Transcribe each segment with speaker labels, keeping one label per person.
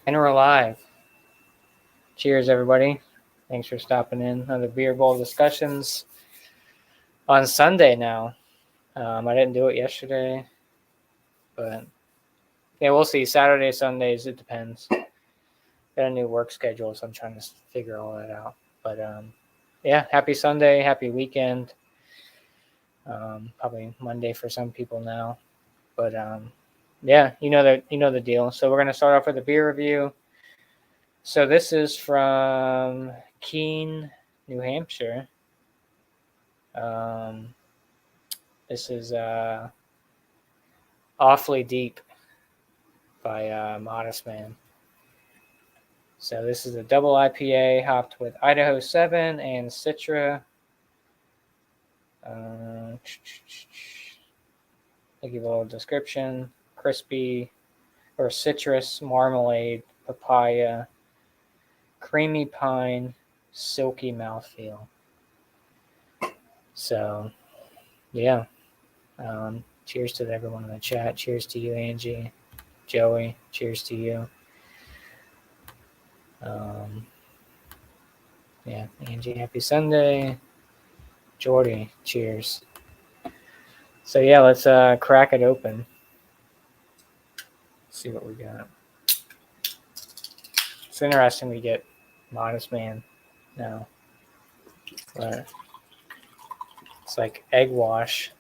Speaker 1: And we're live. Cheers, everybody. Thanks for stopping in. Another beer bowl discussions on Sunday now. I didn't do it yesterday, but yeah, we'll see. Saturday, Sundays, it depends. Got a new work schedule, so I'm trying to figure all that out. But yeah, happy Sunday, happy weekend. Probably Monday for some people now, but yeah, you know the deal. So we're gonna start off with a beer review. So this is from Keene, New Hampshire. Um, this is Awfully Deep by Modest Man. So this is a double IPA hopped with Idaho 7 and Citra. I'll give a little description. Crispy or citrus, marmalade, papaya, creamy pine, silky mouthfeel. So, yeah. Cheers to everyone in the chat. Cheers to you, Angie. Joey, cheers to you. Yeah, Angie, happy Sunday. Jordy, cheers. So yeah, let's crack it open. See what we got. It's interesting we get Modest Man now. But it's like egg wash.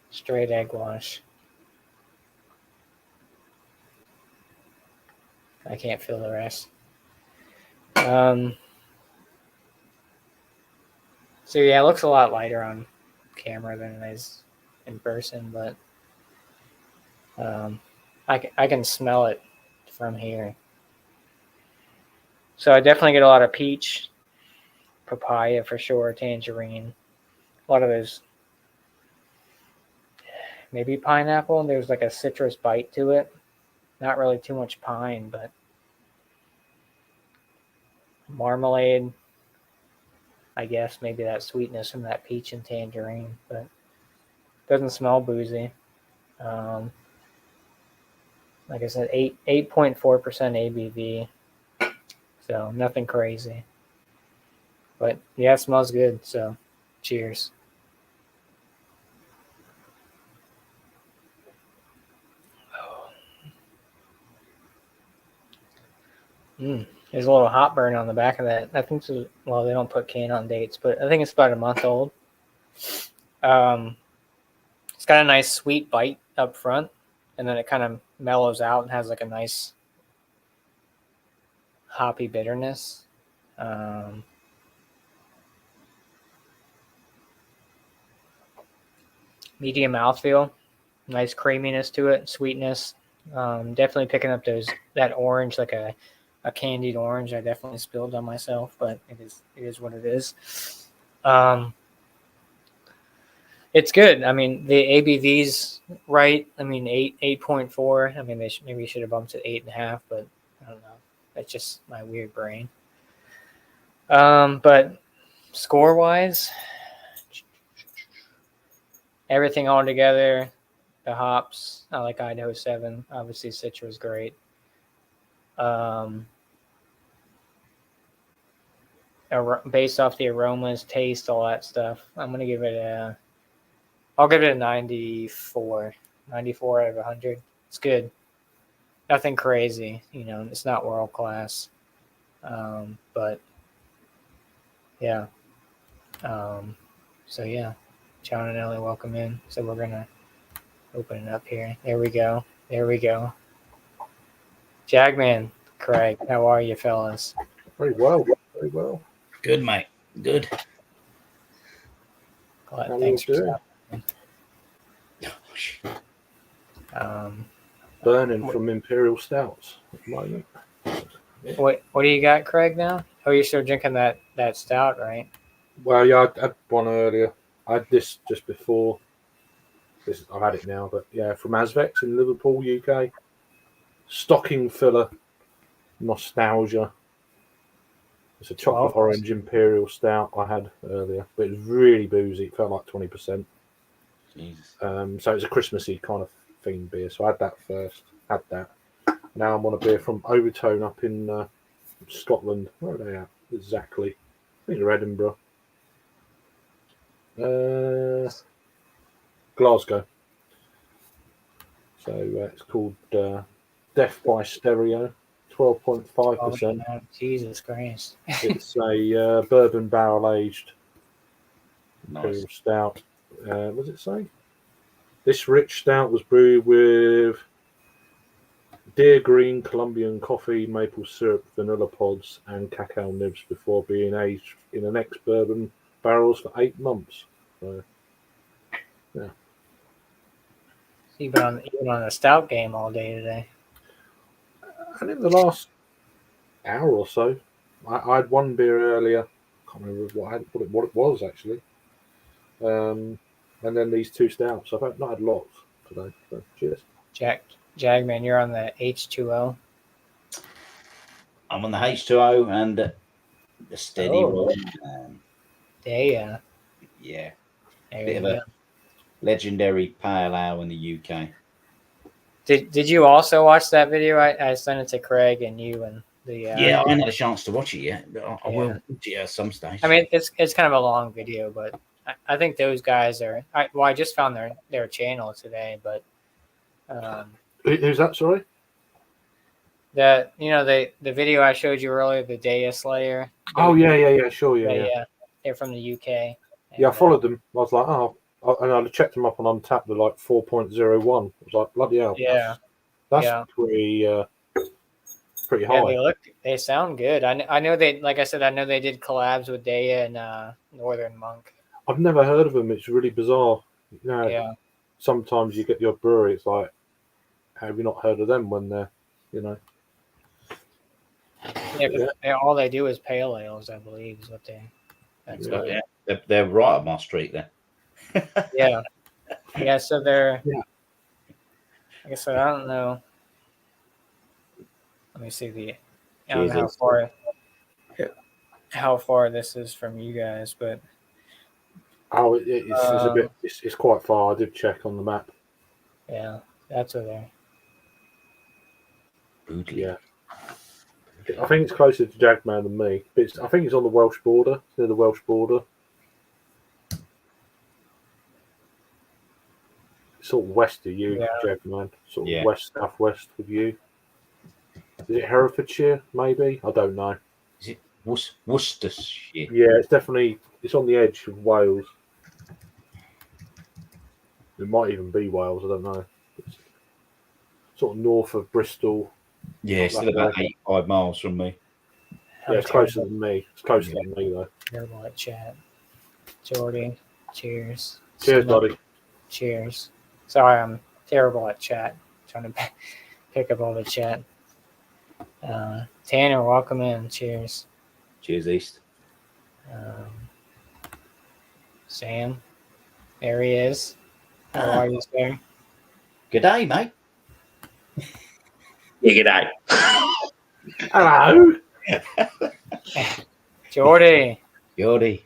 Speaker 1: Straight egg wash. I can't feel the rest. So yeah, it looks a lot lighter on camera than it is in person, but I can smell it from here. So I definitely get a lot of peach, papaya for sure, tangerine, a lot of those, maybe pineapple. There's like a citrus bite to it. Not really too much pine, but marmalade. I guess maybe that sweetness from that peach and tangerine, but doesn't smell boozy. Um, like I said, 8.4% ABV, so nothing crazy. But yeah, it smells good. So, cheers. There's a little hot burn on the back of that. I think so. Well, they don't put can on dates, but I think it's about a month old. It's got a nice sweet bite up front, and then it kind of mellows out and has like a nice hoppy bitterness. Medium mouthfeel, nice creaminess to it, sweetness. Definitely picking up that orange, like a candied orange. I definitely spilled on myself, but it is what it is. It's good. I mean, the ABV's right. I mean, 8.4. I mean, maybe should have bumped to 8.5, but I don't know. That's just my weird brain. But score wise, everything all together, the hops. I like Idaho 7. Obviously, Citra is great. Based off the aromas, taste, all that stuff, I'm gonna give it I'll give it a 94. 94 out of 100. It's good. Nothing crazy, it's not world class. But yeah. So yeah, John and Ellie, welcome in. So we're gonna open it up here. There we go. There we go. Jagman, Craig, how are you, fellas?
Speaker 2: Very well. Very well.
Speaker 3: Good, mate. Good.
Speaker 1: Thanks for
Speaker 2: doing?
Speaker 1: stopping.
Speaker 2: Burning from Imperial Stouts at the moment.
Speaker 1: Yeah. What do you got, Craig, now? Oh, you're still drinking that stout, right?
Speaker 2: Well, yeah, I had one earlier. I had this just before. I've had it now, but yeah, from Asvex in Liverpool, UK. Stocking filler, nostalgia. It's a chocolate orange Imperial Stout I had earlier, but it was really boozy. It felt like 20%.
Speaker 3: Jesus.
Speaker 2: So it's a Christmassy kind of themed beer. So I had that first. Had that. Now I'm on a beer from Overtone up in Scotland. Where are they at exactly? I think they're Edinburgh. Glasgow. So it's called Death by Stereo, 12.5%.
Speaker 1: Oh, Jesus Christ.
Speaker 2: It's a bourbon barrel aged imperial
Speaker 3: Nice.
Speaker 2: stout. What does it say? This rich stout was brewed with deer green Colombian coffee, maple syrup, vanilla pods, and cacao nibs before being aged in an ex-bourbon barrels for 8 months. So,
Speaker 1: You've been on the stout game all day today.
Speaker 2: and in the last hour or so, I had one beer earlier. I can't remember what it was actually. And then these two stouts. I've not had lots today. So cheers.
Speaker 1: Jagman, you're on the H2O.
Speaker 3: I'm on the H2O and the steady
Speaker 1: Oh.
Speaker 3: roll.
Speaker 1: Yeah.
Speaker 3: Yeah,
Speaker 1: There
Speaker 3: bit
Speaker 1: you
Speaker 3: of
Speaker 1: go.
Speaker 3: a legendary pale ale in the UK.
Speaker 1: Did you also watch that video? I sent it to Craig and you and the.
Speaker 3: Yeah, I haven't had a chance to watch it yet, but I will
Speaker 1: Yeah.
Speaker 3: watch it at some stage.
Speaker 1: I mean, it's kind of a long video, but I think those guys are. I just found their channel today, but
Speaker 2: Who's that? Sorry.
Speaker 1: the video I showed you earlier, the Daya Slayer.
Speaker 2: Oh yeah, sure, yeah.
Speaker 1: They're from the UK.
Speaker 2: Yeah, I
Speaker 1: And,
Speaker 2: followed them. I was like, and I checked them up on Untappd. They're like 4.01. I was like, bloody hell.
Speaker 1: Yeah.
Speaker 2: That's
Speaker 1: Yeah.
Speaker 2: pretty
Speaker 1: Yeah,
Speaker 2: high.
Speaker 1: they sound good. I know they, like I said, I know they did collabs with Daya and Northern Monk.
Speaker 2: I've never heard of them. It's really bizarre. You know,
Speaker 1: Yeah.
Speaker 2: sometimes you get your brewery. It's like, have you not heard of them when they're, you know?
Speaker 1: Yeah, 'cause all they do is pale ales, I believe, is what they. That's
Speaker 2: Yeah.
Speaker 1: what
Speaker 3: Yeah, they're right up my street there.
Speaker 1: Yeah. Yeah, so they're.
Speaker 2: Yeah.
Speaker 1: Like I said, I don't know. Let me see I don't know
Speaker 3: Jesus.
Speaker 1: how far this is from you guys, but
Speaker 2: Oh, it's a bit. It's quite far. I did check on the map.
Speaker 1: yeah, that's where they're.
Speaker 3: Brutally.
Speaker 2: Yeah. I think it's closer to Jagman than me. But I think it's on the Welsh border. Near the Welsh border. Sort of west of you,
Speaker 1: Yeah.
Speaker 2: Jagman. Sort of
Speaker 3: Yeah.
Speaker 2: west, southwest of you. Is it Herefordshire? Maybe. I don't know.
Speaker 3: Is it Worcestershire?
Speaker 2: Yeah, it's definitely. It's on the edge of Wales. It might even be Wales. I don't know. It's sort of north of Bristol.
Speaker 3: Yeah, it's still about 85 miles from me.
Speaker 1: I'm
Speaker 2: Yeah, it's closer
Speaker 1: terrible-
Speaker 2: than me. It's closer than me though.
Speaker 1: terrible at chat. Jordy, cheers.
Speaker 2: Cheers,
Speaker 1: Smoke,
Speaker 2: buddy.
Speaker 1: Cheers. Sorry, I'm terrible at chat. Trying to pick up all the chat. Tanner, welcome in. Cheers.
Speaker 3: Cheers, East.
Speaker 1: Sam, there he is. How are you, sir?
Speaker 3: Good day, mate.
Speaker 4: Yeah, g'day.
Speaker 2: Hello.
Speaker 1: Jordy,
Speaker 3: Jordy,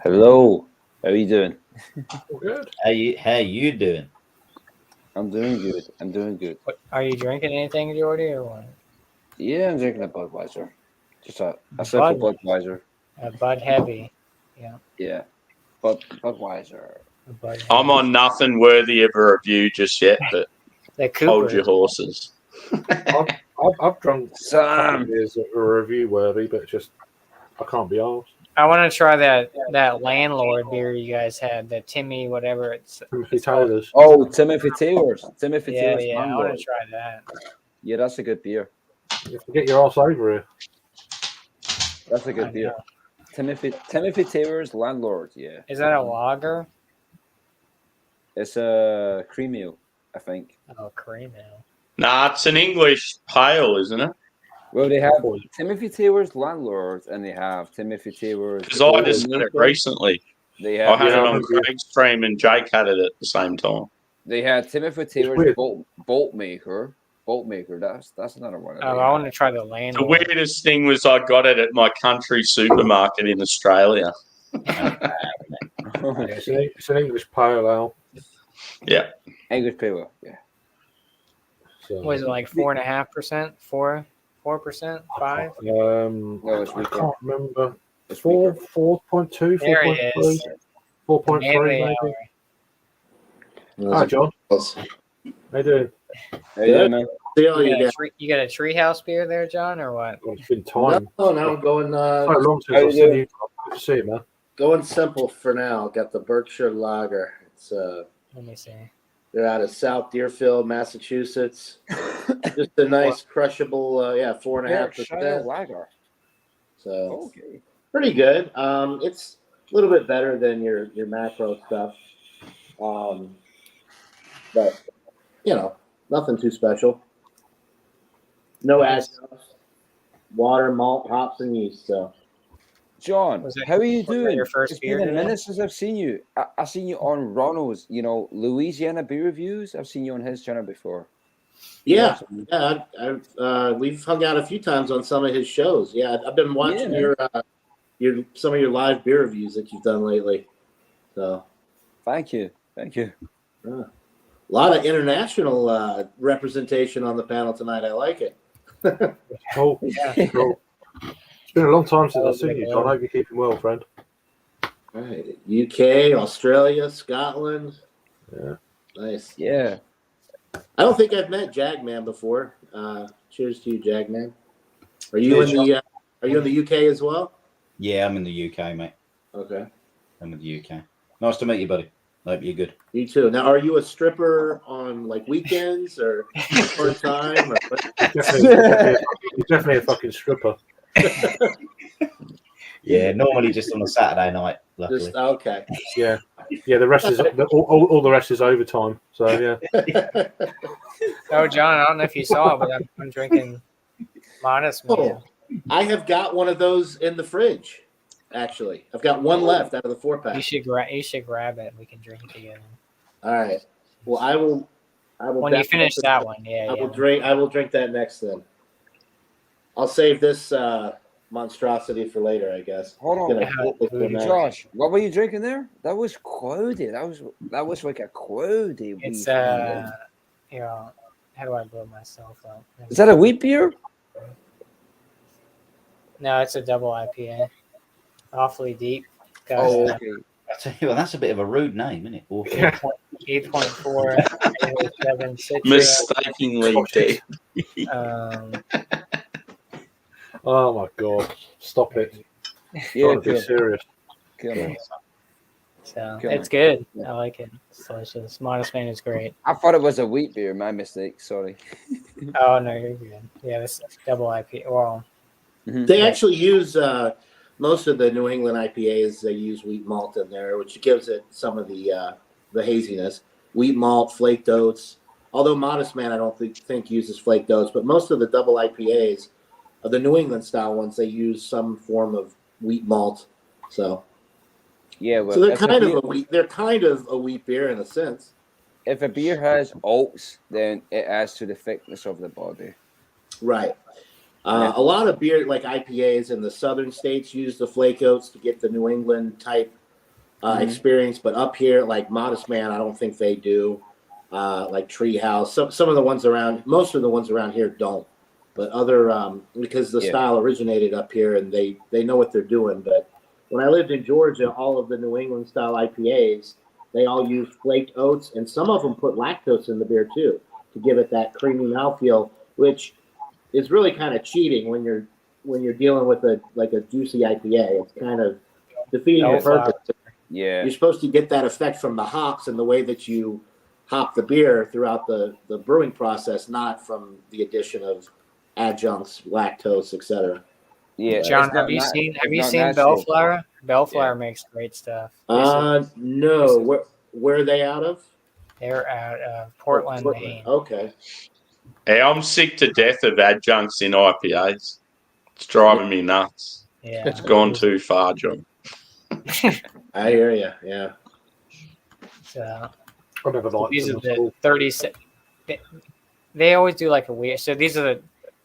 Speaker 5: Hello, how are you doing?
Speaker 2: All good.
Speaker 3: how you doing?
Speaker 5: I'm doing good. I'm doing good.
Speaker 1: are you drinking anything, Jordy, or what?
Speaker 5: Yeah, I'm drinking a Budweiser. Just a simple Budweiser.
Speaker 1: A Bud Heavy.
Speaker 5: Yeah, Budweiser.
Speaker 1: A Bud Heavy.
Speaker 4: I'm on nothing worthy of a review just yet, but
Speaker 1: the
Speaker 4: hold your
Speaker 1: Cooper.
Speaker 4: horses.
Speaker 2: I've drunk
Speaker 5: Sam.
Speaker 2: beers that are review worthy, but just I can't be asked.
Speaker 1: I want to try that landlord beer you guys had, the Timmy whatever it's.
Speaker 2: Timothy Taylor's.
Speaker 5: Oh, Timothy Taylor's. Timothy
Speaker 1: Yeah,
Speaker 5: Taylor's.
Speaker 1: yeah. I
Speaker 5: Mango.
Speaker 1: want to try that.
Speaker 5: Yeah, that's a good beer.
Speaker 2: You have to get your ass over here.
Speaker 5: That's a
Speaker 1: I
Speaker 5: good beer.
Speaker 1: know.
Speaker 5: Timothy Taylor's Landlord. Yeah,
Speaker 1: Is that a lager?
Speaker 5: it's a cream ale, I think.
Speaker 1: Oh, cream ale.
Speaker 4: Nah, it's an English pale, isn't it?
Speaker 5: Well, they have Timothy Taylor's Landlord, and they have Timothy Taylor's.
Speaker 4: Because I just had it recently.
Speaker 5: They
Speaker 4: I
Speaker 5: have.
Speaker 4: had it
Speaker 2: Yeah,
Speaker 4: on
Speaker 2: I agree.
Speaker 4: Craig's stream and Jake had it at the same time.
Speaker 5: They had Timothy Taylor's
Speaker 2: weird.
Speaker 5: Bolt Maker. That's another one.
Speaker 1: Oh, I want to try the
Speaker 4: The
Speaker 1: landlord.
Speaker 4: weirdest thing was I got it at my country supermarket in Australia.
Speaker 2: It's an English pale ale.
Speaker 4: Yeah.
Speaker 5: English Pale Ale. Yeah.
Speaker 2: So,
Speaker 1: Was it like 4.5%? 4%? 5?
Speaker 5: No, it's
Speaker 2: I
Speaker 5: weaker.
Speaker 2: can't remember.
Speaker 5: It's
Speaker 2: 4.2,
Speaker 1: There he
Speaker 2: 4.3,
Speaker 1: is.
Speaker 2: 4.3
Speaker 1: Manly
Speaker 2: maybe.
Speaker 1: hour.
Speaker 2: Hi, John. How you doing?
Speaker 5: How you doing, man?
Speaker 6: See all
Speaker 1: You
Speaker 6: you
Speaker 1: got, a
Speaker 6: guys.
Speaker 1: you got a treehouse beer there, John, or what?
Speaker 2: Well, it's been time.
Speaker 6: No, I'm going
Speaker 2: So long since
Speaker 5: How you
Speaker 2: I've seen
Speaker 5: doing?
Speaker 2: you. Good to see you, man.
Speaker 6: going simple for now. Got the Berkshire Lager. It's
Speaker 1: Let me see.
Speaker 6: they're out of South Deerfield, Massachusetts. Just a nice crushable, 4.5%.
Speaker 5: Berkshire Lager.
Speaker 6: So
Speaker 5: Okay.
Speaker 6: pretty good. It's a little bit better than your macro stuff. But nothing too special. No
Speaker 1: Nice.
Speaker 6: adjuncts, water, malt, hops, and yeast. So
Speaker 5: John,
Speaker 1: Was that-
Speaker 5: how are you
Speaker 1: was that
Speaker 5: doing?
Speaker 1: your first
Speaker 5: It's
Speaker 1: beer
Speaker 5: been a
Speaker 1: today?
Speaker 5: minute since I've seen you. I've seen you on Ronald's, Louisiana Beer Reviews. I've seen you on his channel before.
Speaker 6: yeah,
Speaker 5: Awesome.
Speaker 6: we've hung out a few times on some of his shows. Yeah, I've been watching
Speaker 5: Yeah.
Speaker 6: your some of your live beer reviews that you've done lately. So
Speaker 5: Thank you.
Speaker 6: a lot of international representation on the panel tonight. I like it.
Speaker 2: Cool.
Speaker 1: Yeah.
Speaker 2: Cool. It's been a long time since I've seen you, John. I hope you're keeping well, friend.
Speaker 6: All right, UK, Australia, Scotland.
Speaker 2: Yeah.
Speaker 6: Nice.
Speaker 5: Yeah.
Speaker 6: I don't think I've met Jagman before. Cheers to you, Jagman. Are you in the UK as well?
Speaker 3: Yeah, I'm in the UK, mate.
Speaker 6: Okay.
Speaker 3: I'm in the UK. Nice to meet you, buddy. Hope you're good.
Speaker 6: You too. Now, are you a stripper on like weekends or part time? Or what?
Speaker 2: You're definitely a fucking stripper.
Speaker 3: Yeah, normally just on a Saturday night, luckily.
Speaker 6: Just okay.
Speaker 2: Yeah. Yeah, the rest is all the rest is overtime. So yeah.
Speaker 1: Oh, John, I don't know if you saw, but I'm drinking Modest Man.
Speaker 6: Oh, I have got one of those in the fridge. Actually, I've got one left out of the 4-pack.
Speaker 1: You should grab it. We can drink it together.
Speaker 6: All right. Well, I will.
Speaker 1: When you finish that one, yeah.
Speaker 6: I will drink that next then. I'll save this monstrosity for later, I guess.
Speaker 5: Hold on.
Speaker 6: Gonna-
Speaker 5: Josh, what were you drinking there? That was cloudy. That was like a cloudy.
Speaker 1: It's
Speaker 5: wheat beer.
Speaker 1: how do I blow myself up?
Speaker 5: Is that a wheat beer?
Speaker 1: No, it's a double IPA. Awfully deep. Got
Speaker 5: Oh, okay.
Speaker 3: I tell you what, that's a bit of a rude name, isn't it? Awful.
Speaker 1: 8.4, 7 citrus.
Speaker 4: Mistakenly deep.
Speaker 2: Oh my god. Stop it.
Speaker 5: Yeah,
Speaker 2: Trying to be
Speaker 5: cool.
Speaker 2: serious.
Speaker 5: Cool.
Speaker 1: So
Speaker 5: Cool.
Speaker 1: it's good. I like it. It's delicious. Modest Man is great.
Speaker 5: I thought it was a wheat beer. My mistake. Sorry.
Speaker 1: Oh no, you're good. Yeah, this double IPA. Well,
Speaker 6: They actually use most of the New England IPAs. They use wheat malt in there, which gives it some of the haziness. Wheat malt, flaked oats. Although Modest Man, I don't think uses flaked oats, but most of the double IPAs, of the New England style ones, they use some form of wheat malt. So
Speaker 5: Yeah. Well,
Speaker 6: so they're
Speaker 5: if a
Speaker 6: kind of
Speaker 5: beer-
Speaker 6: a wheat. They're kind of a wheat beer in a sense.
Speaker 5: If a beer has oats, then it adds to the thickness of the body.
Speaker 6: Right. A lot of beer, like IPAs in the southern states, use the flake oats to get the New England type experience. But up here, like Modest Man, I don't think they do. Like Treehouse, some of the ones around, most of the ones around here don't. But other, because the style originated up here and they know what they're doing. But when I lived in Georgia, all of the New England style IPAs, they all use flaked oats, and some of them put lactose in the beer too to give it that creamy mouthfeel, which is really kind of cheating when you're dealing with a juicy IPA. It's kind of defeating the purpose.
Speaker 5: Yeah.
Speaker 6: You're supposed to get that effect from the hops and the way that you hop the beer throughout the brewing process, not from the addition of adjuncts, lactose, etc.
Speaker 5: Yeah.
Speaker 1: John,
Speaker 5: it's not
Speaker 1: have you
Speaker 5: nat-
Speaker 1: seen
Speaker 5: it's not natural.
Speaker 1: Bellflower? Bellflower makes great stuff.
Speaker 6: No. Where are they out of?
Speaker 1: They're out of Portland, Maine.
Speaker 6: Okay.
Speaker 4: Hey, I'm sick to death of adjuncts in IPAs. It's driving me nuts.
Speaker 1: Yeah,
Speaker 4: It's gone too far, John.
Speaker 6: I hear you. Yeah.
Speaker 1: So
Speaker 2: I never liked
Speaker 1: these
Speaker 2: them
Speaker 1: are
Speaker 2: at
Speaker 1: the
Speaker 2: all.
Speaker 1: 37. They always do like a weird. So these are the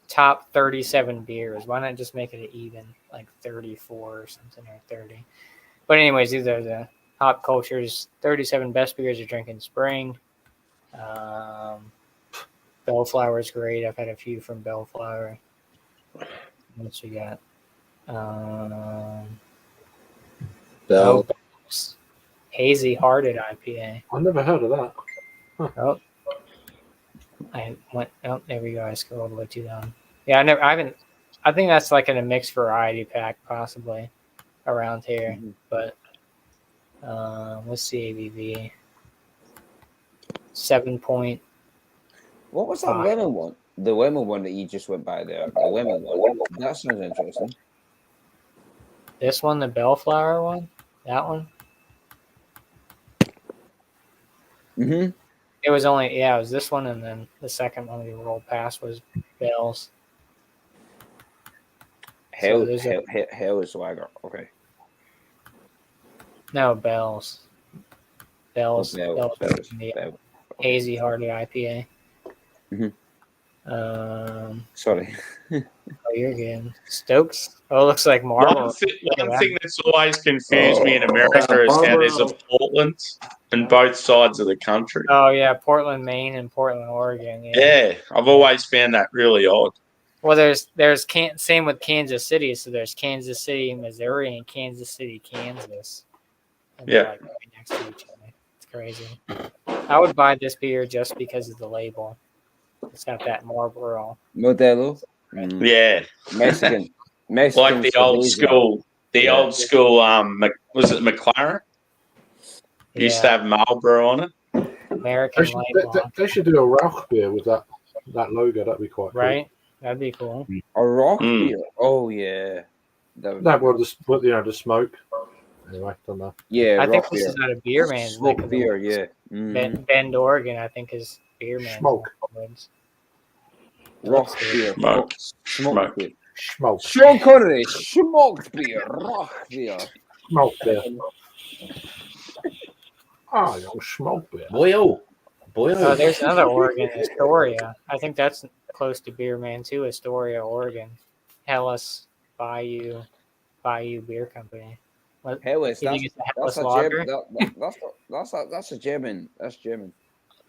Speaker 1: top 37 beers. Why not just make it an even, like 34 or something, or 30? But anyways, these are the Hop Culture's 37 best beers to drink in spring. Bellflower is great. I've had a few from Bellflower. What you got?
Speaker 6: Bell.
Speaker 1: Hazy Hearted IPA.
Speaker 2: I never heard of that.
Speaker 1: Oh, I went. Oh, there we go. I scrolled all the way too down. Yeah, I haven't. I think that's like in a mixed variety pack, possibly around here. But let's see, ABV 7
Speaker 5: What was that lemon one? The lemon one that you just went by there. The lemon one. That sounds interesting.
Speaker 1: This one, the Bellflower one, that one.
Speaker 5: Mm-hmm.
Speaker 1: It was only it was this one, and then the second one we rolled past was Bell's.
Speaker 5: Hell
Speaker 1: there's
Speaker 5: is lager. Okay.
Speaker 1: No, Bell's. Bell's.
Speaker 5: Bell's.
Speaker 1: The Hazy Hearted IPA.
Speaker 5: Sorry.
Speaker 1: Oh, you're good. Stokes. Oh, it looks like Marlboro.
Speaker 4: One thing that's always confused me in America is how there's a Portland on both sides of the country.
Speaker 1: Oh yeah, Portland, Maine, and Portland, Oregon.
Speaker 4: Yeah, I've always found that really odd.
Speaker 1: Well, there's same with Kansas City. So there's Kansas City, Missouri, and Kansas City, Kansas. And they're, like, right next to each other. It's crazy. I would buy this beer just because of the label. It's got that Marlboro.
Speaker 5: Modelo.
Speaker 4: Yeah,
Speaker 5: Mexican.
Speaker 4: like the old school. Old school. Was it McLaren? Used to have Marlboro on it.
Speaker 1: American light blonde.
Speaker 2: They should do a Rauch beer with that logo. That'd be quite cool.
Speaker 1: Right? That'd be cool.
Speaker 5: A rock beer. Oh yeah.
Speaker 2: That well, the smoke. Anyway, don't know.
Speaker 5: Yeah,
Speaker 1: I think
Speaker 5: rock
Speaker 1: this
Speaker 5: beer.
Speaker 1: is out of Beer Man.
Speaker 5: Smoke beer, yeah. Mm.
Speaker 1: Bend, Oregon, I think is Beer Man.
Speaker 2: Smoke.
Speaker 5: Rock beer.
Speaker 4: Smoke.
Speaker 5: Smoke beer.
Speaker 2: Smoke.
Speaker 5: Sean Connery, smoked beer, rock beer.
Speaker 2: Smoke beer. Ah, young smoke beer.
Speaker 3: Boyo.
Speaker 1: Oh, there's another Oregon, Astoria. I think that's close to Beer Man too, Astoria, Oregon. Hellas Bayou Beer Company. What,
Speaker 5: Hellas,
Speaker 1: you think it's a Hellas
Speaker 5: that's a
Speaker 1: lager?
Speaker 5: that's a German. That's German.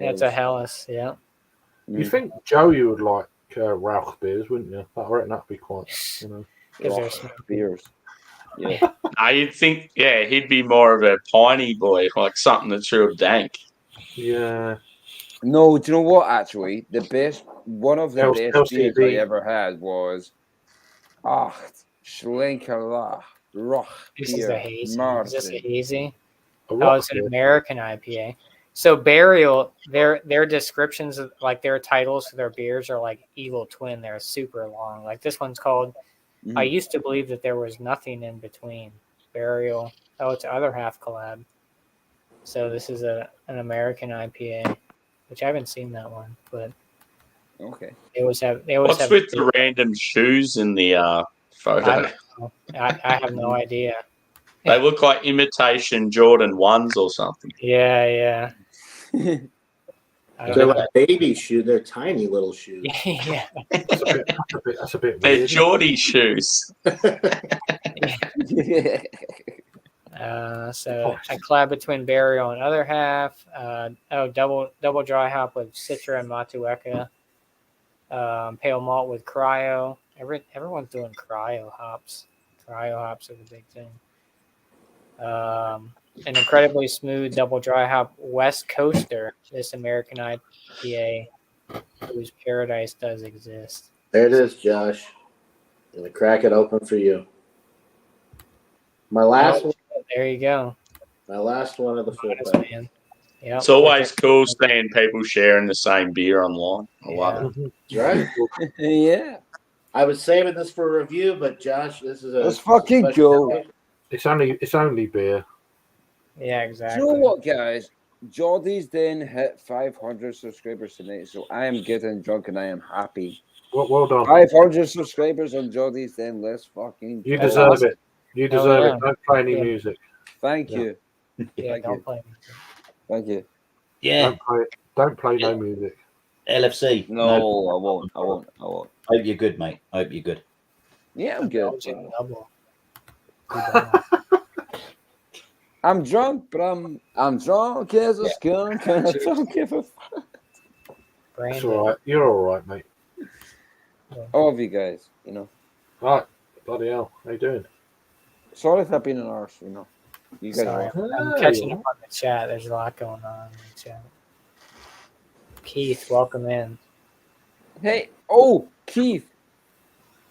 Speaker 1: That's a Hellas, yeah.
Speaker 2: You think Joey would like Rauch beers, wouldn't you? I reckon that'd be quite,
Speaker 1: Because they're
Speaker 5: Rock beers. Yeah.
Speaker 4: You'd think, he'd be more of a piney boy, like something that's real dank.
Speaker 2: Yeah.
Speaker 5: No, do you know what? Actually, one of the best beers
Speaker 2: LCD.
Speaker 5: I ever had was Schlenkerla Rock
Speaker 1: This is
Speaker 5: beer.
Speaker 1: a hazy. Is this a
Speaker 5: Martin.
Speaker 1: hazy?
Speaker 2: A
Speaker 1: Oh,
Speaker 2: Rauch
Speaker 1: it's an
Speaker 2: beer.
Speaker 1: American IPA. So Burial, their descriptions of like their titles for their beers are like evil twin. They're super long. Like this one's called I used to believe that there was nothing in between. Burial. Oh, it's Other Half collab. So this is an American IPA, which I haven't seen that one, but
Speaker 5: Okay.
Speaker 1: they always have.
Speaker 4: What's with the random shoes in the photo?
Speaker 1: I have no idea.
Speaker 4: They look like imitation Jordan 1s or something.
Speaker 1: Yeah.
Speaker 6: They're like baby shoes. They're tiny little shoes.
Speaker 1: Yeah.
Speaker 2: That's a bit
Speaker 4: They're
Speaker 2: weird.
Speaker 4: Geordie shoes.
Speaker 1: So a collab between Burial and Other Half. Double dry hop with Citra and Matueka. Pale malt with Cryo. Everyone's doing Cryo hops. Cryo hops are the big thing. An incredibly smooth double dry hop West Coaster. This American IPA, whose paradise does exist.
Speaker 6: There it is, Josh. I'm gonna crack it open for you. My last one.
Speaker 1: There you go.
Speaker 6: My last one of the full
Speaker 1: Honest
Speaker 6: pack.
Speaker 1: man. Yep.
Speaker 4: It's always cool seeing people sharing the same beer online. I love it.
Speaker 6: Right?
Speaker 5: Yeah.
Speaker 6: I was saving this for review, but Josh, this is a
Speaker 5: Let's fucking
Speaker 6: special
Speaker 5: go.
Speaker 6: day.
Speaker 2: It's only beer.
Speaker 1: Yeah,
Speaker 5: Do
Speaker 1: exactly.
Speaker 5: you know what, guys? Geordie's Den hit 500 subscribers tonight, so I am getting drunk and I am happy.
Speaker 2: Well done.
Speaker 5: 500 subscribers on Geordie's Den. Let's fucking
Speaker 2: You
Speaker 5: go.
Speaker 2: deserve it. You deserve
Speaker 1: yeah.
Speaker 2: it. Don't play any
Speaker 1: Yeah.
Speaker 2: music.
Speaker 5: Thank
Speaker 2: Yeah.
Speaker 5: you.
Speaker 1: Yeah,
Speaker 5: Thank
Speaker 1: don't
Speaker 5: you.
Speaker 1: play.
Speaker 5: Thank you.
Speaker 3: Yeah.
Speaker 2: Don't play no music.
Speaker 3: LFC.
Speaker 5: No, I won't.
Speaker 3: Hope you're good, mate. Hope you're good.
Speaker 5: Yeah, I'm good.
Speaker 1: Belgian double.
Speaker 5: I'm drunk, but I'm drunk as a skunk, and I don't give a fuck.
Speaker 2: That's
Speaker 1: Brandon.
Speaker 2: all right. You're all right, mate.
Speaker 5: All of you guys, you know.
Speaker 2: All right. Bloody hell. How you doing?
Speaker 5: Sorry if I've been an arse, you know. You guys
Speaker 1: Sorry,
Speaker 5: are.
Speaker 1: I'm catching up on the chat. There's a lot going on in the chat. Keith, welcome in.
Speaker 5: Hey, oh, Keith.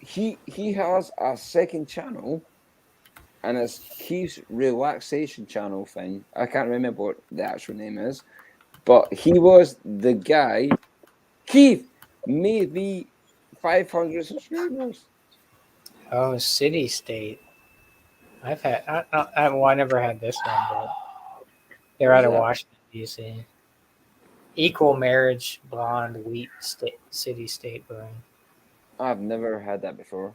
Speaker 5: He has a second channel, and it's Keith's relaxation channel thing. I can't remember what the actual name is, but he was the guy. Keith made me 500 subscribers.
Speaker 1: Oh, City State. I've had. I never had this one, but they're out of Washington D.C. Equal Marriage Blonde Wheat City State Brewing.
Speaker 5: I've never had that before.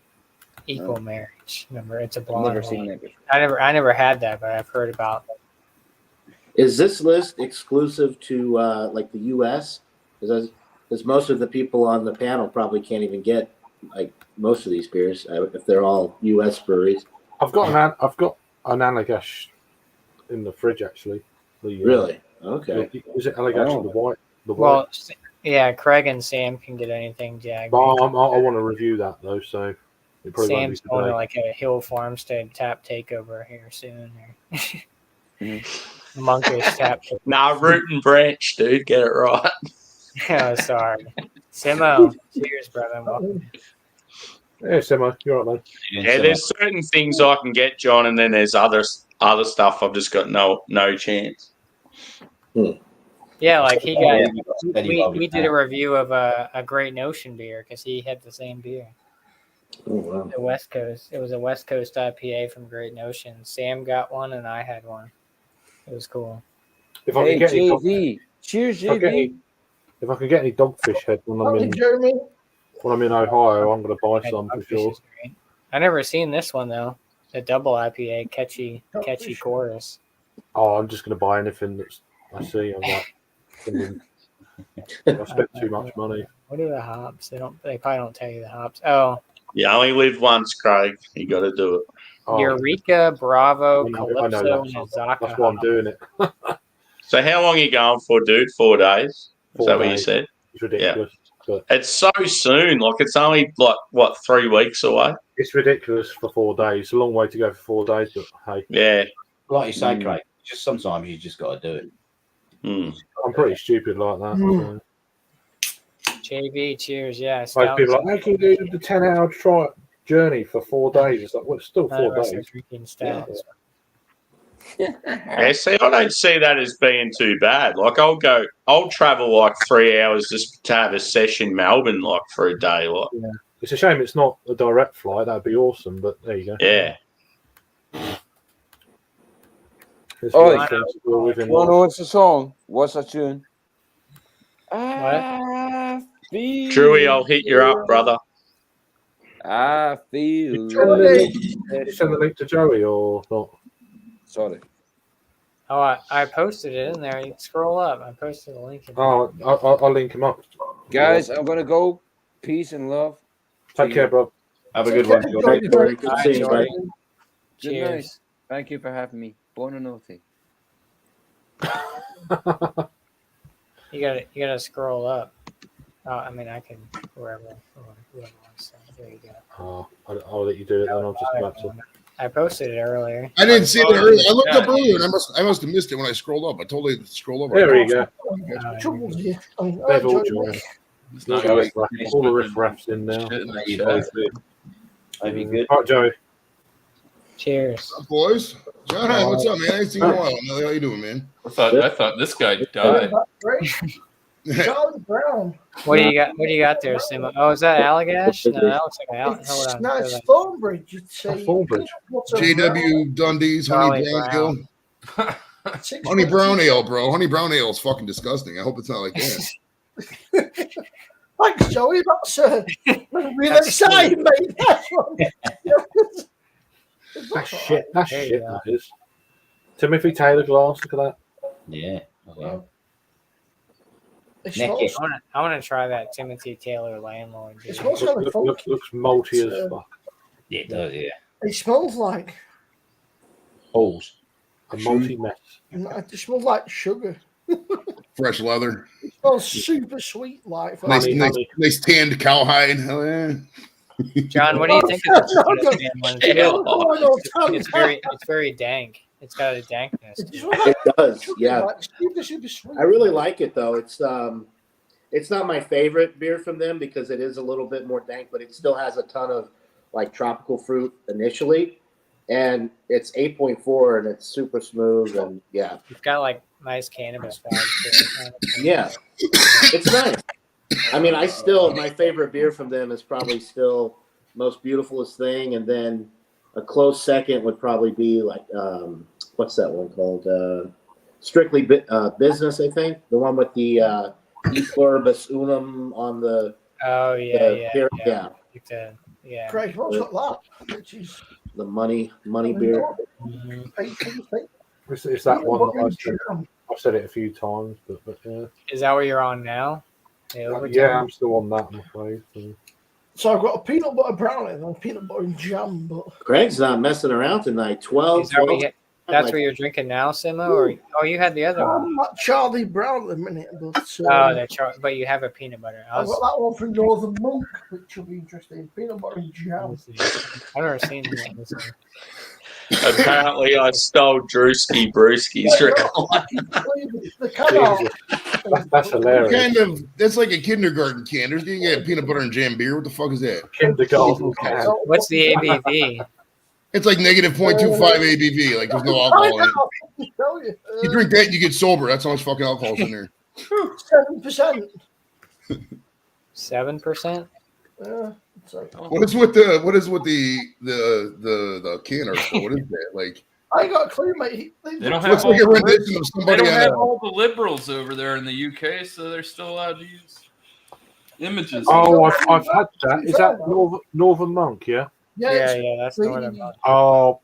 Speaker 1: Equal Marriage. Remember, it's a
Speaker 5: I've
Speaker 1: blonde.
Speaker 5: never seen
Speaker 1: wheat.
Speaker 5: that before.
Speaker 1: I never had that, but I've heard about.
Speaker 6: Is this list exclusive to like the U.S.? Because most of the people on the panel probably can't even get like most of these beers if they're all U.S. breweries.
Speaker 2: I've got an Allagash in the fridge actually.
Speaker 6: Really? Okay.
Speaker 2: Is it Allagash or the white? The white.
Speaker 1: Well, yeah, Craig and Sam can get anything, Jack.
Speaker 2: But I want to review that though, so it probably won't be
Speaker 1: Sam's going to
Speaker 2: today.
Speaker 1: like a Hill Farmstead tap takeover here soon.
Speaker 5: Mm-hmm.
Speaker 1: Monkish tap.
Speaker 4: Nah, root and branch, dude. Get it right.
Speaker 1: Oh, sorry. Simo, cheers, brother. Welcome.
Speaker 2: Yeah, Simo, you're right, man.
Speaker 4: Yeah, there's certain things I can get, John, and then there's other stuff I've just got no chance.
Speaker 1: Yeah, like he got.
Speaker 3: Steady
Speaker 1: We did a review of a Great Notion beer because he had the same beer.
Speaker 6: Oh, wow.
Speaker 1: The West Coast. It was a West Coast IPA from Great Notion. Sam got one and I had one. It was cool.
Speaker 2: If I
Speaker 5: Hey,
Speaker 2: can get any
Speaker 5: JV. Cheers,
Speaker 2: if I get
Speaker 5: JV.
Speaker 2: if I can get any dogfish head when I'm in Ohio, I'm going to buy some for
Speaker 1: Dogfish
Speaker 2: sure.
Speaker 1: is great. I never seen this one though. The double IPA, catchy chorus.
Speaker 2: Oh, I'm just going to buy anything that I see. I'm like, I spent too much money.
Speaker 1: What are the hops? They probably don't tell you the hops. Oh,
Speaker 4: You only live once, Craig. You got to do it.
Speaker 2: Oh,
Speaker 1: Eureka, Bravo,
Speaker 2: I know
Speaker 1: Calypso,
Speaker 2: that.
Speaker 1: and Azaka.
Speaker 2: That's why I'm doing it.
Speaker 4: So how long are you going for, dude? 4 days? Is
Speaker 2: 4
Speaker 4: that what you
Speaker 2: days.
Speaker 4: said?
Speaker 2: It's ridiculous. But
Speaker 4: It's so soon. Like, it's only, like, what, 3 weeks away?
Speaker 2: it's ridiculous for 4 days. It's a long way to go for 4 days, but hey,
Speaker 4: Yeah.
Speaker 3: Like you say, Craig, just sometimes you just got to do it.
Speaker 4: Hmm.
Speaker 2: I'm pretty stupid like that. So.
Speaker 1: JV, cheers. Yeah.
Speaker 2: Most people are like, how can you do the 10-hour journey for 4 days? It's like, well, it's still 4 days.
Speaker 1: Drinking stouts.
Speaker 4: Yeah, see, I don't see that as being too bad. Like, I'll travel like 3 hours just to have a session in Melbourne, like, for a day. Like,
Speaker 2: It's a shame it's not a direct flight. That'd be awesome, but there you go.
Speaker 4: yeah.
Speaker 2: There's
Speaker 5: Oh,
Speaker 2: worse things to deal with in
Speaker 5: You
Speaker 2: life.
Speaker 5: know what's the song? What's the tune?
Speaker 4: Drewy, I'll hit you up, brother.
Speaker 5: I feel.
Speaker 2: Did you send the link to Joey or not?
Speaker 5: Sorry.
Speaker 1: Oh, I posted it in there. You can scroll up. I posted a link. In there.
Speaker 2: Oh, I'll link him up.
Speaker 5: Guys, I'm going to go. Peace and love.
Speaker 2: Take care, bro.
Speaker 3: Have a good one.
Speaker 6: Great, Jordan. Good
Speaker 1: All right,
Speaker 6: seeing you, buddy.
Speaker 1: Jordan.
Speaker 5: Good
Speaker 1: Cheers.
Speaker 5: night. Thank you for having me. Buonanotte.
Speaker 1: You gotta scroll up. I mean, I can whoever wants. There you go.
Speaker 2: I'll let you do it then. I'll just about to.
Speaker 1: I posted it earlier.
Speaker 7: I didn't see it earlier. I looked up earlier and I must have missed it when I scrolled up. I totally scrolled over.
Speaker 2: There you go.
Speaker 1: Uh,
Speaker 2: They've all joined.
Speaker 8: It's not
Speaker 2: All
Speaker 8: good.
Speaker 2: the riff-raffs in now.
Speaker 8: Shit in the
Speaker 3: You
Speaker 8: chat.
Speaker 3: both do. Hope you're good.
Speaker 2: All right, Joey.
Speaker 1: Cheers.
Speaker 7: Up, boys. John, hi, what's up, man? I ain't seen you in a while. How you doing, man?
Speaker 8: I thought this guy died.
Speaker 9: Charlie Brown.
Speaker 1: What do you got? What do you got there, Simo? Oh, is that Allagash? No, that looks like Hold
Speaker 9: It's
Speaker 1: on.
Speaker 9: nice Thornbridge, you'd say.
Speaker 2: Thornbridge.
Speaker 9: What's up,
Speaker 7: JW Dundee's Honey
Speaker 1: Charlie
Speaker 7: Brown
Speaker 1: Brown.
Speaker 7: Ale.
Speaker 9: Six
Speaker 7: Honey
Speaker 9: months.
Speaker 7: Brown Ale, bro. Honey Brown Ale is fucking disgusting. I hope it's not like that.
Speaker 9: Thanks, Joey. That's really
Speaker 1: That's
Speaker 9: exciting, mate. That's one.
Speaker 2: That's shit. That's
Speaker 1: There you
Speaker 2: shit.
Speaker 1: go.
Speaker 2: That is. Timothy Taylor glass. Look at that.
Speaker 3: Yeah. Okay.
Speaker 9: It
Speaker 3: Nick
Speaker 9: smells,
Speaker 3: it.
Speaker 1: I want to try that Timothy Taylor landlord.
Speaker 9: it
Speaker 1: beer.
Speaker 9: smells kind of funky.
Speaker 2: Looks malty as fuck.
Speaker 3: Yeah, it does, yeah.
Speaker 9: It smells like
Speaker 3: Balls.
Speaker 2: A multi mess.
Speaker 9: It just smells like sugar.
Speaker 7: Fresh leather.
Speaker 9: It smells super sweet, like.
Speaker 7: Nice,
Speaker 2: Honey,
Speaker 7: nice,
Speaker 2: honey.
Speaker 7: nice tanned cowhide. Hell yeah.
Speaker 1: John, what do you think of the Coconut Man one?
Speaker 4: Yeah.
Speaker 1: It's very dank. It's got a dankness.
Speaker 9: It
Speaker 1: to
Speaker 9: just
Speaker 1: it.
Speaker 9: smells like
Speaker 6: It does,
Speaker 9: sugar,
Speaker 6: yeah.
Speaker 9: like super sweet.
Speaker 6: I really like it though. It's not my favorite beer from them because it is a little bit more dank, but it still has a ton of like tropical fruit initially, and it's 8.4 and it's super smooth and yeah,
Speaker 1: You've got like nice cannabis vibes to it.
Speaker 6: yeah, it's nice. I mean, my favorite beer from them is probably still Most Beautifulest Thing, and then a close second would probably be like what's that one called? Strictly Business, I think. The one with the E Pluribus Unum on the
Speaker 1: Oh yeah. Yeah.
Speaker 9: Craig, what's got that? Which is
Speaker 6: the money beer.
Speaker 1: Mhm.
Speaker 2: It's that one that I've said it a few times, but yeah.
Speaker 1: Is that what you're on now?
Speaker 2: Yeah, I'm still on that, I'm afraid. So.
Speaker 9: So I've got a peanut butter brownie and a peanut butter and jam, but
Speaker 6: Craig's not messing around tonight. 12,
Speaker 1: Is that what
Speaker 6: 12.
Speaker 1: you, that's what you're drinking now, Simo? Or you had the other one?
Speaker 9: I'm not Charlie Brown at the minute, but
Speaker 1: But you have a peanut butter.
Speaker 9: I've got that one from Northern Monk, which will be interesting. Peanut butter and jam.
Speaker 1: I've never seen this one.
Speaker 4: Apparently, I stole Drewski Brewski's drink.
Speaker 9: The can
Speaker 2: That's hilarious.
Speaker 7: That's like a kindergarten can. There's gonna get peanut butter and jam beer. What the fuck is that?
Speaker 2: Kindergarten can.
Speaker 1: What's the ABV?
Speaker 7: It's like negative 0.25 ABV. Like there's no alcohol in it.
Speaker 9: tell you.
Speaker 7: You drink that, and you get sober. That's how much fucking alcohol's in there.
Speaker 9: 7%.
Speaker 1: 7%?
Speaker 7: What is with the can article? What is that? Like
Speaker 9: I got a clue, mate.
Speaker 8: They don't
Speaker 7: looks
Speaker 8: have
Speaker 7: like a
Speaker 8: all,
Speaker 7: rendition of
Speaker 8: they
Speaker 7: somebody
Speaker 8: don't
Speaker 7: on
Speaker 8: have
Speaker 7: a,
Speaker 8: all the liberals over there in the UK, so they're still allowed to use images.
Speaker 2: Oh, I've had that. Is that Northern Monk? Yeah.
Speaker 1: Yeah, that's Northern Monk.
Speaker 2: Oh,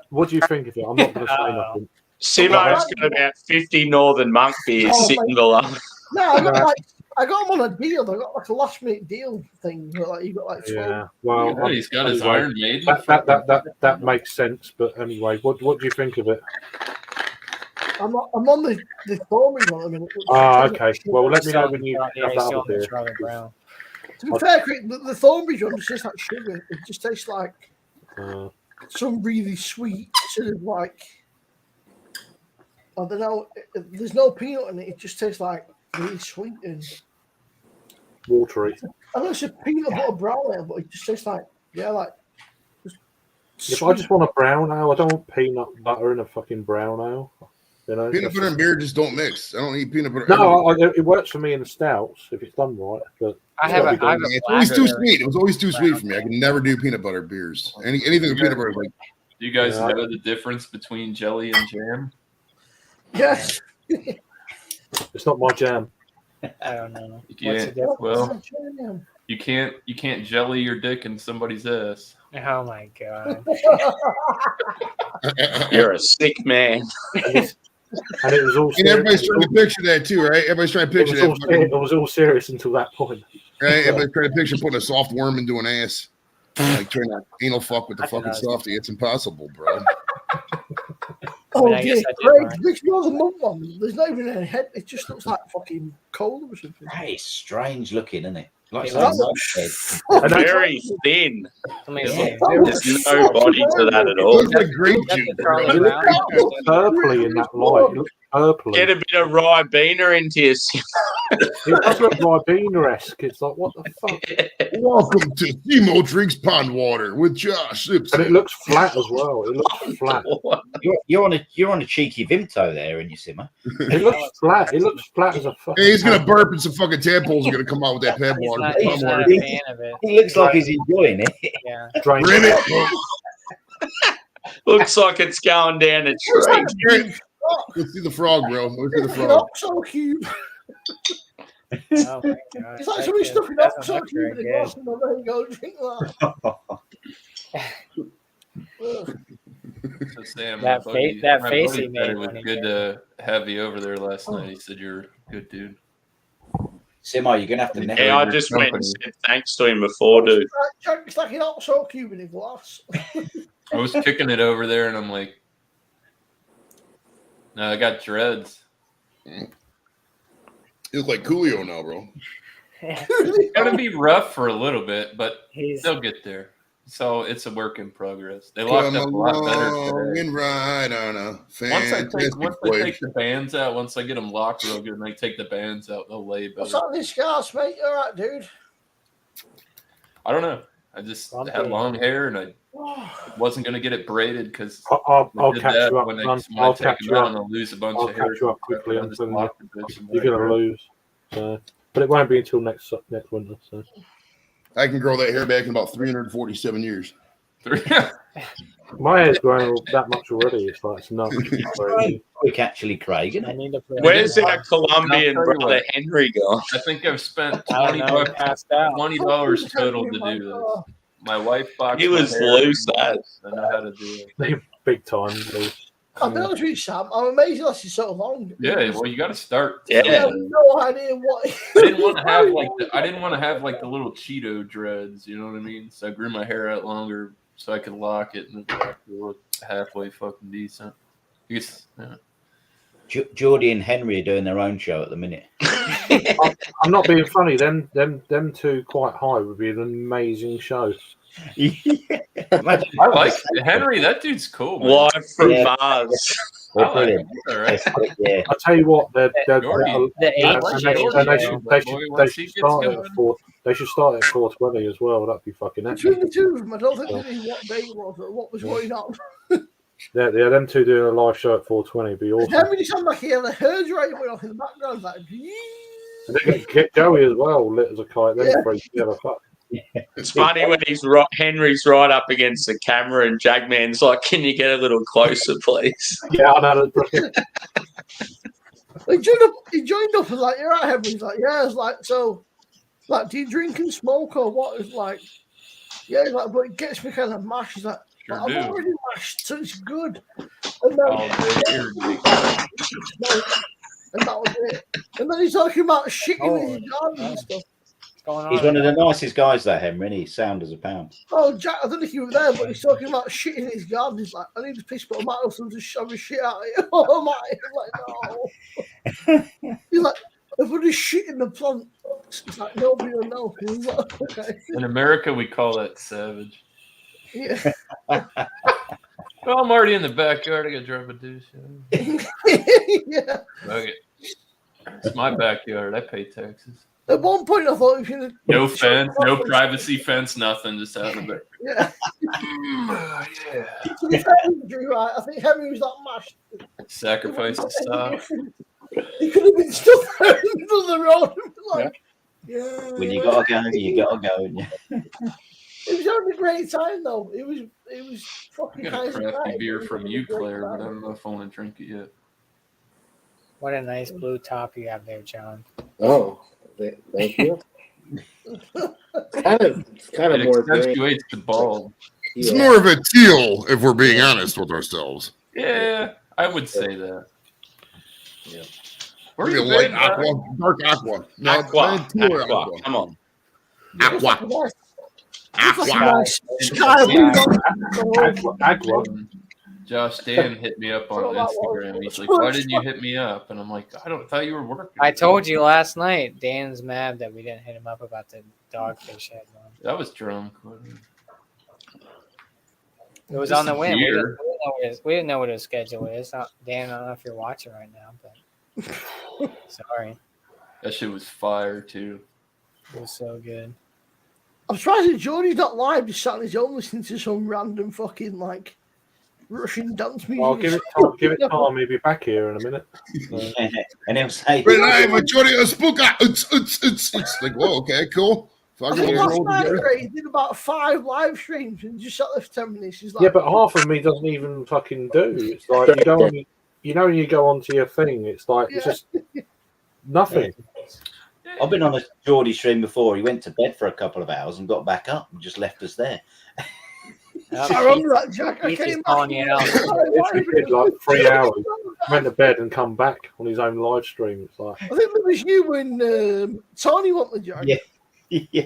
Speaker 2: what do you think of it? I'm not going to say nothing.
Speaker 4: Simo's got about 50 Northern Monk beers sitting below.
Speaker 9: No, I got them on a deal. I got like a last minute deal thing. Where, like, you got like 12.
Speaker 2: Yeah. Well,
Speaker 8: Yeah, he's got his
Speaker 2: anyway,
Speaker 8: Iron Maiden.
Speaker 2: That makes sense. But anyway, what do you think of it?
Speaker 9: I'm on the Thornbury one at the minute.
Speaker 2: Okay. Well, let me know when you
Speaker 1: Yeah,
Speaker 2: have
Speaker 1: he's
Speaker 2: that
Speaker 1: still
Speaker 2: other
Speaker 1: on the
Speaker 2: beer.
Speaker 1: Charlie Brown.
Speaker 9: To be fair, Craig, the Thornbury one just tastes like sugar. It just tastes like some really sweet sort of like, I don't know. There's no peanut in it. It just tastes like really sweet and
Speaker 2: Watery.
Speaker 9: I know it's a peanut butter brownie, but it just tastes like
Speaker 2: If I just want a brown ale, I don't want peanut butter in a fucking brown ale. You know,
Speaker 7: peanut butter and beer just don't mix. I don't eat peanut butter.
Speaker 2: No, it works for me in the stouts if it's done right. But
Speaker 7: it's always too sweet. It was always too sweet for me. I can never do peanut butter beers. Anything with peanut butter is like.
Speaker 8: Do you guys know the difference between jelly and jam?
Speaker 9: Yes.
Speaker 2: It's not my jam.
Speaker 1: I don't know.
Speaker 8: You can't jelly your dick in somebody's ass.
Speaker 1: Oh my god.
Speaker 4: You're a sick man.
Speaker 2: And it was all.
Speaker 7: And everybody's trying to picture that too, right? Everybody's trying to picture that.
Speaker 2: It was all serious until that point.
Speaker 7: Right? Everybody's trying to picture putting a soft worm into an ass. Like trying to anal fuck with the fucking softie. It's impossible, bro.
Speaker 9: Oh dear, Craig, this Northern Monk one, there's not even any head. It just looks like fucking coal or something.
Speaker 3: That is strange looking, isn't it? Like
Speaker 4: Very thin.
Speaker 1: There's
Speaker 4: no body to that at all.
Speaker 7: Looks like grape juice.
Speaker 2: It looks purpley in that light. It looks purpley.
Speaker 4: Get a bit of Ribena into your
Speaker 2: It does look Ribena-esque. It's like, what the fuck?
Speaker 7: Welcome to Simo Drinks Pond Water with Josh Simpson.
Speaker 2: And it looks flat as well. It looks flat.
Speaker 3: You're on a cheeky Vimto there in your simmer.
Speaker 2: It looks flat. It looks flat as a fucking.
Speaker 7: Hey, he's gonna burp and some fucking tadpoles are gonna come out with that pad water.
Speaker 1: He's not a fan of it.
Speaker 3: He looks like he's enjoying it.
Speaker 1: Yeah.
Speaker 2: Drain
Speaker 7: it.
Speaker 4: Looks like it's going down a tree.
Speaker 7: Let's see the frog, bro. Let's see the frog.
Speaker 9: Oxo cube.
Speaker 1: Oh my god.
Speaker 9: It's like somebody stuffing Oxo cube in a glass and there you go, drink that.
Speaker 8: So Sam,
Speaker 1: That
Speaker 8: my
Speaker 1: face- that
Speaker 8: my
Speaker 1: face
Speaker 8: buddy
Speaker 1: he
Speaker 8: said
Speaker 1: made
Speaker 8: it was
Speaker 1: when he
Speaker 8: good to have you over there last night. He said you're a good dude.
Speaker 3: Simo, you're gonna have to.
Speaker 4: Yeah, I just went and said thanks to him before, dude.
Speaker 9: It's like an Oxo cube in a glass.
Speaker 8: I was kicking it over there, and I'm like, No, I got dreads.
Speaker 7: You look like Coolio now, bro.
Speaker 8: It's gonna be rough for a little bit, but
Speaker 1: He's
Speaker 8: they'll get there. So it's a work in progress. They locked up a lot better today.
Speaker 7: And ride on a
Speaker 8: Once I
Speaker 7: fantastic
Speaker 8: take the bands out, once I get them locked real good, and I take the bands out, they'll lay better.
Speaker 9: What's on these scars, mate? You all right, dude?
Speaker 8: I don't know. I just had long hair, and I wasn't gonna get it braided because
Speaker 2: I'll catch you up.
Speaker 8: when
Speaker 2: I'll
Speaker 8: I take
Speaker 2: catch
Speaker 8: them
Speaker 2: you
Speaker 8: out
Speaker 2: up.
Speaker 8: and I'll lose a bunch
Speaker 2: I'll
Speaker 8: of hair.
Speaker 2: catch you up quickly.
Speaker 8: I
Speaker 2: I'm
Speaker 8: just
Speaker 2: telling
Speaker 8: locked the bitch in
Speaker 2: You're
Speaker 8: my
Speaker 2: gonna
Speaker 8: hair.
Speaker 2: lose. So, but it won't be until next winter. So
Speaker 7: I can grow that hair back in about 347 years.
Speaker 2: my hair's growing that much already. It's like it's nuts.
Speaker 3: Quick, actually, Craig. Isn't
Speaker 1: I
Speaker 3: it?
Speaker 1: need to play.
Speaker 4: Where's our Colombian
Speaker 8: I'll tell you
Speaker 4: brother
Speaker 8: what.
Speaker 4: Henry gone?
Speaker 8: I think I've spent
Speaker 1: I don't know, he passed out.
Speaker 8: $20 total to do this. My wife boxed
Speaker 4: He
Speaker 8: my
Speaker 4: was
Speaker 8: hair.
Speaker 4: loose, that.
Speaker 8: I know how to do it.
Speaker 2: Big time. Loose.
Speaker 9: I'll be honest with you, Sam. I'm amazed it lasted so long.
Speaker 8: Yeah, well, you got to start.
Speaker 9: I
Speaker 4: Yeah.
Speaker 9: have no idea what.
Speaker 8: I didn't want to have like the little Cheeto dreads. You know what I mean? So I grew my hair out longer so I could lock it and it look halfway fucking decent. Because, yeah.
Speaker 3: Geordie and Henry are doing their own show at the minute.
Speaker 2: I'm not being funny. Them two quite high would be an amazing show.
Speaker 3: Imagine-
Speaker 8: I like Henry. That dude's cool. Man.
Speaker 4: Live from
Speaker 3: Yeah.
Speaker 4: Mars.
Speaker 3: They're
Speaker 8: I like
Speaker 3: brilliant.
Speaker 8: him. He's all right.
Speaker 3: Yeah.
Speaker 2: I tell you what, they're
Speaker 8: Jordy.
Speaker 1: The
Speaker 2: and
Speaker 1: age.
Speaker 2: they
Speaker 8: Once he
Speaker 2: should
Speaker 8: gets
Speaker 2: start
Speaker 8: going.
Speaker 2: at 4. They should start at 4:20 as well. That'd be fucking
Speaker 9: Between
Speaker 2: excellent.
Speaker 9: the two of them, I don't think they knew what day it was or what was going on.
Speaker 2: Yeah, them two doing a live show at 4:20 would be awesome.
Speaker 9: How many sound like he had the herds right going off in the background? Like,
Speaker 2: And they get Joey as well, lit as a kite. Them
Speaker 9: Yeah.
Speaker 2: three together, fuck.
Speaker 4: It's funny when Henry's right up against the camera and Jagman's like, "Can you get a little closer, please?"
Speaker 2: Yeah, I know. That's brilliant.
Speaker 9: he joined up and like, you're right, Henry. He's like, yeah, it's like, so, like, do you drink and smoke or what? It's like, yeah, he's like, but it gets me kind of mashed. He's like,
Speaker 8: Sure
Speaker 9: I've
Speaker 8: do.
Speaker 9: already mashed, so it's good. And then,
Speaker 8: Oh, dude,
Speaker 9: and that was it. And then he's talking about shitting
Speaker 1: Oh,
Speaker 9: in his garden and stuff.
Speaker 1: What's going on?
Speaker 3: He's one of the nicest guys, that Henry. And he's sound as a pound.
Speaker 9: Oh, Jack, I don't know if you were there, but he's talking about shit in his garden. He's like, I need to piss, but I might also just shove his shit out of it. Oh, my. I'm like, no. He's like, if I just shit in the plant, it's like, nobody will know. He's like, okay.
Speaker 8: in America, we call that savage.
Speaker 9: Yeah.
Speaker 8: Well, I'm already in the backyard. I got to drive a douche.
Speaker 9: Yeah.
Speaker 8: Okay. It's my backyard. I pay taxes.
Speaker 9: At one point, I thought if you
Speaker 8: No fence, no privacy fence, nothing. Just out in the back.
Speaker 9: Yeah.
Speaker 8: Yeah.
Speaker 9: To be fair, Andrew, right, I think Henry was that mashed.
Speaker 8: Sacrifice the stock.
Speaker 9: He could have been stuck there in the middle of the road. And been like, yeah.
Speaker 3: When you gotta go, you gotta go. And
Speaker 9: It was having a great time though. It was fucking
Speaker 8: I got a
Speaker 9: nice.
Speaker 8: crafty
Speaker 9: night.
Speaker 8: beer
Speaker 9: It was
Speaker 8: from
Speaker 9: a
Speaker 8: you,
Speaker 9: great
Speaker 8: Claire, but I
Speaker 9: time.
Speaker 8: don't know if I want to drink it yet.
Speaker 1: What a nice blue top you have there, John.
Speaker 6: Oh, thank you. It's kind of
Speaker 8: It
Speaker 6: more green.
Speaker 8: accentuates the bald.
Speaker 7: It's
Speaker 6: Yeah.
Speaker 7: more of a teal, if we're being honest with ourselves.
Speaker 8: Yeah, I would say that.
Speaker 6: Yeah.
Speaker 8: Where
Speaker 7: Maybe a
Speaker 8: you
Speaker 7: light
Speaker 8: been,
Speaker 7: aqua, dark aqua. No,
Speaker 4: Aqua,
Speaker 7: teal or
Speaker 4: aqua. Come on.
Speaker 7: Aqua.
Speaker 9: Nice.
Speaker 7: Aqua.
Speaker 9: Nice. Sky blue.
Speaker 2: Aqua.
Speaker 8: Josh Dan hit me up on Instagram. He's like, "Why didn't you hit me up?" And I'm like, "I thought you were working."
Speaker 1: I told you last night. Dan's mad that we didn't hit him up about the dogfish head one.
Speaker 8: That was drunk.
Speaker 1: It was
Speaker 8: This
Speaker 1: on the
Speaker 8: is
Speaker 1: win. We
Speaker 8: weird.
Speaker 1: didn't know what his schedule is. Dan, I don't know if you're watching right now, but sorry.
Speaker 8: That shit was fire too.
Speaker 1: It was so good.
Speaker 9: I'm surprised that Jordy's not live, just sat on his own listening to some random fucking like Russian dance music.
Speaker 2: I'll give it time. Give it time. He'll be back here in a minute.
Speaker 3: and he'll say,
Speaker 7: When I have a Johnny a spooka, it's like, whoa, okay, cool.
Speaker 9: I
Speaker 7: Fucking
Speaker 9: think
Speaker 7: roll
Speaker 9: last night
Speaker 7: together.
Speaker 9: Ray did about 5 live streams and just sat there for 10 minutes. He's like,
Speaker 2: Yeah, but half of me doesn't even fucking do. It's like you go on, you know, when you go onto your thing, it's like it's just nothing.
Speaker 3: I've been on a Geordie stream before. He went to bed for a couple of hours and got back up and just left us there.
Speaker 9: I remember that, Jack. I
Speaker 1: He's
Speaker 9: came
Speaker 1: just
Speaker 9: back.
Speaker 1: calling you out.
Speaker 2: Literally did like 3 hours. Went to bed and come back on his own live stream. It's like
Speaker 9: I think it was you when Tony went the Jack.
Speaker 3: Yeah. Yeah.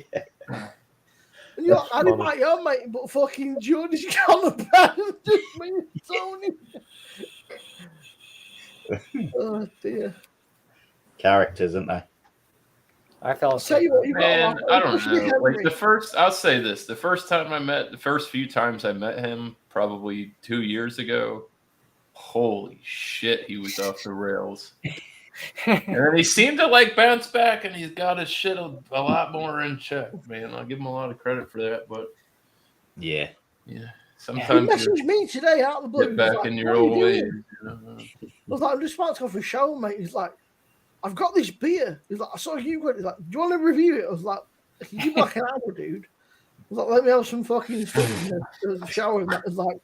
Speaker 9: And you're like,
Speaker 2: That's
Speaker 9: I didn't
Speaker 2: funny.
Speaker 9: like your mate, but fucking Jordy's got on the bed and just me and Tony. Oh dear.
Speaker 3: Characters, aren't they?
Speaker 1: I fell
Speaker 9: I'll tell
Speaker 1: asleep.
Speaker 9: you what, you
Speaker 8: Man, I don't know. Like
Speaker 9: Henry.
Speaker 8: I'll say this: the first few times I met him, probably 2 years ago. Holy shit, he was off the rails. And then he seemed to like bounce back, and he's got his shit a lot more in check. Man, I'll give him a lot of credit for that. But
Speaker 3: Yeah.
Speaker 9: He
Speaker 8: sometimes you
Speaker 9: messaged me today out of the blue.
Speaker 8: get
Speaker 9: He's
Speaker 8: back
Speaker 9: like,
Speaker 8: in
Speaker 9: "What
Speaker 8: your
Speaker 9: are you
Speaker 8: old ways.
Speaker 9: doing?"
Speaker 8: You know?
Speaker 9: I was like, I'm just about to go for a show, mate. He's like, I've got this beer. He's like, I saw you got it. He's like, do you want to review it? I was like, can you give me like an hour, dude? I was like, let me have some fucking stuff in the shower. And that was like,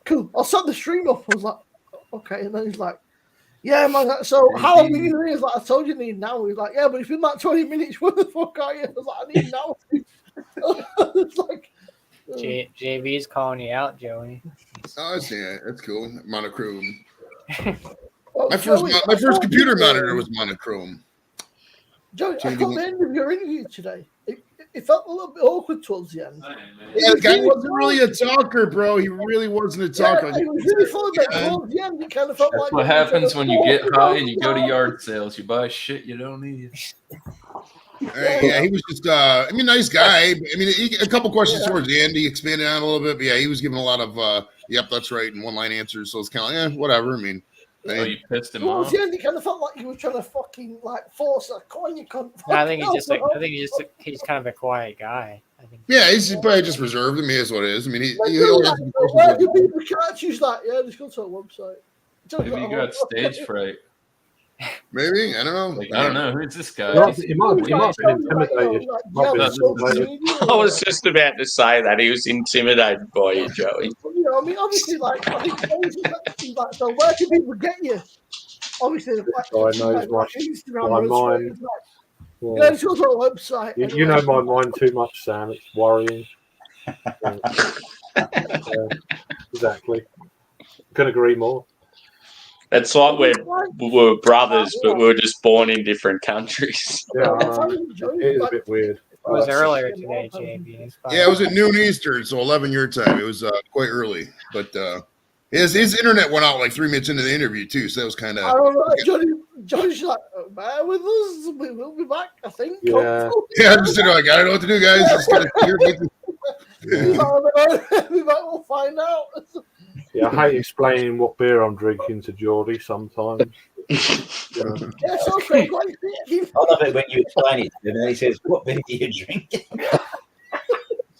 Speaker 9: cool. I'll set the stream up. I was like, okay. And then he's like, yeah, man. So how long are you doing? He's like, I told you need now. He's like, yeah, but it's been like 20 minutes. Where the fuck are you? I was like, I need now. It's like,
Speaker 1: JV's calling you out, Joey.
Speaker 7: Oh, that's cool. Monochrome.
Speaker 9: well,
Speaker 7: My first computer monitor was monochrome.
Speaker 9: Joey, I got the end of your interview today. It felt a little bit awkward towards the end.
Speaker 7: Yeah, the guy wasn't really a talker, bro. He really wasn't a talker.
Speaker 9: Yeah, it was really fun, but towards the end, it kind of felt
Speaker 8: That's
Speaker 9: like
Speaker 8: what happens when you get high and you go to yard sales. You buy shit you don't need.
Speaker 7: Yeah, he was just, nice guy. I mean, a couple questions towards the end, he expanded on a little bit, but yeah, he was giving a lot of, yep, that's right, and one-line answers. So it's kind of like, whatever. I mean,
Speaker 8: you pissed him
Speaker 9: towards
Speaker 8: off.
Speaker 9: the end, it kind of felt like you were trying to fucking like force a coin. You couldn't.
Speaker 1: No, I think he's kind of a quiet guy. I think.
Speaker 7: yeah, he's probably just reserved. I mean, it's what it is. I mean,
Speaker 9: Like,
Speaker 7: he always
Speaker 9: where do people catch you? Like, yeah, just go to a website.
Speaker 8: Maybe you got stage fright.
Speaker 7: maybe, I don't know.
Speaker 8: Like, I don't know. Who's this guy?
Speaker 2: He might have been intimidated. Might be intimidated.
Speaker 4: I was just about to say that he was intimidated by you, Joey.
Speaker 9: You know, I mean, obviously, like, I think like, so where can people get you? Obviously, like,
Speaker 2: God knows my
Speaker 9: Instagram,
Speaker 2: mind.
Speaker 9: Yeah,
Speaker 2: Yeah.
Speaker 9: just go to a website.
Speaker 2: You know my mind too much, Sam. It's worrying. Exactly. Couldn't agree more.
Speaker 4: It's like we're brothers, but we're just born in different countries.
Speaker 2: Yeah, it is a bit weird.
Speaker 1: It was earlier today, JV.
Speaker 7: Yeah, it was at noon Eastern, so 11 your time. It was quite early, but his internet went out like 3 minutes into the interview too, so that was kind of.
Speaker 9: I don't know. Johnny's like, bear with us. We will be back, I think.
Speaker 2: Yeah.
Speaker 7: Yeah, I'm just sitting there like, I don't know what to do, guys. Just gotta
Speaker 9: We might all find out.
Speaker 2: Yeah, I hate explaining what beer I'm drinking to Geordie sometimes.
Speaker 9: Yes, okay, great.
Speaker 3: I love it when you explain it to him and he says, what beer do you drink?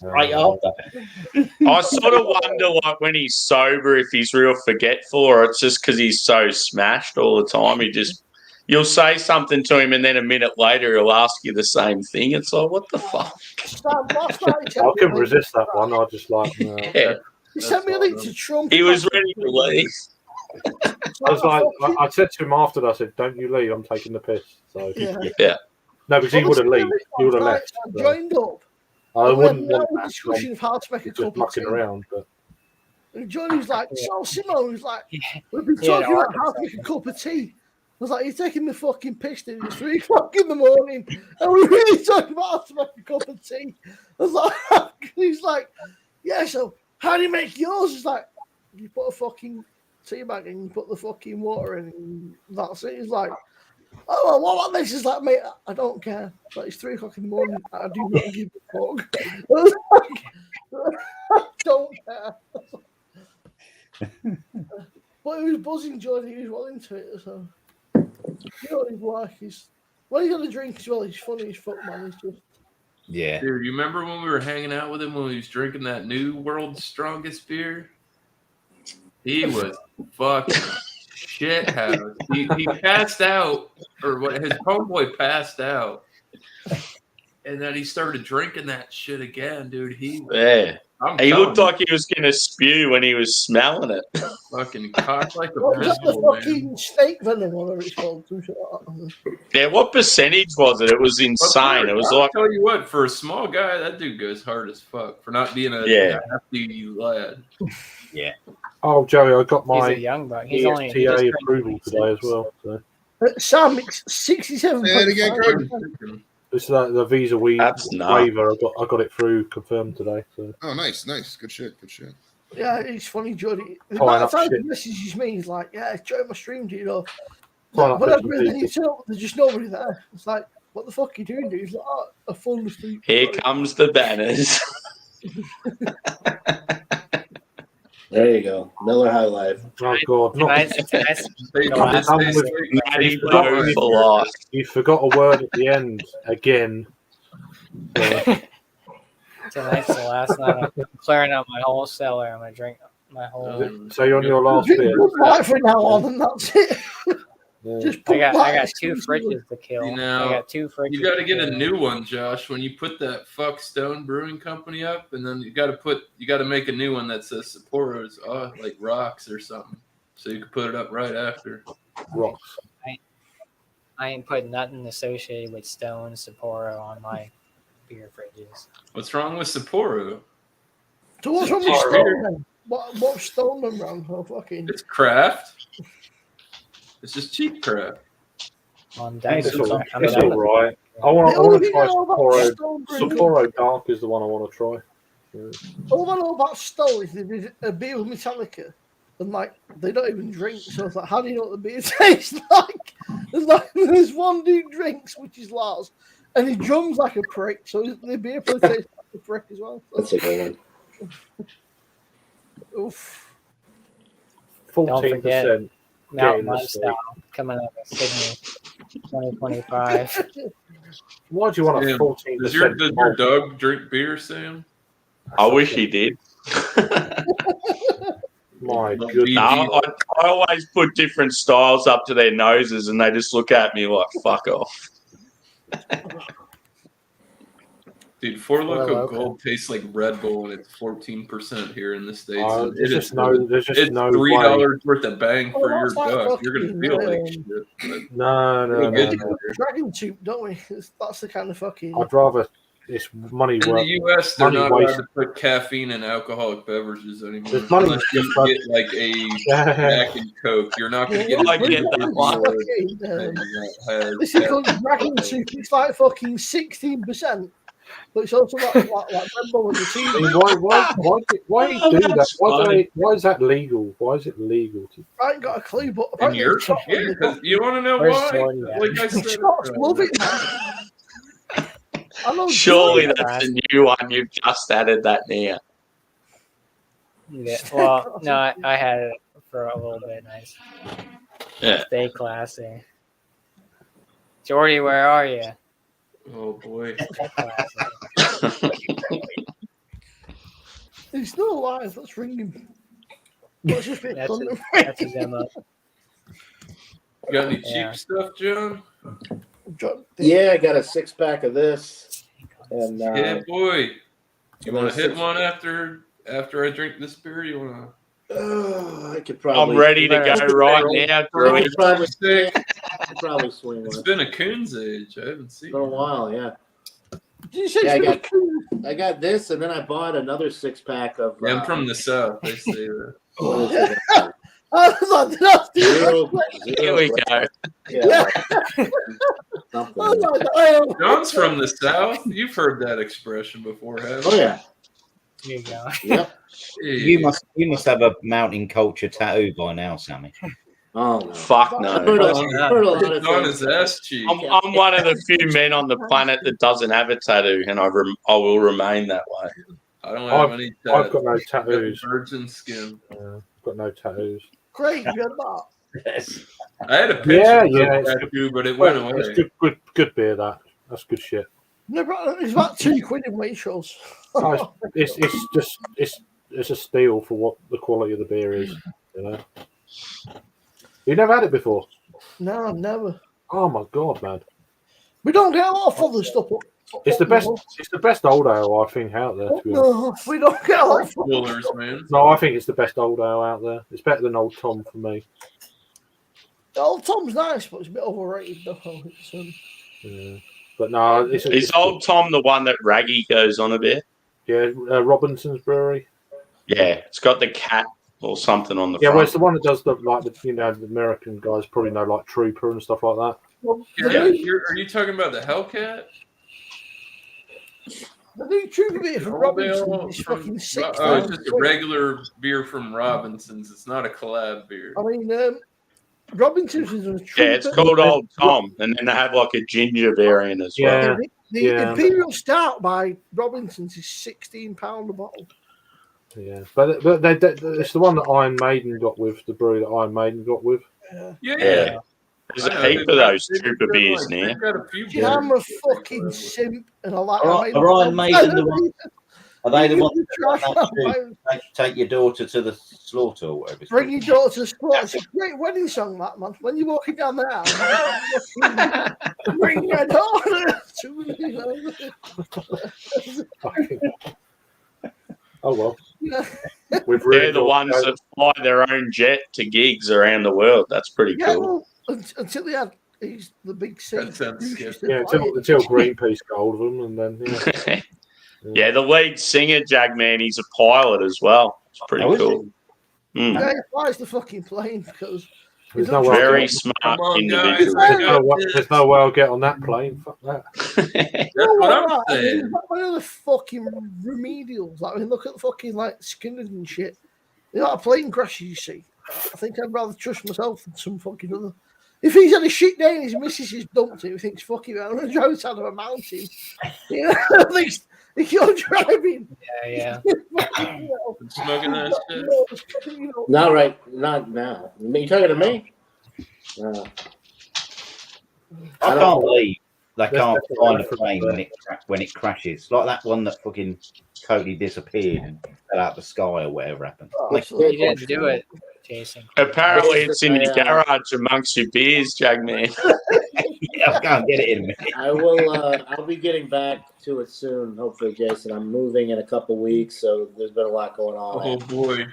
Speaker 3: Right after.
Speaker 4: I sort of wonder, like, when he's sober, if he's real forgetful, or it's just because he's so smashed all the time. You'll say something to him, and then a minute later, he'll ask you the same thing. It's like, what the fuck?
Speaker 2: I couldn't resist that one. I just like.
Speaker 4: Yeah.
Speaker 9: He sent me a link to Trump.
Speaker 4: He was ready to leave.
Speaker 2: I was like, I said to him after that, I said, "Don't you leave? I'm taking the piss." So
Speaker 4: yeah.
Speaker 2: No, because he would have left. He would have left.
Speaker 9: I joined up.
Speaker 2: I wouldn't want
Speaker 9: a
Speaker 2: that.
Speaker 9: discussion of how to make a
Speaker 2: Just
Speaker 9: cup of
Speaker 2: mucking
Speaker 9: tea.
Speaker 2: around, but
Speaker 9: And Johnny's like, so Simone was like, we've been talking about how to make a cup of tea. I was like, you're taking the fucking piss, dude. It's 3 o'clock in the morning. And we're really talking about how to make a cup of tea. I was like, he's like, yeah, so how do you make yours? It's like, you put a fucking tea bag in, you put the fucking water in, and that's it. He's like, oh, well, what about this? Is like, mate, I don't care. But it's 3 o'clock in the morning. I do not give a fuck. I was like, I don't care. But he was buzzing, Jordan. He was well into it. So, you know what he's like. When he's got a drink as well, he's funny as fuck, man. He's just.
Speaker 3: Yeah.
Speaker 8: Dude, you remember when we were hanging out with him when he was drinking that new world's strongest beer? He was fucking shit house. He passed out, or what? His homeboy passed out, and then he started drinking that shit again, dude. He
Speaker 4: looked like he was gonna spew when he was smelling it.
Speaker 8: Fucking cocked like a
Speaker 9: What was that, the
Speaker 8: pistol,
Speaker 9: fucking
Speaker 8: man.
Speaker 9: snake venom, whatever it's called? Some shit like that.
Speaker 4: Yeah, what percentage was it? It was insane. It was
Speaker 8: I'll
Speaker 4: like,
Speaker 8: tell you what, for a small guy, that dude goes hard as fuck for not being a hefty lad.
Speaker 3: Yeah.
Speaker 2: Oh, Joey, I got my
Speaker 1: He's a young buck. He's only
Speaker 2: ESTA approval today as well. So.
Speaker 9: Sam, it's 67.
Speaker 7: Say it again, Craig.
Speaker 2: It's the visa
Speaker 4: That's nuts.
Speaker 2: waiver. I got it through confirmed today. So.
Speaker 7: Oh, nice. Good shit.
Speaker 9: Yeah, it's funny, Jody. The
Speaker 2: Fine,
Speaker 9: amount of
Speaker 2: that's
Speaker 9: times he
Speaker 2: shit.
Speaker 9: messages me, he's like, "Yeah, join my stream, do you know?"
Speaker 2: Fine,
Speaker 9: But
Speaker 2: that's
Speaker 9: I really
Speaker 2: shit.
Speaker 9: need to know. There's just nobody there. It's like, what the fuck are you doing, dude? He's like, "Oh, a phone asleep."
Speaker 4: Here comes the banners.
Speaker 6: There you go. Miller High Life.
Speaker 2: Oh God, not.
Speaker 8: They
Speaker 1: No,
Speaker 8: put
Speaker 1: that's
Speaker 8: this
Speaker 2: done with-
Speaker 8: week.
Speaker 4: Matty
Speaker 2: forgot
Speaker 4: Bow
Speaker 2: me.
Speaker 4: for life.
Speaker 2: You forgot a word at the end again.
Speaker 1: Tonight's the last night. I'm clearing out my whole cellar. I'm gonna drink my whole.
Speaker 2: So you're on your last
Speaker 9: Drink
Speaker 2: beer.
Speaker 9: Bud Light from now on, and that's it.
Speaker 2: Yeah.
Speaker 9: Just
Speaker 1: I
Speaker 9: put
Speaker 1: got
Speaker 9: lights
Speaker 1: two fridges to kill.
Speaker 8: You know,
Speaker 1: I got 2 fridges.
Speaker 8: You got to get a
Speaker 1: kill.
Speaker 8: new one, Josh. When you put that fuck Stone Brewing Company up, and then you got to make a new one that says Sapporo's like rocks or something, so you can put it up right after.
Speaker 2: Rocks.
Speaker 1: I ain't putting nothing associated with Stone Sapporo on my beer fridges.
Speaker 8: What's wrong with Sapporo?
Speaker 9: So what's wrong with
Speaker 8: Cheap
Speaker 9: Stone?
Speaker 8: beer.
Speaker 9: Then? What's Stone them around? Oh, fucking.
Speaker 8: It's craft. It's just cheap craft.
Speaker 1: I'm done.
Speaker 2: It's all,
Speaker 1: I'm
Speaker 2: it's
Speaker 1: done
Speaker 2: all
Speaker 1: with
Speaker 2: right. I
Speaker 9: They
Speaker 2: want
Speaker 9: only
Speaker 2: to try
Speaker 9: know about
Speaker 2: Sapporo.
Speaker 9: Stone Brewing.
Speaker 2: Sapporo Dark is the one I want to try. Yeah.
Speaker 9: All I know about Stone is they did a beer with Metallica, and like they don't even drink. So it's like, how do you know what the beer tastes like? There's one dude drinks, which is Lars, and he drums like a prick. So the beer probably tastes like a prick as well.
Speaker 6: That's a good one.
Speaker 9: Oof.
Speaker 2: 14%.
Speaker 1: Mountain
Speaker 2: Yeah,
Speaker 1: Lifestyle coming up in Sydney 2025.
Speaker 2: Why do you want a
Speaker 8: Sam,
Speaker 2: 14%?
Speaker 8: Does your dog drink beer, Sam?
Speaker 4: I wish he did.
Speaker 2: My
Speaker 8: No,
Speaker 2: goodness.
Speaker 4: No, I always put different styles up to their noses, and they just look at me like, "Fuck off."
Speaker 8: Dude, Four Loko
Speaker 1: Loko.
Speaker 8: Gold tastes like Red Bull, and it's 14% here in the states. and
Speaker 2: There's
Speaker 8: it
Speaker 2: just
Speaker 8: is
Speaker 2: no, there's just
Speaker 8: it's
Speaker 2: no
Speaker 8: $3 worth of bang
Speaker 9: Oh,
Speaker 8: for your
Speaker 9: that's like
Speaker 8: buck. You're gonna feel like
Speaker 9: fucking,
Speaker 8: shit. But
Speaker 2: No.
Speaker 8: it'll get
Speaker 2: no.
Speaker 8: you there.
Speaker 9: Dragon soup, don't we? That's the kind of fucking.
Speaker 2: I'd rather it's money
Speaker 8: In
Speaker 2: work.
Speaker 8: the U.S., they're
Speaker 2: money
Speaker 8: not allowed
Speaker 2: waste.
Speaker 8: to put caffeine in alcoholic beverages anymore.
Speaker 2: There's money
Speaker 8: Unless you
Speaker 2: just like-
Speaker 8: get like a
Speaker 2: Yeah.
Speaker 8: Jack and Coke, you're not gonna
Speaker 9: Yeah,
Speaker 8: get
Speaker 4: I
Speaker 8: a
Speaker 4: get
Speaker 8: beer
Speaker 4: that
Speaker 8: or
Speaker 4: one.
Speaker 9: Fucking,
Speaker 8: anything that has
Speaker 9: this is called
Speaker 8: caffeine.
Speaker 9: Dragon soup. It's like fucking 16%, but it's also like Red Bull with the
Speaker 2: I
Speaker 9: tea.
Speaker 2: mean, why do you do that? Why is that legal? Why is it legal to?
Speaker 9: I ain't got a clue, but
Speaker 8: And
Speaker 9: apparently
Speaker 8: you're
Speaker 9: it's not
Speaker 8: yeah, because you want to know
Speaker 1: Where's
Speaker 8: why?
Speaker 1: Jordan at?
Speaker 8: Like I said,
Speaker 9: Shots love it, man. I know
Speaker 4: Surely
Speaker 9: Jordan-
Speaker 4: that's a new one. You've just added that now.
Speaker 1: Yeah, well, no, I had it for a little bit. Nice.
Speaker 4: Yeah.
Speaker 1: Stay classy. Jordy, where are you?
Speaker 8: Oh boy.
Speaker 1: Stay classy.
Speaker 9: He's still alive. Let's ring him. Let's just be
Speaker 1: That's
Speaker 9: fun.
Speaker 1: That's his demo.
Speaker 8: You got any cheap
Speaker 1: Yeah.
Speaker 8: stuff, John?
Speaker 6: Yeah, I got a 6-pack of this. And
Speaker 8: Yeah, boy. You
Speaker 6: and
Speaker 8: want
Speaker 6: then
Speaker 8: to hit
Speaker 6: six-
Speaker 8: one after I drink this beer? You want
Speaker 6: I could probably.
Speaker 4: I'm ready to go right now,
Speaker 6: I
Speaker 4: Drew.
Speaker 6: could probably,
Speaker 8: to?
Speaker 6: I could probably swing
Speaker 8: It's
Speaker 6: one.
Speaker 8: been a coon's age. I haven't seen
Speaker 6: For a
Speaker 8: it.
Speaker 6: while, yeah.
Speaker 9: Did you say
Speaker 6: Yeah, I
Speaker 9: it's
Speaker 6: got-
Speaker 9: been
Speaker 6: I got this, and then I bought another 6-pack of.
Speaker 8: Yeah, I'm from the south. They say that.
Speaker 6: What is it?
Speaker 9: I was like, that's
Speaker 6: Zero,
Speaker 4: Here we go.
Speaker 6: Yeah.
Speaker 9: I
Speaker 6: Something.
Speaker 9: was like, oh,
Speaker 8: John's from the south. You've heard that expression before, haven't
Speaker 6: Oh yeah.
Speaker 1: Here you go.
Speaker 6: Yep.
Speaker 8: you?
Speaker 3: You must have a mountain culture tattoo by now, Sammy.
Speaker 6: Oh no.
Speaker 4: Fuck
Speaker 6: I've
Speaker 4: no.
Speaker 6: heard a lot of
Speaker 8: It's on
Speaker 6: things.
Speaker 8: his ass cheek.
Speaker 4: I'm one of the few men on the planet that doesn't have a tattoo, and I will remain that way.
Speaker 8: I don't have any tattoos.
Speaker 2: I've got no tattoos.
Speaker 8: Virgin skin.
Speaker 2: Got no tattoos.
Speaker 9: Craig, you had that.
Speaker 8: I had a picture
Speaker 2: Yeah,
Speaker 8: of
Speaker 2: it's
Speaker 8: tattoo, but it went away.
Speaker 2: It's good beer. That's good shit.
Speaker 9: Never, it's about £2 in Waitrose.
Speaker 2: No, it's a steal for what the quality of the beer is. You know. You never had it before.
Speaker 9: No, never.
Speaker 2: Oh my god, man!
Speaker 9: We don't get a lot of other stuff.
Speaker 2: It's the best. It's the best old ale I think out there. To be honest.
Speaker 9: No, we don't get a lot of
Speaker 8: Coolers, man.
Speaker 2: No, I think it's the best old ale out there. It's better than Old Tom for me.
Speaker 9: Old Tom's nice, but it's a bit overrated though. It's,
Speaker 2: Yeah. But no,
Speaker 4: Is Old Tom the one that Raggy goes on a bit?
Speaker 2: Yeah, Robinson's Brewery.
Speaker 4: Yeah, it's got the cat or something on the
Speaker 2: Yeah, well,
Speaker 4: front.
Speaker 2: it's the one that does the the American guys probably know like Trooper and stuff like that.
Speaker 9: well,
Speaker 8: Are you talking about the Hellcat?
Speaker 9: the new trooper beer from Robinson is fucking £6.
Speaker 8: Oh, it's just a regular beer from Robinson's. It's not a collab beer.
Speaker 9: I mean, Robinson's is a trooper.
Speaker 4: Yeah, it's called Old Tom, and then they have like a ginger variant as well.
Speaker 9: The Imperial Stout by Robinson's is £16 a bottle.
Speaker 2: Yeah, but it's the one that Iron Maiden got with, the brewery that Iron Maiden got with.
Speaker 4: Yeah. There's a heap of those trooper beers now.
Speaker 9: Yeah, I'm a fucking simp, and I like.
Speaker 3: Are Iron Maiden the one? Are they the ones that take your daughter to the slaughter or whatever?
Speaker 9: Bring your daughter to the slaughter. It's a great wedding song, that man. When you're walking down the aisle, bring your daughter to the.
Speaker 2: Oh well.
Speaker 4: They're the ones that fly their own jet to gigs around the world. That's pretty cool.
Speaker 9: Well, until they had the big C.
Speaker 2: Yeah, until Greenpeace got hold of them, and then
Speaker 4: yeah, the lead singer, Jagman, he's a pilot as well. It's pretty cool.
Speaker 9: Yeah, he flies the fucking plane because
Speaker 2: there's no
Speaker 4: very smart individual.
Speaker 2: There's no way I'll get on that plane. Fuck that.
Speaker 8: That's what I'm saying.
Speaker 9: One of the fucking remedials. Like, I mean, look at fucking like Skinner and shit. You know, a plane crashes, you see. I think I'd rather trust myself than some fucking other. If he's had a shit day and his missus has dumped him, he thinks, fuck him, I'm going to drive out of a mountain. You know, at least if you're driving.
Speaker 1: Yeah.
Speaker 8: Smoking that shit.
Speaker 6: Not right, not now. You talking to me?
Speaker 3: I can't believe they can't find a plane when it crashes. Like that one that fucking totally disappeared and fell out the sky or whatever happened.
Speaker 1: You didn't do it, Jason.
Speaker 4: Apparently, it's in your garage amongst your beers, Jagman.
Speaker 3: Yeah, I can't get it in a minute.
Speaker 6: I will. I'll be getting back to it soon. Hopefully, Jason. I'm moving in a couple weeks, so there's been a lot going on.
Speaker 8: Oh boy.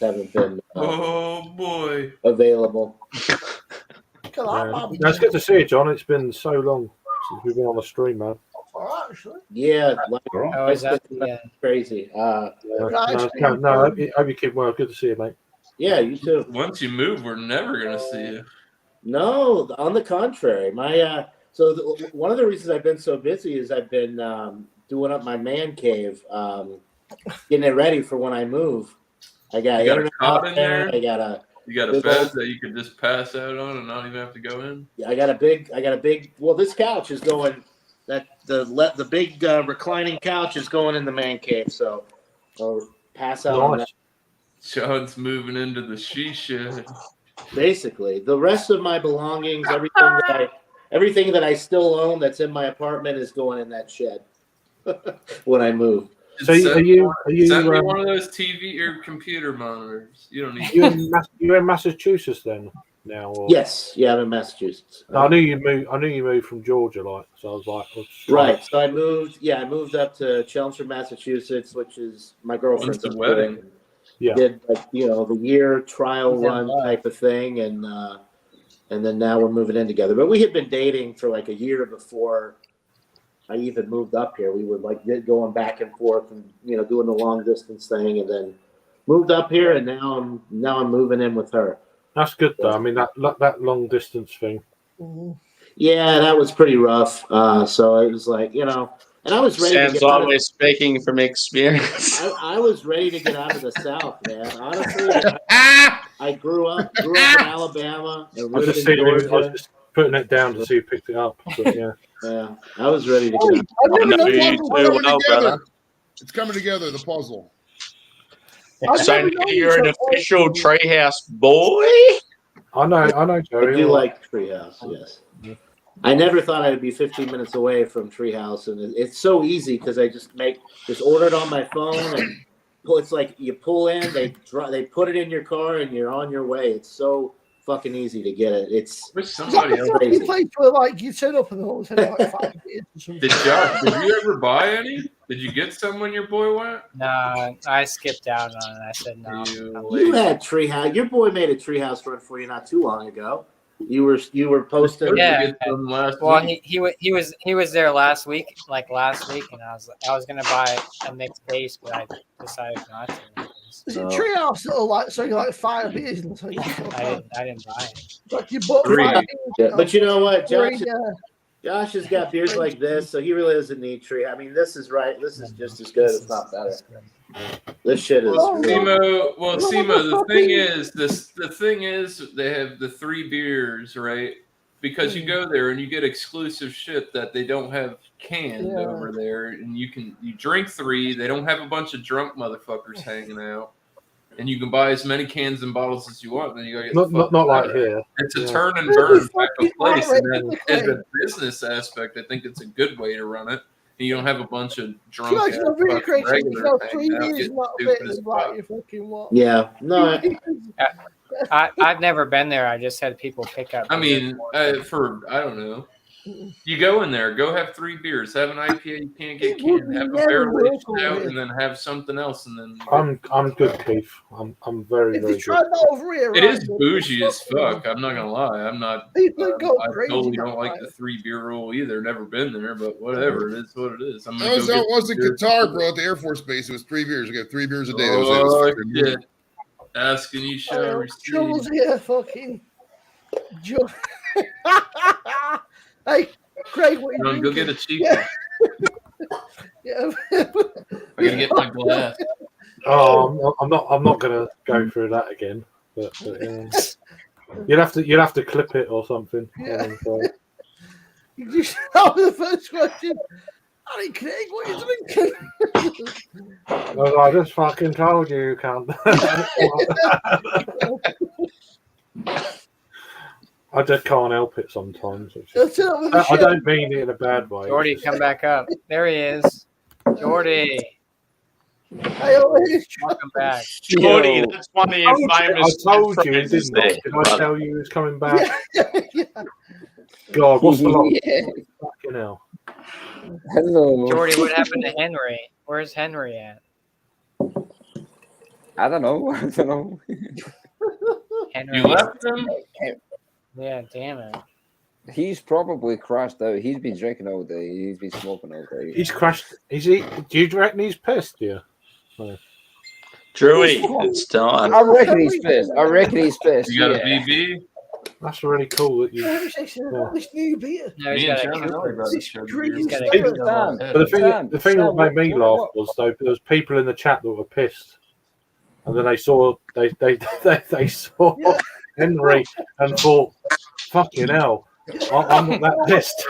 Speaker 6: Haven't been.
Speaker 8: Oh boy.
Speaker 6: Available.
Speaker 2: It's good to see you, John. It's been so long since we've been on the stream, man.
Speaker 6: Yeah,
Speaker 1: How is that? Yeah.
Speaker 6: Crazy.
Speaker 2: I hope you keep well. Good to see you, mate.
Speaker 6: Yeah, you too.
Speaker 8: Once you move, we're never gonna see you.
Speaker 6: No, on the contrary. One of the reasons I've been so busy is I've been doing up my man cave, getting it ready for when I move. I got
Speaker 8: a cot in there.
Speaker 6: I got a.
Speaker 8: You got a bed that you could just pass out on and not even have to go in.
Speaker 6: I got a big. Well, this couch is going. The big reclining couch is going in the man cave, so I'll pass out on that.
Speaker 8: Sean's moving into the shed.
Speaker 6: Basically, the rest of my belongings, everything that I still own that's in my apartment is going in that shed when I move.
Speaker 2: So are you
Speaker 8: send me one of those TV or computer monitors? You don't need.
Speaker 2: You're in Massachusetts then now? Or?
Speaker 6: Yes, yeah, I'm in Massachusetts.
Speaker 2: I knew you moved from Georgia, so I was like,
Speaker 6: right. So I moved up to Chelmsford, Massachusetts, which is my girlfriend's
Speaker 8: wedding.
Speaker 6: Yeah. Did the year trial run type of thing, and then now we're moving in together. But we had been dating for like a year before I even moved up here. We were like going back and forth and doing the long distance thing, and then moved up here, and now I'm moving in with her.
Speaker 2: That's good though. I mean that long distance thing.
Speaker 6: Yeah, that was pretty rough. So it was like and I was ready.
Speaker 4: Sounds like we're speaking from experience.
Speaker 6: I was ready to get out of the South, man. Honestly, I grew up in Alabama. And
Speaker 2: I was just putting it down to see who picked it up. But
Speaker 6: yeah, I was ready to get out.
Speaker 7: It's coming together, the puzzle.
Speaker 4: So now you're an official Treehouse boy?
Speaker 2: I know, Joey.
Speaker 6: I do like Treehouse, yes. I never thought I'd be 15 minutes away from Treehouse, and it's so easy because I just order it on my phone, and it's like you pull in, they put it in your car, and you're on your way. It's so fucking easy to get it. It's
Speaker 8: somebody else.
Speaker 9: Place where like you turn up and all of a sudden like 5 years or something.
Speaker 8: Did you ever buy any? Did you get some when your boy went?
Speaker 1: No, I skipped out on it. I said no.
Speaker 6: You had Treehouse. Your boy made a Treehouse run for you not too long ago. You were posting.
Speaker 1: Yeah. Well, he was there last week, and I was gonna buy a mixed case, but I decided not to.
Speaker 9: Is it Treehouse or like 5 beers and something?
Speaker 1: I didn't buy it.
Speaker 9: Like you bought
Speaker 6: but you know what, Josh has got beers like this, so he really doesn't need tree. I mean, this is right. This is just as good, if not better. This shit is.
Speaker 8: Simo, the thing is, they have the 3 beers, right? Because you go there and you get exclusive shit that they don't have canned over there, and you drink 3. They don't have a bunch of drunk motherfuckers hanging out, and you can buy as many cans and bottles as you want. And then you go get
Speaker 2: not like here.
Speaker 8: It's a turn and burn type of place, and then in the business aspect, I think it's a good way to run it. And you don't have a bunch of drunk.
Speaker 6: Yeah, no.
Speaker 1: I've never been there. I just had people pick up.
Speaker 8: I mean, I don't know. You go in there, go have 3 beers, have an IPA you can't get canned, have a barrel aged out, and then have something else, and then
Speaker 2: I'm good, Keith. I'm very very good.
Speaker 8: It is bougie as fuck. I'm not gonna lie. I'm not. I totally don't like the 3 beer rule either. Never been there, but whatever. It is what it is. I'm
Speaker 7: That was in Qatar, bro. At the Air Force Base, it was 3 beers. You got 3 beers a day.
Speaker 8: Oh shit! Asking you shall receive.
Speaker 9: Jules here, fucking. Hey, Craig, what are you doing?
Speaker 8: Go get a chicken.
Speaker 9: Yeah.
Speaker 8: I gotta get my glass.
Speaker 2: Oh, I'm not gonna go through that again. But you'd have to clip it or something.
Speaker 9: Yeah. You just start with the first question. Hey, Craig, what are you drinking?
Speaker 2: I just fucking told you can't. I just can't help it sometimes. I don't mean it in a bad way.
Speaker 1: Jordy, come back up. There he is. Jordy. Welcome back.
Speaker 4: Jordy, that's one of your famous.
Speaker 2: I told you, didn't I? Did I tell you he was coming back? God, what's the lot? Fucking hell.
Speaker 5: Hello.
Speaker 1: Jordy, what happened to Henry? Where's Henry at?
Speaker 5: I don't know.
Speaker 1: Henry.
Speaker 8: You left him?
Speaker 1: Yeah, damn it.
Speaker 5: He's probably crashed out. He's been drinking all day. He's been smoking all day.
Speaker 2: He's crashed. Do you reckon he's pissed? Yeah. No.
Speaker 4: Drewy, it's time.
Speaker 5: I reckon he's pissed.
Speaker 8: You got a BB?
Speaker 2: That's really cool that you.
Speaker 1: No, he's got a Cooper.
Speaker 2: But the thing that made me laugh was though there was people in the chat that were pissed, and then they saw Henry and thought, "Fucking hell, I'm not that pissed."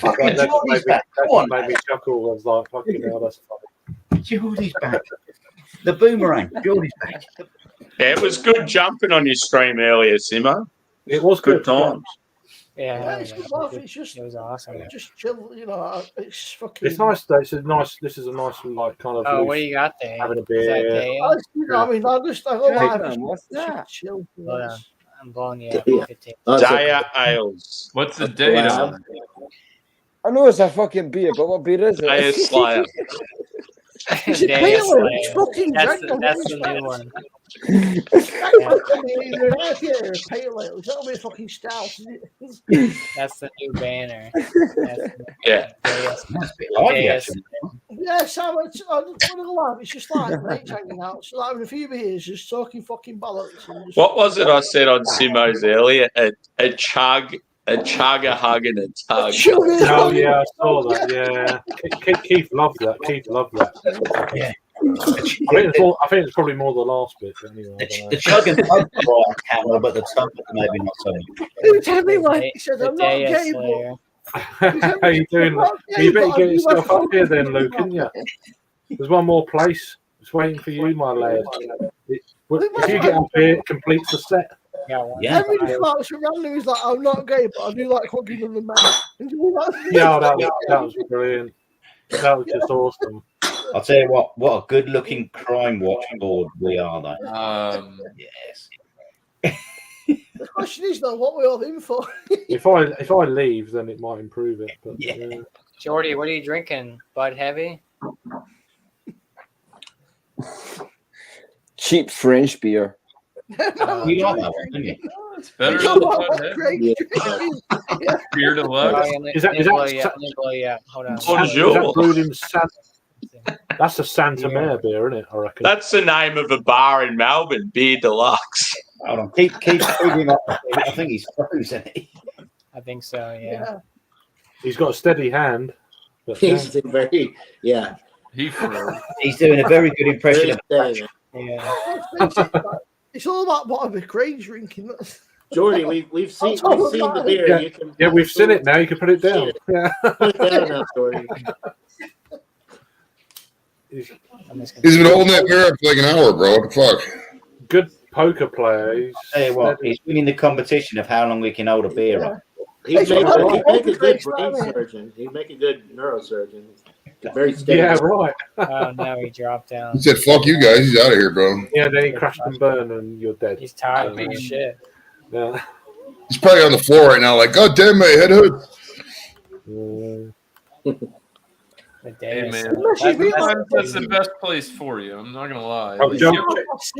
Speaker 2: That made me chuckle. I was like, "Fucking hell, that's funny."
Speaker 3: Jordy's back. The boomerang. Jordy's back.
Speaker 4: Yeah, it was good jumping on your stream earlier, Simo.
Speaker 2: It was
Speaker 4: good times.
Speaker 1: Yeah,
Speaker 9: it's good laugh. It's just,
Speaker 1: it was awesome.
Speaker 9: Just chill, it's fucking.
Speaker 2: It's nice though. This is a nice like kind of.
Speaker 1: Oh, what do you got there?
Speaker 2: Having a
Speaker 1: Is
Speaker 2: beer.
Speaker 1: that Dale?
Speaker 9: I mean, I go
Speaker 5: What's that?
Speaker 9: Chill.
Speaker 1: Hold on. I'm blowing you up.
Speaker 4: Daya Ales.
Speaker 8: What's the date on?
Speaker 5: I know it's a fucking beer, but what beer is it?
Speaker 4: Daya Slayer.
Speaker 1: That's the new one. That's the new banner.
Speaker 4: Yeah.
Speaker 9: Yeah, Sam, it's just like mates hanging out, so having a few beers, just talking fucking bollocks.
Speaker 4: What was it I said on Simo's earlier? A chug, a hug, and a tug.
Speaker 2: Oh yeah, I saw that. Yeah, Keith loved that.
Speaker 3: Yeah.
Speaker 2: I think it's probably more the last bit. But anyway,
Speaker 3: The chug and tug are on camera, but the tug maybe not so much.
Speaker 9: Everyone said I'm not gay, but
Speaker 2: how you doing? You better get yourself up here then, Luke, can you? There's one more place. It's waiting for you, my lad. If you get up here, it completes the set.
Speaker 3: Yeah.
Speaker 9: Every floats around me is like, I'm not gay, but I do like hugging other men.
Speaker 2: Yeah, that was brilliant. That was just awesome.
Speaker 3: I'll tell you what a good looking crime watch board we are though. Yes.
Speaker 9: The question is though, what we're all in for.
Speaker 2: If I leave, then it might improve it. But,
Speaker 3: Yeah.
Speaker 1: Jordy, what are you drinking? Bud Heavy?
Speaker 5: Cheap French beer.
Speaker 3: You like that one, didn't you?
Speaker 8: It's better than beer to love.
Speaker 2: Is that
Speaker 1: Hold on.
Speaker 4: What is yours?
Speaker 2: That's a Santa Mare beer, isn't it? I reckon.
Speaker 4: That's the name of a bar in Melbourne, Beer Deluxe.
Speaker 3: Hold on. Keep reading up. I think he's frozen.
Speaker 1: I think so. Yeah.
Speaker 2: He's got a steady hand. But, yeah.
Speaker 6: He's very, yeah.
Speaker 8: He froze.
Speaker 3: He's doing a very good impression of
Speaker 6: Very steady,
Speaker 1: Yeah.
Speaker 9: It's all about what a McRae's drinking.
Speaker 6: Jordy, we've seen the beer.
Speaker 2: Yeah.
Speaker 6: You can,
Speaker 2: Yeah, we've seen it now. You can put it down. Yeah.
Speaker 6: Put it down now, Jordy.
Speaker 7: He's been holding that beer up for like an hour, bro. What the fuck?
Speaker 2: Good poker player. He's
Speaker 3: Tell you what, he's winning the competition of how long we can hold a beer up.
Speaker 6: He'd make a good brain surgeon. He'd make a good neurosurgeon. Very steady.
Speaker 2: Yeah, right.
Speaker 1: Oh, now he dropped down.
Speaker 7: He said, "Fuck you guys." He's out of here, bro.
Speaker 2: Yeah, then he crashed and burned, and you're dead.
Speaker 1: He's tired of being shit.
Speaker 2: Yeah.
Speaker 7: He's probably on the floor right now, like, "God damn my head hood."
Speaker 8: Hey man,
Speaker 9: That's-
Speaker 8: that's the best place for you. I'm not gonna lie.
Speaker 2: Oh,
Speaker 8: Like,
Speaker 2: Joe,
Speaker 8: you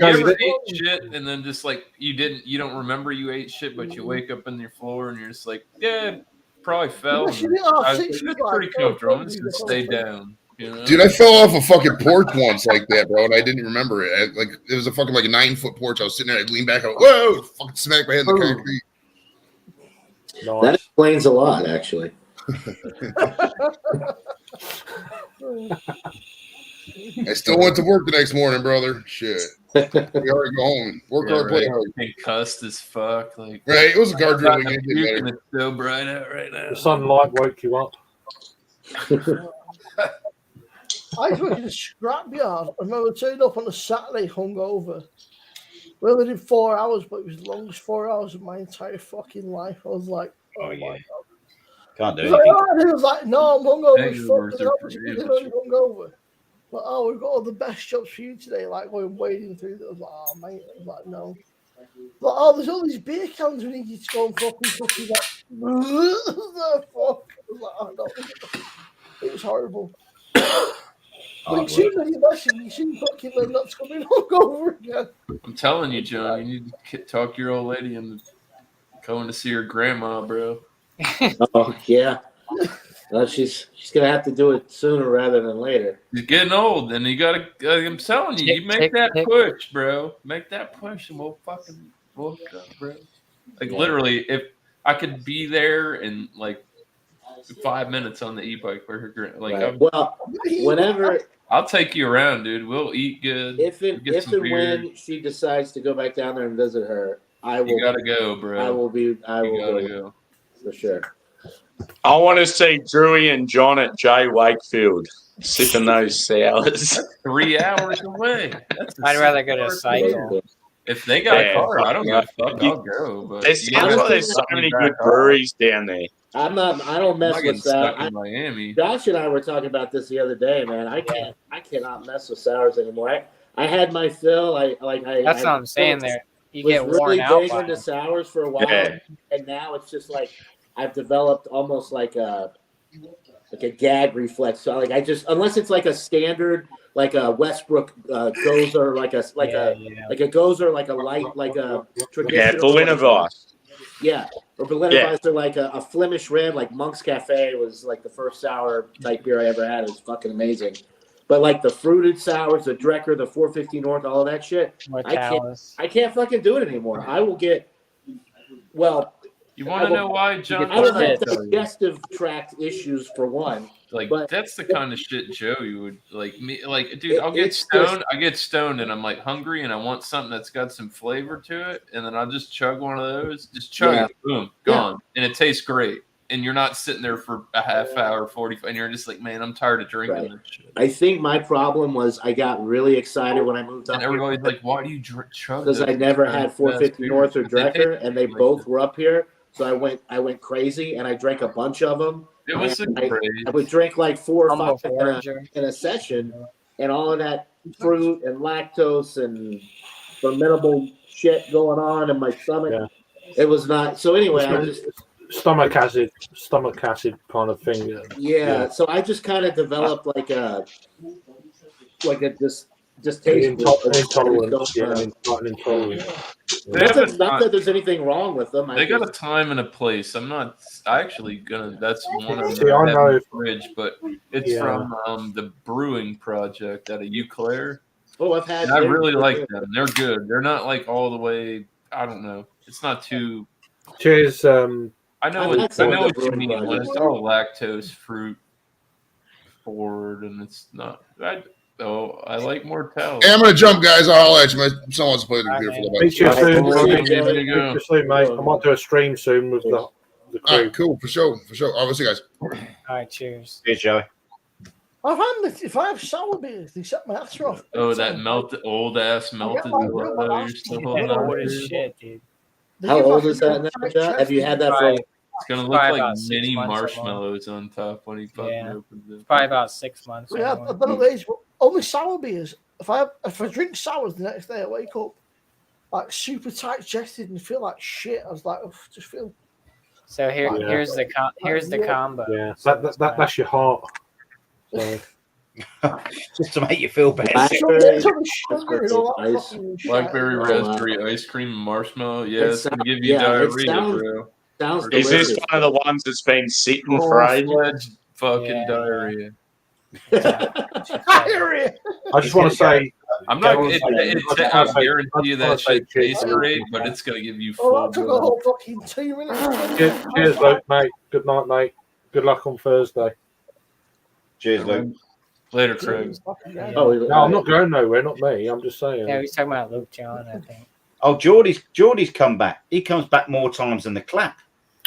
Speaker 8: ever ate shit and then just like you don't remember you ate shit, but you wake up on your floor and you're just like, yeah, probably fell.
Speaker 9: Unless you didn't have
Speaker 8: I was
Speaker 9: six
Speaker 8: it's
Speaker 9: feet,
Speaker 8: pretty
Speaker 9: like,
Speaker 8: comfortable. I'm just gonna stay down. You know?
Speaker 7: Dude, I fell off a fucking porch once like that, bro, and I didn't remember it. It was a fucking like a 9-foot porch. I was sitting there, I leaned back, I went, whoa, fucking smacked my head in the concrete.
Speaker 6: That explains a lot, actually.
Speaker 7: I still went to work the next morning, brother. Shit. We already go home. Work hard, play hard.
Speaker 8: Concussed as fuck. Like,
Speaker 7: Right, it was a guard drill.
Speaker 8: I'm
Speaker 7: Weekend,
Speaker 8: puking, it's so bright out right now.
Speaker 2: The sunlight woke you up.
Speaker 9: I was working a scrapyard. I remember turning up on a Saturday hungover. We only did 4 hours, but it was the longest 4 hours of my entire fucking life. I was like,
Speaker 3: Oh
Speaker 9: my
Speaker 3: yeah.
Speaker 9: God.
Speaker 3: Can't do
Speaker 9: He was
Speaker 3: anything.
Speaker 9: like, he was like, no, I'm hungover.
Speaker 8: Hangovers
Speaker 9: Fucking
Speaker 8: are
Speaker 9: opposite.
Speaker 8: pretty
Speaker 9: You're only hungover. Like, oh, we've got all the best jobs for you today. Like, we're wading through. I was like, oh, mate. I was like, no. But oh, there's all these beer cans we need you to go and fucking like, the fuck. I was like, oh, no. It was horrible. But you see when you listen, you see fucking them nuts coming hungover again.
Speaker 8: I'm telling you, John, you need to talk your old lady into going to see her grandma, bro.
Speaker 6: Oh yeah. Well, she's gonna have to do it sooner rather than later.
Speaker 8: He's getting old, and you gotta. I'm telling you, you make that push, bro. Make that push, and we'll hook up, bro. Like literally, if I could be there in like 5 minutes on the e-bike for her, like,
Speaker 6: Right. Well, whenever
Speaker 8: I'll take you around, dude. We'll eat good.
Speaker 6: if
Speaker 8: get
Speaker 6: and
Speaker 8: some beer.
Speaker 6: when she decides to go back down there and visit her, I will.
Speaker 8: You gotta go, bro.
Speaker 6: I will
Speaker 8: You gotta
Speaker 6: go
Speaker 8: go.
Speaker 6: for sure.
Speaker 4: I want to see Drewy and John at J Wakefield sipping those sours.
Speaker 8: 3 hours away.
Speaker 1: I'd rather go to Cycle.
Speaker 8: If they got a
Speaker 4: Yeah,
Speaker 8: car, I don't give a fuck.
Speaker 4: you-
Speaker 8: I'll go. But
Speaker 4: There sounds like there's so many good breweries down there.
Speaker 6: I don't
Speaker 8: I'm
Speaker 6: mess
Speaker 8: not getting
Speaker 6: with sour.
Speaker 8: stuck in Miami.
Speaker 6: Josh and I were talking about this the other day, man. I cannot mess with sours anymore. I had my fill.
Speaker 1: That's what I'm saying there. You
Speaker 6: was
Speaker 1: get
Speaker 6: really
Speaker 1: worn out
Speaker 6: big
Speaker 1: by
Speaker 6: into
Speaker 1: it.
Speaker 6: sours for a while,
Speaker 4: Yeah.
Speaker 6: and now it's just like I've developed almost like a gag reflex. So like I just unless it's like a standard like a Westbrook Gozer, like a Gozer, like a light, like a traditional.
Speaker 4: Yeah, Berliner Weiss.
Speaker 6: Yeah, or Berliner Weiss, or like a Flemish Red, like Monk's Cafe was like the first sour type beer I ever had. It was fucking amazing. But like the fruited sours, the Drecker, the 450 North, all of that shit, I can't fucking do it anymore. I will get, well.
Speaker 8: You want to know why, John?
Speaker 6: I will have digestive tract issues for one.
Speaker 8: Like
Speaker 6: but
Speaker 8: that's the kind of shit Joey would like me. Like, dude, I'll get stoned. I get stoned, and I'm like hungry, and I want something that's got some flavor to it, and then I'll just chug one of those. Just chug it, boom, gone, and it tastes great. And you're not sitting there for a half hour, 45, and you're just like, man, I'm tired of drinking this shit.
Speaker 6: I think my problem was I got really excited when I moved up.
Speaker 8: And everybody's like, why do you chug?
Speaker 6: Because I never had 450 North or Drecker, and they both were up here. So I went crazy, and I drank a bunch of them.
Speaker 8: It was
Speaker 6: I would drink like 4 or 5 in a session, and all of that fruit and lactose and fermentable shit going on in my stomach. Yeah. It was not. So anyway, I just
Speaker 2: stomach acid kind of thing.
Speaker 6: Yeah. So I just kind of developed like a just taste
Speaker 2: intolerance.
Speaker 6: Not that there's anything wrong with them.
Speaker 8: They got a time and a place. I'm not actually gonna. That's one of
Speaker 2: See, I know.
Speaker 8: Fridge, but it's from the Brewing Project out of Eau Claire.
Speaker 6: Oh, I've had.
Speaker 8: And I really like them. They're good. They're not like all the way. I don't know. It's not too.
Speaker 2: Cheers,
Speaker 8: I know
Speaker 6: I've had
Speaker 8: what
Speaker 6: some
Speaker 8: I know
Speaker 6: of the
Speaker 8: what you
Speaker 6: brewing
Speaker 8: mean when
Speaker 6: buddies.
Speaker 8: it's all lactose fruit forward and it's not. I like Mortel.
Speaker 7: Hey, I'm gonna jump, guys. I'll holler at you. Someone wants to play the computer for a little
Speaker 2: Meet
Speaker 7: bit.
Speaker 2: you
Speaker 6: All right,
Speaker 2: soon.
Speaker 6: cool.
Speaker 2: Meet
Speaker 8: There you
Speaker 2: you
Speaker 8: go.
Speaker 2: soon, mate. I might do a stream soon with the
Speaker 7: All
Speaker 2: crew.
Speaker 7: right, cool, for sure. All right, we'll see you guys.
Speaker 1: All right, cheers.
Speaker 3: Cheers, Joey.
Speaker 9: I find that if I have sour beers, they set my ass off.
Speaker 8: Oh, that old ass melted
Speaker 9: my
Speaker 8: Mortel
Speaker 9: real
Speaker 8: you're still
Speaker 9: ass.
Speaker 8: holding
Speaker 1: Yeah,
Speaker 8: on
Speaker 1: old as
Speaker 8: to.
Speaker 1: shit, dude.
Speaker 9: They
Speaker 6: How
Speaker 9: give
Speaker 6: old
Speaker 9: my
Speaker 6: is that now,
Speaker 9: fried
Speaker 6: John? Have you had that for?
Speaker 1: Probably-
Speaker 8: It's gonna look
Speaker 1: Probably
Speaker 8: like
Speaker 1: about 6
Speaker 8: mini
Speaker 1: months or more.
Speaker 8: marshmallows on top when he fucking
Speaker 1: Yeah.
Speaker 8: opens it.
Speaker 1: Probably about 6 months. or
Speaker 9: Yeah,
Speaker 1: more.
Speaker 9: I've done it ways, but only sour beers. If I drink sours the next day, I wake up like super tight chested and feel like shit. I was like, just feel.
Speaker 1: So
Speaker 2: Yeah.
Speaker 1: here's the combo.
Speaker 2: Yeah, that's your heart. So,
Speaker 3: Just to make you feel better.
Speaker 6: Blackberry,
Speaker 9: Sugar and all that
Speaker 6: ice.
Speaker 9: fucking shit.
Speaker 8: Blackberry
Speaker 6: Oh,
Speaker 8: raspberry ice cream and marshmallow. Yeah,
Speaker 6: It
Speaker 8: it's gonna
Speaker 6: sounds-
Speaker 8: give you
Speaker 6: yeah, it
Speaker 8: diarrhea,
Speaker 6: sounds-
Speaker 8: bro.
Speaker 6: Sounds
Speaker 4: Is
Speaker 6: delicious.
Speaker 4: this one of the ones that's been sitting for ages?
Speaker 8: Full-fledged fucking
Speaker 1: Yeah.
Speaker 8: diarrhea.
Speaker 9: Diarrhea.
Speaker 2: I just want to say,
Speaker 8: I'm not.
Speaker 2: I
Speaker 8: I guarantee you that
Speaker 2: just wanna
Speaker 8: shit
Speaker 2: say
Speaker 8: tastes
Speaker 2: cheers.
Speaker 8: great, but it's gonna give you
Speaker 9: Oh,
Speaker 8: full.
Speaker 9: that took a
Speaker 8: blown-
Speaker 9: whole fucking 2 minutes.
Speaker 2: cheers, Luke, mate. Good night, mate. Good luck on Thursday.
Speaker 3: Cheers, Luke.
Speaker 8: Later, Craig.
Speaker 6: Oh,
Speaker 2: No, I'm not going nowhere. Not me. I'm just saying.
Speaker 1: Yeah, he's talking about Luke John, I think.
Speaker 3: Oh, Geordie's come back. He comes back more times than the clap.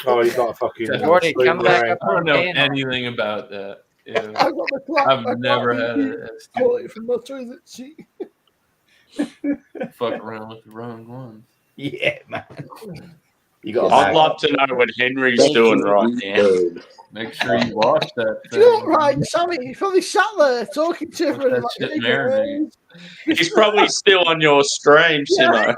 Speaker 2: Oh, he's not a fucking.
Speaker 1: Jordy, come back up.
Speaker 8: I don't know
Speaker 1: Paying.
Speaker 8: anything about that. Yeah.
Speaker 9: I've got the clap.
Speaker 8: I've never had it.
Speaker 9: Quality from my toilet seat.
Speaker 8: Fuck around with the wrong one.
Speaker 3: Yeah, man. You got.
Speaker 4: I'd love to know what Henry's doing right now.
Speaker 8: Make sure you watch that.
Speaker 9: Do you know what, right, Sammy? He probably sat there talking to him.
Speaker 8: Let
Speaker 9: And
Speaker 8: that
Speaker 9: like,
Speaker 8: shit marinate.
Speaker 4: He's probably still on your stream, Simo.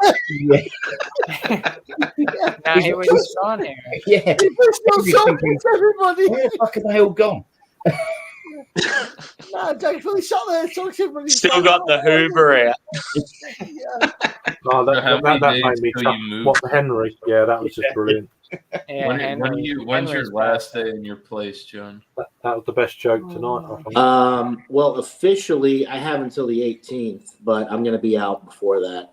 Speaker 1: Now he was just on here.
Speaker 3: Yeah.
Speaker 9: He's still talking to everybody.
Speaker 3: Where the fuck are they all gone?
Speaker 9: Nah, Jack probably sat there talking to everybody.
Speaker 4: Still got the Hoover out.
Speaker 9: Yeah.
Speaker 2: Oh,
Speaker 8: How
Speaker 2: that
Speaker 8: many
Speaker 2: made
Speaker 8: days
Speaker 2: me
Speaker 8: till
Speaker 2: chuck.
Speaker 8: you move?
Speaker 2: What the Henry? Yeah, that was just brilliant.
Speaker 1: Yeah,
Speaker 8: When's your
Speaker 1: Henry's
Speaker 8: last day in your place, John?
Speaker 2: That was the best joke tonight. I think.
Speaker 6: Well, officially, I have until the 18th, but I'm going to be out before that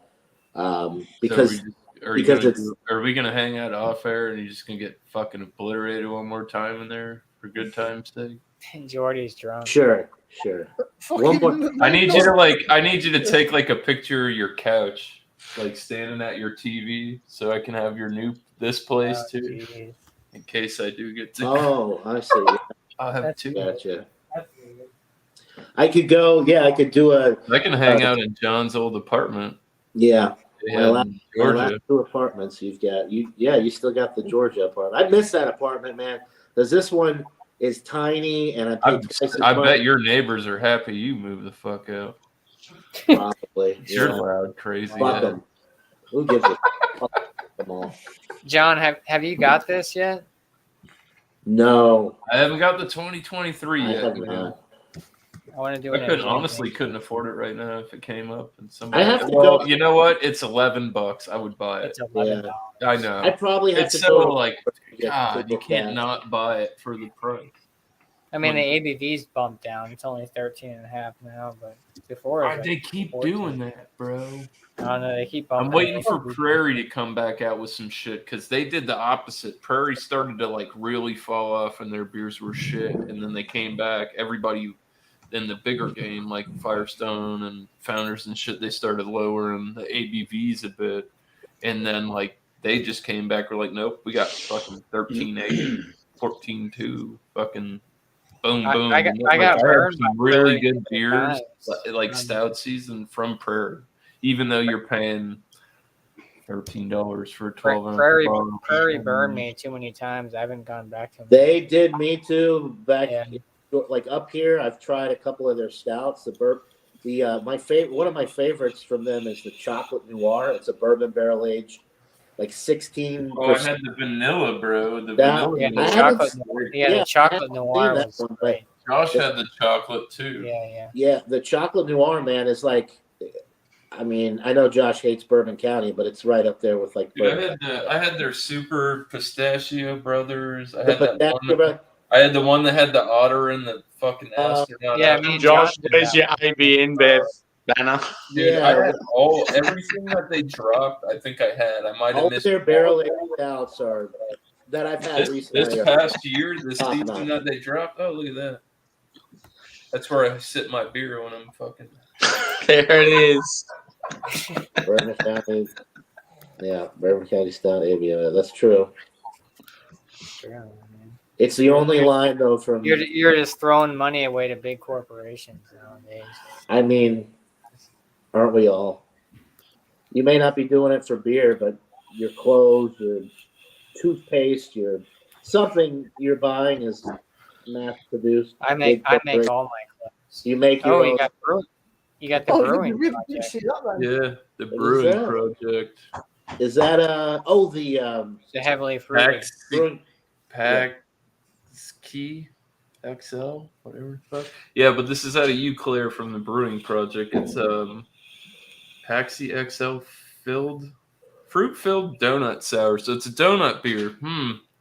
Speaker 6: because
Speaker 8: Are we gonna hang out off air and you're just gonna get fucking obliterated one more time in there for good time's sake?
Speaker 1: Jordy's drunk.
Speaker 6: sure. One more-
Speaker 8: I need you to take like a picture of your couch, like standing at your TV, so I can have this place
Speaker 1: Oh,
Speaker 8: too,
Speaker 1: geez.
Speaker 8: in case I do get to.
Speaker 6: Oh, I see.
Speaker 8: I'll have two.
Speaker 6: Gotcha. I could go. Yeah, I could do a.
Speaker 8: I can hang out in John's old apartment.
Speaker 6: Yeah.
Speaker 8: They
Speaker 6: My
Speaker 8: have
Speaker 6: last,
Speaker 8: in
Speaker 6: my
Speaker 8: Georgia.
Speaker 6: last 2 apartments you've got. You still got the Georgia apartment. I miss that apartment, man. Because this one is tiny, and I paid twice as
Speaker 8: I
Speaker 6: much.
Speaker 8: bet your neighbors are happy you moved the fuck out.
Speaker 6: Probably.
Speaker 8: You're
Speaker 6: Yeah.
Speaker 8: loud, crazy.
Speaker 6: Fuck
Speaker 8: head.
Speaker 6: them. Who gives a fuck them all?
Speaker 1: John, have you got this yet?
Speaker 6: No,
Speaker 8: I haven't got the 2023
Speaker 6: I
Speaker 8: yet.
Speaker 6: have
Speaker 8: man.
Speaker 6: not.
Speaker 1: I want to do
Speaker 8: I
Speaker 1: it.
Speaker 8: couldn't afford it right now if it came up and
Speaker 6: I
Speaker 8: somebody.
Speaker 6: have to
Speaker 8: Well,
Speaker 6: go-
Speaker 8: you know what? It's $11. I would buy it.
Speaker 1: It's $11.
Speaker 8: I know.
Speaker 6: I probably have
Speaker 8: It's
Speaker 6: to
Speaker 8: so
Speaker 6: go.
Speaker 8: like
Speaker 6: get
Speaker 8: God, you
Speaker 6: to
Speaker 8: can't
Speaker 6: that.
Speaker 8: not buy it for the price.
Speaker 1: I mean, the ABV's bumped down. It's only 13.5 now, but before it was
Speaker 8: They
Speaker 1: like
Speaker 8: keep
Speaker 1: 14.
Speaker 8: doing that, bro.
Speaker 1: I don't know. They keep
Speaker 8: I'm
Speaker 1: bumping.
Speaker 8: waiting
Speaker 1: it.
Speaker 8: for Prairie to come back out with some shit because they did the opposite. Prairie started to like really fall off and their beers were shit, and then they came back. Everybody in the bigger game like Firestone and Founders and shit, they started lowering the ABVs a bit, and then like they just came back. We're like, nope, we got fucking 13.8, 14.2, fucking boom, boom.
Speaker 1: I got
Speaker 8: Like,
Speaker 1: burned
Speaker 8: have some
Speaker 1: by
Speaker 8: really
Speaker 1: Prairie
Speaker 8: good beers,
Speaker 1: times.
Speaker 8: like stout season from Prairie, even though you're paying $13 for a 12 ounce bottle.
Speaker 1: Prairie burned me too many times. I haven't gone back to them.
Speaker 6: They did me too. Back
Speaker 1: Yeah.
Speaker 6: like up here, I've tried a couple of their stouts. My favorite, one of my favorites from them is the Chocolate Noir. It's a bourbon barrel aged, like 16%.
Speaker 8: Oh, I had the vanilla, bro. The
Speaker 6: That-
Speaker 8: vanilla.
Speaker 1: Yeah,
Speaker 8: was
Speaker 1: the
Speaker 6: I
Speaker 1: chocolate.
Speaker 8: great.
Speaker 1: Yeah,
Speaker 6: Yeah,
Speaker 1: the chocolate
Speaker 6: I
Speaker 1: noir
Speaker 6: haven't seen
Speaker 1: was
Speaker 6: that one, but-
Speaker 1: great.
Speaker 8: Josh had the chocolate too.
Speaker 1: Yeah.
Speaker 6: Yeah, the Chocolate Noir, man, is like, I mean, I know Josh hates Bourbon County, but it's right up there with like
Speaker 8: Dude, I had their super pistachio brothers. I
Speaker 6: The
Speaker 8: had that one.
Speaker 6: pistachio bread.
Speaker 8: I had the one that had the otter and the fucking astronaut.
Speaker 1: Yeah,
Speaker 8: out.
Speaker 1: me and
Speaker 4: Josh,
Speaker 1: did
Speaker 4: where's
Speaker 1: that.
Speaker 4: your ABN Bev banner?
Speaker 8: Dude,
Speaker 6: Yeah.
Speaker 8: I had everything that they dropped. I think I had. I might have
Speaker 6: All
Speaker 8: missed
Speaker 6: their barrel aged stouts are that I've had
Speaker 8: This
Speaker 6: recently.
Speaker 8: past year, this
Speaker 6: Top
Speaker 8: season
Speaker 6: notch.
Speaker 8: that they dropped. Oh, look at that. That's where I sip my beer when I'm fucking.
Speaker 4: There it is.
Speaker 6: Bourbon County. Yeah, Bourbon County Stout ABO. That's true. It's the only line though from.
Speaker 1: You're just throwing money away to big corporations nowadays.
Speaker 6: I mean, aren't we all? You may not be doing it for beer, but your clothes, your toothpaste, your something you're buying is mass produced.
Speaker 1: I make all my clothes.
Speaker 6: You make your
Speaker 1: Oh,
Speaker 6: own.
Speaker 1: you got brewing. You got the
Speaker 9: Oh,
Speaker 1: brewing.
Speaker 9: you really did
Speaker 1: project.
Speaker 9: see that then.
Speaker 8: Yeah, the
Speaker 6: What is
Speaker 8: brewing
Speaker 6: that?
Speaker 8: project.
Speaker 6: Is that the
Speaker 1: The heavily fruited.
Speaker 6: brewing?
Speaker 8: Key XL, whatever the fuck. Yeah, but this is out of Eau Claire from the brewing project. It's Paxi XL fruit filled donut sour. So it's a donut beer.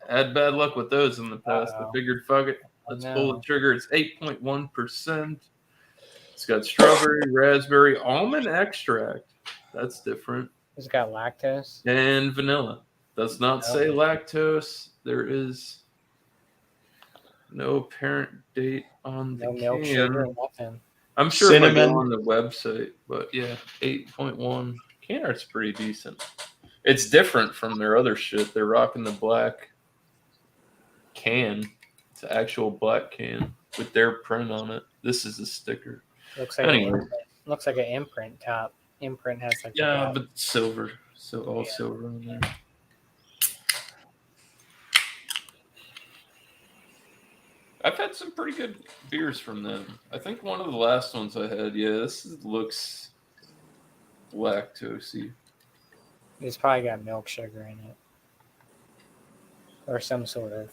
Speaker 8: Had bad luck with those in the past. I figured, fuck it, let's pull the trigger. It's 8.1%. It's got strawberry, raspberry, almond extract. That's different.
Speaker 1: It's got lactose.
Speaker 8: And vanilla. Does not say lactose. There is no apparent date on the
Speaker 1: No
Speaker 8: can.
Speaker 1: milk, sugar, nothing.
Speaker 8: I'm sure it might
Speaker 4: Cinnamon.
Speaker 8: go on the website, but yeah, 8.1. Can art's pretty decent. It's different from their other shit. They're rocking the black can. It's an actual black can with their print on it. This is a sticker.
Speaker 1: Looks like
Speaker 8: Anyway.
Speaker 1: looks like an imprint top. Imprint has like
Speaker 8: Yeah,
Speaker 1: the
Speaker 8: but silver. So all silver on there. I've had some pretty good beers from them. I think one of the last ones I had, this looks lactosey.
Speaker 1: It's probably got milk sugar in it. Or some sort of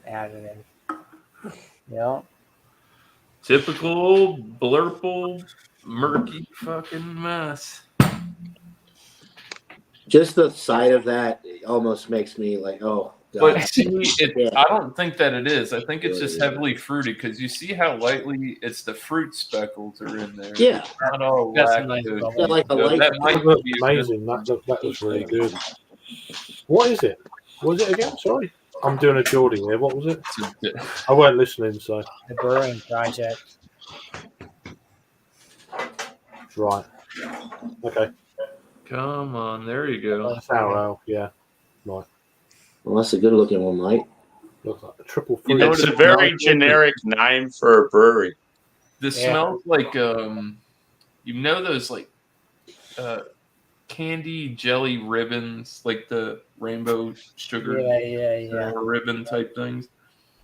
Speaker 1: additive. Yeah.
Speaker 8: Typical blurple, murky fucking mess.
Speaker 6: Just the sight of that almost makes me like, oh god.
Speaker 8: But see, I don't think that it is. I think it's just heavily fruited because you see how lightly it's the fruit speckles are in there.
Speaker 6: Yeah.
Speaker 8: Not all
Speaker 1: That's a nice
Speaker 8: lactose.
Speaker 1: bubble.
Speaker 6: Yeah, like a light-
Speaker 8: That might
Speaker 2: That looked
Speaker 8: be a good-
Speaker 2: amazing. That was really good. What is it? What was it again? Sorry. I'm doing a Geordie here. What was it? I weren't listening, so.
Speaker 1: The brewing project.
Speaker 2: Right. Okay.
Speaker 8: Come on, there you go.
Speaker 2: Sour ale, yeah. Right.
Speaker 6: Well, that's a good looking one, Mike.
Speaker 2: Looks like a triple
Speaker 8: You
Speaker 2: fruit.
Speaker 8: know
Speaker 4: It's
Speaker 8: what
Speaker 4: a very generic name for a brewery.
Speaker 8: This
Speaker 1: Yeah.
Speaker 8: smells like those like candy jelly ribbons, like the rainbow sugar
Speaker 1: Yeah.
Speaker 8: ribbon type things.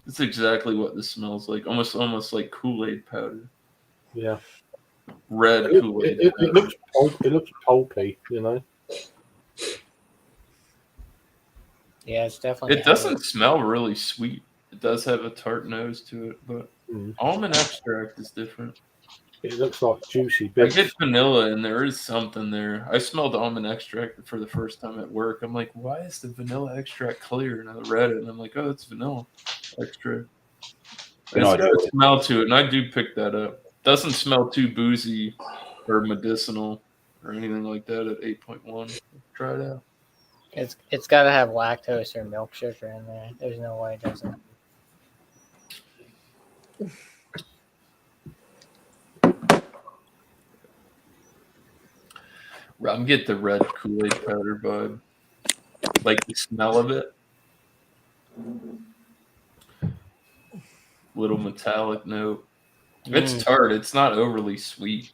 Speaker 8: That's exactly what this smells like. Almost like Kool-Aid powder.
Speaker 2: Yeah.
Speaker 8: Red
Speaker 2: It,
Speaker 8: Kool-Aid.
Speaker 2: it,
Speaker 8: powder.
Speaker 2: it looks pulpy, you know.
Speaker 1: Yeah, it's definitely.
Speaker 8: It doesn't smell really sweet. It does have a tart nose to it, but almond extract is different.
Speaker 2: It looks like juicy
Speaker 8: I
Speaker 2: bits.
Speaker 8: get vanilla, and there is something there. I smelled almond extract for the first time at work. I'm like, why is the vanilla extract clear? And I read it, and I'm like, oh, it's vanilla extract.
Speaker 3: Good
Speaker 8: It's
Speaker 3: idea.
Speaker 8: got a smell to it, and I do pick that up. Doesn't smell too boozy or medicinal or anything like that at 8.1. Try it out.
Speaker 1: It's got to have lactose or milk sugar in there. There's no way it doesn't.
Speaker 8: I'm getting the red Kool-Aid powder vibe. Like the smell of it. Little metallic note. It's tart. It's not overly sweet.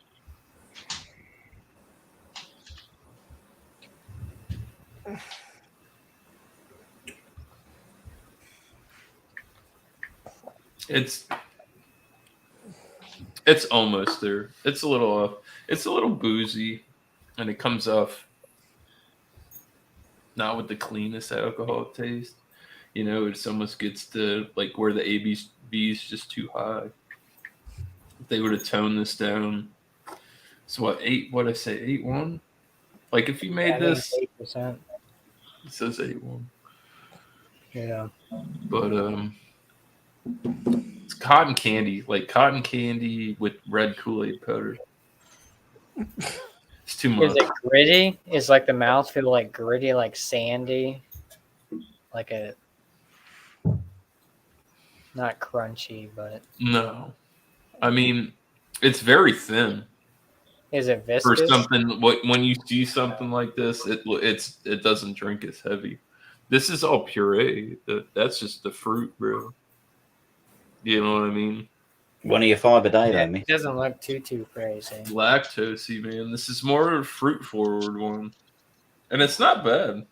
Speaker 8: It's almost there. It's a little off. It's a little boozy, and it comes off not with the cleanest alcohol taste. You know, it almost gets to like where the ABV is just too high. If they would have toned this down. So what, 8, what I say, 8.1? Like if you made this,
Speaker 1: 8%.
Speaker 8: it says 8.1.
Speaker 1: Yeah.
Speaker 8: But it's cotton candy, like cotton candy with red Kool-Aid powder. It's too much.
Speaker 1: Is it gritty? Is like the mouthfeel like gritty, like sandy? like a not crunchy, but
Speaker 8: No, I mean it's very thin
Speaker 1: is it
Speaker 8: for
Speaker 1: viscous?
Speaker 8: something. When you see something like this, it doesn't drink as heavy. This is all puree. That's just the fruit, bro. You know what I mean?
Speaker 3: One of your 5 a day,
Speaker 1: It
Speaker 3: then, me.
Speaker 1: doesn't look too crazy.
Speaker 8: Lactosey, man. This is more of a fruit forward one, and it's not bad.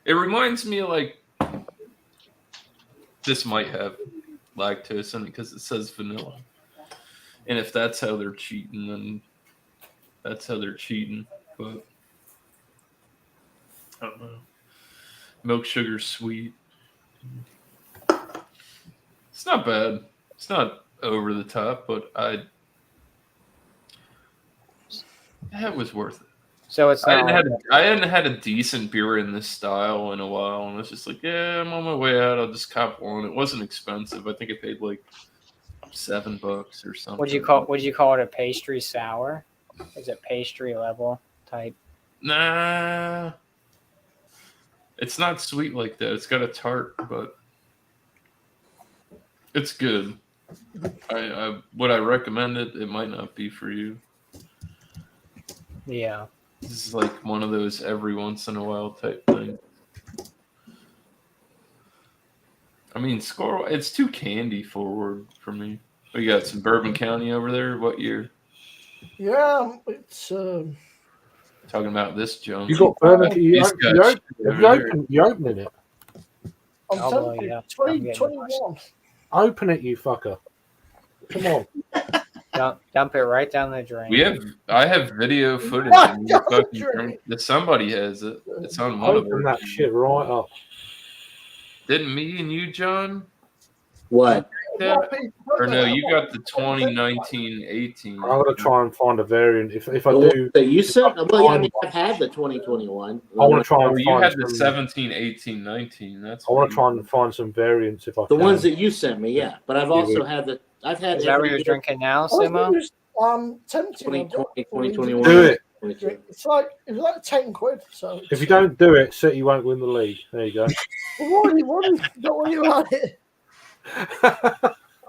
Speaker 8: It reminds me of like this might have lactose in it because it says vanilla, and if that's how they're cheating, then that's how they're cheating. But I don't know. Milk sugar's sweet. It's not bad. It's not over the top, but it was worth it.
Speaker 1: So it's not.
Speaker 8: I hadn't had a decent beer in this style in a while, and I was just like, yeah, I'm on my way out. I'll just cop one. It wasn't expensive. I think I paid like $7 or something.
Speaker 1: Would you call it a pastry sour? Is it pastry level type?
Speaker 8: Nah, it's not sweet like that. It's got a tart, but it's good. Would I recommend it? It might not be for you.
Speaker 1: Yeah.
Speaker 8: This is like one of those every once in a while type thing. I mean, Squirrel, it's too candy forward for me. We got some Bourbon County over there. What year?
Speaker 9: Yeah, it's
Speaker 8: Talking about this junk.
Speaker 2: You got Bourbon. You opening it?
Speaker 9: I'm
Speaker 1: Oh,
Speaker 9: telling you,
Speaker 1: yeah. I'm getting
Speaker 9: 2021.
Speaker 2: Open it, you fucker! Come on.
Speaker 1: Dump it right down the drain.
Speaker 8: I have video footage.
Speaker 9: What?
Speaker 8: And you fucking- that somebody has it. It's on one of
Speaker 2: Open
Speaker 8: them.
Speaker 2: that shit right up.
Speaker 8: Didn't me and you, John?
Speaker 6: What?
Speaker 8: Yeah. Or no, you got the 2019-18.
Speaker 2: I'm gonna try and find a variant. If I
Speaker 6: The one
Speaker 2: do,
Speaker 6: that you sent? Well, I mean, I've had the 2021.
Speaker 2: I want to try
Speaker 8: Oh,
Speaker 2: and
Speaker 8: you
Speaker 2: find
Speaker 8: had the
Speaker 2: some,
Speaker 8: 17, 18, 19. That's
Speaker 2: I want to try and find some variants if I
Speaker 6: The
Speaker 2: can.
Speaker 6: ones that you sent me, yeah. But I've also had the. I've had.
Speaker 1: Is that what
Speaker 6: every
Speaker 1: you're
Speaker 6: year,
Speaker 1: drinking now, Simo?
Speaker 9: Tempting.
Speaker 6: 2020, 2021.
Speaker 2: Do it.
Speaker 9: It's like £10. So
Speaker 2: If you don't do it, City won't win the league. There you go.
Speaker 9: we've already won. Don't worry about it.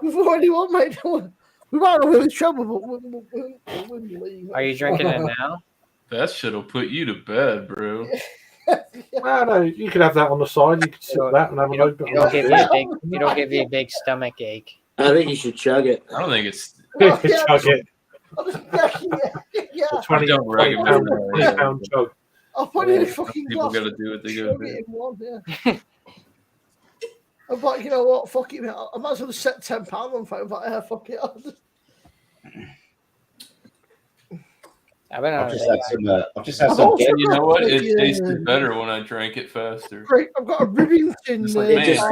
Speaker 9: We've already won, mate. We might not win the trouble, but we'll win the league.
Speaker 1: Are you drinking it now?
Speaker 8: That shit'll put you to bed, bro.
Speaker 2: No, you could have that on the side. You could sip that and have an open.
Speaker 1: It'll give you a big stomach ache.
Speaker 6: I think you should chug it.
Speaker 8: I don't think it's.
Speaker 9: Well, yeah,
Speaker 2: Chug it.
Speaker 9: yeah.
Speaker 2: 20
Speaker 8: don't recommend that.
Speaker 2: pound chug.
Speaker 9: I'll put it in a fucking
Speaker 8: People
Speaker 9: glass.
Speaker 8: got to do what they got
Speaker 9: Chug
Speaker 8: to
Speaker 9: it
Speaker 8: do.
Speaker 9: in one, yeah. I'm like, you know what? Fuck it, man. I might as well set £10 on fire. I'm like, yeah, fuck it.
Speaker 3: I've just had some. I've just had
Speaker 9: I've
Speaker 3: some.
Speaker 9: also
Speaker 8: You know what? It
Speaker 9: Yeah.
Speaker 8: tasted better when I drank it faster.
Speaker 9: Great. I've got a Rivington.
Speaker 8: It's like,
Speaker 6: It
Speaker 8: man,
Speaker 6: just-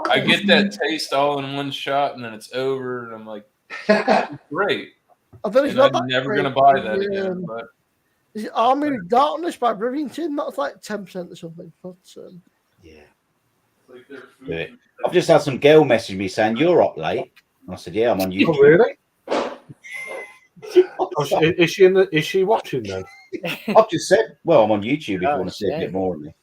Speaker 8: I get that taste all in one shot, and then it's over, and I'm like, great.
Speaker 9: I don't know if
Speaker 8: And
Speaker 9: you know
Speaker 8: I'm
Speaker 9: that
Speaker 8: never
Speaker 9: great.
Speaker 8: gonna buy that again. But
Speaker 9: Is it Army of Darkness by Rivington? That's like 10% or something. But,
Speaker 3: Yeah. Do it. I've just had some girl message me saying you're up late. And I said, yeah, I'm on
Speaker 2: Oh,
Speaker 3: YouTube.
Speaker 2: really? Is she watching then?
Speaker 3: I've just said, well, I'm on YouTube if you
Speaker 1: Oh,
Speaker 3: want to see a
Speaker 1: shit.
Speaker 3: bit more of me.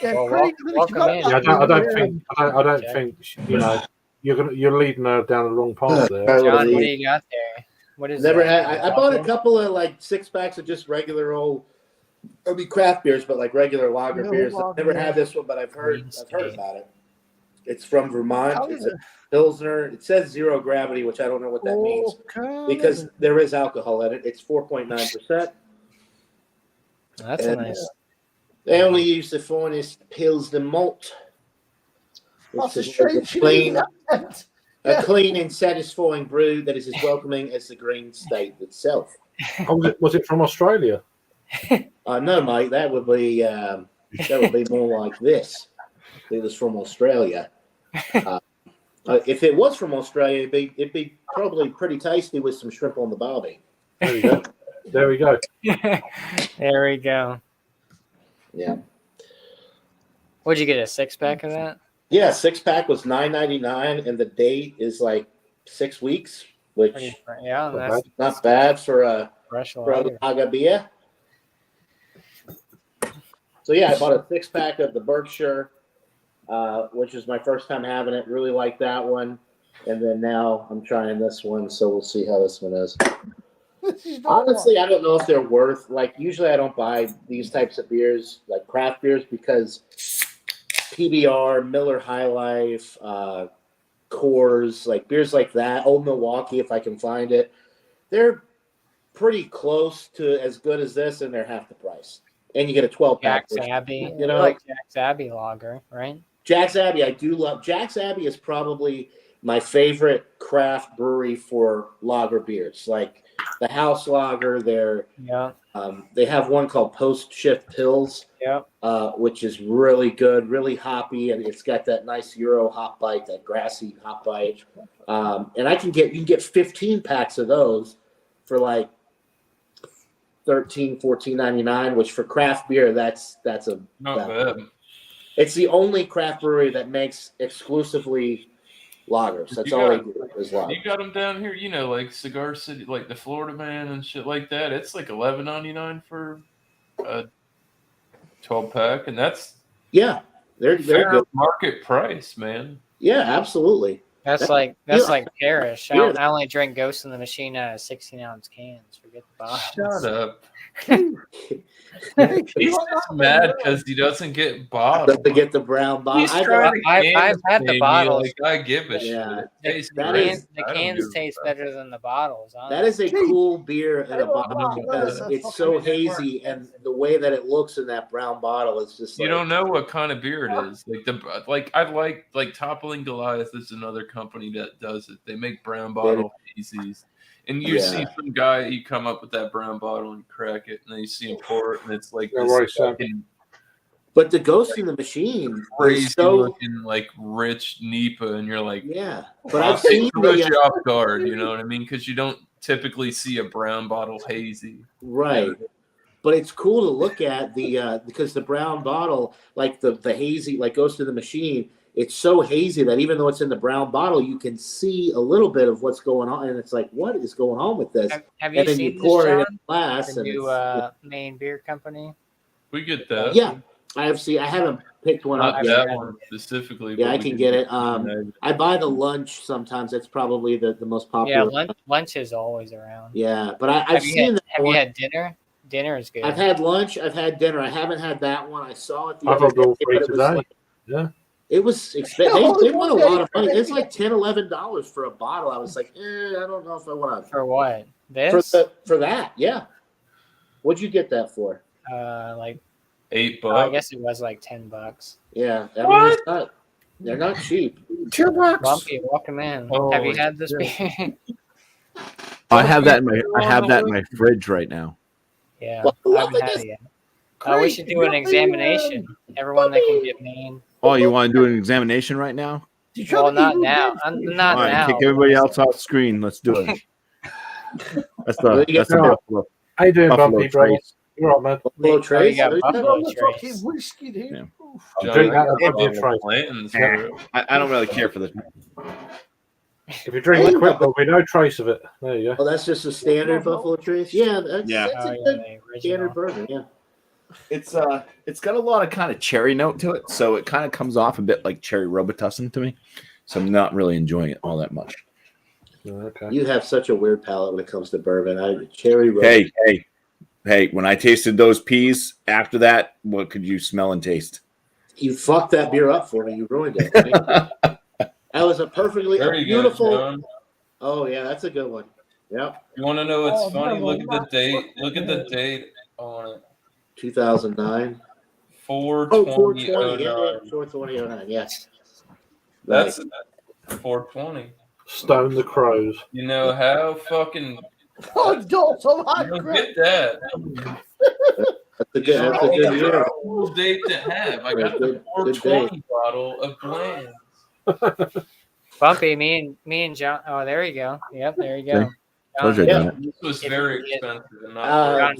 Speaker 9: yeah,
Speaker 1: Well,
Speaker 9: Craig,
Speaker 1: welcome in.
Speaker 2: Yeah, I don't think you know you're leading her down the wrong path there.
Speaker 6: Probably.
Speaker 1: John, what do you got there? What is
Speaker 6: Never
Speaker 1: that?
Speaker 6: had. I bought a couple of like 6-packs of just regular old. It'll be craft beers, but like regular lager
Speaker 9: No
Speaker 6: beers.
Speaker 9: lager,
Speaker 6: I've never
Speaker 9: yeah.
Speaker 6: had this one, but I've heard about it. It's from Vermont.
Speaker 9: How
Speaker 6: It's
Speaker 9: is
Speaker 6: a
Speaker 9: it?
Speaker 6: Pilsner. It says 0 gravity, which I don't know what that means because there is alcohol in it. It's 4.9%.
Speaker 1: That's
Speaker 6: And-
Speaker 1: nice.
Speaker 6: They only use the finest Pilsner malt.
Speaker 9: That's a
Speaker 6: It's
Speaker 9: strange
Speaker 6: clean,
Speaker 9: accent.
Speaker 6: a clean and satisfying brew that is as welcoming as the green state itself.
Speaker 2: Was it from Australia?
Speaker 6: No, mate, that would be more like this. It was from Australia. If it was from Australia, it'd be probably pretty tasty with some shrimp on the barbie.
Speaker 2: There you go. There we go.
Speaker 1: There we go.
Speaker 6: Yeah,
Speaker 1: What'd you get, a 6-pack of that?
Speaker 6: yeah. 6-pack was $9.99, and the date is like 6 weeks, which
Speaker 1: Yeah, that's
Speaker 6: not bad for a
Speaker 1: fresh
Speaker 6: for
Speaker 1: lager.
Speaker 6: a lager beer. So yeah, I bought a 6-pack of the Berkshire which is my first time having it. Really like that one. And then now I'm trying this one, so we'll see how this one is. Honestly, I don't know if they're worth, like, usually I don't buy these types of beers, like craft beers, because PBR, Miller High Life, Coors, like beers like that, Old Milwaukee, if I can find it, they're pretty close to as good as this, and they're half the price. And you get a 12-pack.
Speaker 1: Jack's Abbey.
Speaker 6: You know,
Speaker 1: like Jack's Abbey lager, right?
Speaker 6: Jack's Abbey, I do love. Jack's Abbey is probably my favorite craft brewery for lager beers. Like the house lager, they have one called Post Shift Pills, which is really good, really hoppy, and it's got that nice Euro hop bite, that grassy hop bite. And you can get 15 packs of those for like $13-14.99, which for craft beer, that's
Speaker 8: not bad.
Speaker 6: It's the only craft brewery that makes exclusively lagers. That's all they do is lagers.
Speaker 8: You got them down here, you know, like Cigar City, like the Florida Man and shit like that. It's like $11.99 for a 12-pack, and that's
Speaker 6: they're
Speaker 8: fair
Speaker 6: good
Speaker 8: market price, man.
Speaker 6: Yeah, absolutely.
Speaker 1: That's like Parish. I only drink Ghost in the Machine out of 16-ounce cans. Forget the bottles.
Speaker 8: Shut up. He's just mad because he doesn't get bottles.
Speaker 6: To get the brown bottle.
Speaker 1: I've had the bottles.
Speaker 8: Like, I give a shit.
Speaker 1: The cans taste better than the bottles. Honestly.
Speaker 6: That is a cool beer in a bottle because it's so hazy, and the way that it looks in that brown bottle is just.
Speaker 8: You don't know what kind of beer it is. I like Toppling Goliath is another company that does it. They make brown bottle hazies. And you see some guy, you come up with that brown bottle and crack it, and then you see him pour it, and it's like this fucking
Speaker 6: but the Ghost in the Machine
Speaker 8: crazy
Speaker 6: is so
Speaker 8: looking, like rich NEPA, and you're like,
Speaker 6: But I've seen
Speaker 8: you off guard, you know what I mean? Because you don't typically see a brown bottle hazy,
Speaker 6: right? But it's cool to look at because the brown bottle, like the hazy, like Ghost in the Machine. It's so hazy that even though it's in the brown bottle, you can see a little bit of what's going on, and it's like, what is going on with this?
Speaker 1: Have you seen
Speaker 6: you pour
Speaker 1: this,
Speaker 6: it in
Speaker 1: John?
Speaker 6: a glass,
Speaker 1: The
Speaker 6: and
Speaker 1: new Maine beer company.
Speaker 8: We get that.
Speaker 6: Yeah, I haven't picked one
Speaker 8: Not
Speaker 6: up
Speaker 8: that
Speaker 6: yet.
Speaker 8: one specifically.
Speaker 6: Yeah,
Speaker 8: but
Speaker 6: I
Speaker 8: we
Speaker 6: can
Speaker 8: do
Speaker 6: get it.
Speaker 8: that.
Speaker 6: I buy the lunch sometimes. That's probably the most popular.
Speaker 1: Yeah, lunch is always around.
Speaker 6: Yeah, but I've seen that.
Speaker 1: Have you had dinner? Dinner is good.
Speaker 6: I've had lunch. I've had dinner. I haven't had that one. I saw it the
Speaker 2: I've
Speaker 6: other
Speaker 2: had all
Speaker 6: day,
Speaker 2: three
Speaker 6: but it was
Speaker 2: today.
Speaker 6: like,
Speaker 2: Yeah.
Speaker 6: it was expensive. They want a lot of money. It's like $10-11 for a bottle. I was like, I don't know if I want to.
Speaker 1: For what? This?
Speaker 6: For that, yeah. What'd you get that for?
Speaker 1: Like
Speaker 8: $8.
Speaker 1: I guess it was like $10.
Speaker 6: Yeah, I mean, it's not. They're not cheap.
Speaker 9: $2.
Speaker 1: Bumpy, welcome in.
Speaker 8: Oh,
Speaker 1: Have you had this beer?
Speaker 10: I have that in my fridge right now.
Speaker 1: Yeah, I haven't had it yet. We should do an examination. Everyone that can get Maine.
Speaker 10: Oh, you want to do an examination right now?
Speaker 1: Well, not now. Not
Speaker 10: All right,
Speaker 1: now.
Speaker 10: kick everybody else off screen. Let's do it. That's the Buffalo.
Speaker 2: How you doing,
Speaker 10: Buffalo
Speaker 2: Bumpy, brother?
Speaker 10: Trace.
Speaker 2: You're right, man.
Speaker 6: Buffalo Trace.
Speaker 1: got
Speaker 6: Oh,
Speaker 1: Buffalo
Speaker 9: The
Speaker 1: Trace.
Speaker 9: fucking whiskey, dude.
Speaker 10: Yeah.
Speaker 2: I'll drink that. I'll be a Trace.
Speaker 8: Blanton's
Speaker 10: I don't really care for this.
Speaker 2: If you drink liquid, there'll be no trace of it. There you go.
Speaker 6: Oh, that's just a standard Buffalo Trace. Yeah, that's
Speaker 10: Yeah.
Speaker 6: a
Speaker 1: Oh,
Speaker 6: good
Speaker 1: the original.
Speaker 6: standard bourbon. Yeah.
Speaker 10: It's got a lot of kind of cherry note to it, so it kind of comes off a bit like cherry Robitussin to me. So I'm not really enjoying it all that much.
Speaker 2: Okay.
Speaker 6: You have such a weird palate when it comes to bourbon. Cherry.
Speaker 10: Hey! When I tasted those peas after that, what could you smell and taste?
Speaker 6: You fucked that beer up for me. You ruined it. That was a perfectly
Speaker 8: There you
Speaker 6: beautiful.
Speaker 8: go, John.
Speaker 6: Oh yeah, that's a good one. Yep.
Speaker 8: You want to know what's
Speaker 9: Oh,
Speaker 8: funny?
Speaker 9: no,
Speaker 8: Look at the
Speaker 9: not
Speaker 8: date.
Speaker 9: fucking
Speaker 8: Look at the date on it.
Speaker 6: 2009.
Speaker 8: 4/20/09.
Speaker 6: 420. Yeah, 42009. Yes.
Speaker 8: That's 420.
Speaker 2: Stone the Crows.
Speaker 8: You know how fucking
Speaker 9: Oh, don't so
Speaker 8: you
Speaker 9: hard.
Speaker 8: don't get that.
Speaker 6: That's a good year.
Speaker 8: Cool date to have. I got
Speaker 6: Good-
Speaker 8: the
Speaker 6: good
Speaker 8: 420 bottle of Bland.
Speaker 1: Bumpy, me and John. Oh, there you go. Yep, there you go.
Speaker 10: Okay. Pleasure,
Speaker 1: John,
Speaker 10: John.
Speaker 8: This was
Speaker 1: If
Speaker 8: very
Speaker 1: you get-
Speaker 8: expensive and not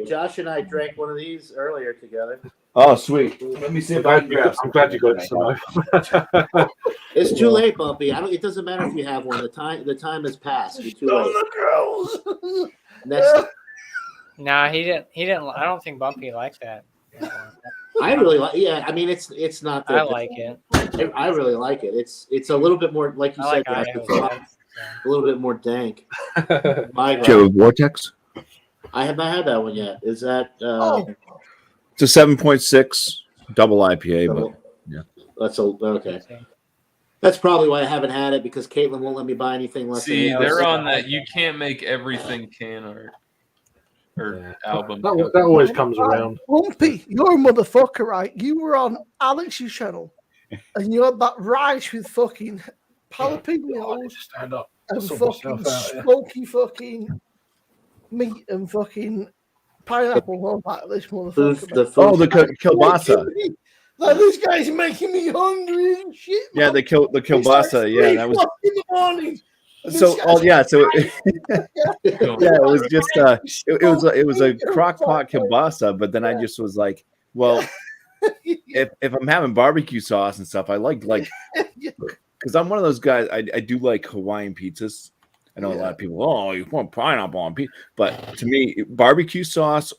Speaker 6: Josh and I drank one of these earlier together.
Speaker 10: Oh, sweet. Let me see if I can grab
Speaker 2: I'm glad you got it. So.
Speaker 6: It's too late, Bumpy. It doesn't matter if you have one. The time has passed. You're too late. Next.
Speaker 1: Nah, he didn't. I don't think Bumpy liked that.
Speaker 6: I really like. Yeah, I mean, it's not.
Speaker 1: I like it.
Speaker 6: I really like it. It's a little bit more, like you
Speaker 1: I
Speaker 6: said,
Speaker 1: like
Speaker 6: Josh,
Speaker 1: Idaho
Speaker 6: it's a little bit more dank. My God.
Speaker 10: Joe Vortex.
Speaker 6: I have not had that one yet. Is that?
Speaker 10: It's a 7.6 double IPA, but yeah,
Speaker 6: that's okay. That's probably why I haven't had it, because Caitlin won't let me buy anything less.
Speaker 8: See,
Speaker 6: than
Speaker 8: they're on that. You can't make everything can art or album.
Speaker 2: That always comes around.
Speaker 9: Lumpy, you're a motherfucker, right? You were on Alex's channel, and you had that rice with fucking jalapenos
Speaker 2: Stand up.
Speaker 9: and
Speaker 2: Sort
Speaker 9: fucking
Speaker 2: myself out,
Speaker 9: smoky fucking meat and fucking pineapple on that. This motherfucker.
Speaker 10: the kielbasa.
Speaker 9: Like, this guy's making me hungry and shit.
Speaker 10: Yeah, the kielbasa. Yeah, that was.
Speaker 9: In the morning.
Speaker 10: So yeah, so it was just it was a crock pot kielbasa, but then I just was like, well, if I'm having barbecue sauce and stuff, I like because I'm one of those guys. I do like Hawaiian pizzas. I know a lot of people. Oh, you want pineapple on pizza? But to me, barbecue sauce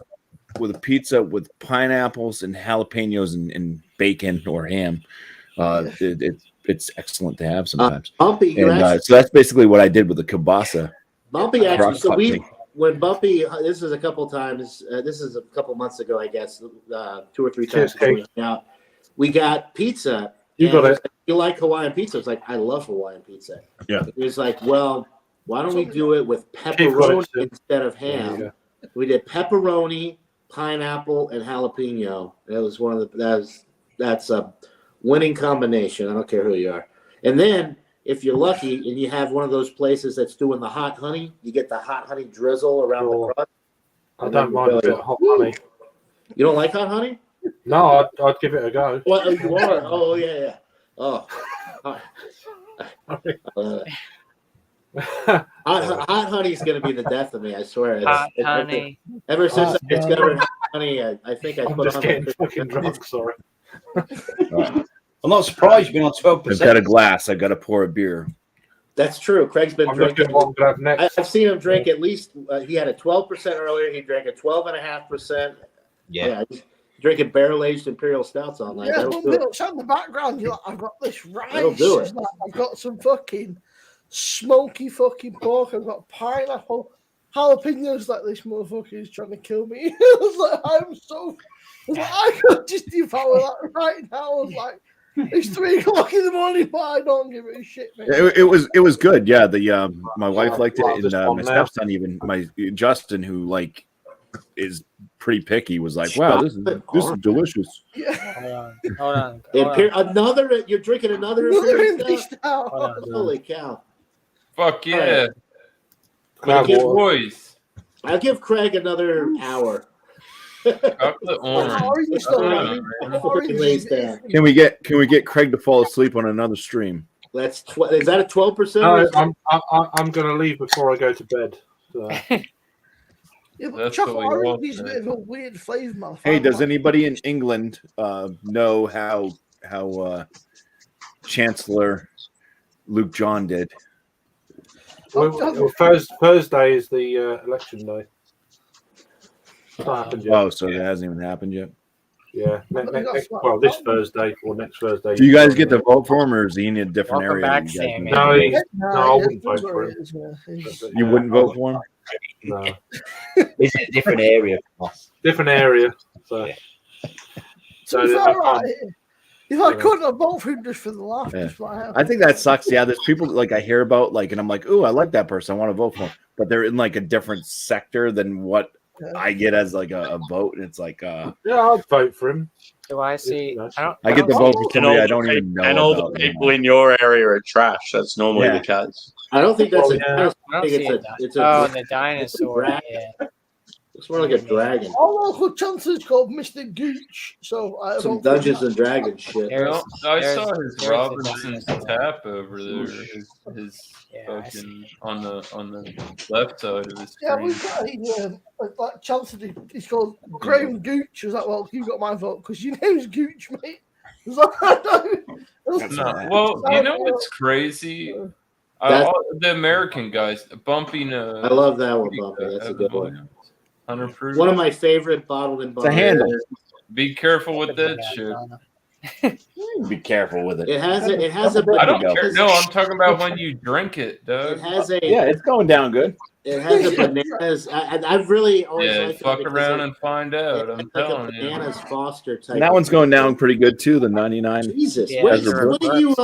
Speaker 10: with a pizza with pineapples and jalapenos and bacon or ham, it's excellent to have sometimes.
Speaker 6: Bumpy,
Speaker 10: And, so that's basically what I did with the kielbasa.
Speaker 6: Bumpy actually. So
Speaker 10: thing.
Speaker 6: when Bumpy, this is a couple times. This is a couple months ago, I guess. 2 or 3 times. Now we got pizza.
Speaker 2: You got it.
Speaker 6: You like Hawaiian pizza? It's like, I love Hawaiian pizza.
Speaker 10: Yeah.
Speaker 6: It was like, well, why don't we do it with pepperoni instead of ham? We did pepperoni, pineapple, and jalapeno. That was one of the that's a winning combination. I don't care who you are. And then if you're lucky and you have one of those places that's doing the hot honey, you get the hot honey drizzle around the crust.
Speaker 2: I don't mind a bit of hot honey.
Speaker 6: You don't like hot honey?
Speaker 2: No, I'd give it a go.
Speaker 6: Well, you are. Oh yeah. Oh. Hot honey's going to be the death of me. I swear.
Speaker 1: Honey.
Speaker 6: Ever since I discovered hot honey, I think I put on.
Speaker 2: Getting fucking drunk. Sorry.
Speaker 3: I'm not surprised you've been on 12%.
Speaker 10: I've got a glass. I got to pour a beer.
Speaker 6: That's true. Craig's been drinking. I've seen him drink at least. He had a 12% earlier. He drank a 12.5%.
Speaker 3: Yeah.
Speaker 6: Drinking barrel-aged imperial stouts all night.
Speaker 9: Yeah, but in the background, you're like, I've got this rice.
Speaker 6: That'll do it.
Speaker 9: Like, I've got some fucking smoky fucking pork. I've got pineapple, jalapenos. Like, this motherfucker is trying to kill me. I was like, I could just devour that right now. I was like, it's 3 o'clock in the morning, but I don't give a shit, man.
Speaker 10: It was good. Yeah, the my wife liked it, and my stepson even Justin, who is pretty picky, was like, "Wow, this is delicious."
Speaker 9: Yeah.
Speaker 1: Hold on.
Speaker 6: You're drinking another imperial stout. Holy cow!
Speaker 8: Fuck yeah!
Speaker 6: I'll
Speaker 8: boys.
Speaker 6: I'll give Craig another hour.
Speaker 8: Chocolate orange.
Speaker 10: Can we get Craig to fall asleep on another stream?
Speaker 6: Is that a 12%?
Speaker 2: No, I'm going to leave before I go to bed. So.
Speaker 9: Yeah, but chocolate orange is a bit of a weird flavor, man.
Speaker 10: Hey, does anybody in England know how Chancellor Luke John did?
Speaker 2: Well, Thursday is the election day. It's not happened yet.
Speaker 10: Oh, so it hasn't even happened yet.
Speaker 2: Yeah, this Thursday or next Thursday.
Speaker 10: Do you guys get to vote for him, or is he in a different area?
Speaker 1: Back, Sam,
Speaker 2: no, I wouldn't vote for him.
Speaker 10: You wouldn't vote for him?
Speaker 2: No.
Speaker 3: It's a different area from us.
Speaker 2: Different area. So
Speaker 9: it's all right. If I couldn't have voted for him just for the laugh,
Speaker 10: yeah. I think that sucks. Yeah, there's people I hear about and I'm like, ooh, I like that person. I want to vote for him, but they're in a different sector than what I get as a vote, and it's
Speaker 2: yeah, I'd vote for him.
Speaker 1: Do I see?
Speaker 10: I get the vote for somebody I don't even know.
Speaker 4: And all the people in your area are trash. That's normally the case.
Speaker 6: I don't think that's
Speaker 1: it's the dinosaur. Yeah.
Speaker 6: It's more like a dragon.
Speaker 9: Our local chancellor's called Mr. Gooch. So
Speaker 6: some Dungeons and Dragons shit.
Speaker 8: I saw his Robinson's tap over there. His fucking on the left side of his screen.
Speaker 9: Yeah, we've got chancellor. He's called Graham Gooch. Was that, well, you got my vote because your name's Gooch, mate. Well,
Speaker 8: you know what's crazy? The American guys, Bumpy.
Speaker 6: I love that one, Bumpy. That's a good one.
Speaker 8: 100 proof.
Speaker 6: One of my favorite bottled in bottled.
Speaker 10: It's a handle.
Speaker 8: Be careful with that shit.
Speaker 10: Be careful with it.
Speaker 6: It has a
Speaker 8: I don't
Speaker 10: go.
Speaker 8: care. No, I'm talking about when you drink it, Doug.
Speaker 6: It has a
Speaker 10: Yeah, it's going down good.
Speaker 6: It has a bananas. I've really always
Speaker 8: Yeah,
Speaker 6: liked
Speaker 8: fuck
Speaker 6: it because
Speaker 8: around
Speaker 6: it-
Speaker 8: and find out. I'm
Speaker 6: it's like a
Speaker 8: telling you.
Speaker 6: bananas Foster type.
Speaker 10: And that one's going down pretty good too. The 99.
Speaker 6: Jesus,
Speaker 1: Yeah,
Speaker 6: when,
Speaker 10: As a
Speaker 6: when did you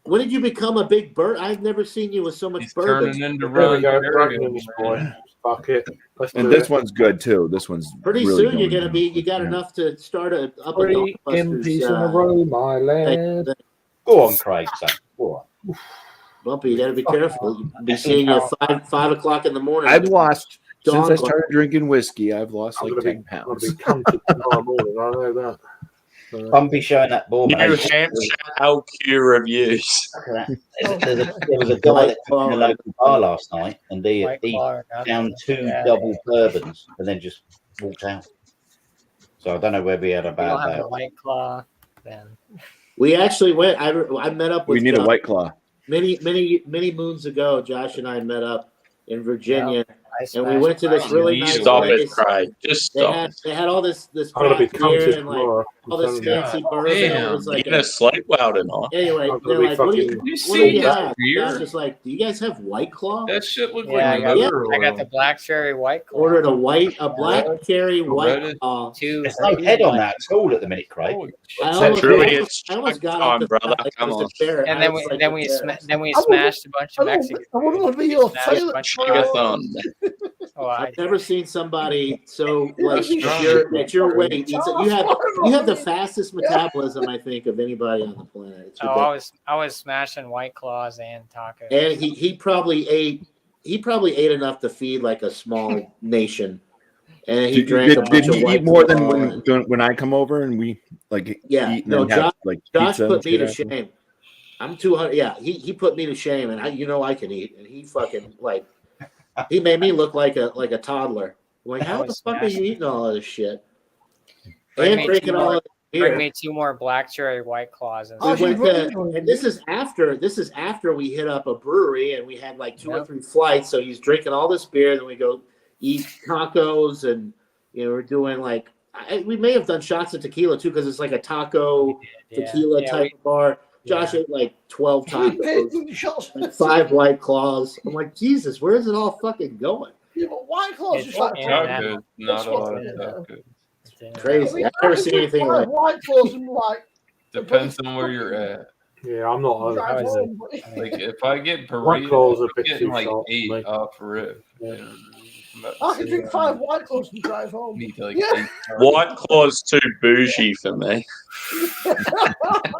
Speaker 6: when did you become a big bird? I've never seen you with so much
Speaker 8: He's
Speaker 6: bourbon.
Speaker 8: turning into
Speaker 2: There we
Speaker 8: Ron
Speaker 2: go.
Speaker 8: Jeremy.
Speaker 2: Dragon in this boy. Fuck it. Let's
Speaker 10: And
Speaker 2: do
Speaker 10: this
Speaker 2: it.
Speaker 10: one's good too. This one's
Speaker 6: Pretty
Speaker 10: really
Speaker 6: soon you're
Speaker 10: going
Speaker 6: gonna
Speaker 10: down.
Speaker 6: be. You got
Speaker 10: Yeah.
Speaker 6: enough to start a up a
Speaker 2: Three
Speaker 6: Ghostbusters,
Speaker 2: MPs in a row, my lad.
Speaker 6: thing.
Speaker 3: Go on, Craig. Son. Go on.
Speaker 6: Bumpy, you got to be careful. You'll be seeing you at 5 o'clock in the morning.
Speaker 10: I've lost since I
Speaker 6: Dawn-
Speaker 10: started drinking whiskey. I've lost
Speaker 2: I'm
Speaker 10: like
Speaker 2: gonna
Speaker 10: 10
Speaker 2: be, I'm
Speaker 10: pounds.
Speaker 2: gonna be cunted tomorrow morning. I know that.
Speaker 3: Bumpy showing that ball.
Speaker 4: New
Speaker 3: mate.
Speaker 4: Hampshire LQ reviews.
Speaker 3: Look at that. There was a guy that came in a local bar last night, and he
Speaker 1: White Claw or nothing.
Speaker 3: found 2
Speaker 1: Yeah.
Speaker 3: double bourbons, and then just walked out. So I don't know whether he had a
Speaker 1: If you don't
Speaker 3: bad
Speaker 1: have
Speaker 3: day.
Speaker 1: a White Claw, then
Speaker 6: We actually went. I met up with.
Speaker 10: We need a White Claw.
Speaker 6: many moons ago. Josh and I met up in Virginia,
Speaker 1: I
Speaker 6: and we
Speaker 1: smashed
Speaker 6: went to this
Speaker 1: mine.
Speaker 6: really
Speaker 8: You
Speaker 6: nice
Speaker 4: Stop
Speaker 6: place.
Speaker 4: it, Craig. Just
Speaker 6: They
Speaker 4: stop.
Speaker 6: had all this
Speaker 2: I'm gonna be
Speaker 6: craft beer
Speaker 2: cunted
Speaker 6: and like
Speaker 2: tomorrow.
Speaker 6: all this fancy bourbon.
Speaker 8: Damn.
Speaker 6: It was like
Speaker 4: You're gonna sleep well tonight.
Speaker 6: anyway,
Speaker 2: I'm gonna
Speaker 6: they're
Speaker 2: be
Speaker 6: like, what do you,
Speaker 2: fucking-
Speaker 8: You
Speaker 6: what do
Speaker 8: see
Speaker 6: you
Speaker 8: that
Speaker 6: have?
Speaker 8: beer?
Speaker 6: Josh is like, do you guys have White Claw?
Speaker 8: That shit looked
Speaker 1: Yeah, I
Speaker 8: like
Speaker 1: got,
Speaker 8: motor
Speaker 1: I got
Speaker 8: oil.
Speaker 1: the black cherry White Claw.
Speaker 6: Ordered a black cherry
Speaker 8: Red
Speaker 6: White
Speaker 8: is-
Speaker 6: Claw.
Speaker 1: Two.
Speaker 3: There's no head on that at all at the minute, Craig.
Speaker 8: Holy
Speaker 6: I
Speaker 8: shit.
Speaker 6: almost,
Speaker 4: Truly,
Speaker 6: I
Speaker 4: it's
Speaker 6: almost got
Speaker 4: time,
Speaker 6: off the
Speaker 4: brother.
Speaker 6: like,
Speaker 4: Come
Speaker 6: it was
Speaker 4: on.
Speaker 6: a bear.
Speaker 1: And
Speaker 6: I
Speaker 1: then
Speaker 6: was
Speaker 1: we
Speaker 6: like
Speaker 1: then
Speaker 6: a
Speaker 1: we
Speaker 6: bear.
Speaker 1: then we
Speaker 9: I wouldn't-
Speaker 1: smashed a bunch
Speaker 9: I
Speaker 1: of
Speaker 9: don't,
Speaker 1: Mexican.
Speaker 9: I wouldn't want to be
Speaker 1: We
Speaker 9: your
Speaker 1: smashed a
Speaker 9: favorite.
Speaker 1: bunch of-
Speaker 4: Sugathon.
Speaker 1: Oh, I
Speaker 6: I've never seen somebody so like
Speaker 8: strong.
Speaker 6: at your weight. You have the fastest metabolism I think of anybody on the planet. It's
Speaker 1: Oh,
Speaker 6: ridiculous.
Speaker 1: I was smashing White Claws and tacos.
Speaker 6: And he probably ate enough to feed like a small nation. And he drank a
Speaker 10: Did
Speaker 6: bunch of
Speaker 10: he
Speaker 6: White
Speaker 10: eat more than
Speaker 6: Claw.
Speaker 10: when I come over and we like
Speaker 6: Yeah,
Speaker 10: eat and
Speaker 6: no,
Speaker 10: then have
Speaker 6: Josh-
Speaker 10: like
Speaker 6: Josh
Speaker 10: pizza?
Speaker 6: put
Speaker 10: and
Speaker 6: me to
Speaker 10: shit after?
Speaker 6: shame. I'm 200. Yeah, he put me to shame, and I can eat, and he fucking like he made me look like a toddler. Like, how the fuck are you eating all of this shit?
Speaker 1: Bring
Speaker 6: And
Speaker 1: me
Speaker 6: drinking
Speaker 1: two
Speaker 6: all
Speaker 1: more-
Speaker 6: of the
Speaker 1: Bring
Speaker 6: beer.
Speaker 1: me 2 more black cherry White Claws. And
Speaker 6: We
Speaker 9: Oh,
Speaker 6: went
Speaker 9: you
Speaker 6: to,
Speaker 9: really-
Speaker 6: and this is after we hit up a brewery and we had like 2 or
Speaker 1: Yep.
Speaker 6: 3 flights. So he's drinking all this beer, then we go eat tacos, and we're doing like we may have done shots of tequila too because it's like a taco tequila type of bar. Josh ate like 12 tacos,
Speaker 9: Shots.
Speaker 6: and 5 White Claws. I'm like, Jesus, where is it all fucking going?
Speaker 9: Yeah, but White Claw's just like
Speaker 8: Tacos, not a lot of
Speaker 9: Yeah.
Speaker 8: tacos.
Speaker 6: Crazy. I've never seen anything like.
Speaker 9: White Claws and like
Speaker 8: Depends on where you're at.
Speaker 2: Yeah, I'm not.
Speaker 9: drive
Speaker 1: was
Speaker 9: home.
Speaker 8: Like if I get
Speaker 2: White Claw's
Speaker 8: burritos,
Speaker 2: a
Speaker 8: I'm
Speaker 2: bit
Speaker 8: getting
Speaker 2: too
Speaker 8: like
Speaker 2: sharp for
Speaker 8: 8
Speaker 2: me.
Speaker 8: off rip.
Speaker 2: Yeah.
Speaker 8: You know, I'm about to
Speaker 9: I can
Speaker 8: say,
Speaker 9: drink 5 White Claws and drive home.
Speaker 8: need like
Speaker 9: Yeah.
Speaker 8: 8
Speaker 4: White Claw's too bougie for me.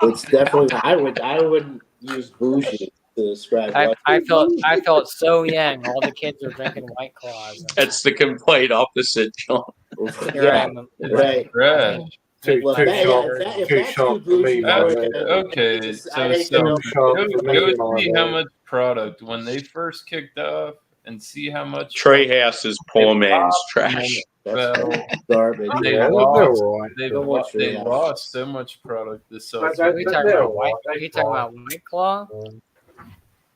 Speaker 6: It's definitely. I wouldn't use bougie to describe.
Speaker 1: I felt so young. All the kids are drinking White Claws.
Speaker 4: It's the complete opposite, John.
Speaker 1: Here I
Speaker 6: Yeah,
Speaker 1: am.
Speaker 6: right.
Speaker 8: trash.
Speaker 2: Too
Speaker 6: Well,
Speaker 2: too
Speaker 6: that-
Speaker 2: sharp.
Speaker 6: if
Speaker 2: Too
Speaker 6: that's
Speaker 2: sharp
Speaker 6: too
Speaker 2: for me,
Speaker 6: bougie,
Speaker 2: my
Speaker 8: Okay,
Speaker 2: lad.
Speaker 8: okay,
Speaker 6: Just-
Speaker 8: so
Speaker 6: I hate to
Speaker 8: so
Speaker 6: know-
Speaker 2: Sharp
Speaker 8: go,
Speaker 2: for me,
Speaker 8: go
Speaker 2: my
Speaker 8: see how
Speaker 2: lad.
Speaker 8: much product when they first kicked off and see how much
Speaker 4: Treehouse is poor man's trash.
Speaker 6: That's
Speaker 8: Well,
Speaker 6: garbage.
Speaker 8: they
Speaker 2: Yeah,
Speaker 8: lost,
Speaker 2: they're all right.
Speaker 8: they,
Speaker 6: Don't watch
Speaker 8: they
Speaker 6: Treehouse.
Speaker 8: lost so much product this
Speaker 2: But
Speaker 8: summer.
Speaker 1: Are you talking about White? Are you talking about White Claw?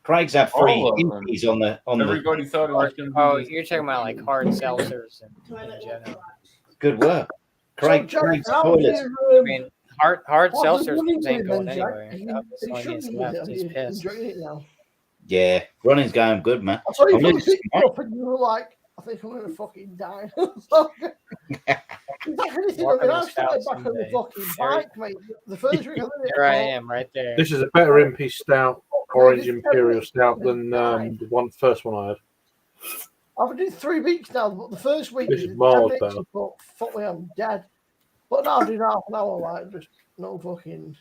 Speaker 3: Craig's had 3
Speaker 8: All of them.
Speaker 3: inkies on the
Speaker 8: Everybody thought it was going to be.
Speaker 1: Oh, you're talking about like hard seltzers in general.
Speaker 3: good work. Craig's toilets.
Speaker 1: I mean, hard
Speaker 9: What's
Speaker 1: seltzers
Speaker 9: the running
Speaker 1: ain't going
Speaker 9: then, Jack?
Speaker 1: anywhere.
Speaker 9: He-
Speaker 1: That's
Speaker 9: he
Speaker 1: the only
Speaker 9: shouldn't
Speaker 1: he's
Speaker 9: be
Speaker 1: left.
Speaker 9: there.
Speaker 1: He's
Speaker 9: He's
Speaker 1: pissed.
Speaker 9: enjoying it now.
Speaker 3: Yeah, running's going good, man.
Speaker 9: I saw you
Speaker 3: I'm
Speaker 9: put
Speaker 3: losing
Speaker 9: the picture up and you were like, I think I'm going to fucking die. So, is that anything? I
Speaker 1: Walking
Speaker 9: mean, I
Speaker 1: the
Speaker 9: started
Speaker 1: stouts
Speaker 9: back on the
Speaker 1: someday.
Speaker 9: fucking
Speaker 1: There-
Speaker 9: bike, mate. The first drink I did it.
Speaker 1: There I am, right there.
Speaker 2: This is a better MP Stout, Orange Imperial Stout than the first one I had.
Speaker 9: I've been doing 3 weeks now, but the first week
Speaker 2: This is
Speaker 9: was
Speaker 2: mild,
Speaker 9: 10
Speaker 2: though.
Speaker 9: minutes, but fuck me, I'm dead. But now I'm doing half an hour, like, just no fucking.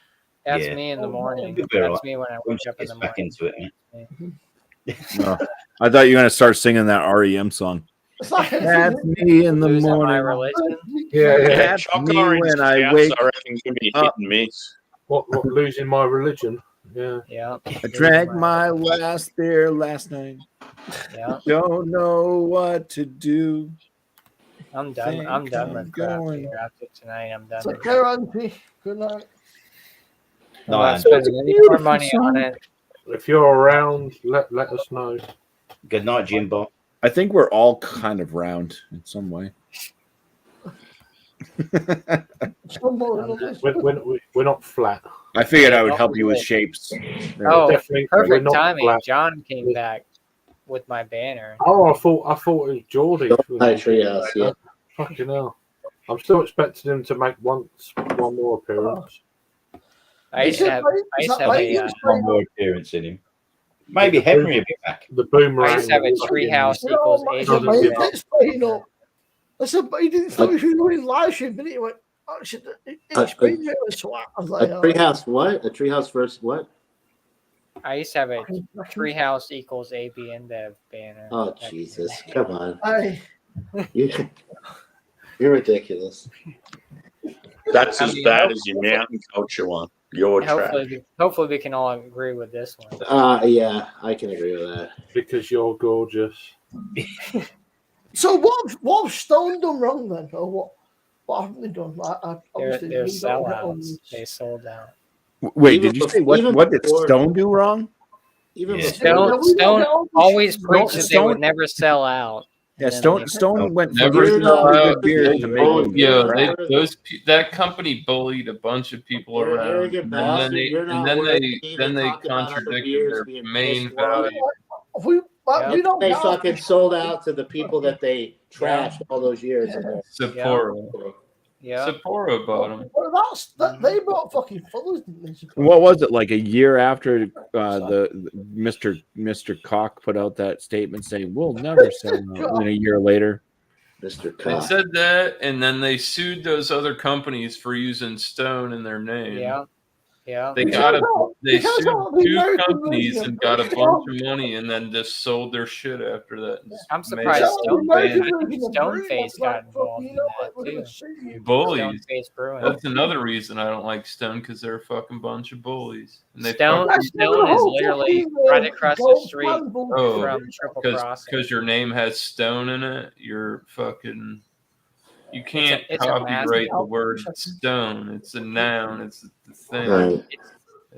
Speaker 1: That's
Speaker 3: Yeah.
Speaker 1: me in the morning.
Speaker 3: You'll be all
Speaker 1: That's
Speaker 3: right.
Speaker 1: me when I
Speaker 3: Once
Speaker 1: wake
Speaker 3: you
Speaker 1: up in
Speaker 3: get
Speaker 1: the
Speaker 3: back
Speaker 1: morning.
Speaker 3: into it, man.
Speaker 10: No. I thought you were gonna start singing that REM song.
Speaker 9: It's like
Speaker 10: That's me in the
Speaker 1: Losing my
Speaker 10: morning.
Speaker 1: religion.
Speaker 2: Yeah, yeah.
Speaker 10: That's
Speaker 4: Choc
Speaker 10: me
Speaker 4: orange
Speaker 10: when I
Speaker 4: stouts,
Speaker 10: wake
Speaker 4: I reckon can be hit
Speaker 10: up.
Speaker 4: and miss.
Speaker 2: What losing my religion? Yeah.
Speaker 1: Yeah.
Speaker 10: I drank my last beer last night.
Speaker 1: Yeah.
Speaker 10: Don't know what to do.
Speaker 1: I'm done.
Speaker 10: Think
Speaker 1: I'm done
Speaker 10: I'm
Speaker 1: with craft
Speaker 10: going.
Speaker 1: beer after tonight. I'm done.
Speaker 9: Take care, Auntie. Good night.
Speaker 1: I'm
Speaker 3: No,
Speaker 1: not
Speaker 3: I'm-
Speaker 1: spending any more money on it.
Speaker 2: If you're around, let us know.
Speaker 3: Good night, Jimbo.
Speaker 10: I think we're all kind of round in some way.
Speaker 2: We're not flat.
Speaker 10: I figured I would help you with shapes.
Speaker 1: Oh,
Speaker 2: Definitely, we're
Speaker 1: perfect
Speaker 2: not
Speaker 1: timing.
Speaker 2: flat.
Speaker 1: John came back with my banner.
Speaker 2: Oh, I thought it was Geordie.
Speaker 6: Hi, Treehouse, yeah.
Speaker 2: Fucking hell. I'm still expecting him to make one more appearance.
Speaker 1: I used to have
Speaker 3: one more appearance in him. Maybe Henry will be back.
Speaker 2: The boomerang.
Speaker 1: I used to have a treehouse equals
Speaker 9: ABN. I said, but he didn't tell me who was live stream, didn't he? He went, oh, shit, it's been there, swat. I was like,
Speaker 6: A treehouse what? A treehouse versus what?
Speaker 1: I used to have a treehouse equals ABN Dev banner.
Speaker 6: Oh, Jesus. Come on.
Speaker 9: Hey.
Speaker 6: You're ridiculous.
Speaker 4: That's as bad as your mountain culture one. Your track.
Speaker 1: Hopefully we can all agree with this one.
Speaker 6: Yeah, I can agree with that.
Speaker 2: Because you're gorgeous.
Speaker 9: So what have Stone done wrong then? Or what haven't they done?
Speaker 1: They're sellouts. They sold out.
Speaker 10: Wait, did you say what did Stone do wrong?
Speaker 1: Stone always preached that they would never sell out.
Speaker 10: Yeah, Stone went
Speaker 8: never
Speaker 10: from good beer to make
Speaker 8: that company bullied a bunch of people around, and then they contradicted their main value.
Speaker 6: They fucking sold out to the people that they trashed all those years.
Speaker 8: Sapporo.
Speaker 1: Yeah.
Speaker 8: Sapporo bought them.
Speaker 9: Well, they bought fucking Fullers, didn't they?
Speaker 10: What was it, like a year after the Mr. Cock put out that statement saying we'll never sell out, and a year later
Speaker 6: Mr.
Speaker 8: They
Speaker 6: Cock.
Speaker 8: said that, and then they sued those other companies for using Stone in their name.
Speaker 1: Yeah.
Speaker 8: They sued two companies and got a bunch of money, and then just sold their shit after that.
Speaker 1: I'm surprised Stoneface got involved in that too.
Speaker 8: Bullies.
Speaker 1: Stoneface Brewing.
Speaker 8: That's another reason I don't like Stone, because they're a fucking bunch of bullies. And they
Speaker 1: Stone is literally right across the street from Triple Crossing.
Speaker 8: Because your name has Stone in it, you're fucking. You can't
Speaker 1: it's a
Speaker 8: copyright the
Speaker 1: massive-
Speaker 8: word stone. It's a noun. It's the thing.
Speaker 6: Right.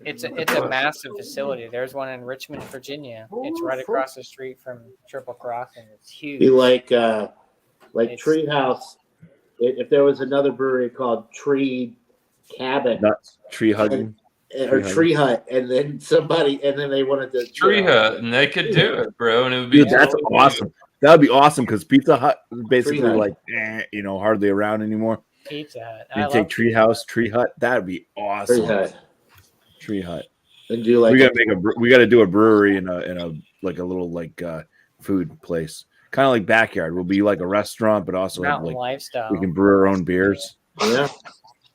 Speaker 1: It's a massive facility. There's one in Richmond, Virginia. It's right across the street from Triple Crossing. It's huge.
Speaker 6: Be like Treehouse. If there was another brewery called Tree Cabin,
Speaker 10: nuts, Tree Hugging,
Speaker 6: or Tree Hut, and then they wanted to
Speaker 8: Tree Hut, and they could do it, bro, and it would be
Speaker 10: dude, that's awesome. That would be awesome because Pizza Hut is basically
Speaker 6: Tree Hut.
Speaker 10: like, hardly around anymore.
Speaker 1: Pizza Hut.
Speaker 10: You take Treehouse, Tree Hut. That would be awesome. Tree Hut.
Speaker 6: And do like
Speaker 10: we got to do a brewery in a like a little food place, kind of like Backyard. We'll be like a restaurant, but also have,
Speaker 1: Mountain lifestyle.
Speaker 10: we can brew our own beers.
Speaker 6: Yeah.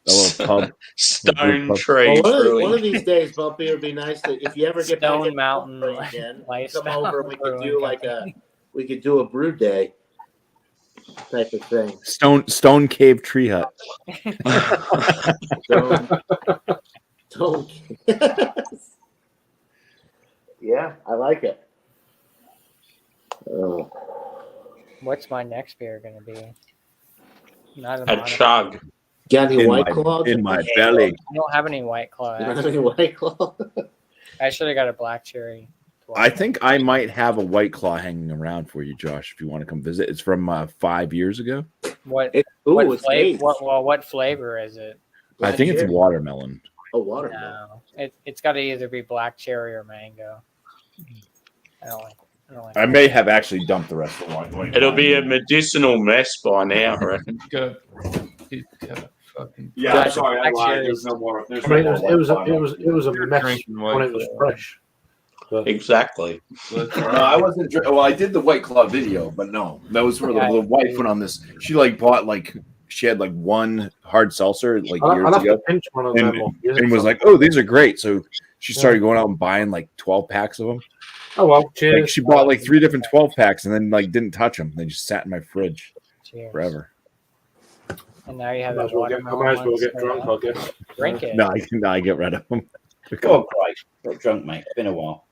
Speaker 10: A little pub.
Speaker 4: Stone Tree.
Speaker 6: One of these days, Bumpy, it would be nice to if you ever get back
Speaker 1: Stone
Speaker 6: in
Speaker 1: Mountain
Speaker 6: again,
Speaker 1: lifestyle
Speaker 6: come over and we could
Speaker 1: brewing
Speaker 6: do do a brew day type of thing.
Speaker 10: Stone Cave Tree Hut.
Speaker 6: Stone. Yeah, I like it.
Speaker 1: What's my next beer going to be? Not
Speaker 4: A chug.
Speaker 6: Got any
Speaker 10: In
Speaker 6: White
Speaker 10: my-
Speaker 6: Claw?
Speaker 10: in my belly.
Speaker 1: I don't have any White Claw.
Speaker 6: You don't have
Speaker 1: actually.
Speaker 6: any White Claw?
Speaker 1: I should have got a black cherry.
Speaker 10: I think I might have a White Claw hanging around for you, Josh, if you want to come visit. It's from 5 years ago.
Speaker 1: What
Speaker 6: it's
Speaker 1: flavor? What flavor is it?
Speaker 10: I think it's watermelon.
Speaker 6: Oh, watermelon.
Speaker 1: No, it's got to either be black cherry or mango. I don't like.
Speaker 10: I may have actually dumped the rest of the wine.
Speaker 4: It'll be a medicinal mess by now, I reckon.
Speaker 10: Yeah, I'm sorry, I lied. There's no more. There's
Speaker 2: I mean,
Speaker 10: no
Speaker 2: it was
Speaker 10: more
Speaker 2: a mess when it was fresh. But
Speaker 4: Exactly.
Speaker 10: No, I wasn't. Well, I did the White Claw video, but no, that was where the wife went on this. She she had one hard seltzer years
Speaker 2: I'll have to
Speaker 10: ago,
Speaker 2: pinch one of them off.
Speaker 10: and was like, "Oh, these are great." So she started going out and buying 12 packs of them.
Speaker 2: Oh well, cheers.
Speaker 10: She bought 3 different 12 packs and then didn't touch them. They just sat in my fridge forever.
Speaker 1: And now you have
Speaker 2: Might
Speaker 1: that
Speaker 2: as well get
Speaker 1: watermelon.
Speaker 2: drunk, I guess.
Speaker 1: Drink it.
Speaker 10: No, I get rid of them.
Speaker 3: Oh, Christ. Got drunk, mate. It's been a while.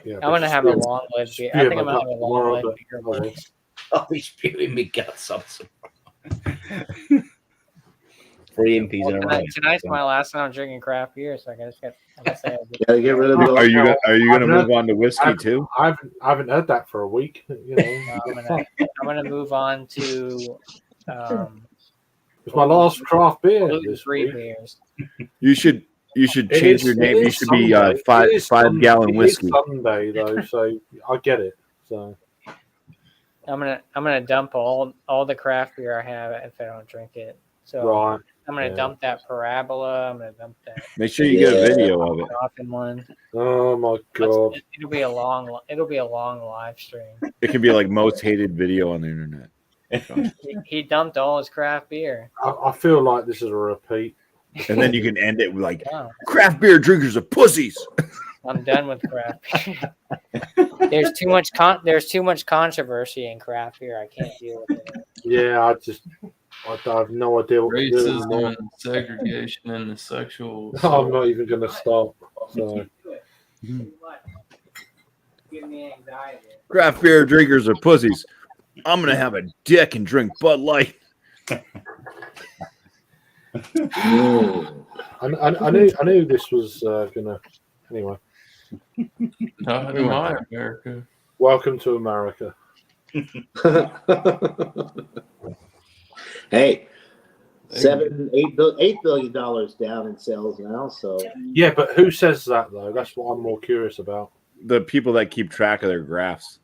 Speaker 2: Yeah,
Speaker 1: I want to have a long lived beer. I think I'm gonna have a long lived beer.
Speaker 2: but-
Speaker 1: once.
Speaker 3: I'll be spewing me guts up. 3 impies in a row.
Speaker 1: Tonight's my last time drinking craft beer, so I guess I
Speaker 6: gotta get rid of the.
Speaker 10: Are you going to
Speaker 2: I've
Speaker 10: move on to whiskey too?
Speaker 2: I haven't heard that for a week.
Speaker 1: I'm gonna move on to
Speaker 2: It's my last craft beer this
Speaker 1: Gluten-free
Speaker 2: week.
Speaker 1: beers.
Speaker 10: You should
Speaker 2: It
Speaker 10: change
Speaker 2: is-
Speaker 10: your
Speaker 2: it
Speaker 10: name. You
Speaker 2: is
Speaker 10: should be
Speaker 2: Sunday. It
Speaker 10: five
Speaker 2: is
Speaker 10: gallon
Speaker 2: It is
Speaker 10: whiskey.
Speaker 2: Sunday though, so I get it. So
Speaker 1: I'm gonna dump all the craft beer I have if I don't drink it. So
Speaker 2: right.
Speaker 1: I'm gonna
Speaker 2: Yeah.
Speaker 1: dump that Parabola. I'm gonna dump that
Speaker 10: Make sure you get a video of it.
Speaker 1: Dolphin one.
Speaker 2: Oh my god.
Speaker 1: It'll be a long live stream.
Speaker 10: It can be like most hated video on the internet.
Speaker 1: He dumped all his craft beer.
Speaker 2: I feel like this is a repeat.
Speaker 10: And then you can end it with like,
Speaker 1: Oh,
Speaker 10: craft beer drinkers are pussies.
Speaker 1: I'm done with craft beer. There's too much controversy in craft beer. I can't deal with it.
Speaker 2: Yeah, I have no idea what to do
Speaker 8: Racism
Speaker 2: anymore.
Speaker 8: and segregation and the sexual.
Speaker 2: I'm not even going to stop. So.
Speaker 1: Give me anxiety.
Speaker 10: Craft beer drinkers are pussies. I'm gonna have a dick and drink Bud Light.
Speaker 2: I knew this was gonna. Anyway,
Speaker 8: Not in my America.
Speaker 2: welcome to America.
Speaker 6: Hey, $8 billion down in sales now. So
Speaker 2: Yeah, but who says that though? That's what I'm more curious about.
Speaker 10: The people that keep track of their graphs.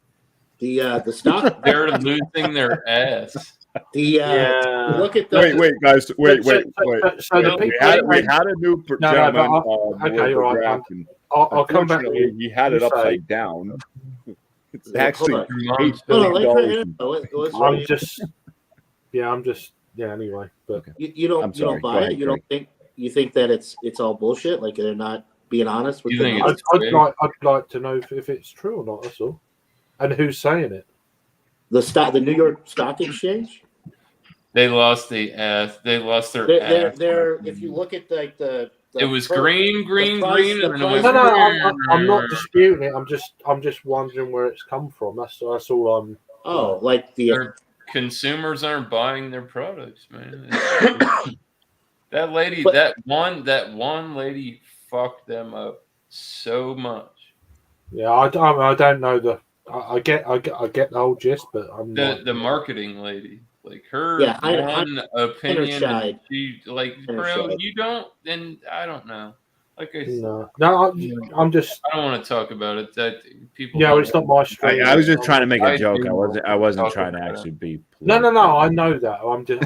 Speaker 6: the stock,
Speaker 8: They're losing their ass.
Speaker 2: Yeah.
Speaker 6: look at the
Speaker 10: Wait, guys. Wait.
Speaker 2: So the
Speaker 10: We
Speaker 2: people.
Speaker 10: had a new
Speaker 2: No,
Speaker 10: gentleman.
Speaker 2: but okay,
Speaker 10: with the
Speaker 2: right.
Speaker 10: graph, and
Speaker 2: I'll come back to
Speaker 10: unfortunately,
Speaker 2: you.
Speaker 10: he had it
Speaker 2: You say.
Speaker 10: upside down. It's
Speaker 6: Hold
Speaker 10: actually
Speaker 6: on.
Speaker 8: Your
Speaker 10: $8
Speaker 8: mom's
Speaker 6: Hold on,
Speaker 10: billion.
Speaker 6: I'm just
Speaker 2: Anyway, but
Speaker 6: you don't
Speaker 10: I'm sorry. Go
Speaker 6: buy
Speaker 10: ahead,
Speaker 6: it. You don't think that it's all bullshit. Like they're not being honest with
Speaker 8: You
Speaker 6: the
Speaker 8: think
Speaker 6: numbers?
Speaker 2: I'd like to know if it's true or not. That's all. And who's saying it?
Speaker 6: the New York Stock Exchange.
Speaker 8: They lost the ass. They lost their ass.
Speaker 6: They're if you look at the
Speaker 8: It was
Speaker 6: per-
Speaker 8: green,
Speaker 6: price-
Speaker 8: and
Speaker 6: the
Speaker 8: then it
Speaker 6: price-
Speaker 8: went
Speaker 2: I'm not disputing it. I'm just wondering where it's come from. That's all I'm.
Speaker 6: Oh, like the
Speaker 8: Their consumers aren't buying their products, man. That lady, that one lady fucked them up so much.
Speaker 2: Yeah, I don't know I get the whole gist, but I'm not.
Speaker 8: The marketing lady, like her
Speaker 6: Yeah,
Speaker 8: one opinion,
Speaker 6: Side.
Speaker 8: and she like,
Speaker 6: Inner
Speaker 8: bro,
Speaker 6: side.
Speaker 8: you don't, and I don't know. Like I said,
Speaker 2: No, I'm just.
Speaker 8: I don't want to talk about it. That people.
Speaker 2: Yeah,
Speaker 8: don't-
Speaker 2: it's not my stream.
Speaker 10: I was just trying to make a
Speaker 8: I
Speaker 10: joke.
Speaker 8: do
Speaker 10: I wasn't
Speaker 8: talk
Speaker 10: trying to
Speaker 8: about it.
Speaker 10: actually be.
Speaker 2: No. I know that. I'm just.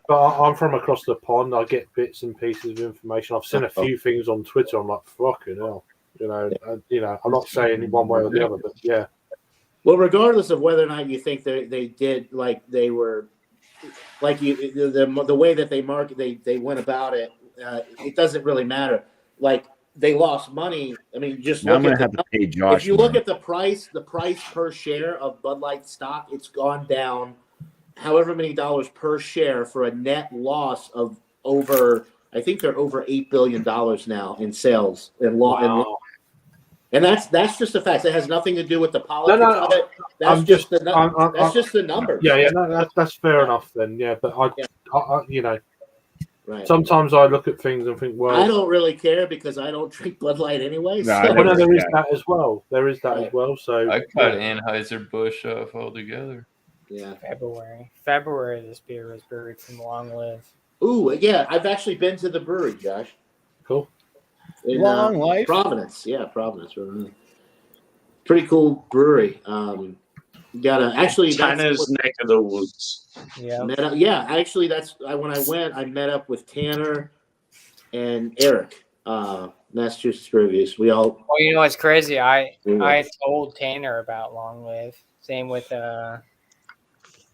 Speaker 2: But I'm from across the pond. I get bits and pieces of information. I've seen a few things on Twitter. I'm like, fucking hell. You know. I'm not saying one way or the other, but yeah.
Speaker 6: well, regardless of whether or not you think they did like they were like the way that they market they went about it, it doesn't really matter. Like they lost money. I mean, just
Speaker 10: Now I'm
Speaker 6: look
Speaker 10: gonna
Speaker 6: at
Speaker 10: have to pay Josh.
Speaker 6: if you look
Speaker 10: more.
Speaker 6: at the price per share of Bud Light stock, it's gone down however many dollars per share for a net loss of over. I think they're over $8 billion now in sales and
Speaker 2: Wow.
Speaker 6: and that's just a fact. It has nothing to do with the politics
Speaker 2: No,
Speaker 6: of it. That's
Speaker 2: I'm
Speaker 6: just
Speaker 2: just-
Speaker 6: that's just the numbers.
Speaker 2: Yeah. No, that's fair enough then. Yeah, but I
Speaker 6: Right.
Speaker 2: sometimes I look at things and think,
Speaker 6: I
Speaker 2: well,
Speaker 6: don't really care because I don't drink Bud Light anyway.
Speaker 10: No, I
Speaker 6: so-
Speaker 2: well, no,
Speaker 10: never-
Speaker 2: there is
Speaker 10: yeah.
Speaker 2: that as well. There is that as well. So
Speaker 8: I cut Anheuser-Busch off altogether.
Speaker 6: yeah.
Speaker 1: February, this beer was brewed from Long Live.
Speaker 6: Ooh, yeah. I've actually been to the brewery, Josh.
Speaker 2: Cool.
Speaker 6: In
Speaker 10: Long life.
Speaker 6: Providence. Yeah, Providence. Pretty cool brewery. Got a actually
Speaker 4: Tanner's neck of the woods.
Speaker 1: Yeah.
Speaker 6: Actually, that's when I went. I met up with Tanner and Eric, Massachusetts Breweries. We all.
Speaker 1: Well, you know what's crazy? I told Tanner about Long Live. Same with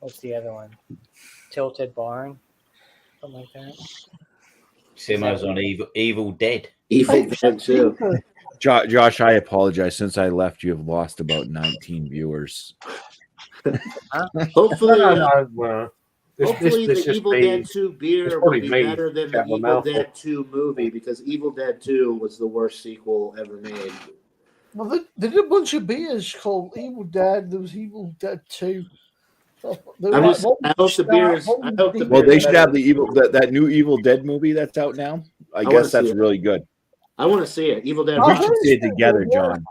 Speaker 1: what's the other one? Tilted Barn, something like that.
Speaker 3: Simo's on Evil Dead.
Speaker 6: Evil Dead too.
Speaker 10: Josh, I apologize. Since I left, you have lost about 19 viewers.
Speaker 6: Hopefully,
Speaker 2: Well,
Speaker 6: hopefully
Speaker 2: this
Speaker 6: the
Speaker 2: just
Speaker 6: Evil
Speaker 2: be-
Speaker 6: Dead 2
Speaker 2: it's
Speaker 6: beer will
Speaker 2: probably
Speaker 6: be
Speaker 2: me,
Speaker 6: better than the
Speaker 2: Captain
Speaker 6: Evil
Speaker 2: Mouthful.
Speaker 6: Dead 2 movie because Evil Dead 2 was the worst sequel ever made.
Speaker 9: Well, they did a bunch of beers called Evil Dead. There was Evil Dead 2. So they were
Speaker 6: I'm
Speaker 9: like,
Speaker 6: just,
Speaker 9: what
Speaker 6: I
Speaker 9: would
Speaker 6: hope
Speaker 9: you
Speaker 6: the beer
Speaker 9: start?
Speaker 6: is.
Speaker 9: What
Speaker 6: I
Speaker 9: would
Speaker 6: hope
Speaker 9: be-
Speaker 6: the
Speaker 10: Well,
Speaker 6: beer
Speaker 10: they
Speaker 6: is
Speaker 10: should
Speaker 6: better.
Speaker 10: have that new Evil Dead movie that's out now. I
Speaker 6: wanna
Speaker 10: guess
Speaker 6: see
Speaker 10: that's
Speaker 6: it.
Speaker 10: really good.
Speaker 6: I want to see it. Evil Dead.
Speaker 9: Oh,
Speaker 10: We should see it together, John.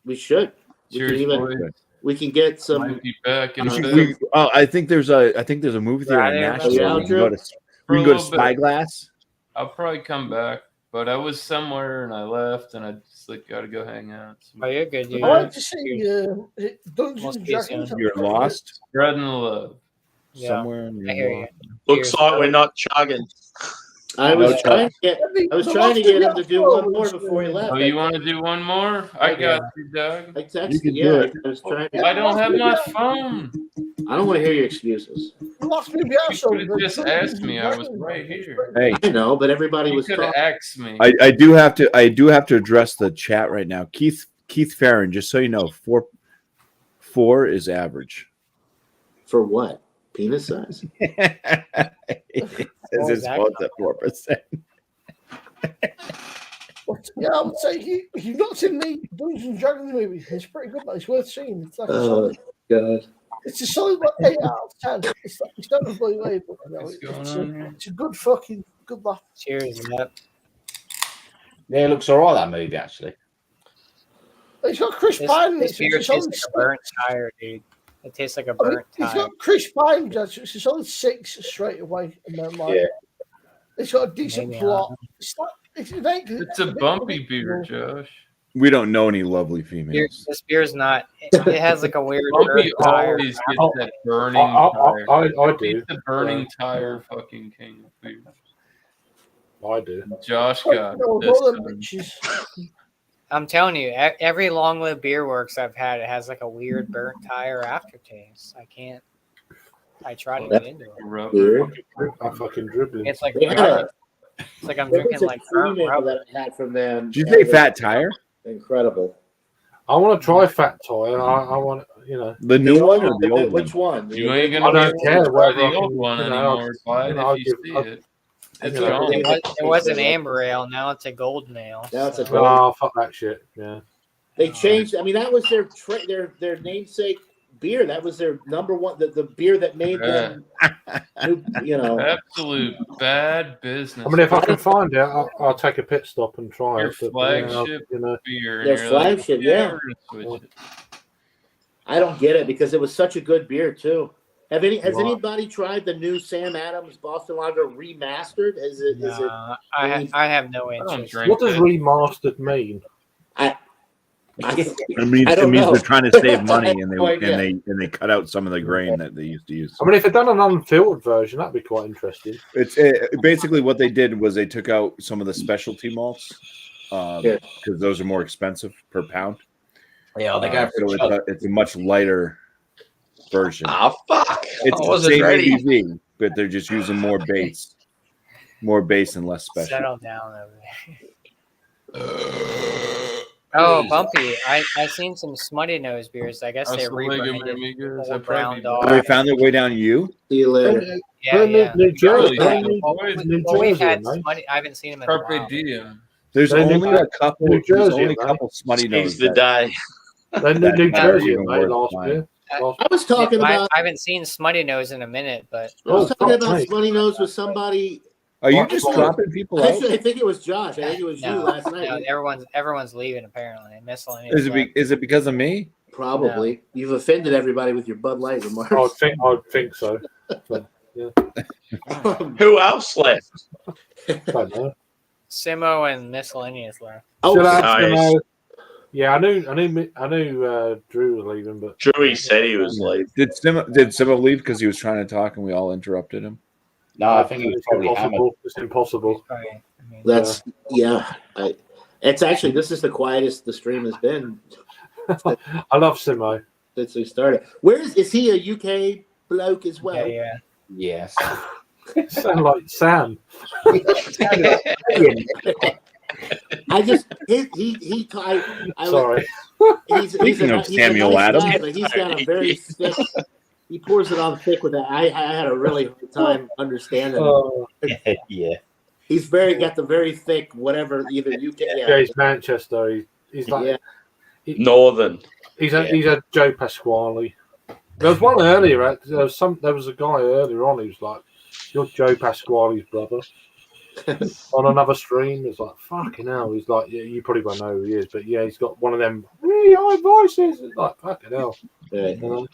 Speaker 6: We should. We
Speaker 8: Cheers,
Speaker 6: could even.
Speaker 8: boys.
Speaker 6: We can get some.
Speaker 8: Might be back in a
Speaker 10: We-
Speaker 8: bit.
Speaker 10: I think there's a movie theater in
Speaker 1: Friday or
Speaker 10: Nashville.
Speaker 6: something?
Speaker 10: We can go to
Speaker 8: For a
Speaker 10: we can go to
Speaker 8: little bit.
Speaker 10: Spyglass.
Speaker 8: I'll probably come back, but I was somewhere and I left, and I just like got to go hang out.
Speaker 1: Oh, you're good.
Speaker 9: I
Speaker 1: You're
Speaker 9: like to see Dungeons
Speaker 1: Must
Speaker 9: and
Speaker 1: be
Speaker 9: Dragons.
Speaker 1: soon.
Speaker 10: You're lost
Speaker 8: Spreading the love.
Speaker 1: Yeah,
Speaker 10: somewhere. And
Speaker 1: I hear you.
Speaker 4: Looks like we're not chugging.
Speaker 6: I was
Speaker 10: No,
Speaker 6: trying to get. I was trying to get him to do one more before he left.
Speaker 8: Oh, you want to do one more? I got you, Doug.
Speaker 6: I texted.
Speaker 10: You can do
Speaker 6: Yeah,
Speaker 10: it.
Speaker 6: I was trying to.
Speaker 8: I don't have my phone.
Speaker 6: I don't want to hear your excuses.
Speaker 9: The last movie I
Speaker 8: You
Speaker 9: saw
Speaker 8: could have
Speaker 9: was
Speaker 8: just
Speaker 9: Dungeons
Speaker 8: asked
Speaker 9: and
Speaker 8: me. I was
Speaker 9: Dragons.
Speaker 8: right here.
Speaker 10: Hey,
Speaker 6: I know, but everybody
Speaker 8: You
Speaker 6: was
Speaker 8: could have
Speaker 6: talking.
Speaker 8: asked me.
Speaker 10: I do have to address the chat right now. Keith Farron, just so you know, four is average.
Speaker 6: For what? Penis size?
Speaker 10: It says his
Speaker 1: that
Speaker 10: phone's at 4%.
Speaker 9: But, yeah, I would say if you've not seen the Dungeons and Dragons movie, it's pretty good. Man. It's worth seeing. It's like
Speaker 6: Oh God!
Speaker 9: it's a solid 8 out of 10. It's not unbelievable. You know?
Speaker 8: What's going
Speaker 9: It's
Speaker 8: on here?
Speaker 9: a good fucking good laugh.
Speaker 1: Cheers, Matt.
Speaker 3: Yeah, it looks all right, that movie, actually.
Speaker 9: It's got Chris
Speaker 1: This,
Speaker 9: Pine in
Speaker 1: this
Speaker 9: it.
Speaker 1: beer
Speaker 9: It's a
Speaker 1: tastes
Speaker 9: solid
Speaker 1: like a burnt tire, dude. It tastes like a
Speaker 9: I mean,
Speaker 1: burnt
Speaker 9: it's
Speaker 1: tire.
Speaker 9: got Chris Pine, Judge. It's a solid 6 straight away, and then like
Speaker 3: Yeah.
Speaker 9: it's got a decent
Speaker 1: Maybe
Speaker 9: plot. It's not.
Speaker 8: It's a bumpy beer, Josh.
Speaker 10: We don't know any lovely
Speaker 1: Beer,
Speaker 10: females.
Speaker 1: this beer's not. It has like a weird
Speaker 8: Bumpy
Speaker 1: burnt tire.
Speaker 8: always gets
Speaker 2: Oh,
Speaker 8: that burning
Speaker 2: I
Speaker 8: tire.
Speaker 2: do.
Speaker 8: He's the burning tire fucking king of beer.
Speaker 2: I do.
Speaker 8: Josh got
Speaker 9: No,
Speaker 8: this
Speaker 9: all them
Speaker 8: time.
Speaker 9: bitches.
Speaker 1: I'm telling you, every long lived beer works I've had, it has like a weird burnt tire aftertaste. I can't. I try to get into it.
Speaker 8: Rubber.
Speaker 2: I'm fucking dribbling.
Speaker 1: It's like
Speaker 6: They had a,
Speaker 1: it's like I'm
Speaker 6: there
Speaker 1: drinking
Speaker 6: was a
Speaker 1: like burnt
Speaker 6: cream ale
Speaker 1: rubber.
Speaker 6: that I had from them.
Speaker 10: Did you say Fat Tire?
Speaker 6: Incredible.
Speaker 2: I want to try Fat Tire. I want,
Speaker 10: The new one or the old one?
Speaker 6: Which one?
Speaker 8: You ain't
Speaker 2: I
Speaker 8: gonna
Speaker 2: don't
Speaker 8: be
Speaker 2: care
Speaker 8: able to try
Speaker 2: whether I
Speaker 8: the old
Speaker 2: can,
Speaker 8: one
Speaker 2: you know,
Speaker 8: anymore, bud,
Speaker 2: I'll
Speaker 8: if you
Speaker 2: give-
Speaker 8: see it. It's
Speaker 2: you know,
Speaker 8: gone.
Speaker 1: It was an amber ale. Now it's a golden ale.
Speaker 6: Now it's a
Speaker 1: so-
Speaker 6: golden-
Speaker 2: Oh, fuck that shit. Yeah.
Speaker 6: They changed. I mean, that was their namesake beer. That was their number one. The beer that made them. You know.
Speaker 8: Absolute bad business.
Speaker 2: I mean, if I can find it, I'll take a pit stop and try
Speaker 8: Your
Speaker 2: it. But,
Speaker 8: flagship
Speaker 2: you know,
Speaker 8: beer.
Speaker 6: Their
Speaker 8: and you're like,
Speaker 6: flagship, yeah.
Speaker 8: we're gonna switch it.
Speaker 6: I don't get it because it was such a good beer too. Has
Speaker 2: Wow.
Speaker 6: anybody tried the new Sam Adams Boston Lager remastered? Is it?
Speaker 1: I have no
Speaker 8: I don't
Speaker 1: interest.
Speaker 8: drink
Speaker 2: what does
Speaker 8: that.
Speaker 2: remastered mean?
Speaker 10: It means,
Speaker 6: I don't know.
Speaker 10: they're trying to save money and
Speaker 6: No idea.
Speaker 10: they cut out some of the grain that they used to use.
Speaker 2: I mean, if they'd done an unfiltered version, that'd be quite interesting.
Speaker 10: It's basically what they did was they took out some of the specialty malts because those are more expensive per pound.
Speaker 3: Yeah, they go for
Speaker 10: So it's a much lighter version.
Speaker 4: Ah, fuck.
Speaker 10: It's
Speaker 4: I
Speaker 10: the
Speaker 4: wasn't
Speaker 10: same
Speaker 4: ready.
Speaker 10: ABV, but they're just using more base and less special.
Speaker 1: Settle down over there. Oh, Bumpy! I seen some Smutty Nose beers. I guess they
Speaker 8: Hasta luego,
Speaker 1: rebranded
Speaker 8: amigos.
Speaker 1: Old
Speaker 8: I
Speaker 1: Brown
Speaker 8: probably
Speaker 1: Dog.
Speaker 10: They found their way down to you.
Speaker 6: See you later.
Speaker 1: Yeah, yeah.
Speaker 2: New Jersey.
Speaker 8: Really?
Speaker 2: New
Speaker 1: We've had
Speaker 2: Jersey, mate.
Speaker 1: Smutty. I haven't seen them in a
Speaker 8: Carpe
Speaker 1: while.
Speaker 8: diem.
Speaker 10: There's
Speaker 2: They're
Speaker 10: only
Speaker 2: New-
Speaker 10: a couple.
Speaker 2: New
Speaker 10: There's
Speaker 2: Jersey,
Speaker 10: only a
Speaker 2: right?
Speaker 10: couple smutty nose.
Speaker 4: Seize the day.
Speaker 2: They're New
Speaker 10: That
Speaker 2: Jersey,
Speaker 10: even
Speaker 2: mate,
Speaker 10: worth
Speaker 2: last
Speaker 10: buying.
Speaker 2: year. Last-
Speaker 6: I was talking about.
Speaker 1: I haven't seen Smutty Nose in a minute, but
Speaker 6: I was
Speaker 2: Oh,
Speaker 6: talking
Speaker 2: fuck
Speaker 6: about
Speaker 2: me.
Speaker 6: Smutty Nose with somebody.
Speaker 10: Are you
Speaker 2: What?
Speaker 10: just dropping people out?
Speaker 6: Actually, I think it was Josh. I think it was you
Speaker 1: no,
Speaker 6: last night.
Speaker 1: no, everyone's leaving apparently. Miscellaneous.
Speaker 10: Is it because of me?
Speaker 6: Probably. You've offended everybody with your Bud Light remarks.
Speaker 2: I'd think so. But,
Speaker 4: Who else left?
Speaker 2: don't know.
Speaker 1: Simo and Miscellaneous left.
Speaker 6: Oh,
Speaker 2: Should I-
Speaker 4: nice.
Speaker 2: Yeah, I knew Drew was leaving, but
Speaker 4: Drewy said he was leaving.
Speaker 10: Did Simo leave because he was trying to talk and we all interrupted him?
Speaker 3: No, I think he was
Speaker 2: it's
Speaker 3: probably hammered.
Speaker 2: impossible. It's impossible.
Speaker 1: Probably, I mean,
Speaker 6: that's it's actually this is the quietest the stream has been
Speaker 2: I love Simo.
Speaker 6: since we started. Where is he a UK bloke as well?
Speaker 1: yeah.
Speaker 3: Yes.
Speaker 2: Sound like Sam.
Speaker 6: I just he I
Speaker 2: Sorry.
Speaker 6: he's
Speaker 10: Speaking
Speaker 6: a,
Speaker 10: of
Speaker 6: he's
Speaker 10: Samuel
Speaker 6: a nice
Speaker 10: Adams.
Speaker 6: guy, but he's got a very thick. He pours it on thick with that. I had a really hard time understanding. Him.
Speaker 3: Yeah.
Speaker 6: He's got the very thick whatever either UK.
Speaker 2: Yeah, he's Manchester. He's like
Speaker 4: Northern.
Speaker 2: he's a Joe Pasquale. There was one earlier. Right? There was a guy earlier on who's like, "You're Joe Pasquale's brother." On another stream, it's like fucking hell. He's like, yeah, you probably won't know who he is, but yeah, he's got one of them really high voices. It's like fucking hell.
Speaker 6: Right.
Speaker 2: You know?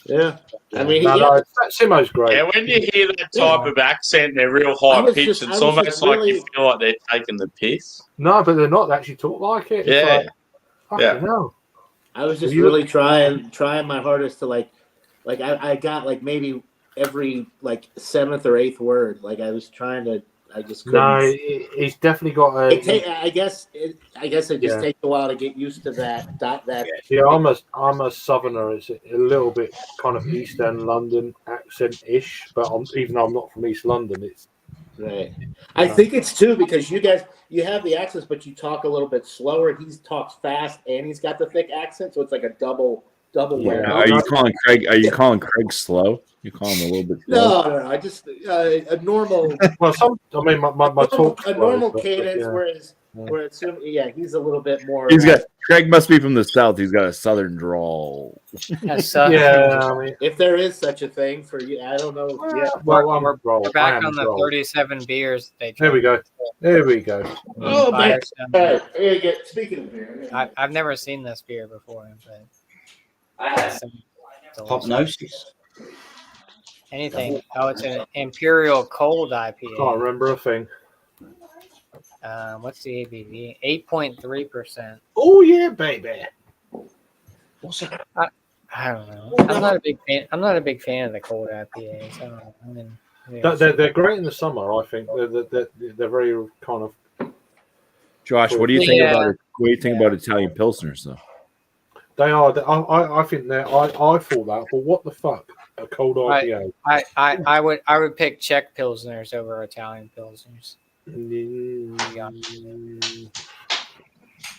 Speaker 6: Yeah. I mean,
Speaker 2: Simo's great.
Speaker 4: Yeah, when you hear that type of accent, they're real
Speaker 6: I
Speaker 4: high
Speaker 6: was
Speaker 4: pitched.
Speaker 6: just- I
Speaker 4: It's
Speaker 6: was
Speaker 4: almost
Speaker 6: just
Speaker 4: like
Speaker 6: really-
Speaker 4: you feel like they're taking the piss.
Speaker 2: No, but they're not. They actually talk like it. It's
Speaker 4: Yeah.
Speaker 2: like, fucking hell.
Speaker 6: I was just
Speaker 2: You-
Speaker 6: really trying my hardest to like I got like maybe every like 7th or 8th word. Like I was trying to, I just couldn't.
Speaker 2: No, he's definitely got a.
Speaker 6: I guess it just
Speaker 2: Yeah.
Speaker 6: takes a while to get used to that.
Speaker 2: Yeah, I'm a southerner. It's a little bit kind of East End London accent ish, but even though I'm not from East London, it's
Speaker 6: Right. I think it's too because you guys you have the accents, but you talk a little bit slower. He talks fast and he's got the thick accent, so it's like a double.
Speaker 10: Yeah. Are you calling Craig slow? You call him a little bit slow?
Speaker 6: No. I just a normal.
Speaker 2: Well, my talk
Speaker 6: a normal cadence, whereas he's a little bit more.
Speaker 10: Craig must be from the South. He's got a Southern drawl.
Speaker 2: Yeah, I mean,
Speaker 6: if there is such a thing for you, I don't know. Yeah,
Speaker 2: well,
Speaker 1: we're back on the 37 beers.
Speaker 2: There we go.
Speaker 6: Oh man! All right, speaking of beer,
Speaker 1: I've never seen this beer before, but
Speaker 3: I have Hypnosis.
Speaker 1: Anything? Oh, it's an Imperial Cold IPA.
Speaker 2: Can't remember a thing.
Speaker 1: What's the ABV? 8.3%.
Speaker 2: Oh yeah, baby.
Speaker 3: What's it?
Speaker 1: I don't know. I'm not a big fan. I'm not a big fan of the cold IPAs. I don't know. I mean, yeah.
Speaker 2: They're great in the summer. I think they're very kind of.
Speaker 10: Josh, what do you think about it? What do you think about Italian Pilsners, though?
Speaker 2: They are. I think they're. I thought that. But what the fuck? A cold IPA.
Speaker 1: I would pick Czech Pilsners over Italian Pilsners.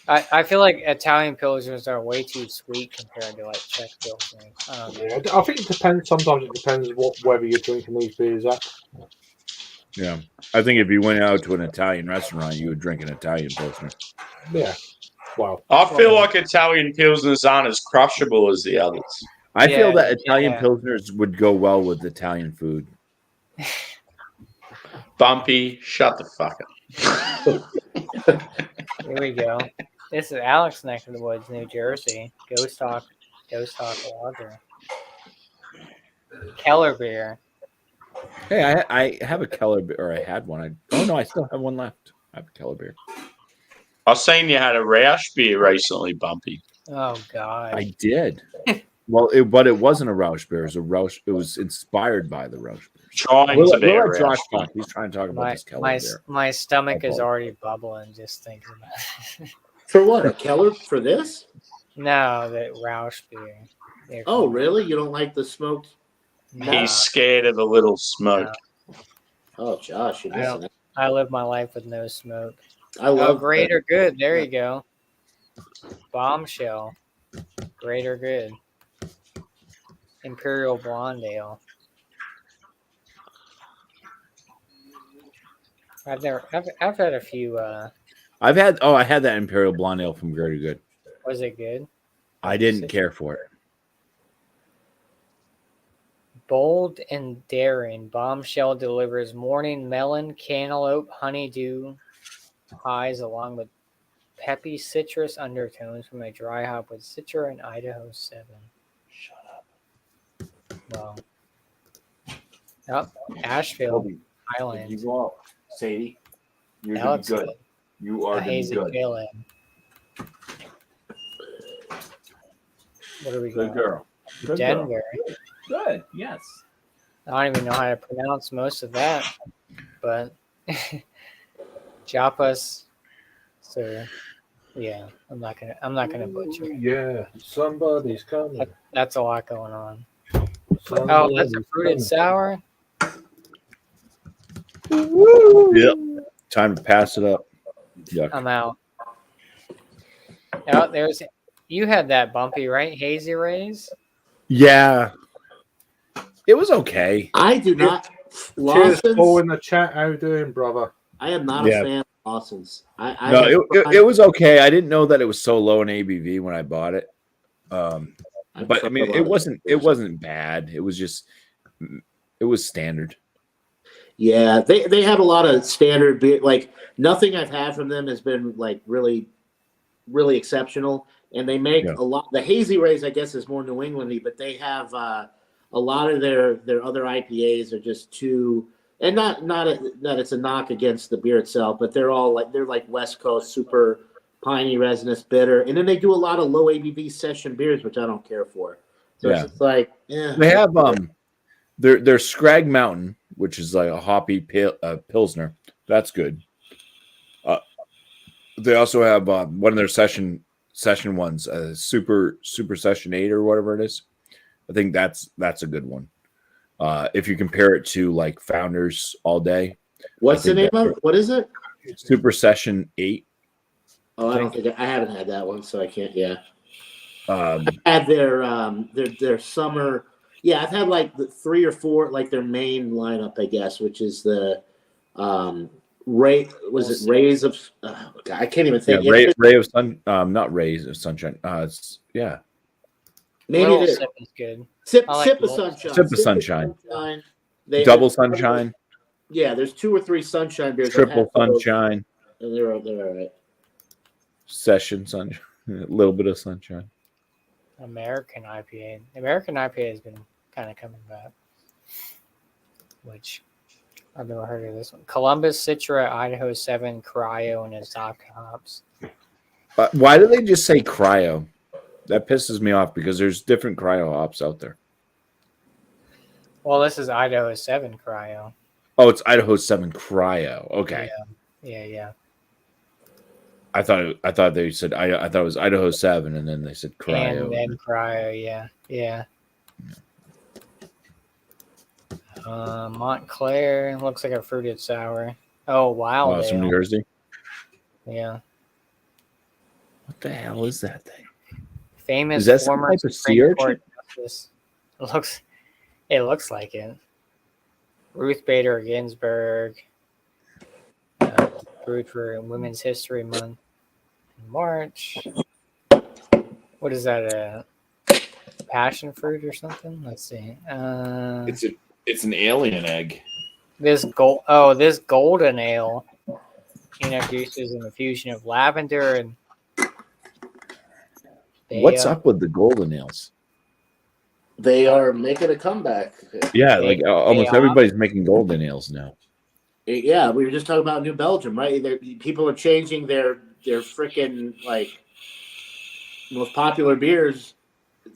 Speaker 1: I feel like Italian Pilsners are way too sweet compared to like Czech Pilsners.
Speaker 2: Yeah, I think it depends. Sometimes it depends whether you're drinking these beers at.
Speaker 10: Yeah, I think if you went out to an Italian restaurant, you would drink an Italian Pilsner.
Speaker 2: Yeah. Wow.
Speaker 4: I feel like Italian Pilsners aren't as crushable as the others.
Speaker 10: I feel that Italian Pilsners would go well with Italian food.
Speaker 4: Bumpy, shut the fuck up.
Speaker 1: Here we go. This is Alex neck of the woods, New Jersey. Ghost Talk Lager. Keller beer.
Speaker 10: Hey, I have a Keller beer, or I had one. I still have one left. I have a Keller beer.
Speaker 4: I've seen you had a Roush beer recently, Bumpy.
Speaker 1: Oh God.
Speaker 10: I did. But it wasn't a Roush beer. It was a Roush. It was inspired by the Roush beer.
Speaker 4: Trying to be a
Speaker 10: Josh
Speaker 4: Roush.
Speaker 10: talk. He's trying to talk about this Keller beer.
Speaker 1: My stomach is already bubbling just thinking about it.
Speaker 6: For what? A Keller for this?
Speaker 1: No, the Roush beer.
Speaker 6: Oh, really? You don't like the smoked?
Speaker 4: He's scared of a little smoke.
Speaker 6: Oh, Josh, you listen.
Speaker 1: I live my life with no smoke.
Speaker 6: I love
Speaker 1: great or good. There you go. Bombshell. Great or good. Imperial Blonde Ale. I've had a few.
Speaker 10: I had that Imperial Blonde Ale from Greater Good.
Speaker 1: Was it good?
Speaker 10: I didn't care for it.
Speaker 1: Bold and daring, Bombshell delivers morning melon, cantaloupe, honeydew highs along with peppy citrus undertones from a dry hop with Citra and Idaho 7. Shut up. Well. Yep. Asheville, Highlands.
Speaker 11: You go out, Sadie. You're
Speaker 1: Alex
Speaker 11: doing good. You are doing good.
Speaker 1: What are we
Speaker 11: Good
Speaker 1: going?
Speaker 11: girl. Good
Speaker 1: Denver.
Speaker 11: girl. Good. Yes.
Speaker 1: I don't even know how to pronounce most of that, but Japas. So, yeah, I'm not gonna butcher it.
Speaker 2: Yeah, somebody's coming.
Speaker 1: That's a lot going on. Oh, that's a fruited sour.
Speaker 10: Yep. Time to pass it up. Yuck.
Speaker 1: I'm out. Oh, you had that Bumpy, right? Hazy Rays.
Speaker 10: Yeah. It was okay.
Speaker 6: I do not.
Speaker 2: Cheers,
Speaker 6: Lawson's.
Speaker 2: Paul in the chat. How you doing, brother?
Speaker 6: I am not a fan of Lawson's.
Speaker 10: It was okay. I didn't know that it was so low in ABV when I bought it. But I mean, it wasn't bad. It was just, it was standard.
Speaker 6: Yeah, they have a lot of standard beer. Like nothing I've had from them has been like really, really exceptional. and they make a lot. The Hazy Rays, I guess, is more New Englandy, but they have a lot of their other IPAs are just too. And not it's a knock against the beer itself, but they're like West Coast, super piney, resinous, bitter, and then they do a lot of low ABV session beers, which I don't care for. So it's just like, yeah.
Speaker 10: They have their Scrag Mountain, which is like a hoppy pilsner. That's good. They also have one of their session ones, Super Session 8 or whatever it is. I think that's a good one. If you compare it to like Founders All Day.
Speaker 6: What's the name of it? What is it?
Speaker 10: Super Session 8.
Speaker 6: Oh, I haven't had that one, so I can't. Yeah, I've had their summer. Yeah, I've had like the 3 or 4, like their main lineup, I guess, which is the Rays of? God, I can't even think.
Speaker 10: Yeah, Ray of Sun. Not Rays of Sunshine.
Speaker 6: Maybe it is.
Speaker 1: Sip is good.
Speaker 6: Sip of Sunshine.
Speaker 10: Sip of Sunshine.
Speaker 6: Double
Speaker 10: Sunshine.
Speaker 6: Yeah, there's 2 or 3 Sunshine beers.
Speaker 10: Triple Sunshine.
Speaker 6: And they're all right.
Speaker 10: Session Sunshine. A little bit of Sunshine.
Speaker 1: American IPA. American IPA has been kind of coming back, which I've never heard of this one. Columbus, Citra, Idaho 7, Cryo, and Azacca hops.
Speaker 10: Why do they just say Cryo? That pisses me off because there's different cryo hops out there.
Speaker 1: Well, this is Idaho 7 Cryo.
Speaker 10: Oh, it's Idaho 7 Cryo. Okay.
Speaker 1: Yeah.
Speaker 10: I thought they said I thought it was Idaho 7 and then they said Cryo.
Speaker 1: And then Cryo, yeah. Montclair looks like a fruited sour. Oh, wow.
Speaker 10: Oh, from New Jersey?
Speaker 1: Yeah.
Speaker 10: What the hell is that thing?
Speaker 1: Famous
Speaker 10: is that some
Speaker 1: former
Speaker 10: type of sea
Speaker 1: Supreme Court
Speaker 10: urchin?
Speaker 1: justice. It looks like it. Ruth Bader Ginsburg. Brewed for Women's History Month in March. What is that? A passion fruit or something? Let's see.
Speaker 11: It's an alien egg.
Speaker 1: This golden ale introduces an infusion of lavender and.
Speaker 10: What's up with the golden ales?
Speaker 6: They are making a comeback.
Speaker 10: Yeah, like almost everybody's making golden ales now.
Speaker 6: Yeah, we were just talking about New Belgium, right? People are changing their freaking like most popular beers,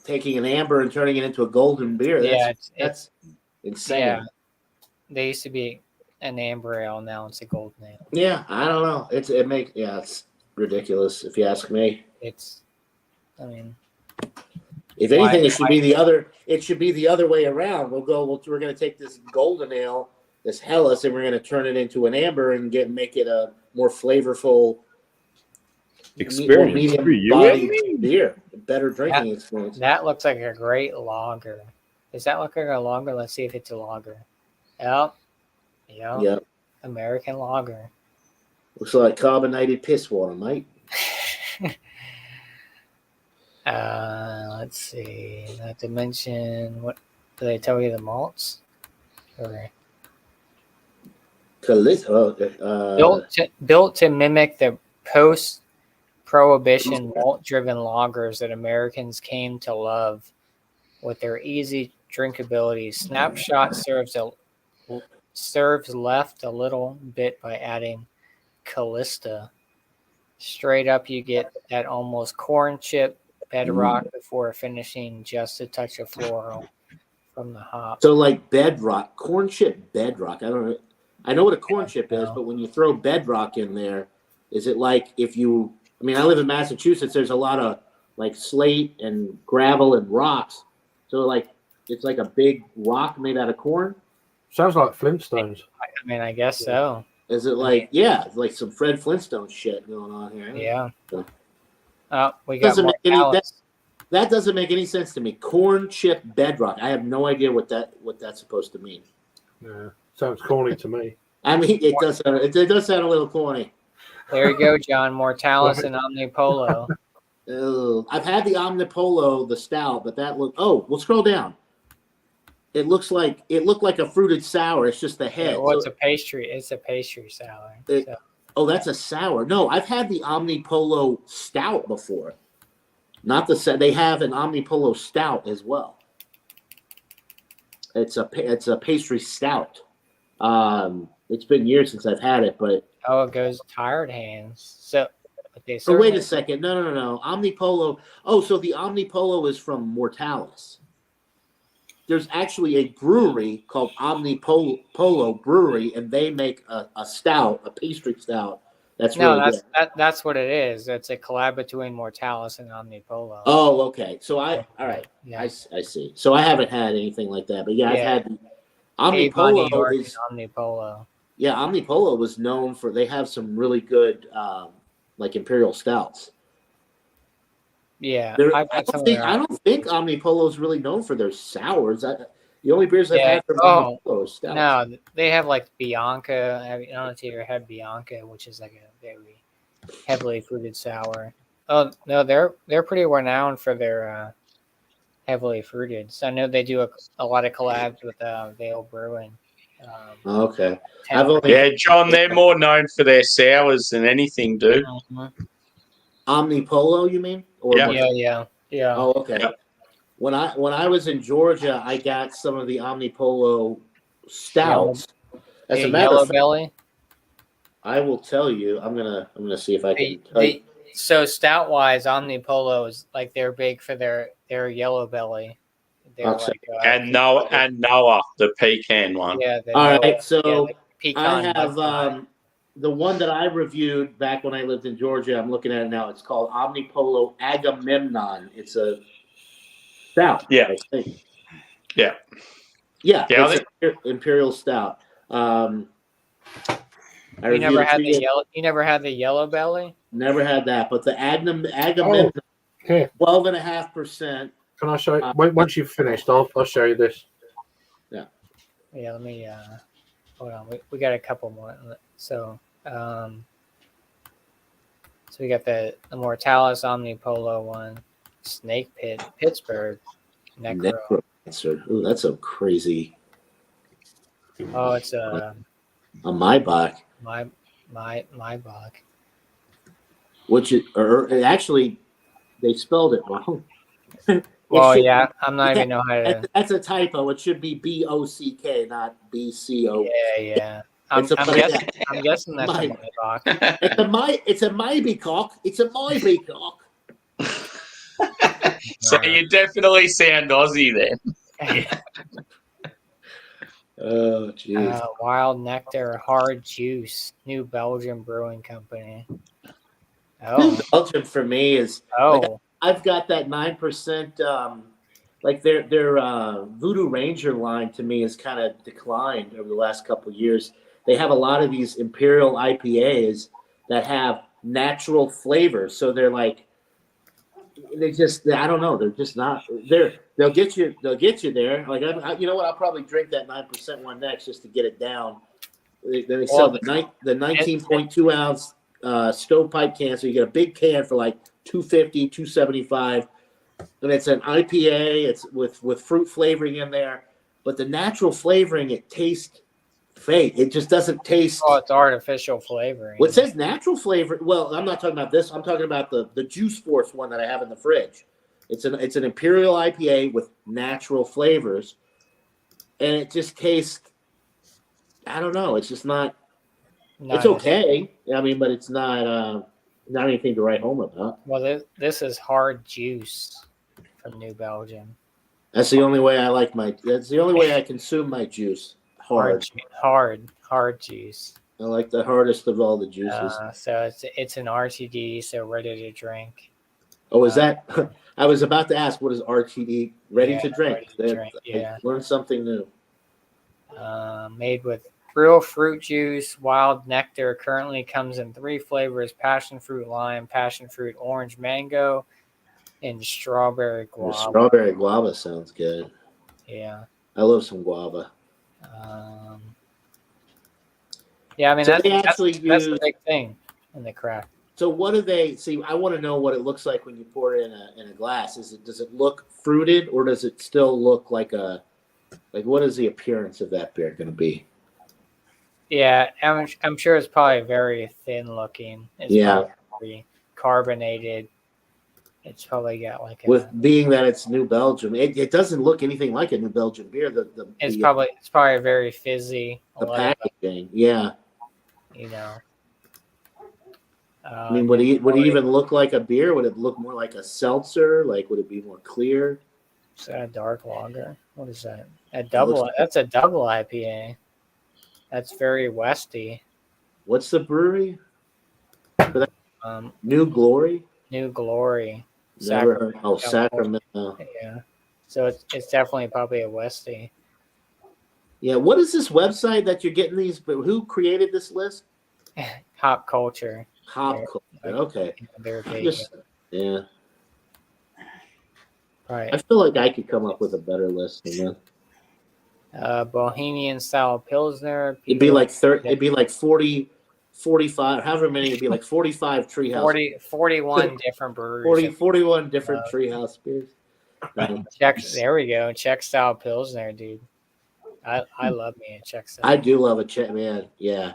Speaker 6: taking an amber and turning it into a golden beer. That's insane. Yeah,
Speaker 1: they used to be an amber ale, now it's a golden ale.
Speaker 6: Yeah, I don't know. It's ridiculous if you ask me. If anything, it should be the other. It should be the other way around. We're going to take this golden ale, this Helles, and we're going to turn it into an amber and make it a more flavorful
Speaker 10: experience,
Speaker 6: medium-bodied beer, a better drinking experience.
Speaker 1: That looks like a great lager. Does that look like a lager? Let's see if it's a lager. Yep. American lager.
Speaker 6: Looks like carbonated piss water, mate.
Speaker 1: Let's see. Not to mention, what do they tell you the malts? Or built to mimic the post-prohibition malt-driven lagers that Americans came to love, with their easy drinkability. Snapshot serves left a little bit by adding Callista. Straight up, you get that almost corn chip bedrock before finishing just a touch of floral from the hop.
Speaker 6: So like bedrock, corn chip bedrock. I don't know. I know what a corn chip is, but when you throw bedrock in there, is it like I live in Massachusetts, there's a lot of like slate and gravel and rocks. So like it's like a big rock made out of corn?
Speaker 2: Sounds like Flintstones.
Speaker 1: I guess so.
Speaker 6: Is it like like some Fred Flintstone shit going on here?
Speaker 1: Yeah. We got
Speaker 6: that doesn't make any sense to me. Corn chip bedrock. I have no idea what that's supposed to mean.
Speaker 2: Yeah, sounds corny to me.
Speaker 6: I mean, it does sound a little corny.
Speaker 1: There you go, John. Mortalis and Omnipolo.
Speaker 6: I've had the Omnipolo, the stout, but that look. Oh, we'll scroll down. It looked like a fruited sour. It's just the head.
Speaker 1: Well, it's a pastry. It's a pastry sour.
Speaker 6: Oh, that's a sour. No, I've had the Omnipolo stout before. Not the they have an Omnipolo stout as well. It's a pastry stout. It's been years since I've had it, but
Speaker 1: it goes tired hands. So, but they
Speaker 6: oh, wait
Speaker 1: certainly-
Speaker 6: a second. No. Omnipolo. Oh, so the Omnipolo is from Mortalis. There's actually a brewery called Omnipolo Brewery, and they make a stout, a pastry stout. That's
Speaker 1: No,
Speaker 6: really good.
Speaker 1: that's what it is. It's a collab between Mortalis and Omnipolo.
Speaker 6: Oh, okay. So all right.
Speaker 1: Yeah.
Speaker 6: I see. So I haven't had anything like that, but yeah, I've had
Speaker 1: Avon, New York,
Speaker 6: Omnipolo
Speaker 1: and Omnipolo.
Speaker 6: Yeah, Omnipolo was known for. They have some really good like imperial stouts.
Speaker 1: Yeah,
Speaker 6: I don't think Omnipolo is really known for their sours. The only beers I've had from Omnipolo are stouts.
Speaker 1: No, they have like Bianca. I don't know if you ever had Bianca, which is like a very heavily fruited sour. Oh no, they're pretty renowned for their heavily fruited. So I know they do a lot of collabs with Vale Brewing.
Speaker 6: Okay.
Speaker 4: Yeah, John, they're more known for their sours than anything, dude.
Speaker 6: Omnipolo, you mean? Or
Speaker 1: Yeah.
Speaker 6: Oh, okay.
Speaker 4: Yep.
Speaker 6: When I was in Georgia, I got some of the Omnipolo stouts. As a matter
Speaker 1: Yellow
Speaker 6: of fact,
Speaker 1: Belly.
Speaker 6: I will tell you. I'm gonna see if I can.
Speaker 1: So stout wise, Omnipolo is like they're big for their Yellow Belly. They're
Speaker 6: I'll
Speaker 1: like,
Speaker 4: And Noah, the pecan one.
Speaker 1: Yeah.
Speaker 6: All right, so
Speaker 1: the pecan
Speaker 6: I have the one that I reviewed back when I lived in Georgia. I'm looking at it now. It's called Omnipolo Agamemnon. It's a stout.
Speaker 4: Yeah.
Speaker 6: I think.
Speaker 4: Yeah.
Speaker 6: Yeah.
Speaker 4: Yeah,
Speaker 6: It's an imperial stout.
Speaker 1: You never had the yellow. You never had the Yellow Belly.
Speaker 6: Never had that, but the Agamemnon, 12.5%.
Speaker 2: Can I show you? Once you've finished, I'll show you this.
Speaker 6: Yeah.
Speaker 1: Yeah. Let me. Hold on. We got a couple more. So we got the Mortalis Omnipolo one, Snake Pit, Pittsburgh,
Speaker 6: Necromancer. Ooh, that's a crazy.
Speaker 1: Oh, it's a
Speaker 6: Maibach.
Speaker 1: Maibach.
Speaker 6: Which actually, they spelled it wrong.
Speaker 1: Well, yeah, I'm not even know how to.
Speaker 6: That's a typo. It should be BOCK, not BCO.
Speaker 1: Yeah. I'm guessing that's a Maibach.
Speaker 6: It's a Maibach. It's a Maibach.
Speaker 4: So you definitely sound Aussie then.
Speaker 6: Oh, jeez.
Speaker 1: Wild Nectar Hard Juice, New Belgium Brewing Company. Oh,
Speaker 6: Belgium for me is.
Speaker 1: Oh.
Speaker 6: I've got that 9%. Like their Voodoo Ranger line to me has kind of declined over the last couple of years. They have a lot of these imperial IPAs that have natural flavors, so they're like, I don't know, they're just not there. They'll get you there. Like you know what? I'll probably drink that 9% one next just to get it down. They sell the 19.2 ounce stovepipe can, so you get a big can for like $250, $275, and it's an IPA. It's with fruit flavoring in there, but the natural flavoring, it tastes fake. It just doesn't taste.
Speaker 1: Oh, it's artificial flavoring.
Speaker 6: Well, it says natural flavor. Well, I'm not talking about this. I'm talking about the Juice Force one that I have in the fridge. It's an Imperial IPA with natural flavors, and it just tastes. I don't know. It's just not. It's okay. I mean, but it's not anything to write home about.
Speaker 1: Well, this is Hard Juice from New Belgium.
Speaker 6: That's the only way I like that's the only way I consume my juice. Hard juice. I like the hardest of all the juices.
Speaker 1: So it's an RTD, so ready to drink.
Speaker 6: Oh, is that? I was about to ask, what is RTD? Ready to drink.
Speaker 1: Yeah.
Speaker 6: Learn something new.
Speaker 1: Made with real fruit juice, wild nectar. Currently comes in 3 flavors: passion fruit lime, passion fruit orange mango, and strawberry guava.
Speaker 6: Strawberry guava sounds good.
Speaker 1: Yeah.
Speaker 6: I love some guava.
Speaker 1: Yeah, I mean,
Speaker 6: So
Speaker 1: that's the
Speaker 6: use-
Speaker 1: big thing in the craft.
Speaker 6: So what do they see? I want to know what it looks like when you pour it in a glass. Does it look fruited, or does it still look like what is the appearance of that beer going to be?
Speaker 1: Yeah, I'm sure it's probably very thin looking. It's
Speaker 6: Yeah.
Speaker 1: probably carbonated. It's probably got like
Speaker 6: With being that it's New Belgium, it doesn't look anything like a New Belgium beer.
Speaker 1: It's probably very fizzy.
Speaker 6: The packaging, yeah.
Speaker 1: You know.
Speaker 6: I mean, would it even look like a beer? Would it look more like a seltzer? Like, would it be more clear?
Speaker 1: Is that a dark lager? What is that? That's a double IPA. That's very westy.
Speaker 6: What's the brewery? New Glory.
Speaker 1: New Glory.
Speaker 6: Never heard. Oh, Sacramento.
Speaker 1: Yeah. So it's definitely probably a westy.
Speaker 6: Yeah. What is this website that you're getting these? But who created this list?
Speaker 1: Hop Culture.
Speaker 6: Hop Culture. Okay. Yeah.
Speaker 1: Right.
Speaker 6: I feel like I could come up with a better list than that.
Speaker 1: Bohemian style Pilsner.
Speaker 6: It'd be like 30. It'd be like 40, 45. However many. It'd be like 45 Treehouse.
Speaker 1: 41 different breweries.
Speaker 6: 41 different Treehouse beers.
Speaker 1: There we go. Czech style Pilsner, dude. I love me a Czech style.
Speaker 6: I do love a Czech, man. Yeah.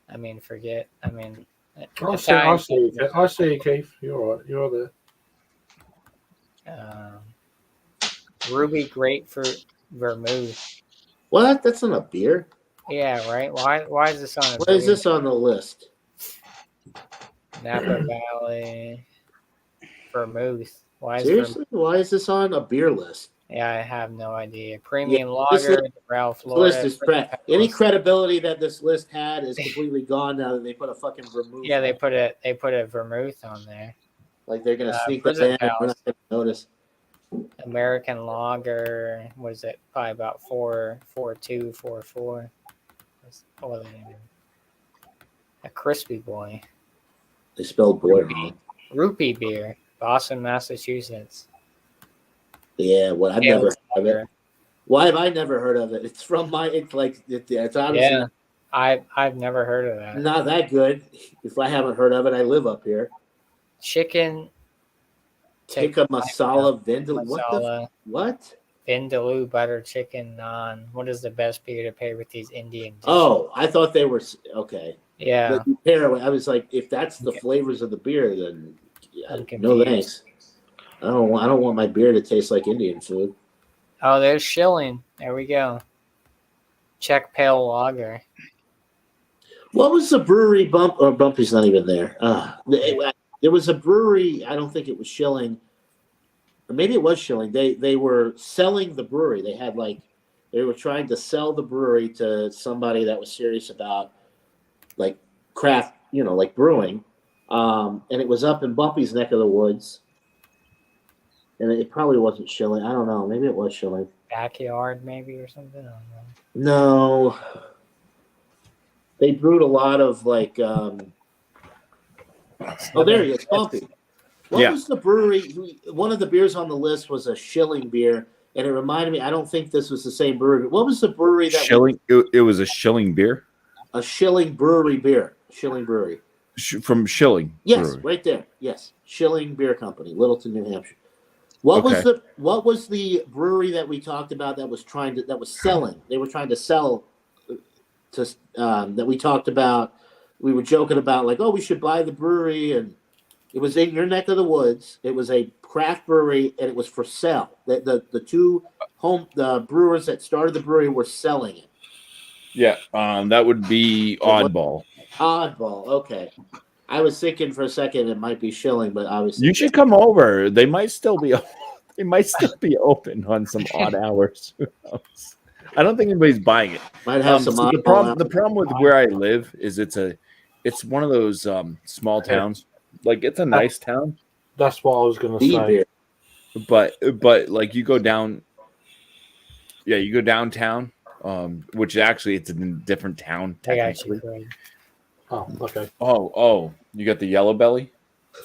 Speaker 1: I mean, forget. I mean,
Speaker 2: I see you, Keith. You're all right. You're
Speaker 1: there. Ruby Grapefruit Vermouth.
Speaker 6: What? That's not a beer.
Speaker 1: Yeah, right. Why is this on?
Speaker 6: Why is this on the list?
Speaker 1: Napa Valley Vermouth.
Speaker 6: Seriously? Why is this on a beer list?
Speaker 1: Yeah, I have no idea. Premium lager, Ralph Lauren.
Speaker 6: This list is any credibility that this list had is completely gone now that they put a fucking vermouth.
Speaker 1: Yeah, they put a vermouth on there.
Speaker 6: Like they're gonna sneak that in and we're not gonna notice.
Speaker 1: American lager, what is it? Probably about 4.2, 4.4. A crispy boy.
Speaker 6: They spelled boy wrong.
Speaker 1: Rupee beer, Boston, Massachusetts.
Speaker 6: Yeah, well, I've never heard of it. Why have I never heard of it? It's from it's obviously.
Speaker 1: Yeah, I've never heard of that.
Speaker 6: Not that good. If I haven't heard of it, I live up here.
Speaker 1: Chicken.
Speaker 6: Tikka masala vindaloo. What?
Speaker 1: Vindaloo butter chicken naan. What is the best beer to pair with these Indian dishes?
Speaker 6: Oh, I thought they were okay.
Speaker 1: Yeah.
Speaker 6: I was like, if that's the flavors of the beer, then no thanks. I don't want my beer to taste like Indian food.
Speaker 1: Oh, there's Schilling. There we go. Czech pale lager.
Speaker 6: What was the brewery Bumpy's not even there. There was a brewery. I don't think it was Schilling, or maybe it was Schilling. They were selling the brewery. They were trying to sell the brewery to somebody that was serious about like craft, like brewing. And it was up in Bumpy's neck of the woods. And it probably wasn't Schilling. I don't know. Maybe it was Schilling.
Speaker 1: Backyard, maybe, or something. I don't know.
Speaker 6: No. They brewed a lot of like. Oh, there he is, Bumpy. What was the brewery? One of the beers on the list was a Schilling beer, and it reminded me. I don't think this was the same brewery. What was the brewery that
Speaker 10: Schilling? It was a Schilling beer.
Speaker 6: A Schilling brewery beer. Schilling Brewery.
Speaker 10: From Schilling.
Speaker 6: Yes,
Speaker 10: Brewery.
Speaker 6: right there. Yes, Schilling Beer Company, Littleton, New Hampshire. What was the brewery that we talked about that was selling? They were trying to sell to that we talked about. We were joking about like, oh, we should buy the brewery, and it was in your neck of the woods. It was a craft brewery, and it was for sale. The two brewers that started the brewery were selling it.
Speaker 10: Yeah, that would be Oddball.
Speaker 6: Oddball, okay. I was thinking for a second it might be Schilling, but obviously
Speaker 10: you should come over. They might still be. They might still be open on some odd hours. Who knows? I don't think anybody's buying it.
Speaker 6: Might have some.
Speaker 10: So the problem with where I live is it's one of those small towns. Like it's a nice town.
Speaker 2: That's what I was going to say.
Speaker 10: But like you go down. Yeah, you go downtown, which actually it's a different town technically.
Speaker 2: Oh, okay.
Speaker 10: Oh, you got the Yellow Belly.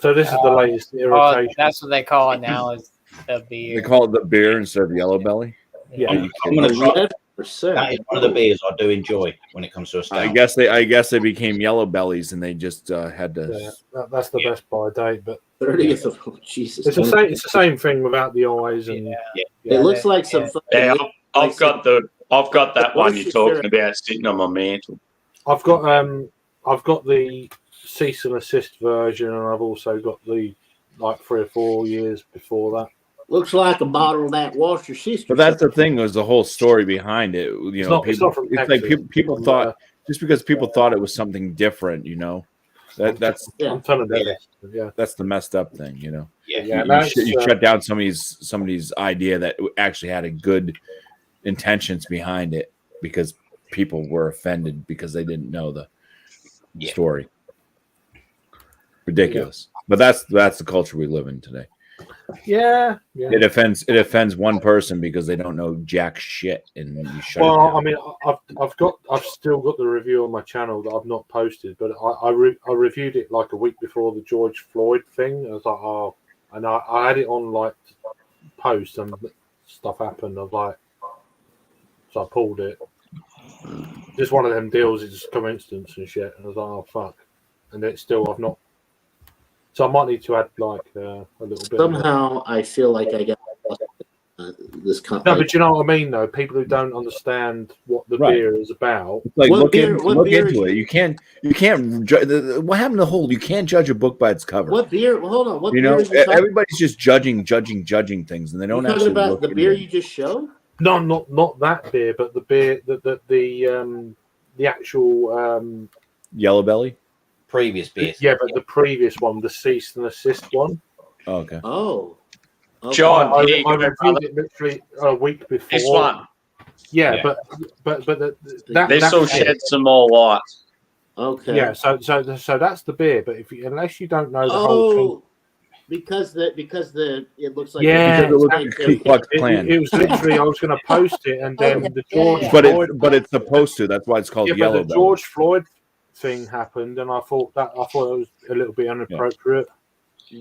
Speaker 2: So this is the latest irritation.
Speaker 1: Oh, that's what they call it now. Is the beer?
Speaker 10: They call it the beer instead of Yellow Belly.
Speaker 2: Yeah,
Speaker 3: I'm gonna try. That is one of the beers I do enjoy when it comes to a stout.
Speaker 10: I guess they became Yellow Bellies and they just had to.
Speaker 2: Yeah, that's the best by date, but
Speaker 6: 30th of Jesus.
Speaker 2: It's the same thing without the eyes and.
Speaker 6: It looks like some.
Speaker 4: Yeah, I've got that one you're talking about sitting on my mantle.
Speaker 2: I've got the cease and assist version, and I've also got the like 3 or 4 years before that.
Speaker 6: Looks like a bottle of that Worcestershire.
Speaker 10: But that's the thing, was the whole story behind it. You
Speaker 2: It's
Speaker 10: know,
Speaker 2: not- it's
Speaker 10: people,
Speaker 2: not from
Speaker 10: it's like
Speaker 2: Texas.
Speaker 10: people
Speaker 2: From,
Speaker 10: thought just because people thought it was something different, you know, that's
Speaker 2: I'm telling you,
Speaker 10: that-
Speaker 2: yeah.
Speaker 10: that's the messed up thing, you know.
Speaker 3: Yeah.
Speaker 10: You shut down somebody's idea that actually had a good intentions behind it because people were offended because they didn't know the story. Ridiculous. But that's the culture we live in today.
Speaker 2: Yeah.
Speaker 10: It offends one person because they don't know jack shit, and you shut it
Speaker 2: Well,
Speaker 10: down.
Speaker 2: I mean, I've still got the review on my channel that I've not posted, but I reviewed it like a week before the George Floyd thing. I was like, oh, and I had it on like post, and stuff happened. I was like, so I pulled it. Just one of them deals. It's just coincidence and shit. And I was like, oh fuck, and it's still I've not. So I might need to add like a little bit.
Speaker 6: Somehow I feel like I got this company.
Speaker 2: No, but you know what I mean, though. People who don't understand what the
Speaker 10: Right.
Speaker 2: beer is about.
Speaker 10: It's like
Speaker 6: What
Speaker 10: look
Speaker 6: beer
Speaker 10: into
Speaker 6: is-
Speaker 10: it. You can't. What happened to the whole? You can't judge a book by its cover.
Speaker 6: What beer? Well, hold on. What
Speaker 10: You
Speaker 6: beer
Speaker 10: know,
Speaker 6: is you talking,
Speaker 10: everybody's just judging things, and they
Speaker 6: you
Speaker 10: don't
Speaker 6: talking
Speaker 10: actually
Speaker 6: about?
Speaker 10: look
Speaker 6: The
Speaker 10: into
Speaker 6: beer
Speaker 10: it.
Speaker 6: you just showed?
Speaker 2: No, not that beer, but the beer the actual
Speaker 10: Yellow Belly.
Speaker 3: Previous beer.
Speaker 2: yeah, but the previous one, the cease and assist one.
Speaker 10: Oh, okay.
Speaker 6: Oh, okay.
Speaker 4: John,
Speaker 2: I
Speaker 4: here you go,
Speaker 2: reviewed
Speaker 4: brother.
Speaker 2: it literally a week before.
Speaker 4: This one.
Speaker 2: Yeah,
Speaker 3: Yeah.
Speaker 2: but
Speaker 4: This will shed some more light.
Speaker 6: Okay.
Speaker 2: Yeah, so that's the beer. But unless you don't know the whole thing.
Speaker 6: Oh, because it looks like
Speaker 2: Yeah,
Speaker 10: Because it looks like a Ku Klux Klan.
Speaker 2: It was literally I was going to post it, and then the George
Speaker 10: But
Speaker 2: Floyd,
Speaker 10: it's supposed to. That's why it's called
Speaker 2: yeah, but
Speaker 10: Yellow
Speaker 2: the
Speaker 10: Belly.
Speaker 2: George Floyd thing happened, and I thought it was a little bit inappropriate.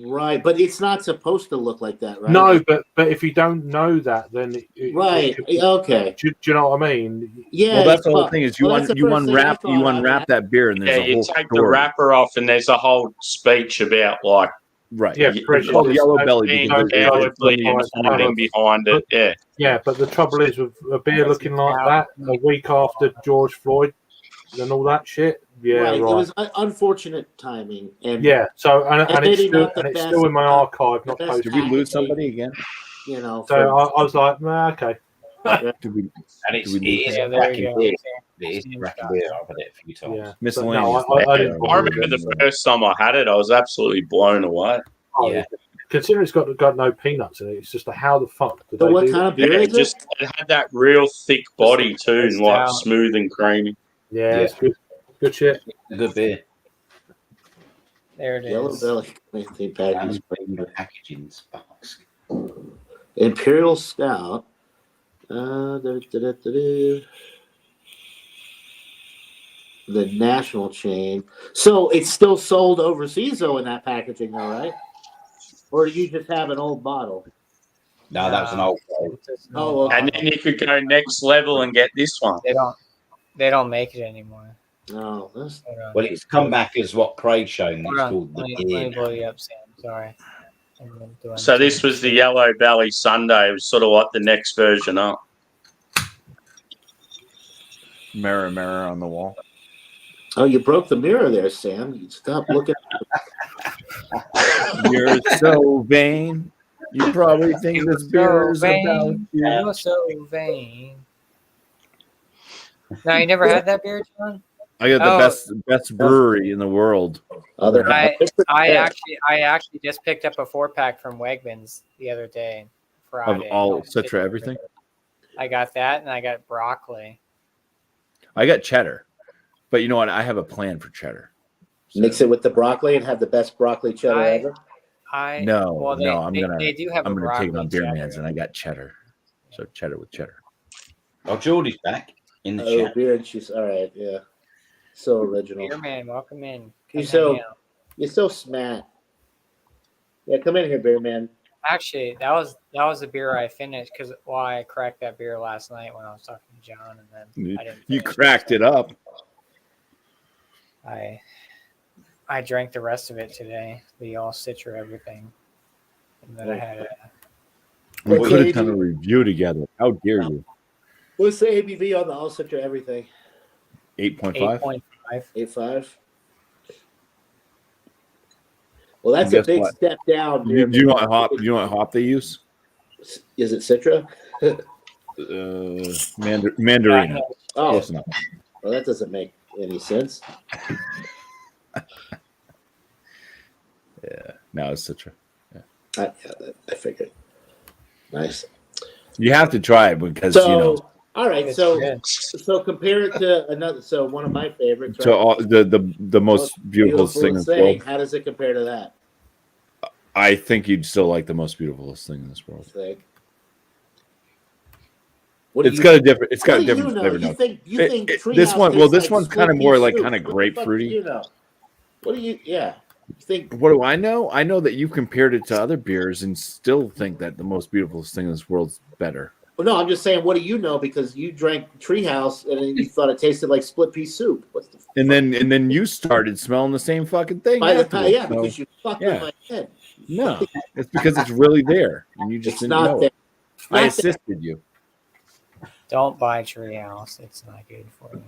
Speaker 6: Right, but it's not supposed to look like that, right?
Speaker 2: No, but if you don't know that, then
Speaker 6: Right. Okay.
Speaker 2: Do you know what I mean?
Speaker 6: Yeah.
Speaker 10: Well, that's the whole
Speaker 6: fuck.
Speaker 10: thing is
Speaker 6: Well, that's the
Speaker 10: you
Speaker 6: first thing I
Speaker 10: unwrap
Speaker 6: thought of.
Speaker 10: that beer, and
Speaker 4: Yeah,
Speaker 10: there's a
Speaker 4: you
Speaker 10: whole
Speaker 4: take the
Speaker 10: story.
Speaker 4: wrapper off, and there's a whole speech about like
Speaker 10: Right.
Speaker 2: Yeah,
Speaker 10: It's called Yellow Belly
Speaker 4: being
Speaker 10: because it's
Speaker 4: cowardly and hiding behind it. Yeah.
Speaker 2: Yeah, but the trouble is with a beer looking like that a week after George Floyd and all that shit. Yeah,
Speaker 6: Right.
Speaker 2: right.
Speaker 6: It was unfortunate timing, and
Speaker 2: Yeah, so and
Speaker 6: maybe
Speaker 2: it's
Speaker 6: not
Speaker 2: still,
Speaker 6: the
Speaker 2: and it's
Speaker 6: best-
Speaker 2: still in my archive, not
Speaker 6: best
Speaker 2: posted.
Speaker 10: Did we lose somebody again?
Speaker 6: you know.
Speaker 2: So I was like, nah, okay.
Speaker 10: Did we?
Speaker 3: And it's,
Speaker 10: Do we
Speaker 3: it is
Speaker 1: Yeah,
Speaker 3: a
Speaker 1: there you
Speaker 3: cracking
Speaker 1: go.
Speaker 3: beer. It is a cracking beer. I've had it a few times.
Speaker 2: Yeah,
Speaker 10: Miscellaneous.
Speaker 2: But no, I didn't.
Speaker 4: I remember the first time I had it, I was absolutely blown away.
Speaker 2: Oh,
Speaker 3: Yeah.
Speaker 2: Considering it's got no peanuts in it, it's just how the fuck did
Speaker 6: So
Speaker 2: they
Speaker 6: what
Speaker 2: do
Speaker 6: kind
Speaker 2: that?
Speaker 6: of beer
Speaker 4: Yeah,
Speaker 6: is it?
Speaker 4: it had that real thick body too, and like
Speaker 1: stout.
Speaker 4: smooth and creamy.
Speaker 2: Yeah, it's good shit.
Speaker 3: Good beer.
Speaker 1: There it is.
Speaker 6: Yellow Belly. Anything packaged.
Speaker 3: And packaging box.
Speaker 6: Imperial Stout. The national chain. So it's still sold overseas though in that packaging, though, right? Or do you just have an old bottle?
Speaker 3: No, that was an old.
Speaker 6: Oh, okay.
Speaker 4: And then you could go next level and get this one.
Speaker 1: They don't make it anymore.
Speaker 6: No, that's
Speaker 1: Hold on.
Speaker 3: Well, it's come back as what Craig's shown. It's
Speaker 1: Hold on.
Speaker 3: called
Speaker 1: Let
Speaker 3: the
Speaker 1: me, let me
Speaker 3: beer.
Speaker 1: blow you up, Sam. Sorry. I'm doing
Speaker 4: So this was the Yellow Belly Sunday. It was sort of like the next version up.
Speaker 10: Mirror, mirror on the wall.
Speaker 6: Oh, you broke the mirror there, Sam. You stop looking.
Speaker 10: You're so vain. You probably think this beer is about you.
Speaker 1: You're so vain. Now, you never had that beer, John?
Speaker 10: I got the best brewery in the world.
Speaker 1: I actually just picked up a 4-pack from Wegmans the other day.
Speaker 10: Of
Speaker 1: Friday.
Speaker 10: all Citra everything.
Speaker 1: I got that, and I got broccoli.
Speaker 10: I got cheddar, but you know what? I have a plan for cheddar.
Speaker 6: Mix it with the broccoli and have the best broccoli cheddar ever.
Speaker 1: I'm
Speaker 10: They
Speaker 1: do have
Speaker 10: I'm
Speaker 1: a
Speaker 10: gonna take it on
Speaker 1: broccoli
Speaker 10: Beer
Speaker 1: cheddar.
Speaker 10: Man's, and I got cheddar. So cheddar with cheddar.
Speaker 3: Oh, Geordie's back in the
Speaker 6: Oh,
Speaker 3: chat.
Speaker 6: beer and cheese. All right, yeah. So original.
Speaker 1: Beer Man, welcome in.
Speaker 6: You're
Speaker 1: Come hang out.
Speaker 6: you're so smart. Yeah, come in here, beer man.
Speaker 1: Actually, that was the beer I finished because I cracked that beer last night when I was talking to John, and then I didn't.
Speaker 10: You
Speaker 1: finish
Speaker 10: cracked it up.
Speaker 1: I drank the rest of it today. The all Citra everything, and then I had
Speaker 10: We
Speaker 6: What's
Speaker 10: could
Speaker 6: the
Speaker 10: have done a review together. How dare you?
Speaker 6: What's the ABV on the all Citra everything?
Speaker 10: 8.5.
Speaker 1: 8.5.
Speaker 6: 8.5. Well, that's
Speaker 10: And
Speaker 6: a
Speaker 10: guess
Speaker 6: big
Speaker 10: what?
Speaker 6: step down.
Speaker 10: Do you know what hop? Do you know what hop they use?
Speaker 6: Is it Citra?
Speaker 10: Mandarina.
Speaker 6: Oh,
Speaker 10: Close enough.
Speaker 6: well, that doesn't make any sense.
Speaker 10: Yeah, no, it's Citra.
Speaker 6: I figured. Nice.
Speaker 10: You have to try it because
Speaker 6: So, all right.
Speaker 1: It's
Speaker 6: So,
Speaker 1: good.
Speaker 6: so compare it to another. So, one of my favorites.
Speaker 10: So
Speaker 6: Right?
Speaker 10: all, the most beautiful thing in this world.
Speaker 6: How does it compare to that?
Speaker 10: I think you'd still like the most beautiful thing in this world.
Speaker 6: Think.
Speaker 10: It's got a different. It's got a
Speaker 6: What do
Speaker 10: different
Speaker 6: you know?
Speaker 10: flavor.
Speaker 6: You
Speaker 10: note.
Speaker 6: think
Speaker 10: This
Speaker 6: Treehouse
Speaker 10: one? Well,
Speaker 6: tastes
Speaker 10: this
Speaker 6: like
Speaker 10: one's kind of
Speaker 6: split
Speaker 10: more
Speaker 6: pea
Speaker 10: like
Speaker 6: soup?
Speaker 10: kind of
Speaker 6: What the fuck do
Speaker 10: grapefruity.
Speaker 6: you know? What do you? Yeah. You think?
Speaker 10: What do I know? I know that you compared it to other beers and still think that the most beautiful thing in this world's better.
Speaker 6: Well, no, I'm just saying. What do you know? Because you drank Treehouse and then you thought it tasted like split pea soup. What's the?
Speaker 10: And then you started smelling the same fucking thing.
Speaker 6: By the
Speaker 10: afterwards,
Speaker 6: time, yeah,
Speaker 10: so-
Speaker 6: because you fucked
Speaker 10: yeah.
Speaker 6: with my head.
Speaker 10: No, it's because it's really there, and you just
Speaker 6: It's
Speaker 10: didn't
Speaker 6: not
Speaker 10: know
Speaker 6: there.
Speaker 10: it. I
Speaker 6: Not there.
Speaker 10: assisted you.
Speaker 1: Don't buy Treehouse. It's not good for you.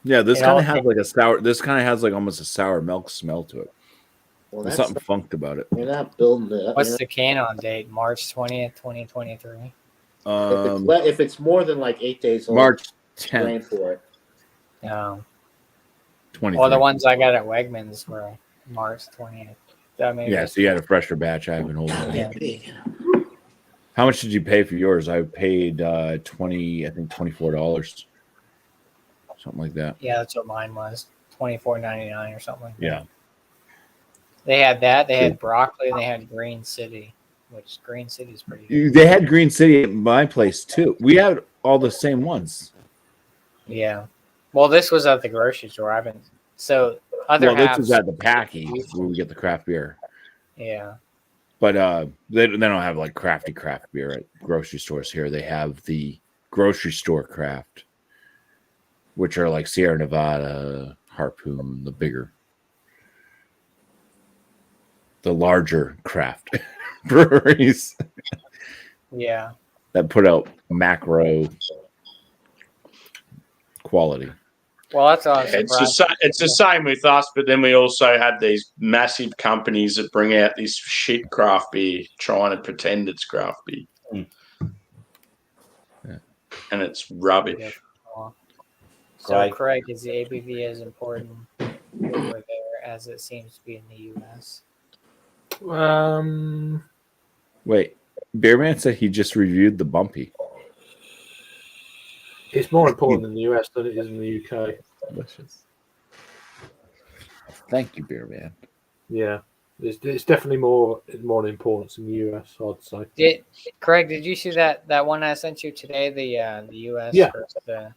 Speaker 10: Yeah, this
Speaker 1: It
Speaker 10: kind
Speaker 1: all
Speaker 10: of has like a sour. This kind of has like almost a sour milk smell to it.
Speaker 6: Well,
Speaker 10: There's
Speaker 6: that's
Speaker 10: something funked about it.
Speaker 6: you're not building it up.
Speaker 1: What's the can-on date? March 20th, 2023.
Speaker 6: If it's more than like 8 days old,
Speaker 10: March
Speaker 6: grain
Speaker 10: 10th,
Speaker 6: for it.
Speaker 1: No.
Speaker 10: 20.
Speaker 1: Well, the ones I got at Wegmans were March 20th. That maybe
Speaker 10: Yeah, so you had a fresher batch. I haven't holding it.
Speaker 1: Yeah.
Speaker 10: How much did you pay for yours? I paid $24, something like that.
Speaker 1: Yeah, that's what mine was. $24.99 or something like that.
Speaker 10: Yeah.
Speaker 1: They had that. They had broccoli. And they had Green City, which Green City is pretty good.
Speaker 10: They had Green City at my place too. We had all the same ones.
Speaker 1: Yeah. Well, this was at the grocery store. I've been so other
Speaker 10: Well, this
Speaker 1: halves.
Speaker 10: is at the Packy where we get the craft beer.
Speaker 1: Yeah.
Speaker 10: But they don't have like craft beer at grocery stores here. They have the grocery store craft, which are like Sierra Nevada, Harpoon, the larger craft breweries
Speaker 1: Yeah.
Speaker 10: that put out macro quality.
Speaker 1: Well, that's all.
Speaker 4: It's the same with us, but then we also have these massive companies that bring out this shit craft beer, trying to pretend it's craft beer, and it's rubbish.
Speaker 1: So,
Speaker 3: Right.
Speaker 1: Craig, is the ABV as important over there as it seems to be in the U.S.?
Speaker 10: Wait, Beerman said he just reviewed the Bumpy.
Speaker 2: It's more important in the US than it is in the UK.
Speaker 10: Delicious. Thank you, Beerman.
Speaker 2: Yeah, it's definitely more importance in the US, I'd say.
Speaker 1: Craig, did you see that one I sent you today? The U.S.
Speaker 2: Yeah.
Speaker 1: versus that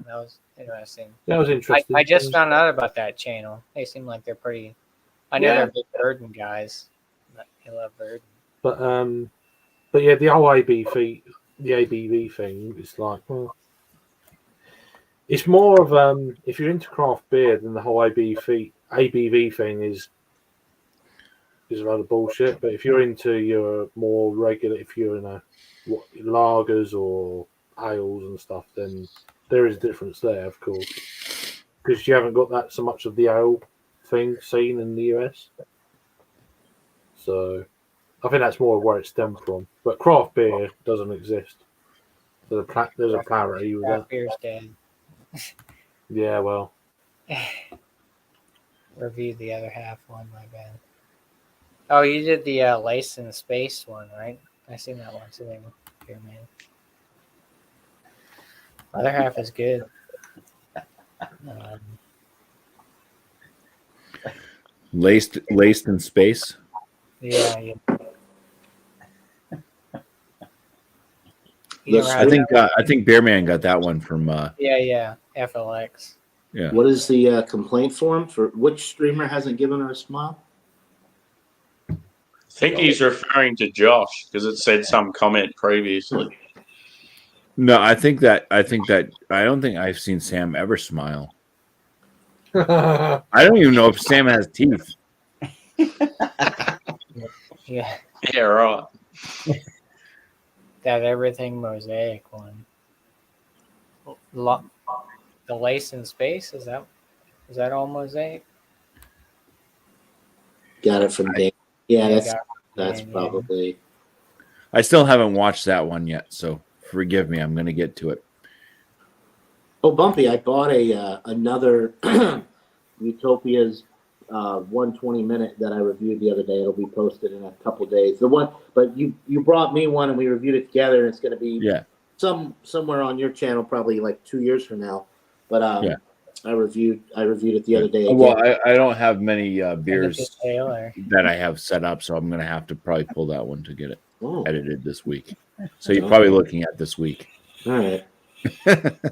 Speaker 1: was interesting.
Speaker 2: That was interesting.
Speaker 1: I just found out about that channel. They seem like they're pretty. I know
Speaker 2: Yeah.
Speaker 1: they're big Burden guys. They love Burden.
Speaker 2: But yeah, the whole ABV thing is like, well, it's more of if you're into craft beer, then the whole ABV thing is a lot of bullshit. But if you're into your more regular, if you're in lagers or ales and stuff, then there is a difference there, of course, because you haven't got that so much of the ale thing seen in the US. So I think that's more where it stemmed from. But craft beer doesn't exist. There's a parity with
Speaker 1: Craft
Speaker 2: that.
Speaker 1: beer's dead.
Speaker 2: Yeah, well,
Speaker 1: Reviewed the other half one, my bad. Oh, you did the Lace in Space one, right? I seen that one today. Here, man. Other half is good.
Speaker 10: Laced in space.
Speaker 1: Yeah.
Speaker 10: I think Beerman got that one from.
Speaker 1: Yeah. FLX.
Speaker 10: Yeah.
Speaker 6: What is the complaint form for which streamer hasn't given her a smile?
Speaker 4: I think he's referring to Josh because it said some comment previously.
Speaker 10: No, I think that I don't think I've seen Sam ever smile. I don't even know if Sam has teeth.
Speaker 1: Yeah.
Speaker 4: Yeah, right.
Speaker 1: That Everything Mosaic one. The Lace in Space, is that all Mosaic?
Speaker 6: Got it from Dane. Yeah,
Speaker 1: Yeah,
Speaker 6: that's
Speaker 1: Dane,
Speaker 6: probably.
Speaker 10: I still haven't watched that one yet, so forgive me. I'm going to get to it.
Speaker 6: Oh, Bumpy! I bought another Utopia's 120-minute that I reviewed the other day. It'll be posted in a couple days. The one, but you brought me one and we reviewed it together. And it's going to be somewhere on your channel, probably like 2 years from now. But I reviewed it the other day. Again.
Speaker 10: Well, I don't have many beers that I have set up, so I'm going to have to probably pull that one to get it edited this week. So you're probably looking at this week.
Speaker 6: All right.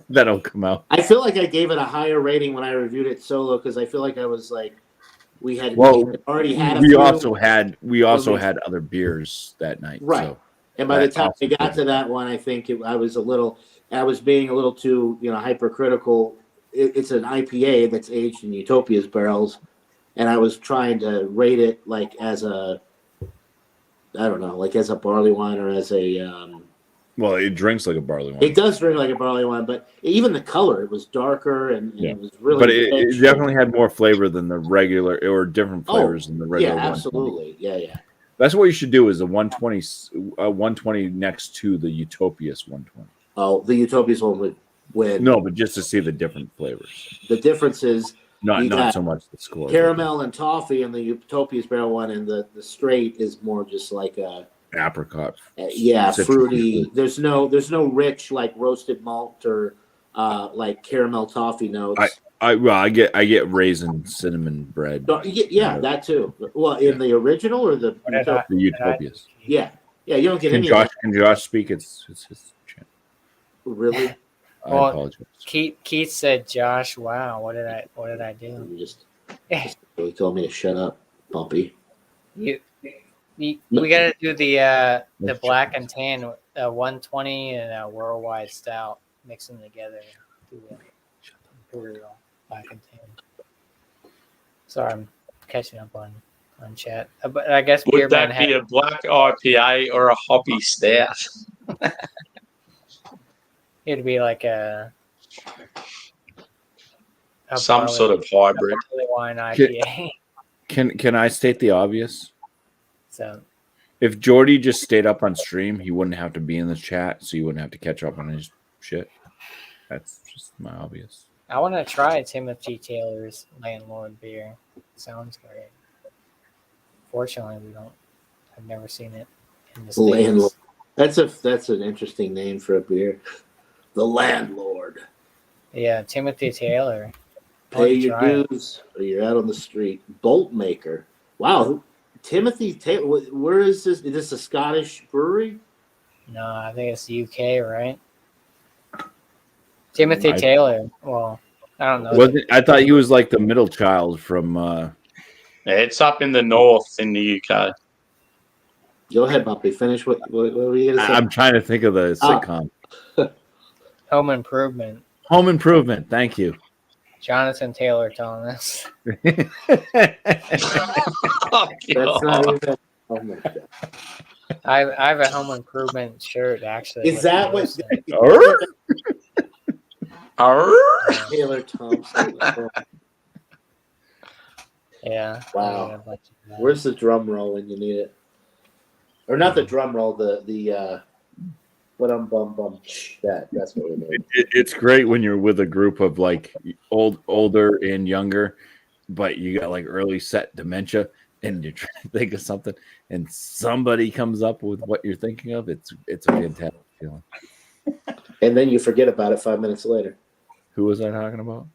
Speaker 10: That'll come out.
Speaker 6: I feel like I gave it a higher rating when I reviewed it solo because I feel like I was like, we had already had.
Speaker 10: We also had other beers that night,
Speaker 6: right?
Speaker 10: So
Speaker 6: and by the time we got to that one, I think I was being a little too hypercritical. It's an IPA that's aged in Utopia's barrels, and I was trying to rate it like as a, I don't know, like as a barley wine or as a.
Speaker 10: Well, it drinks like a barley wine.
Speaker 6: It does drink like a barley wine, but even the color, it was darker and it was really.
Speaker 10: But it definitely had more flavor than the regular, or different flavors than the regular.
Speaker 6: Yeah, absolutely. Yeah.
Speaker 10: That's what you should do. Is a 120 next to the Utopia's 120.
Speaker 6: Oh, the Utopia's one would win.
Speaker 10: No, but just to see the different flavors.
Speaker 6: The difference is
Speaker 10: not so much the score.
Speaker 6: Caramel and toffee in the Utopia's barrel one, and the straight is more just like a.
Speaker 10: Apricot.
Speaker 6: Fruity. There's no rich like roasted malt or like caramel toffee notes.
Speaker 10: I get raisin cinnamon bread.
Speaker 6: That too. Well, in the original or the
Speaker 10: Utopias.
Speaker 6: Yeah, you don't get any.
Speaker 10: Can Josh speak? It's his channel.
Speaker 6: Really?
Speaker 10: I apologize.
Speaker 1: Keith said, "Josh, wow, what did I do?"
Speaker 6: You just he told me to shut up, Bumpy.
Speaker 1: We got to do the black and tan 120 and a worldwide stout, mix them together. Do the Imperial black and tan. Sorry, I'm catching up on chat. But I guess
Speaker 4: would that be a black IPA or a hoppy stout?
Speaker 1: It'd be like a
Speaker 4: some sort of hybrid
Speaker 1: wine IPA.
Speaker 10: Can I state the obvious?
Speaker 1: So,
Speaker 10: if Jordy just stayed up on stream, he wouldn't have to be in the chat, so you wouldn't have to catch up on his shit. That's just my obvious.
Speaker 1: I want to try Timothy Taylor's Landlord beer. Sounds great. Fortunately, I've never seen it in the
Speaker 6: Landlord. That's an interesting name for a beer. The Landlord.
Speaker 1: Yeah, Timothy Taylor.
Speaker 6: Pay your dues, or you're out on the street. Bolt Maker. Wow. Timothy Taylor, where is this? Is this a Scottish brewery?
Speaker 1: No, I think it's the UK, right? Timothy Taylor. Well, I don't know.
Speaker 10: I thought he was like the middle child from.
Speaker 4: It's up in the north in the UK.
Speaker 6: Go ahead, Bumpy. Finish what were you going to say?
Speaker 10: I'm trying to think of the sitcom.
Speaker 1: Home Improvement.
Speaker 10: Home Improvement. Thank you.
Speaker 1: Jonathan Taylor telling us.
Speaker 6: That's not even. Oh my God.
Speaker 1: I have a Home Improvement shirt actually.
Speaker 6: Is that what? Taylor Thompson.
Speaker 1: Yeah.
Speaker 6: Wow. Where's the drum roll when you need it? Or not the drum roll. The That's what we need.
Speaker 10: It's great when you're with a group of like older and younger, but you got like early set dementia, and you're trying to think of something, and somebody comes up with what you're thinking of. It's a fantastic feeling.
Speaker 6: And then you forget about it 5 minutes later.
Speaker 10: Who was I talking about?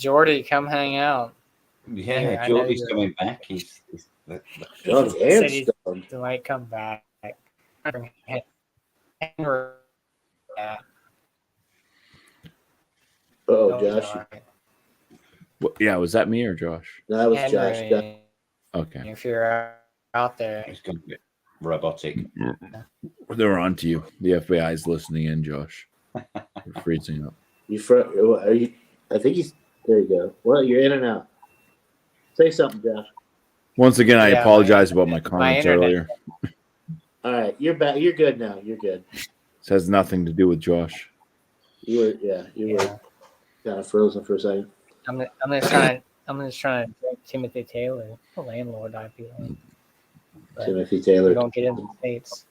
Speaker 1: Jordy, come hang out.
Speaker 3: Yeah, Jordy's coming back. He's
Speaker 6: John
Speaker 1: He might come back.
Speaker 6: Oh, Josh.
Speaker 10: Yeah, was that me or Josh?
Speaker 6: No, that was Josh.
Speaker 10: Okay.
Speaker 1: If you're out there,
Speaker 3: it's going to be robotic.
Speaker 10: They're on to you. The FBI is listening in, Josh. You're freezing up.
Speaker 6: Are you? I think he's. There you go. Well, you're in and out. Say something, Josh.
Speaker 10: Once again, I apologize about my comments earlier.
Speaker 6: All right, you're back. You're good now. You're good.
Speaker 10: This has nothing to do with Josh.
Speaker 6: You were kind of frozen for a second.
Speaker 1: I'm gonna try I'm just trying to drink Timothy Taylor, the landlord IPA. But
Speaker 6: Timothy
Speaker 1: we
Speaker 6: Taylor
Speaker 1: don't get into the States.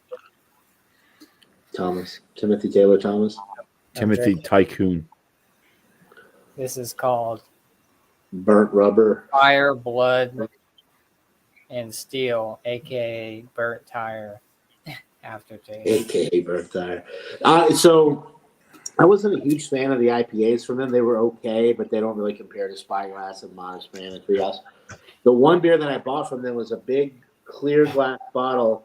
Speaker 6: Thomas. Timothy Taylor Thomas.
Speaker 10: Timothy Tycoon.
Speaker 1: This is called
Speaker 6: Burnt Rubber.
Speaker 1: Fire, Blood, and Steel, aka Burnt Tire Aftertaste.
Speaker 6: AKA Burnt Tire. So I wasn't a huge fan of the IPAs from them. They were okay, but they don't really compare to Spyglass and Modest Man and Treehouse. The one beer that I bought from them was a big clear glass bottle.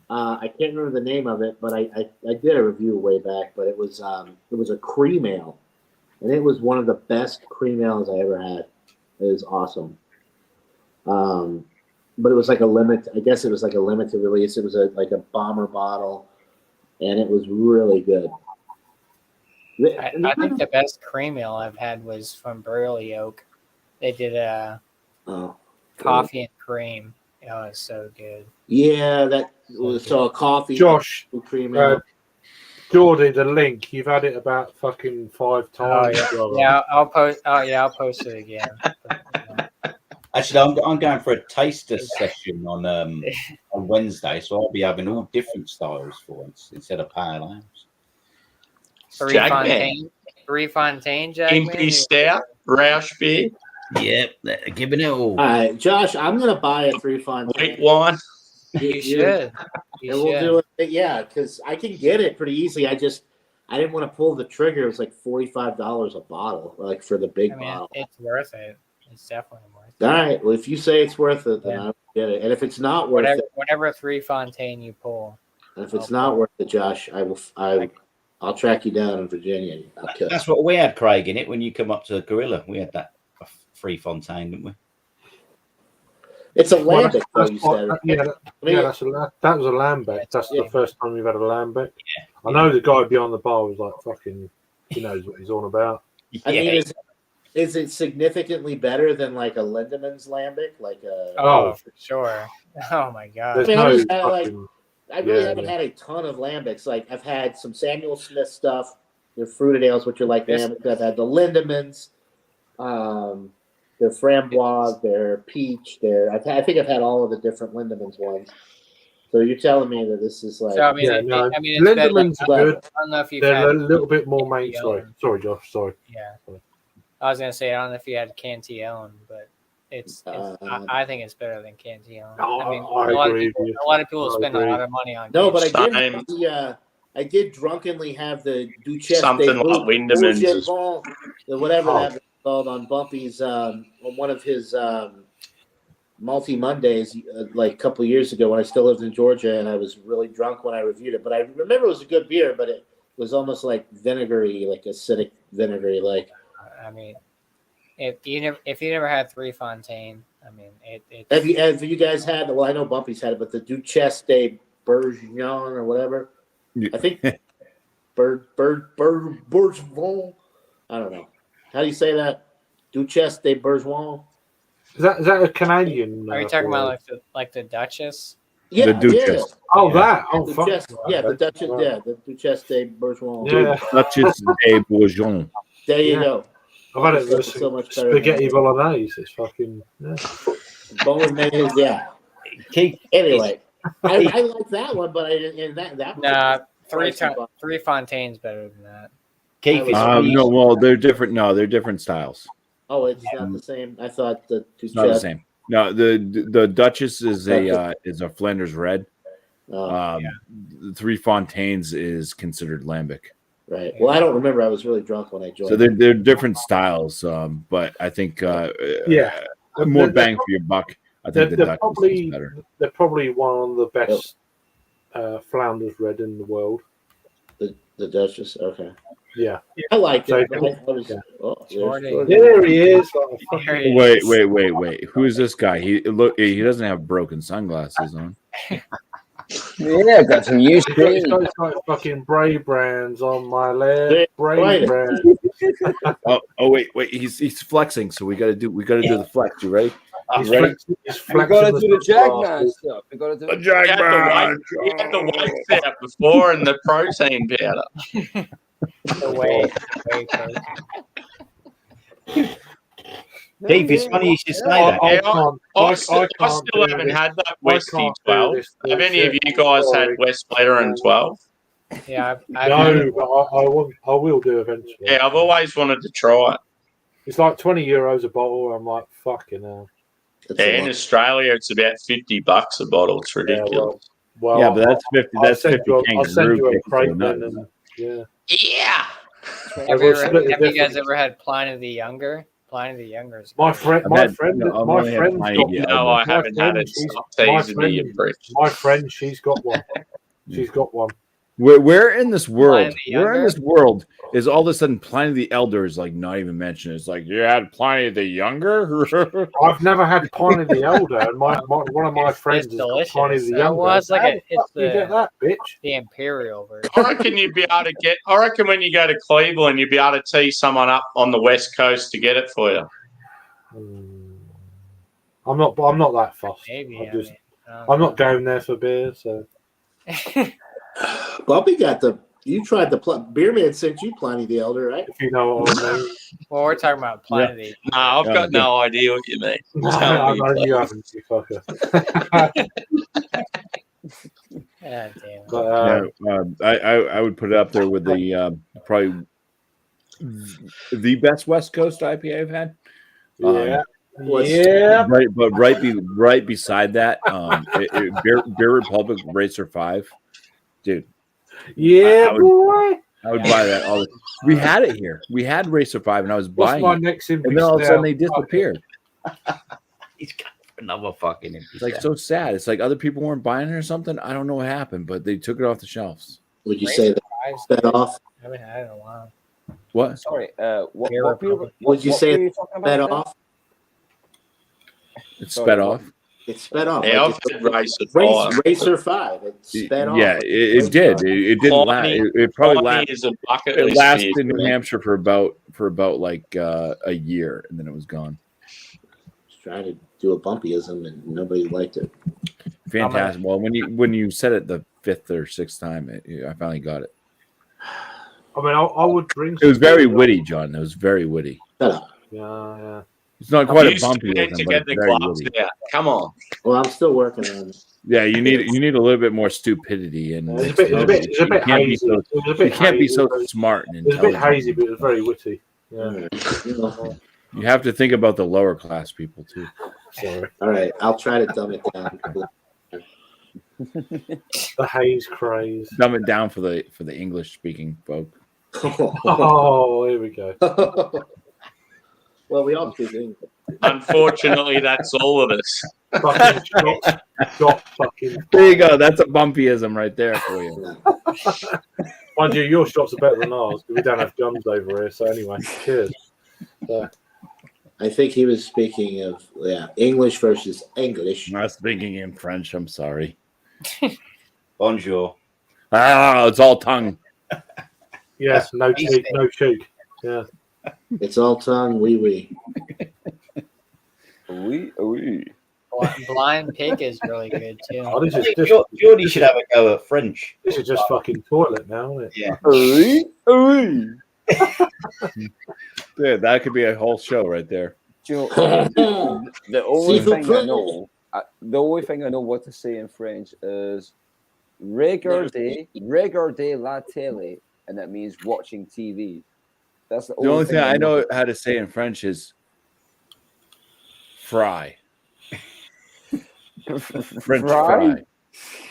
Speaker 6: I can't remember the name of it, but I did a review way back. But it was a cream ale, and it was one of the best cream ales I ever had. It was awesome. But it was like a limit. I guess it was like a limited release. It was like a bomber bottle, and it was really good.
Speaker 1: I think the best cream ale I've had was from Burley Oak. They did a coffee and cream. It was so good.
Speaker 6: Yeah, that was so a coffee.
Speaker 2: Josh,
Speaker 6: cream ale.
Speaker 2: Geordie, the link. You've had it about fucking 5 times.
Speaker 1: Yeah, I'll post. Oh yeah, I'll post it again.
Speaker 3: Actually, I'm going for a taster session on Wednesday, so I'll be having all different styles for once instead of pale ales.
Speaker 1: Three Fontaine, Jack.
Speaker 4: Impy Stout, Roush beer.
Speaker 3: Yep, giving it all.
Speaker 6: All right, Josh, I'm gonna buy a 3 Fontaine.
Speaker 4: White wine.
Speaker 1: You should.
Speaker 6: And we'll do it. Yeah, because I can get it pretty easily. I didn't want to pull the trigger. It was like $45 a bottle, like for the big bottle.
Speaker 1: It's worth it. It's definitely worth
Speaker 6: it. All right. Well, if you say it's worth it, then I'll get it. And if it's not worth it,
Speaker 1: whatever 3 Fontaine you pull.
Speaker 6: And if it's not worth it, Josh, I'll track you down in Virginia.
Speaker 3: That's what we had, Craig, in it when you come up to Gorilla. We had that 3 Fontaine, didn't we?
Speaker 6: It's a lambic, you said.
Speaker 2: That was a lambic. That's the first time you've had a lambic. Yeah. I know the guy behind the bar was like, fucking, he knows what he's on about.
Speaker 6: I mean, is it significantly better than like a Lindemann's lambic? Like
Speaker 1: for sure. Oh my god.
Speaker 6: I really haven't had a ton of lambics. Like I've had some Samuel Smith stuff, their fruited ales, which are like lambics. I've had the Lindemann's, their framboise, their peach, I think I've had all of the different Lindemann's ones. So you're telling me that this is like?
Speaker 1: So,
Speaker 2: Lindemann's are good.
Speaker 1: I don't know if you've
Speaker 2: They're
Speaker 1: had
Speaker 2: a little bit more mainstream. Sorry, Josh. Sorry.
Speaker 1: Yeah. I was gonna say I don't know if you had Cantillon, but I think it's better than Cantillon. I mean, a lot of people spend a lot of money on.
Speaker 6: No, but I did drunkenly have the Duchesse
Speaker 4: something like Windemann's,
Speaker 6: whatever that was called on Bumpy's on one of his multi Mondays, like a couple of years ago when I still lived in Georgia, and I was really drunk when I reviewed it. But I remember it was a good beer, but it was almost like vinegary, like acidic vinegary, like.
Speaker 1: I mean, if you never had 3 Fontaine, I mean,
Speaker 6: have you guys had? Well, I know Bumpy's had it, but the Duchesse de Bourgogne or whatever. Yeah. I think Bourgogne. I don't know. How do you say that? Duchesse de Bourgogne.
Speaker 2: Is that a Canadian?
Speaker 1: Are you talking about like the Duchess?
Speaker 6: Yeah,
Speaker 10: the Duchess.
Speaker 6: Yeah.
Speaker 2: Oh, that. Oh,
Speaker 6: Duchesse, the Duchess. Yeah, the Duchesse de Bourgogne.
Speaker 2: Yeah.
Speaker 10: Duchess de Bourgogne.
Speaker 6: There you go.
Speaker 2: I've had it with so much spaghetti bolognese. It's fucking
Speaker 6: bolognese. Yeah. Anyway, I like that one, but
Speaker 1: nah, 3 Fontaine's better than that.
Speaker 10: No, well, they're different. No, they're different styles.
Speaker 6: Oh, it's not the same. I thought
Speaker 10: it's not the same. No, the Duchess is a Flanders Red. 3 Fontaines is considered lambic.
Speaker 6: Right. Well, I don't remember. I was really drunk when I joined.
Speaker 10: So they're different styles, but I think more bang for your buck. I think the Duchess is better.
Speaker 2: They're probably one of the best Flanders Red in the world.
Speaker 6: The Duchess. Okay.
Speaker 2: Yeah.
Speaker 6: I liked it.
Speaker 2: There he is.
Speaker 10: Wait. Who's this guy? He doesn't have broken sunglasses on.
Speaker 5: Yeah, got some new screen.
Speaker 2: He's got fucking Brave Brands on my leg. Brave Brands.
Speaker 10: wait. He's flexing, so we gotta do the flex. You ready?
Speaker 2: He's
Speaker 5: we gotta do the Jackman stuff. We gotta do the
Speaker 4: Jackman. You had the weight out before and the protein powder.
Speaker 1: The way.
Speaker 3: Steve, it's funny you should say that.
Speaker 4: I still haven't had that Westie 12. Have any of you guys had West Veteran 12?
Speaker 1: Yeah,
Speaker 2: No, but I will do eventually.
Speaker 4: Yeah, I've always wanted to try it.
Speaker 2: It's like €20 a bottle. I'm like, fucking hell.
Speaker 4: Yeah, in Australia, it's about $50 a bottle. It's ridiculous.
Speaker 2: Well,
Speaker 10: yeah, but that's 50. That's 50
Speaker 2: I'll send you a
Speaker 10: kangaroo
Speaker 2: crate
Speaker 10: kicks,
Speaker 2: then,
Speaker 10: so
Speaker 2: and yeah.
Speaker 4: Yeah.
Speaker 1: Have you guys ever had Pliny the Younger? Pliny the Younger is
Speaker 2: My
Speaker 1: good.
Speaker 2: friend,
Speaker 10: I've had Pliny the
Speaker 4: No, I haven't had it. Stop teasing me, you prick.
Speaker 2: My friend, she's got one. She's got one.
Speaker 10: Where in this world?
Speaker 1: Pliny the
Speaker 10: Where in
Speaker 1: Younger?
Speaker 10: this world is all of a sudden Pliny the Elder is like not even mentioned? It's like you had Pliny the Younger.
Speaker 2: I've never had Pliny the Elder, and one of my friends has got
Speaker 1: delicious.
Speaker 2: Pliny the Younger.
Speaker 1: Well, it's like
Speaker 2: How
Speaker 1: a,
Speaker 2: the
Speaker 1: it's
Speaker 2: fuck do you get that, bitch?
Speaker 1: the imperial version.
Speaker 4: I reckon you'd be able to get. I reckon when you go to Cleveland, you'd be able to tee someone up on the West Coast to get it for you.
Speaker 2: I'm not that fussed.
Speaker 1: Maybe.
Speaker 2: I'm not going there for beer, so.
Speaker 6: Bobby got the. You tried the Beerman sent you Pliny the Elder, right?
Speaker 2: If you know what I mean.
Speaker 1: Well, we're talking about Pliny.
Speaker 4: No, I've got no idea what you mean.
Speaker 2: I know you haven't, you fucker.
Speaker 1: God damn.
Speaker 2: But,
Speaker 10: I would put it up there with the probably the best West Coast IPA I've had.
Speaker 2: yeah.
Speaker 10: Right beside that, Beer Republic Racer 5, dude.
Speaker 2: Yeah,
Speaker 10: I would buy that. We had it here. We had Racer 5, and I was
Speaker 2: What's
Speaker 10: buying
Speaker 2: my
Speaker 10: it.
Speaker 2: next
Speaker 10: And then all of a sudden they disappeared.
Speaker 3: He's got another fucking.
Speaker 10: It's like so sad. It's like other people weren't buying it or something. I don't know what happened, but they took it off the shelves.
Speaker 6: Would you say that sped off?
Speaker 1: I haven't had it in a while.
Speaker 10: What?
Speaker 5: Sorry,
Speaker 6: Would you say it sped
Speaker 5: about
Speaker 6: off?
Speaker 10: It sped off.
Speaker 6: It sped off.
Speaker 4: Yeah,
Speaker 6: Like
Speaker 4: I've had Racer 5.
Speaker 6: Racer 5. It sped off.
Speaker 10: Yeah, it did. It didn't last. It probably
Speaker 4: Pliny
Speaker 10: lasted.
Speaker 4: is a bucket
Speaker 10: It
Speaker 4: list
Speaker 10: lasted
Speaker 4: beer.
Speaker 10: in New Hampshire for about like a year, and then it was gone.
Speaker 6: Just trying to do a bumpyism, and nobody liked it.
Speaker 10: Fantastic. Well, when you said it the 5th or 6th time, I finally got it.
Speaker 2: I mean, I would drink.
Speaker 10: It was very witty, John. It was very witty.
Speaker 6: Shut up.
Speaker 2: Yeah.
Speaker 10: It's not quite a
Speaker 4: You still
Speaker 10: bumpy,
Speaker 4: need
Speaker 10: but
Speaker 4: to get
Speaker 10: it's
Speaker 4: the
Speaker 10: very
Speaker 4: gloves
Speaker 10: witty.
Speaker 4: out. Come on.
Speaker 6: Well, I'm still working on it.
Speaker 10: Yeah, you need a little bit more stupidity, and
Speaker 2: It's a bit
Speaker 10: you can't be
Speaker 2: hazy.
Speaker 10: so,
Speaker 2: It was a
Speaker 10: you
Speaker 2: bit
Speaker 10: can't be
Speaker 2: hazy,
Speaker 10: so
Speaker 2: but-
Speaker 10: smart and
Speaker 2: It was a bit
Speaker 10: intelligent.
Speaker 2: hazy, but it was very witty. Yeah.
Speaker 10: You have to think about the lower class people too.
Speaker 2: Sorry.
Speaker 6: All right, I'll try to dumb it down.
Speaker 2: The haze craze.
Speaker 10: Dumb it down for the English speaking folk.
Speaker 2: Oh, here we go.
Speaker 6: Well, we all speak English.
Speaker 4: Unfortunately, that's all of us.
Speaker 2: Fucking shot fucking.
Speaker 10: There you go. That's a bumpyism right there for you.
Speaker 2: Mind you, your shots are better than ours. We don't have guns over here, so anyway, cheers.
Speaker 6: I think he was speaking of English versus English.
Speaker 10: I'm not speaking in French. I'm sorry.
Speaker 3: Bonjour.
Speaker 10: Ah, it's all tongue.
Speaker 2: Yes, no cheek, no cheek. Yeah.
Speaker 6: It's all tongue, oui.
Speaker 1: Blind Pig is really good too.
Speaker 2: Oh, this is just,
Speaker 3: Jordy should have a go at French.
Speaker 2: this is just fucking toilet now, isn't it?
Speaker 3: Yeah.
Speaker 10: Dude, that could be a whole show right there.
Speaker 5: Do you know, the only thing I know what to say in French is regarder la télé, and that means watching TV. That's
Speaker 10: The only thing I know how to say in French is fry. French fry.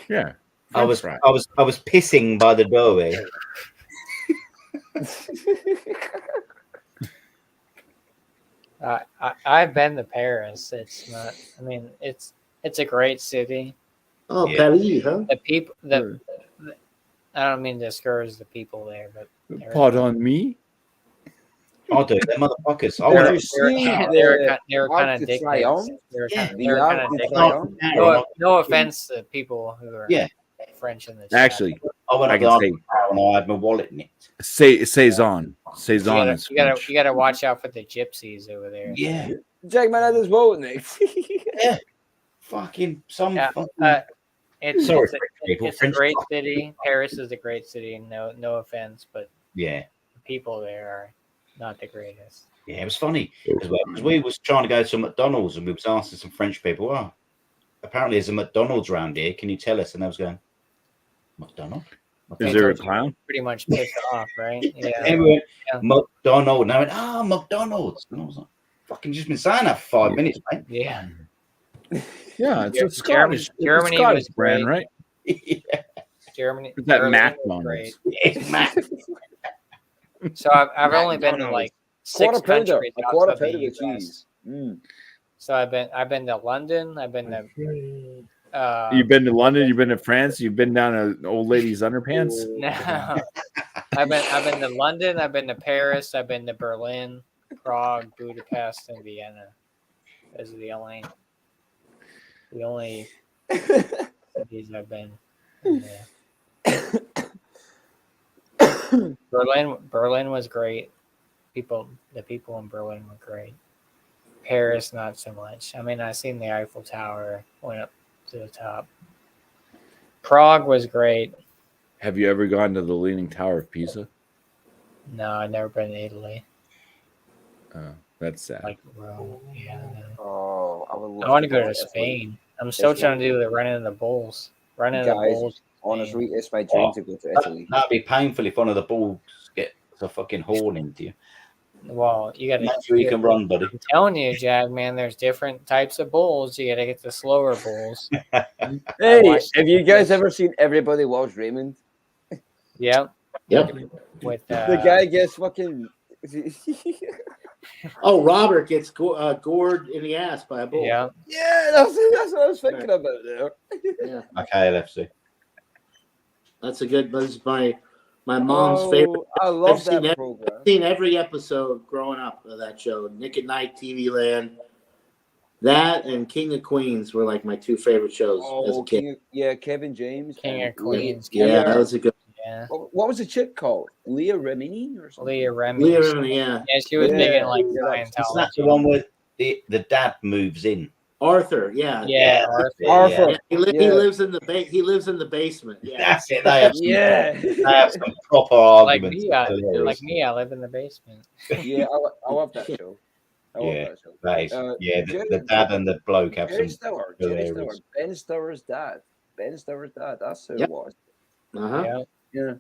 Speaker 10: Yeah.
Speaker 3: I was
Speaker 10: fry.
Speaker 3: pissing by the doorway.
Speaker 1: I've been to Paris. It's not. I mean, it's a great city.
Speaker 6: Oh, Paris, huh?
Speaker 1: The people. I don't mean to discourage the people there, but
Speaker 10: Pardon me.
Speaker 3: Oh, dude, them motherfuckers.
Speaker 1: they were kind of dictators. No offense to people who are French in the chat.
Speaker 10: Actually,
Speaker 3: I went
Speaker 10: I
Speaker 3: up
Speaker 10: can say
Speaker 3: and I had my wallet in it.
Speaker 10: Saison. Saison is
Speaker 1: You gotta watch out for the gypsies over there.
Speaker 3: Yeah.
Speaker 5: Jack man had his wallet in it.
Speaker 3: Yeah. Fucking some.
Speaker 1: It's
Speaker 3: Sorry,
Speaker 1: a
Speaker 3: French people.
Speaker 1: it's a
Speaker 3: French
Speaker 1: great
Speaker 3: fuck.
Speaker 1: city. Paris is a great city. No offense, but
Speaker 3: Yeah.
Speaker 1: the people there are not the greatest.
Speaker 3: Yeah, it was funny as well because we was trying to go to McDonald's and we was asking some French people, "Oh, apparently there's a McDonald's around here. Can you tell us?" And I was going, "McDonald's?
Speaker 10: Is there a clown?"
Speaker 1: Pretty much pissed off, right? Yeah.
Speaker 3: And we went,
Speaker 1: Yeah.
Speaker 3: McDonald's. And I went, McDonald's. And I was like, "Fucking just been saying that for 5 minutes, mate."
Speaker 1: Yeah.
Speaker 10: Yeah, it's
Speaker 1: Yeah,
Speaker 10: a Scottish,
Speaker 1: Germany
Speaker 10: it's a Scottish
Speaker 1: was
Speaker 10: brand,
Speaker 1: great.
Speaker 10: right?
Speaker 3: Yeah.
Speaker 1: Germany.
Speaker 10: It's that
Speaker 1: Berlin was
Speaker 10: McDonald's.
Speaker 1: great.
Speaker 3: It's Mac.
Speaker 1: So I've only been to like 6
Speaker 5: Quarter pounder,
Speaker 1: countries
Speaker 5: a quarter
Speaker 1: outside the
Speaker 5: pounder with
Speaker 1: US.
Speaker 5: cheese. Mm.
Speaker 1: So I've been to London. I've been to
Speaker 10: You've been to London. You've been to France. You've been down an old lady's underpants.
Speaker 1: no. I've been to London. I've been to Paris. I've been to Berlin, Prague, Budapest, and Vienna. Those are the only cities I've been. Berlin was great. The people in Berlin were great. Paris, not so much. I mean, I seen the Eiffel Tower, went up to the top. Prague was great.
Speaker 10: Have you ever gone to the Leaning Tower of Pisa?
Speaker 1: No, I've never been to Italy.
Speaker 10: That's sad.
Speaker 1: Like Rome. Yeah. No.
Speaker 5: Oh, I would love
Speaker 1: I want to go to
Speaker 5: Italy.
Speaker 1: Spain. I'm still trying to do the running of the bulls. Running of the
Speaker 5: Guys,
Speaker 1: bulls.
Speaker 5: honestly, it's my dream to go to Italy.
Speaker 3: That'd be painful if one of the bulls gets a fucking horn into you.
Speaker 1: Well, you got to.
Speaker 3: Make sure you can run, buddy.
Speaker 1: I'm telling you, Jag, man, there's different types of bulls. You got to get the slower bulls.
Speaker 5: Hey, have you guys ever seen Everybody Loves Raymond?
Speaker 1: Yep.
Speaker 6: Yep.
Speaker 1: With
Speaker 5: The guy gets fucking.
Speaker 6: Oh, Robert gets gored in the ass by a bull.
Speaker 1: Yeah.
Speaker 5: Yeah, that's what I was thinking about there.
Speaker 6: Yeah.
Speaker 3: Okay, LFC.
Speaker 6: That's a good. This is my mom's favorite.
Speaker 5: I love
Speaker 6: I've seen
Speaker 5: that
Speaker 6: every-
Speaker 5: program.
Speaker 6: I've seen every episode growing up of that show. Nick at Night, TV Land. That and King of Queens were like my two favorite shows as a kid.
Speaker 5: Kevin James.
Speaker 1: King
Speaker 5: and
Speaker 1: of Queens.
Speaker 6: Yeah, that was a good.
Speaker 1: Yeah.
Speaker 5: What was the chick called? Leah Remini or something?
Speaker 1: Leah Remy.
Speaker 6: Leah Remini, yeah.
Speaker 1: Yeah, she was big in like
Speaker 3: Is
Speaker 1: Scientology.
Speaker 3: that the one where the dad moves in?
Speaker 6: Arthur, yeah.
Speaker 1: Yeah,
Speaker 5: Arthur.
Speaker 6: Yeah, he lives in the he lives in the basement. Yeah.
Speaker 3: That's it. They have some,
Speaker 5: Yeah.
Speaker 3: they have some proper
Speaker 1: Like
Speaker 3: arguments.
Speaker 1: me, I live in the basement.
Speaker 5: Yeah, I love that show. I love
Speaker 3: Yeah,
Speaker 5: that show.
Speaker 3: that is,
Speaker 5: Jerry-
Speaker 3: the dad and the bloke have
Speaker 5: Jerry
Speaker 3: some
Speaker 5: Stiller.
Speaker 3: hilarious.
Speaker 5: Ben Stiller's dad. Ben Stiller's dad. That's who
Speaker 6: Yep.
Speaker 5: it was.
Speaker 6: Uh-huh.
Speaker 1: Yeah.
Speaker 5: Yeah.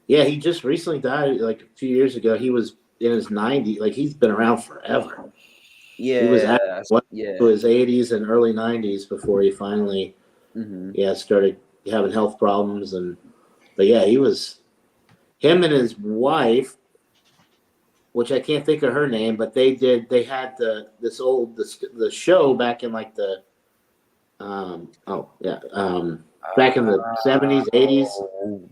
Speaker 6: Yeah, he just recently died like a few years ago. He was in his 90s. Like he's been around forever.
Speaker 5: Yeah.
Speaker 6: He was
Speaker 5: yeah.
Speaker 6: to his 80s and early 90s before he finally started having health problems but yeah, he was him and his wife, which I can't think of her name, but they had the show back in like the back in the 70s, 80s.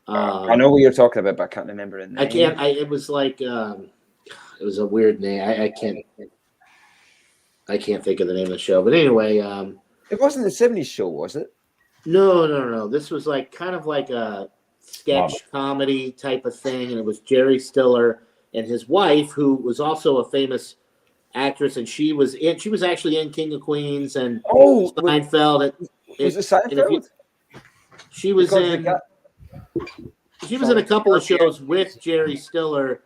Speaker 5: I know what you're talking about, but I can't remember it.
Speaker 6: It was like it was a weird name. I can't think of the name of the show. But anyway,
Speaker 5: it wasn't the 70s show, was it?
Speaker 6: No. This was like kind of like a sketch comedy type of thing, and it was Jerry Stiller and his wife, who was also a famous actress, and she was actually in King of Queens and Seinfeld.
Speaker 5: Was it Seinfeld?
Speaker 6: She was in a couple of shows with Jerry Stiller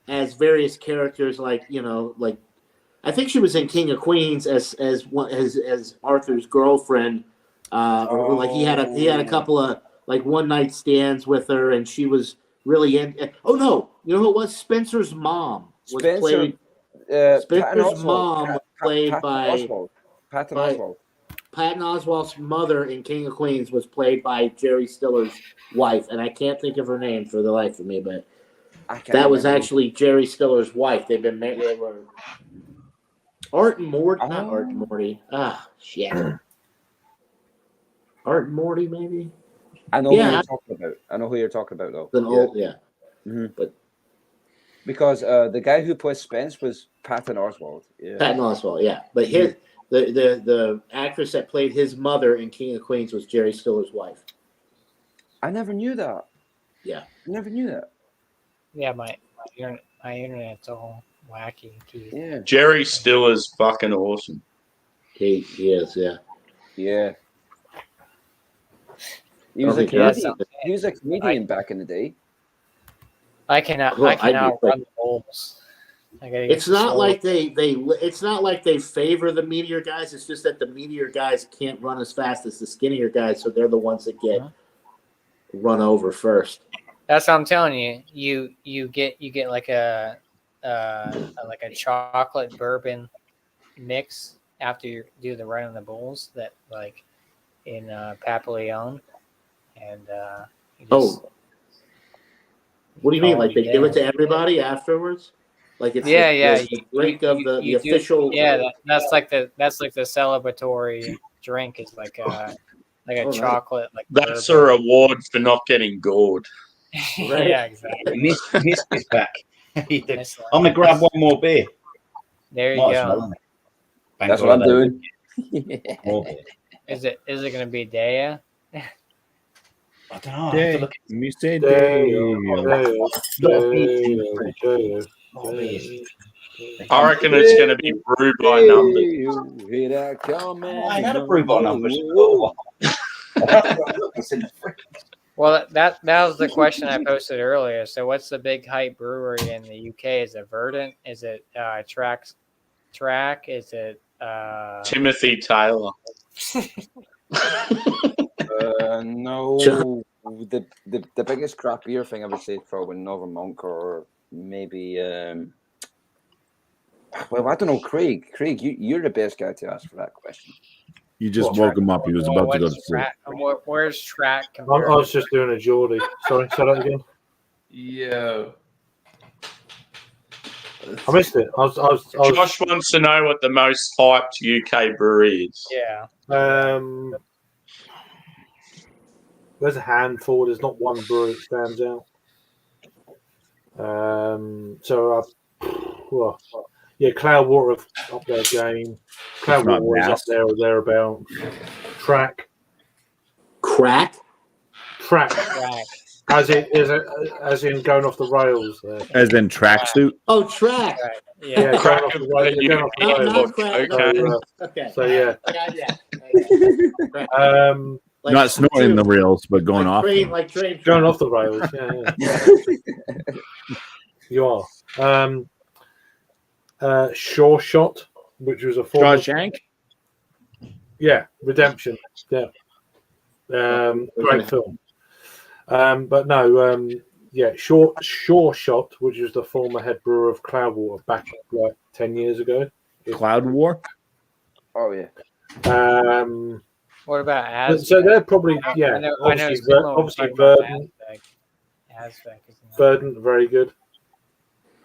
Speaker 6: as various characters, like I think she was in King of Queens as Arthur's girlfriend, or like he had a couple of like one night stands with her, and she was really in. Oh no, you know who it was? Spencer's mom was played. Spencer's mom was played by
Speaker 5: Patton Oswalt.
Speaker 6: Patton Oswalt's mother in King of Queens was played by Jerry Stiller's wife, and I can't think of her name for the life of me, but that was actually Jerry Stiller's wife. They've been married. They were Art and Morty, not Art and Morty. Ah, shit. Art and Morty, maybe.
Speaker 5: I know who you're talking about. I know who you're talking about, though.
Speaker 6: But
Speaker 5: because the guy who plays Spence was Patton Oswalt. Yeah.
Speaker 6: Patton Oswalt, yeah. But the actress that played his mother in King of Queens was Jerry Stiller's wife.
Speaker 5: I never knew that.
Speaker 6: Yeah,
Speaker 5: I never knew that.
Speaker 1: Yeah, my internet's all wacky. Keith.
Speaker 5: Yeah.
Speaker 4: Jerry Stiller's fucking awesome.
Speaker 6: He is, yeah.
Speaker 5: Yeah. He was a comedian back in the day.
Speaker 1: I cannot
Speaker 6: Well,
Speaker 1: run the bulls. I gotta get
Speaker 6: It's
Speaker 1: some
Speaker 6: not
Speaker 1: soul.
Speaker 6: like they. It's not like they favor the meteor guys. It's not like they favor the meteor guys. It's just that the meteor guys can't run as fast as the skinnier guys, so they're the ones that get run over first.
Speaker 1: That's what I'm telling you. You get like a chocolate bourbon mix after you do the run on the bulls that like in Papillon, and you just,
Speaker 6: What do you mean?
Speaker 1: Oh,
Speaker 6: Like they give
Speaker 1: yeah.
Speaker 6: it to everybody afterwards? Like it's
Speaker 1: yeah,
Speaker 6: the,
Speaker 1: yeah.
Speaker 6: the drink of the
Speaker 1: you do-
Speaker 6: official.
Speaker 1: Yeah, that's like the celebratory drink is like a
Speaker 6: nice.
Speaker 1: chocolate like.
Speaker 4: That's a
Speaker 1: bourbon.
Speaker 4: reward for not getting gored.
Speaker 6: Right.
Speaker 1: Yeah, exactly.
Speaker 3: Miss is back. I'm
Speaker 1: Nice one.
Speaker 3: gonna grab one more beer.
Speaker 1: There you
Speaker 3: Might as
Speaker 1: go.
Speaker 3: well, innit? Bank
Speaker 5: That's what I'm
Speaker 3: holiday.
Speaker 5: doing.
Speaker 3: More beer.
Speaker 1: Is it going to be Daya?
Speaker 3: I don't know. I have to look at
Speaker 10: You say
Speaker 4: I reckon it's going to be brew by numbers.
Speaker 5: Here I come.
Speaker 3: I had a brew by numbers. Oh. It's in the fridge.
Speaker 1: Well, that was the question I posted earlier. So, what's the big hype brewery in the UK? Is it Verdant? Is it Track? Is it
Speaker 4: Timothy Taylor.
Speaker 5: No. The biggest craft beer thing I would say is probably Northern Monk or maybe. Well, I don't know, Craig. Craig, you're the best guy to ask for that question.
Speaker 10: You just woke him up. He was about to go to sleep.
Speaker 1: Where's Track?
Speaker 2: I was just doing a Geordie. Sorry, say that again.
Speaker 8: Yeah.
Speaker 2: I missed it. I was
Speaker 4: Josh wants to know what the most hyped UK brewery is.
Speaker 1: Yeah.
Speaker 2: There's a handful. There's not one brewery that stands out. Cloudwater have up their game. Cloudwater is up there or thereabout. Track. As in going off the rails there.
Speaker 10: As in tracksuit.
Speaker 6: Oh, Track.
Speaker 2: Yeah, going off the rails. Going off the rails.
Speaker 6: Okay.
Speaker 2: So yeah.
Speaker 6: Like,
Speaker 10: Not snorting the rails, but going off.
Speaker 6: train
Speaker 2: Going off the rails. Yeah. You are. Sure Shot, which was a former
Speaker 10: Shawshank.
Speaker 2: Yeah, Redemption. Yeah. Great film. But no, Sure Shot, which was the former head brewer of Cloudwater back like 10 years ago.
Speaker 10: Cloud War.
Speaker 5: Oh yeah.
Speaker 1: What about Aztec?
Speaker 2: So they're probably
Speaker 1: I know
Speaker 2: obviously Verdant.
Speaker 1: Aztec.
Speaker 2: Verdant, very good.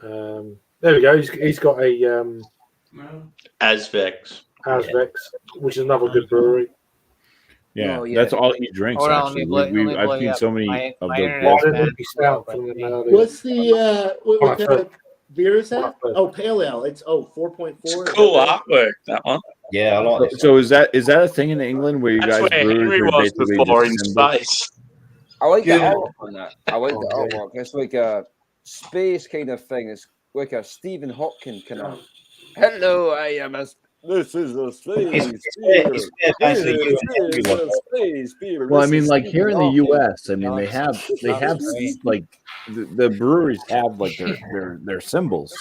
Speaker 2: There we go. He's got a
Speaker 4: Azvex,
Speaker 2: which is another good brewery.
Speaker 10: Yeah,
Speaker 5: Oh, yeah.
Speaker 10: that's all he drinks.
Speaker 1: Hold on,
Speaker 10: Actually,
Speaker 1: let me
Speaker 10: I've
Speaker 1: blow
Speaker 10: seen
Speaker 1: you
Speaker 10: so
Speaker 1: up.
Speaker 10: many
Speaker 1: My
Speaker 10: of
Speaker 1: internet
Speaker 10: those.
Speaker 1: is
Speaker 2: Why didn't he stout
Speaker 1: bad.
Speaker 2: from the nowadays?
Speaker 6: What's the what kind of beer is that? Oh, pale ale. It's 4.4.
Speaker 4: It's cool artwork, that one.
Speaker 3: Yeah, I like this.
Speaker 10: So is that a thing in England where you
Speaker 4: That's
Speaker 10: guys
Speaker 4: where
Speaker 10: brewers
Speaker 4: Henry
Speaker 10: are
Speaker 4: was
Speaker 10: basically
Speaker 4: before
Speaker 10: just
Speaker 4: in
Speaker 10: symbols?
Speaker 4: space.
Speaker 5: I like the
Speaker 2: Yeah.
Speaker 5: artwork on that. I like the artwork. It's like a space kind of thing. It's like a Stephen Hawking kind of. Hello, I am a. This is a space beer.
Speaker 10: Well, I mean, like here in the U.S., I mean, they have like the breweries have like their symbols,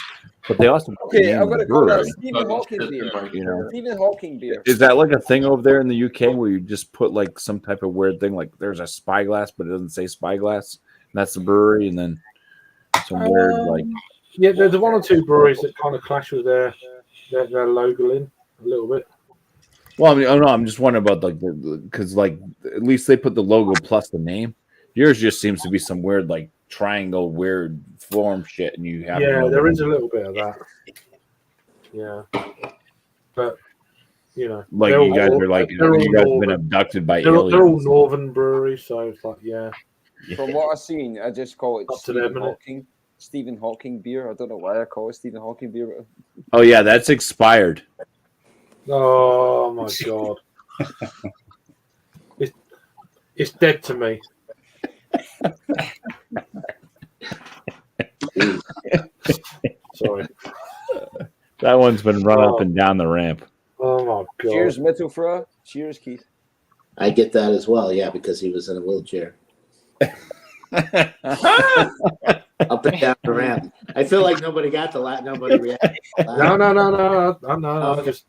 Speaker 10: but they also put the
Speaker 5: Okay,
Speaker 10: name
Speaker 5: I'm
Speaker 10: of the
Speaker 5: gonna call that
Speaker 10: brewery.
Speaker 5: Stephen Hawking beer.
Speaker 10: You know,
Speaker 5: Stephen Hawking beer.
Speaker 10: is that like a thing over there in the UK where you just put like some type of weird thing, like there's a Spyglass, but it doesn't say Spyglass, and that's the brewery, and then some weird like
Speaker 2: Yeah, there's one or two breweries that kind of clash with their logo in a little bit.
Speaker 10: Well, I mean, I don't know. I'm just wondering about like because like at least they put the logo plus the name. Yours just seems to be some weird like triangle weird form shit, and you have
Speaker 2: there is a little bit of that. Yeah, but you know,
Speaker 10: like
Speaker 2: they're
Speaker 10: you guys
Speaker 2: all-
Speaker 10: are like
Speaker 2: they're all
Speaker 10: you guys have been
Speaker 2: northern.
Speaker 10: abducted by
Speaker 2: They're all
Speaker 10: aliens.
Speaker 2: northern breweries, so it's like
Speaker 5: From what I've seen, I just call it
Speaker 2: Up to them,
Speaker 5: Stephen
Speaker 2: innit?
Speaker 5: Hawking. Stephen Hawking beer. I don't know why I call it Stephen Hawking beer.
Speaker 10: Oh yeah, that's expired.
Speaker 2: Oh my god, it's dead to me. Sorry.
Speaker 10: That one's been run up and down the ramp.
Speaker 2: Oh my god.
Speaker 5: Cheers, Mittelfra. Cheers, Keith.
Speaker 6: I get that as well. Yeah, because he was in a wheelchair. up and down the ramp. I feel like nobody got the nobody reacted.
Speaker 2: No. I'm just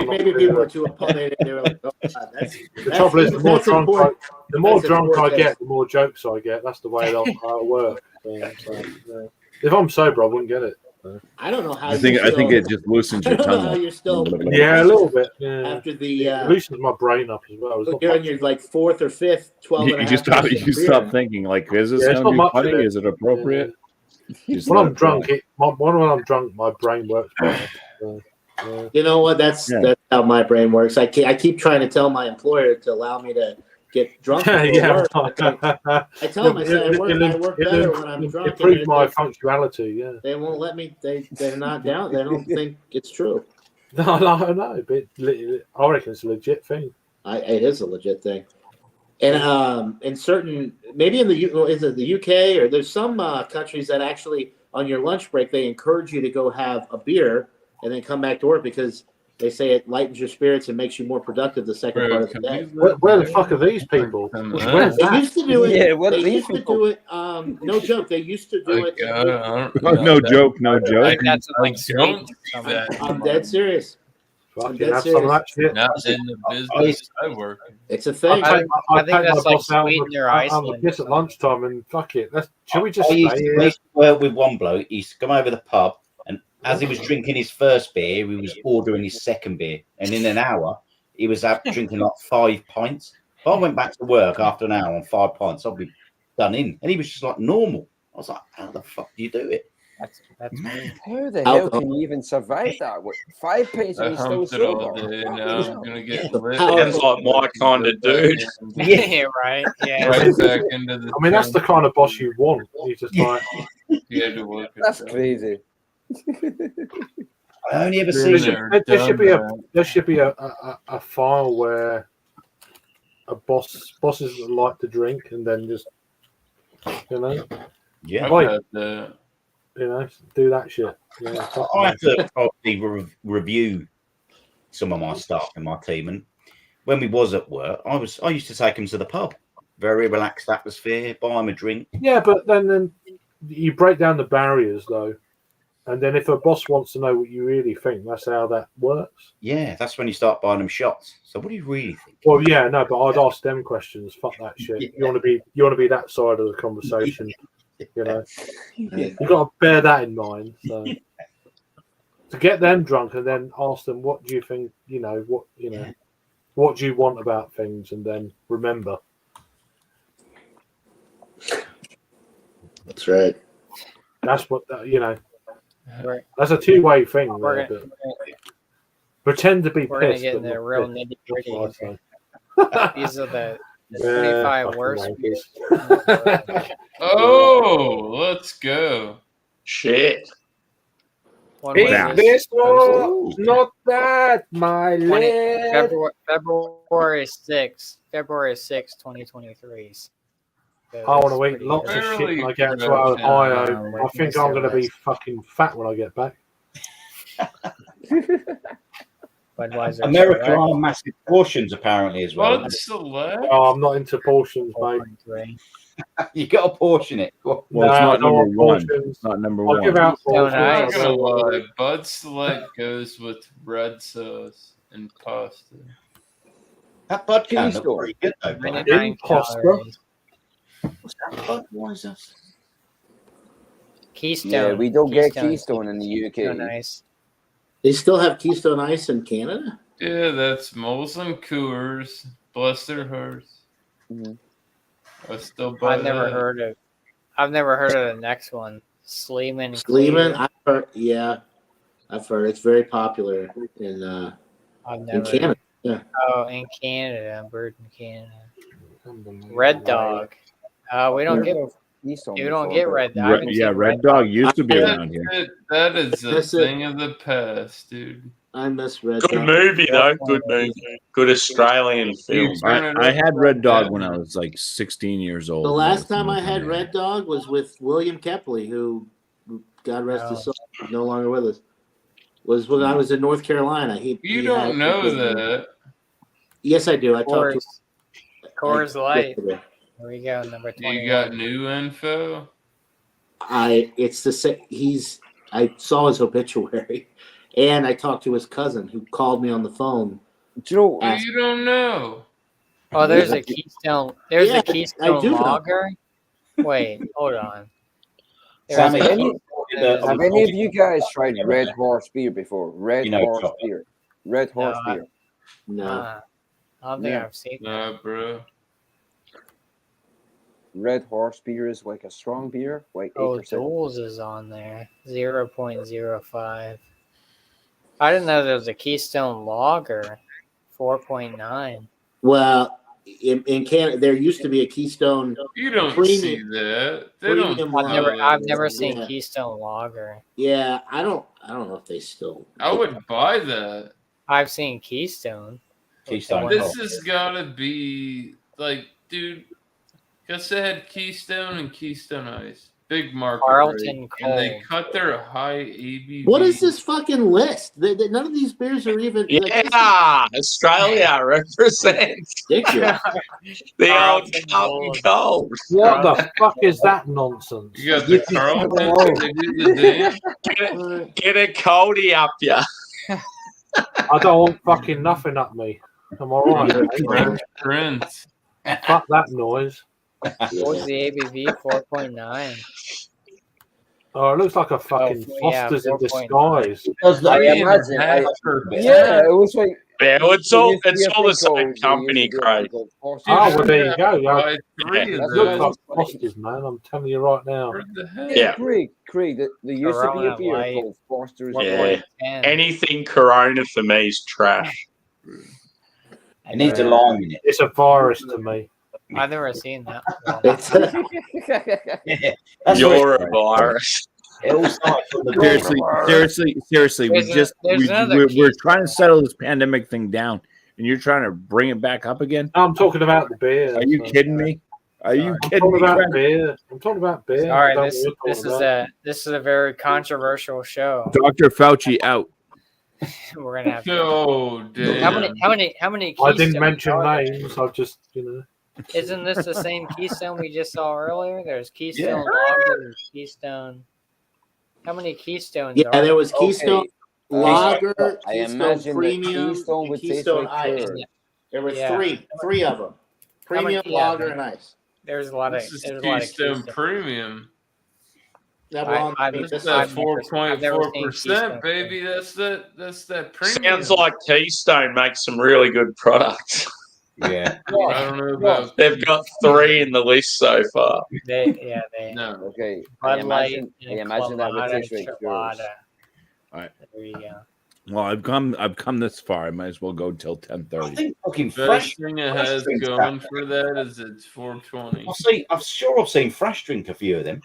Speaker 6: Maybe people were too opinionated. They were like, "Oh God, that's."
Speaker 2: The trouble is, the more
Speaker 6: that's
Speaker 2: drunk
Speaker 6: important.
Speaker 2: the more
Speaker 6: That's
Speaker 2: drunk I
Speaker 6: important.
Speaker 2: get, the more jokes I get. That's the way I work. So, if I'm sober, I wouldn't get it.
Speaker 6: I don't know how.
Speaker 10: I think it just loosens
Speaker 6: I
Speaker 10: your
Speaker 6: don't know
Speaker 10: tongue.
Speaker 6: how
Speaker 10: up.
Speaker 6: you're still.
Speaker 2: Yeah, a little bit. Yeah.
Speaker 6: After the
Speaker 2: It loosens my brain up as well. It's not
Speaker 6: you're on
Speaker 2: much.
Speaker 6: your like fourth or fifth, 12 and a half
Speaker 10: stop.
Speaker 6: percent
Speaker 10: You
Speaker 6: beer.
Speaker 10: stop thinking like, is this
Speaker 2: Yeah, it's
Speaker 10: going to
Speaker 2: not
Speaker 10: be
Speaker 2: much of
Speaker 10: funny?
Speaker 2: it.
Speaker 10: Is it appropriate? Just
Speaker 2: When
Speaker 10: let
Speaker 2: I'm
Speaker 10: it
Speaker 2: drunk,
Speaker 10: fly.
Speaker 2: when I'm drunk, my brain works better. So,
Speaker 6: You know what? That's how my brain works. I keep trying to tell my employer to allow me to get drunk before
Speaker 2: yeah.
Speaker 6: work. I tell them, I say, I work better when I'm drunk.
Speaker 2: Improve my punctuality. Yeah.
Speaker 6: They won't let me. They're not down. They don't think it's true.
Speaker 2: No. But I reckon it's a legit thing.
Speaker 6: It is a legit thing. And in certain, maybe in is it the UK or there's some countries that actually on your lunch break they encourage you to go have a beer and then come back to work because they say it lightens your spirits and makes you more productive the second part of the day.
Speaker 2: Where the fuck are these people? Where's
Speaker 6: They
Speaker 2: that?
Speaker 6: used to do it.
Speaker 5: Yeah, what
Speaker 6: they
Speaker 5: are these
Speaker 6: used to
Speaker 5: people?
Speaker 6: do it. No joke. They used to do it.
Speaker 10: No joke.
Speaker 1: That's like
Speaker 8: don't
Speaker 1: sweet.
Speaker 8: do that.
Speaker 6: I'm dead serious.
Speaker 2: Fucking
Speaker 6: Dead
Speaker 2: have some of that shit.
Speaker 8: Not in the business I work in.
Speaker 6: It's a thing.
Speaker 1: I think that's
Speaker 2: my
Speaker 1: like
Speaker 2: boss out
Speaker 1: Sweden or
Speaker 2: on the
Speaker 1: Iceland.
Speaker 2: piss at lunchtime and fuck it. Shall we just
Speaker 3: I
Speaker 2: stay
Speaker 3: used
Speaker 2: here?
Speaker 3: to work with one bloke. He used to come over the pub, and as he was drinking his first beer, he was ordering his second beer. And in an hour, he was out drinking like 5 pints. If I went back to work after an hour on 5 pints, I'd be done in. And he was just like normal. I was like, how the fuck do you do it?
Speaker 1: That's weird.
Speaker 5: How the hell can you even survive that? What, 5 pints
Speaker 8: I
Speaker 5: and you're still
Speaker 8: humped it all
Speaker 5: sober?
Speaker 8: day. Now I'm gonna get lit.
Speaker 4: Sounds like my kind of dude.
Speaker 1: Yeah, right. Yeah.
Speaker 8: Right back into the.
Speaker 2: I mean, that's the kind of boss you want. He's just like,
Speaker 8: You had to work it
Speaker 5: That's
Speaker 8: out.
Speaker 5: crazy.
Speaker 3: I only ever
Speaker 2: there
Speaker 3: seen
Speaker 2: should be a file where a bosses that like to drink and then just
Speaker 3: Yeah.
Speaker 8: I've had that.
Speaker 2: Do that shit. Yeah,
Speaker 3: I have to probably review some of my staff in my team, and when we was at work, I used to take them to the pub, very relaxed atmosphere, buy them a drink.
Speaker 2: Yeah, but then you break down the barriers though, and then if a boss wants to know what you really think, that's how that works.
Speaker 3: Yeah, that's when you start buying them shots. So, what do you really think?
Speaker 2: Well, yeah, no, but I'd ask them questions. Fuck that shit. You want to be that side of the conversation. You've got to bear that in mind. So to get them drunk and then ask them, what do you think? What do you want about things, and then remember.
Speaker 6: That's right.
Speaker 2: That's what That's a two-way thing.
Speaker 1: We're
Speaker 2: There, pretend to be
Speaker 1: We're gonna
Speaker 2: pissed.
Speaker 1: get
Speaker 2: but
Speaker 1: into the
Speaker 2: not
Speaker 1: real
Speaker 2: pissed.
Speaker 1: nitty
Speaker 2: That's what I
Speaker 1: gritty.
Speaker 2: say.
Speaker 1: These are the
Speaker 2: Yeah,
Speaker 1: 25
Speaker 2: fucking
Speaker 1: worst
Speaker 2: wankers.
Speaker 1: beers.
Speaker 8: Oh, let's go.
Speaker 4: Shit.
Speaker 1: One
Speaker 2: Eat
Speaker 1: was
Speaker 2: this one, not that, my
Speaker 1: 20
Speaker 2: lad.
Speaker 1: February 6th, 2023. So
Speaker 2: I want to
Speaker 1: that's
Speaker 2: eat
Speaker 1: pretty
Speaker 2: lots of
Speaker 1: good.
Speaker 2: shit when I get to
Speaker 8: Early
Speaker 2: Ohio.
Speaker 1: production.
Speaker 2: I think I'm going to be fucking fat when I get back.
Speaker 1: Budweiser
Speaker 3: America
Speaker 1: Select.
Speaker 3: are massive portions apparently as well.
Speaker 8: Bud Select.
Speaker 2: Oh, I'm not into portions, mate.
Speaker 1: 4.3.
Speaker 3: You got to portion it.
Speaker 10: Well,
Speaker 2: No,
Speaker 10: it's
Speaker 2: I
Speaker 10: not
Speaker 2: don't
Speaker 10: number
Speaker 2: want
Speaker 10: one.
Speaker 2: portions.
Speaker 10: It's not number
Speaker 2: I'll
Speaker 10: one.
Speaker 2: give out
Speaker 1: Keystone
Speaker 2: portions.
Speaker 8: I'm
Speaker 1: Ice.
Speaker 8: not
Speaker 2: I
Speaker 8: gonna
Speaker 2: don't want
Speaker 8: lie. Bud Select goes with red sauce and pasta.
Speaker 3: That Bud can
Speaker 5: Keystone.
Speaker 3: look pretty good though. Bud.
Speaker 1: 99
Speaker 2: Imposter.
Speaker 1: calories.
Speaker 3: What's that Budweiser?
Speaker 1: Keystone.
Speaker 5: Yeah, we don't get Keystone in the
Speaker 1: Keystone
Speaker 5: UK.
Speaker 1: Ice.
Speaker 6: They still have Keystone Ice in Canada?
Speaker 8: Yeah, that's Molson Coors. Bless their hearts.
Speaker 5: Mhm.
Speaker 8: I still buy
Speaker 1: I've never
Speaker 8: that.
Speaker 1: heard of. I've never heard of the next one. Sleeman.
Speaker 6: Sleeman,
Speaker 1: Clear.
Speaker 6: I've heard. Yeah, I've heard it's very popular in
Speaker 1: I've
Speaker 6: in
Speaker 1: never.
Speaker 6: Canada. Yeah,
Speaker 1: Oh, in Canada, bird in Canada. Red Dog. We don't get.
Speaker 5: Keystone
Speaker 1: We don't
Speaker 5: before,
Speaker 1: get
Speaker 5: but-
Speaker 1: Red Dog.
Speaker 10: Yeah, Red Dog used to be around here.
Speaker 8: That is a
Speaker 6: That's it.
Speaker 8: thing of the past, dude.
Speaker 6: I miss Red
Speaker 4: Good
Speaker 6: Dog.
Speaker 4: movie though. Good movie. Good Australian film.
Speaker 10: I had Red Dog when I was like 16 years old.
Speaker 6: The last time I had Red Dog was with William Kepley, who, God rest his soul, is no longer with us. Was when I was in North Carolina.
Speaker 8: You don't know that.
Speaker 6: Yes, I do. I talked
Speaker 1: Coors
Speaker 6: to
Speaker 1: Light.
Speaker 6: yesterday.
Speaker 1: Here we go, number 20.
Speaker 8: You got new info?
Speaker 6: it's the same. I saw his obituary, and I talked to his cousin who called me on the phone.
Speaker 5: Do you know?
Speaker 8: You don't know.
Speaker 1: Oh, there's a Keystone. There's
Speaker 6: Yeah,
Speaker 1: a Keystone
Speaker 6: I do know.
Speaker 1: Lager. Wait, hold on.
Speaker 3: Sammy,
Speaker 5: Have any
Speaker 3: the-
Speaker 5: have any of you guys tried Red Horse beer before? Red
Speaker 3: You know,
Speaker 5: Horse
Speaker 3: chocolate.
Speaker 5: beer. Red Horse
Speaker 1: No,
Speaker 5: beer.
Speaker 6: No,
Speaker 1: I don't think
Speaker 5: Yeah.
Speaker 1: I've seen that.
Speaker 8: Nah, bro.
Speaker 5: Red Horse beer is like a strong beer, like 8%.
Speaker 1: Oh, Duels is on there. 0.05. I didn't know there was a Keystone Lager. 4.9.
Speaker 6: well, in Canada, there used to be a Keystone.
Speaker 8: You don't
Speaker 6: Premium-
Speaker 8: see that. They don't.
Speaker 6: premium
Speaker 1: I've never seen
Speaker 6: Yeah.
Speaker 1: Keystone Lager.
Speaker 6: Yeah, I don't know if they still.
Speaker 8: I would buy that.
Speaker 1: I've seen Keystone.
Speaker 3: Keystone.
Speaker 8: This has got to be like, dude. Guess they had Keystone and Keystone Ice, big market
Speaker 1: Carlton
Speaker 8: rate, and they
Speaker 1: Cold.
Speaker 8: cut their high ABV.
Speaker 6: What is this fucking list? None of these beers are even. like, this is
Speaker 4: Yeah, Australia represents
Speaker 6: ridiculous.
Speaker 4: the old
Speaker 1: Carlton
Speaker 4: Carlton
Speaker 1: Cold.
Speaker 4: Cold.
Speaker 2: What the fuck is that nonsense?
Speaker 8: You got the Carlton, they do the damn.
Speaker 4: Get a coldie up ya.
Speaker 2: I don't want fucking nothing up me. I'm all right.
Speaker 8: Prince.
Speaker 2: Fuck that noise.
Speaker 1: What was the ABV? 4.9.
Speaker 2: Oh, it looks like a fucking
Speaker 1: yeah,
Speaker 2: Foster's in
Speaker 1: 4.9.
Speaker 2: disguise.
Speaker 5: I imagine. Yeah, it was like.
Speaker 4: Yeah, well, it's all
Speaker 5: there used to be a
Speaker 4: the same
Speaker 5: thing called-
Speaker 4: company, Craig.
Speaker 2: Oh, well, there you go. Yeah.
Speaker 8: Buy three
Speaker 2: It
Speaker 8: of
Speaker 2: looks like
Speaker 8: those.
Speaker 2: Foster's, man. I'm telling you right now.
Speaker 8: What the hell?
Speaker 4: Yeah.
Speaker 5: Craig, there used to be a
Speaker 1: Corona
Speaker 5: beer
Speaker 1: Light.
Speaker 5: called Foster's.
Speaker 4: Yeah.
Speaker 1: 1.10.
Speaker 4: Anything Corona for me is trash.
Speaker 3: It needs a lime in it.
Speaker 2: It's a virus to me.
Speaker 1: I've never seen that.
Speaker 3: That's
Speaker 4: You're
Speaker 3: what
Speaker 4: a virus.
Speaker 3: it all starts from the
Speaker 10: Seriously,
Speaker 1: There's
Speaker 10: we're trying to settle this pandemic thing down, and you're trying to bring it back up again.
Speaker 2: I'm talking about the beer.
Speaker 10: Are you kidding me? Are you
Speaker 2: I'm
Speaker 10: kidding
Speaker 2: talking
Speaker 10: me?
Speaker 2: about
Speaker 10: Brent?
Speaker 2: beer. I'm talking about beer.
Speaker 1: All right,
Speaker 2: Don't
Speaker 1: this
Speaker 2: know what
Speaker 1: this
Speaker 2: you're
Speaker 1: is
Speaker 2: talking
Speaker 1: this is a very controversial show.
Speaker 10: Dr. Fauci out.
Speaker 1: We're gonna have to.
Speaker 8: Oh, damn.
Speaker 1: How many?
Speaker 2: about. I didn't
Speaker 1: Keystones
Speaker 2: mention
Speaker 1: are there?
Speaker 2: names. I just,
Speaker 1: Isn't this the same Keystone we just saw earlier? There's Keystone
Speaker 3: Yeah.
Speaker 1: Lager, there's Keystone. How many Keystones
Speaker 6: Yeah,
Speaker 1: are
Speaker 6: there was Keystone
Speaker 5: Okay.
Speaker 6: Lager,
Speaker 5: I
Speaker 6: Keystone
Speaker 5: imagine
Speaker 6: Premium,
Speaker 5: that Keystone
Speaker 6: and
Speaker 5: would taste
Speaker 6: Keystone
Speaker 5: like
Speaker 6: Ice.
Speaker 5: curd.
Speaker 6: There were
Speaker 1: Yeah.
Speaker 6: three of them.
Speaker 1: How many-
Speaker 6: Premium,
Speaker 1: yeah,
Speaker 6: Lager, and Ice.
Speaker 1: There's a lot of.
Speaker 8: This is
Speaker 1: There's a lot of
Speaker 8: Keystone
Speaker 1: Keystone.
Speaker 8: Premium.
Speaker 6: That one,
Speaker 1: I've-
Speaker 8: This is
Speaker 6: this
Speaker 8: that
Speaker 1: I've never seen
Speaker 8: 4.4%,
Speaker 1: Keystone.
Speaker 8: baby. That's that premium.
Speaker 4: Sounds like Keystone makes some really good products.
Speaker 3: Yeah.
Speaker 8: I don't know about.
Speaker 4: They've got 3 in the list so far.
Speaker 1: They
Speaker 8: No.
Speaker 5: Okay, I
Speaker 1: Bud Light
Speaker 5: imagine
Speaker 1: and
Speaker 5: that would
Speaker 1: Clamato,
Speaker 5: taste like yours.
Speaker 1: Chilada.
Speaker 10: All right.
Speaker 1: There you go.
Speaker 10: Well, I've come this far. I might as well go till
Speaker 3: I
Speaker 10: 10:30.
Speaker 3: think fucking
Speaker 8: Best
Speaker 3: fresh.
Speaker 8: thing it
Speaker 3: Fresh
Speaker 8: has
Speaker 3: drinks
Speaker 8: going
Speaker 3: back.
Speaker 8: for that is it's 420.
Speaker 3: I'm sure I've seen Fresh drink a few of them.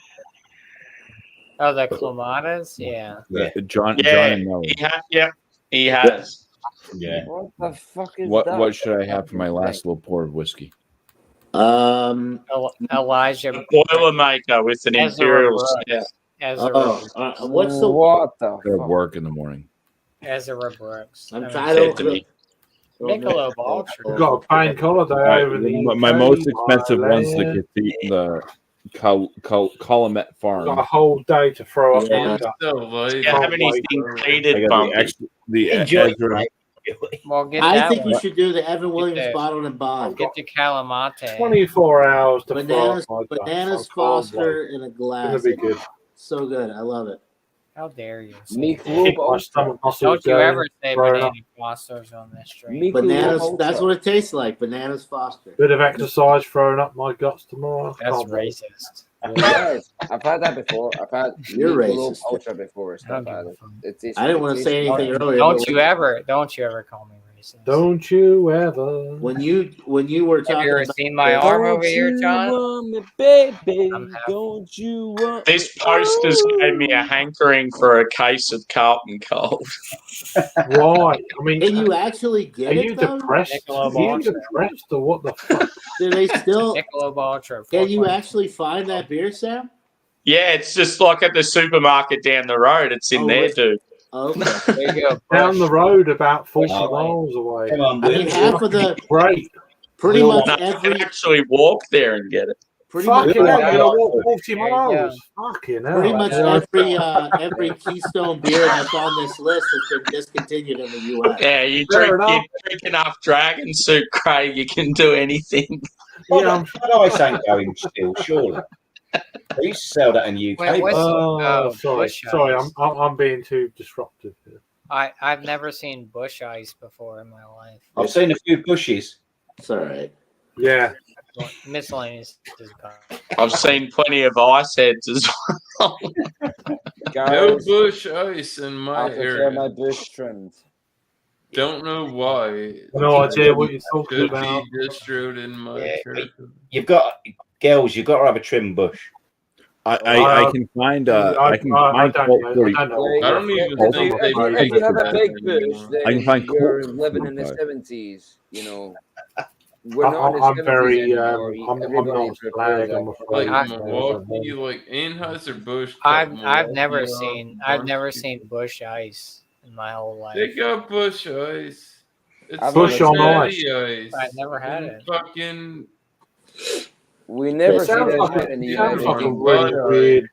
Speaker 1: Oh, the Clamatas? Yeah.
Speaker 3: Yeah.
Speaker 10: John
Speaker 4: Yeah,
Speaker 10: and Nelly.
Speaker 4: he has.
Speaker 3: Yeah.
Speaker 5: What the fuck is
Speaker 10: What
Speaker 5: that?
Speaker 10: what should I have for my last little pour of whiskey?
Speaker 1: Elijah.
Speaker 4: Boilermaker with an
Speaker 1: Ezra
Speaker 4: Imperial
Speaker 1: Brooks.
Speaker 4: Stout.
Speaker 1: Ezra,
Speaker 6: what's the?
Speaker 5: What the
Speaker 10: Go to
Speaker 5: fuck?
Speaker 10: work in the morning.
Speaker 1: Ezra Brooks.
Speaker 6: I'm
Speaker 1: I mean,
Speaker 6: trying
Speaker 4: Said
Speaker 6: to.
Speaker 4: to me.
Speaker 1: Michelob Ultra.
Speaker 2: We've got a painkiller day over the
Speaker 10: My
Speaker 2: UK,
Speaker 10: most expensive one's
Speaker 2: land.
Speaker 10: the Calumet Farm.
Speaker 2: Got a whole day to throw up.
Speaker 6: Yeah.
Speaker 2: my
Speaker 8: It's
Speaker 2: gut.
Speaker 8: so light.
Speaker 4: You have anything
Speaker 10: I
Speaker 4: heated,
Speaker 10: got
Speaker 4: Bumpy?
Speaker 10: the
Speaker 3: Enjoy it,
Speaker 10: Ezra.
Speaker 3: mate.
Speaker 1: Well, get
Speaker 6: I
Speaker 1: that
Speaker 6: think
Speaker 1: one.
Speaker 6: we should do the Evan Williams
Speaker 1: the-
Speaker 6: bottled and bond.
Speaker 1: Get the Calamate.
Speaker 2: 24 hours to
Speaker 6: Bananas,
Speaker 2: throw up my gut.
Speaker 6: bananas
Speaker 2: I'm cold,
Speaker 6: Foster in a
Speaker 2: like,
Speaker 6: glass.
Speaker 2: It's gonna be good.
Speaker 6: So good. I love it.
Speaker 1: How dare you?
Speaker 5: Michelob
Speaker 2: Keep my
Speaker 5: Ultra.
Speaker 2: stomach muscles
Speaker 1: Don't you
Speaker 2: going,
Speaker 1: ever say
Speaker 2: throw it
Speaker 1: banana
Speaker 2: up.
Speaker 1: Fosters on this stream.
Speaker 5: Michelob
Speaker 6: Bananas.
Speaker 5: Ultra.
Speaker 6: That's what it tastes like. Bananas Foster.
Speaker 2: Bit of exercise throwing up my guts tomorrow.
Speaker 1: That's
Speaker 2: Can't wait.
Speaker 1: racist.
Speaker 5: Yes, I've had that before. I've had
Speaker 6: You're
Speaker 5: Michelob
Speaker 6: racist.
Speaker 5: Ultra before. It's
Speaker 1: I don't
Speaker 5: not
Speaker 1: give
Speaker 5: bad.
Speaker 1: a fuck.
Speaker 5: It's
Speaker 6: I didn't want to say anything earlier.
Speaker 1: Don't
Speaker 6: but
Speaker 1: you ever call me racist.
Speaker 2: Don't you ever.
Speaker 6: When you were
Speaker 1: Have
Speaker 6: talking
Speaker 1: you ever
Speaker 6: about
Speaker 1: seen my arm over here, John?
Speaker 5: baby,
Speaker 1: I'm happy.
Speaker 5: don't you want
Speaker 4: This poster's gave me a hankering for a case of Carlton Cold.
Speaker 2: Why? I mean,
Speaker 6: can you actually get
Speaker 2: are
Speaker 6: it
Speaker 2: you
Speaker 6: though?
Speaker 2: depressed?
Speaker 1: Michelob
Speaker 2: Are you
Speaker 1: Ultra.
Speaker 2: depressed or what the fuck?
Speaker 6: Do they still?
Speaker 1: Michelob Ultra.
Speaker 6: Can you
Speaker 1: 4.0.
Speaker 6: actually find that beer, Sam?
Speaker 4: Yeah, it's just like at the supermarket down the road. It's in
Speaker 6: Oh,
Speaker 4: there,
Speaker 6: wait.
Speaker 4: dude.
Speaker 6: Okay.
Speaker 1: There you go.
Speaker 2: Down the road about 40
Speaker 3: Oh,
Speaker 2: miles away.
Speaker 3: Come on,
Speaker 6: I mean,
Speaker 3: Boots.
Speaker 6: half of the
Speaker 2: Great.
Speaker 6: pretty
Speaker 4: No,
Speaker 6: much
Speaker 4: you can
Speaker 6: every
Speaker 4: actually walk there and get it.
Speaker 6: Pretty much,
Speaker 2: Fucking hell, you know
Speaker 1: There
Speaker 2: what? 40
Speaker 1: you go.
Speaker 2: miles. Fucking hell.
Speaker 6: pretty much every Keystone beer that's on this list has been discontinued in the U.S.
Speaker 4: Yeah, you
Speaker 2: Fair
Speaker 4: drink enough dragon soup, Craig. You can do anything.
Speaker 2: Yeah,
Speaker 3: But ice ain't going still, surely. They used to sell that in the UK.
Speaker 1: Wait, what's-
Speaker 2: Oh, sorry.
Speaker 1: Bush
Speaker 2: Sorry,
Speaker 1: Ice.
Speaker 2: I'm being too disruptive here.
Speaker 1: I've never seen bush ice before in my life.
Speaker 3: I've seen a few bushes.
Speaker 6: It's all right.
Speaker 2: Yeah.
Speaker 1: Well, miscellaneous is gone.
Speaker 4: I've seen plenty of ice heads as well.
Speaker 8: No
Speaker 5: Guys,
Speaker 8: bush ice in
Speaker 5: I
Speaker 8: my
Speaker 5: prefer
Speaker 8: area.
Speaker 5: my bush trimmed.
Speaker 8: Don't know why.
Speaker 2: No idea what you're talking
Speaker 8: Could
Speaker 2: about.
Speaker 8: be distrode in my
Speaker 3: Yeah,
Speaker 8: territory.
Speaker 3: You've got girls. You've got to have a trim bush.
Speaker 10: I can find I can find Colt 40.
Speaker 8: I don't even
Speaker 10: Colt
Speaker 8: think they
Speaker 10: Forty.
Speaker 5: If you have a
Speaker 8: that
Speaker 5: big bush,
Speaker 8: anymore.
Speaker 5: then
Speaker 10: I can find
Speaker 5: you're
Speaker 10: Colt
Speaker 5: living in the
Speaker 10: 45.
Speaker 5: 70s. You know, we're not in the
Speaker 2: I'm
Speaker 5: 70s
Speaker 2: very,
Speaker 5: anymore.
Speaker 2: I'm
Speaker 5: Everybody
Speaker 2: not
Speaker 5: prefers
Speaker 2: flag. I'm
Speaker 5: that.
Speaker 8: Like
Speaker 2: afraid.
Speaker 8: Milwaukee, like Anheuser-Busch.
Speaker 1: I've
Speaker 8: got
Speaker 1: never
Speaker 8: Milwaukee
Speaker 1: seen
Speaker 8: on
Speaker 1: barbecue bush ice in my whole life.
Speaker 8: They got bush ice. It's
Speaker 5: I've
Speaker 2: Bush on
Speaker 8: natty ice.
Speaker 1: I've never had
Speaker 8: And
Speaker 1: it.
Speaker 8: Fucking
Speaker 5: We never
Speaker 2: It
Speaker 5: see
Speaker 2: sounds
Speaker 5: that
Speaker 2: like
Speaker 5: shit in the
Speaker 2: it sounds
Speaker 5: United
Speaker 2: like a
Speaker 5: Kingdom.
Speaker 2: really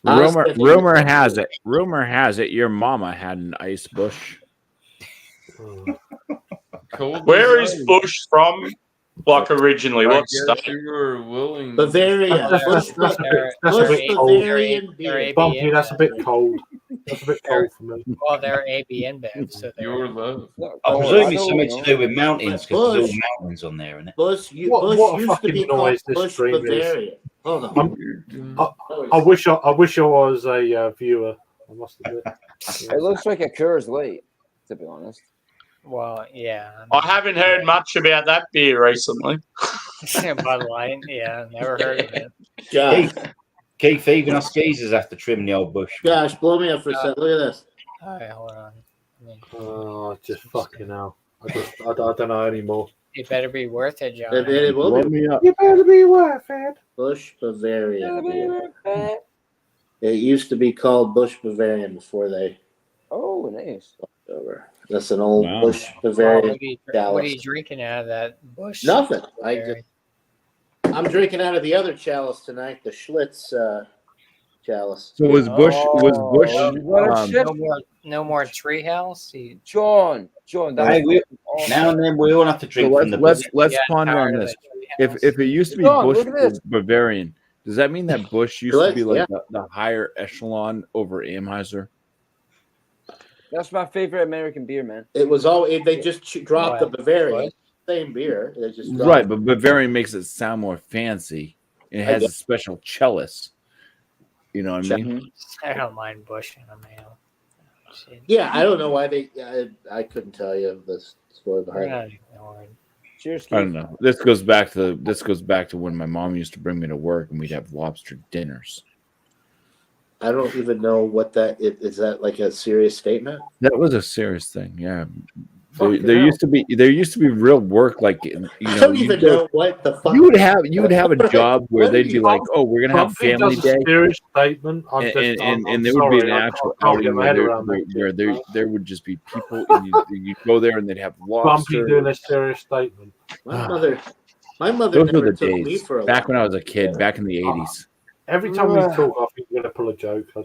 Speaker 2: weird.
Speaker 10: Rumor has it your mama had an ice bush.
Speaker 8: cold.
Speaker 4: Where
Speaker 8: as
Speaker 4: is
Speaker 8: ice.
Speaker 4: Bush from? Like originally,
Speaker 8: I
Speaker 4: what
Speaker 8: guess
Speaker 4: state?
Speaker 8: you were willing.
Speaker 6: Bavaria.
Speaker 2: That's a bit cold.
Speaker 6: Bavarian beer.
Speaker 2: Bumpy, that's a bit cold. That's a bit cold for me.
Speaker 1: Well, they're AB InBev, so they're
Speaker 8: Your love.
Speaker 3: I presume it's something to do with mountains because there's
Speaker 6: Bush.
Speaker 3: all mountains on there, isn't it?
Speaker 6: Bush,
Speaker 2: What a
Speaker 6: used to
Speaker 2: fucking
Speaker 6: be called
Speaker 2: noise this
Speaker 6: Bush
Speaker 2: stream is.
Speaker 6: Bavaria. Hold on.
Speaker 2: I wish I was a viewer. I must admit.
Speaker 5: It looks like a Coors Light, to be honest.
Speaker 1: well, yeah.
Speaker 4: I haven't heard much about that beer recently.
Speaker 1: Bud Light, yeah, never heard of it.
Speaker 6: Gosh,
Speaker 3: Keith, even us geezers have to trim the old bush.
Speaker 6: gosh, blow me up for a second. Look at this.
Speaker 1: All right, hold on.
Speaker 2: Oh, just fucking hell. I don't know anymore.
Speaker 1: It better be worth it, John.
Speaker 6: It will
Speaker 10: Blow
Speaker 6: be
Speaker 10: me up.
Speaker 2: You better be worth it.
Speaker 6: Bush Bavarian beer. It used to be called Bush Bavarian before they
Speaker 5: Oh, nice.
Speaker 6: over. That's an old
Speaker 10: Wow.
Speaker 6: Bush
Speaker 1: Oh,
Speaker 6: Bavarian.
Speaker 1: what are you drinking out of that bush?
Speaker 6: Nothing.
Speaker 1: Barry?
Speaker 6: I'm drinking out of the other chalice tonight, the Schlitz chalice.
Speaker 10: So was Bush
Speaker 5: what a shit.
Speaker 1: No more treehouse.
Speaker 5: John, that's
Speaker 3: Hey, we,
Speaker 5: awesome.
Speaker 3: now and then we all have to
Speaker 10: So
Speaker 3: drink from the
Speaker 10: let's
Speaker 3: bush.
Speaker 10: let's ponder on this. If it used to be
Speaker 5: John,
Speaker 10: Bush
Speaker 5: look at this.
Speaker 10: Bavarian, does that mean that Bush used to be like
Speaker 6: Yeah.
Speaker 10: the higher echelon over Amheiser?
Speaker 5: That's my favorite American beer, man.
Speaker 6: It was all they just dropped the
Speaker 1: What?
Speaker 6: Bavarian.
Speaker 1: What?
Speaker 6: Same beer. They just dropped
Speaker 10: Right, but Bavarian makes it sound more fancy. It has a special cellist. You know what I mean?
Speaker 1: I don't mind bush in a mail. Shit.
Speaker 6: Yeah, I don't know why they. I couldn't tell you the story
Speaker 1: We're
Speaker 6: behind
Speaker 1: not
Speaker 6: it.
Speaker 1: ignoring.
Speaker 5: Cheers,
Speaker 10: I don't know. This goes back to when my mom used to bring me to work and we'd have lobster dinners.
Speaker 6: I don't even know what that is. That like a serious statement?
Speaker 10: That was a serious thing. Yeah.
Speaker 6: Fucking
Speaker 10: There
Speaker 6: hell.
Speaker 10: used to be real work like
Speaker 6: I don't even know what the fuck.
Speaker 10: you would have a job where
Speaker 6: What
Speaker 10: they'd
Speaker 6: are
Speaker 10: be
Speaker 6: you
Speaker 10: like, oh, we're gonna have
Speaker 2: Bumpy
Speaker 10: family
Speaker 2: does a
Speaker 10: day.
Speaker 2: serious statement.
Speaker 10: And there would be an actual outing where there would just be people and you'd go there and they'd have
Speaker 2: Bumpy
Speaker 10: lobster.
Speaker 2: doing a serious statement.
Speaker 6: My mother
Speaker 10: Those were
Speaker 6: never
Speaker 10: the
Speaker 6: took me
Speaker 10: days.
Speaker 6: for a
Speaker 10: Back
Speaker 6: walk.
Speaker 10: when I was a kid, back in the 80s.
Speaker 2: Every time we talk, I think you're gonna pull a joke. I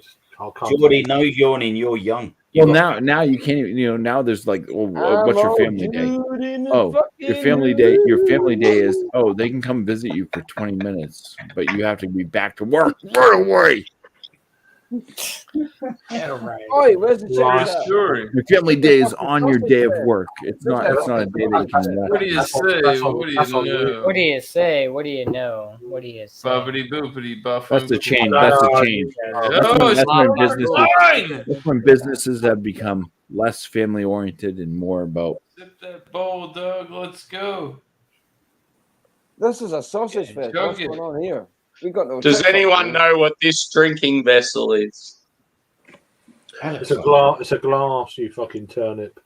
Speaker 2: can't.
Speaker 3: Jordy, no yawning, you're young.
Speaker 10: Well, now you can't even, now there's like, oh, what's your family day? Oh, your family day is, oh, they can come visit you for 20 minutes, but you have to be back to work right away.
Speaker 1: Yeah, right.
Speaker 5: Oh, where's the
Speaker 2: Right.
Speaker 5: check?
Speaker 8: Sure.
Speaker 10: Your family day is on your day of work. It's not a day that you can
Speaker 8: What do you
Speaker 2: That's
Speaker 8: say?
Speaker 2: on-
Speaker 8: What do
Speaker 2: that's
Speaker 8: you
Speaker 2: on you.
Speaker 8: know?
Speaker 1: What do you say? What do you know? What do you say?
Speaker 8: Buffity boopity buff.
Speaker 10: That's the change. That's the change.
Speaker 8: Oh,
Speaker 10: That's when businesses,
Speaker 8: line.
Speaker 10: that's when businesses have become less family oriented and more about.
Speaker 8: Sip that bowl, Doug. Let's go.
Speaker 5: This is a sausage fest.
Speaker 8: Chug
Speaker 5: What's
Speaker 8: it.
Speaker 5: going on here? We got no.
Speaker 4: Does
Speaker 5: check
Speaker 4: anyone
Speaker 5: on
Speaker 4: know what this drinking vessel is?
Speaker 2: It's a glass. It's a glass. You fucking turnip.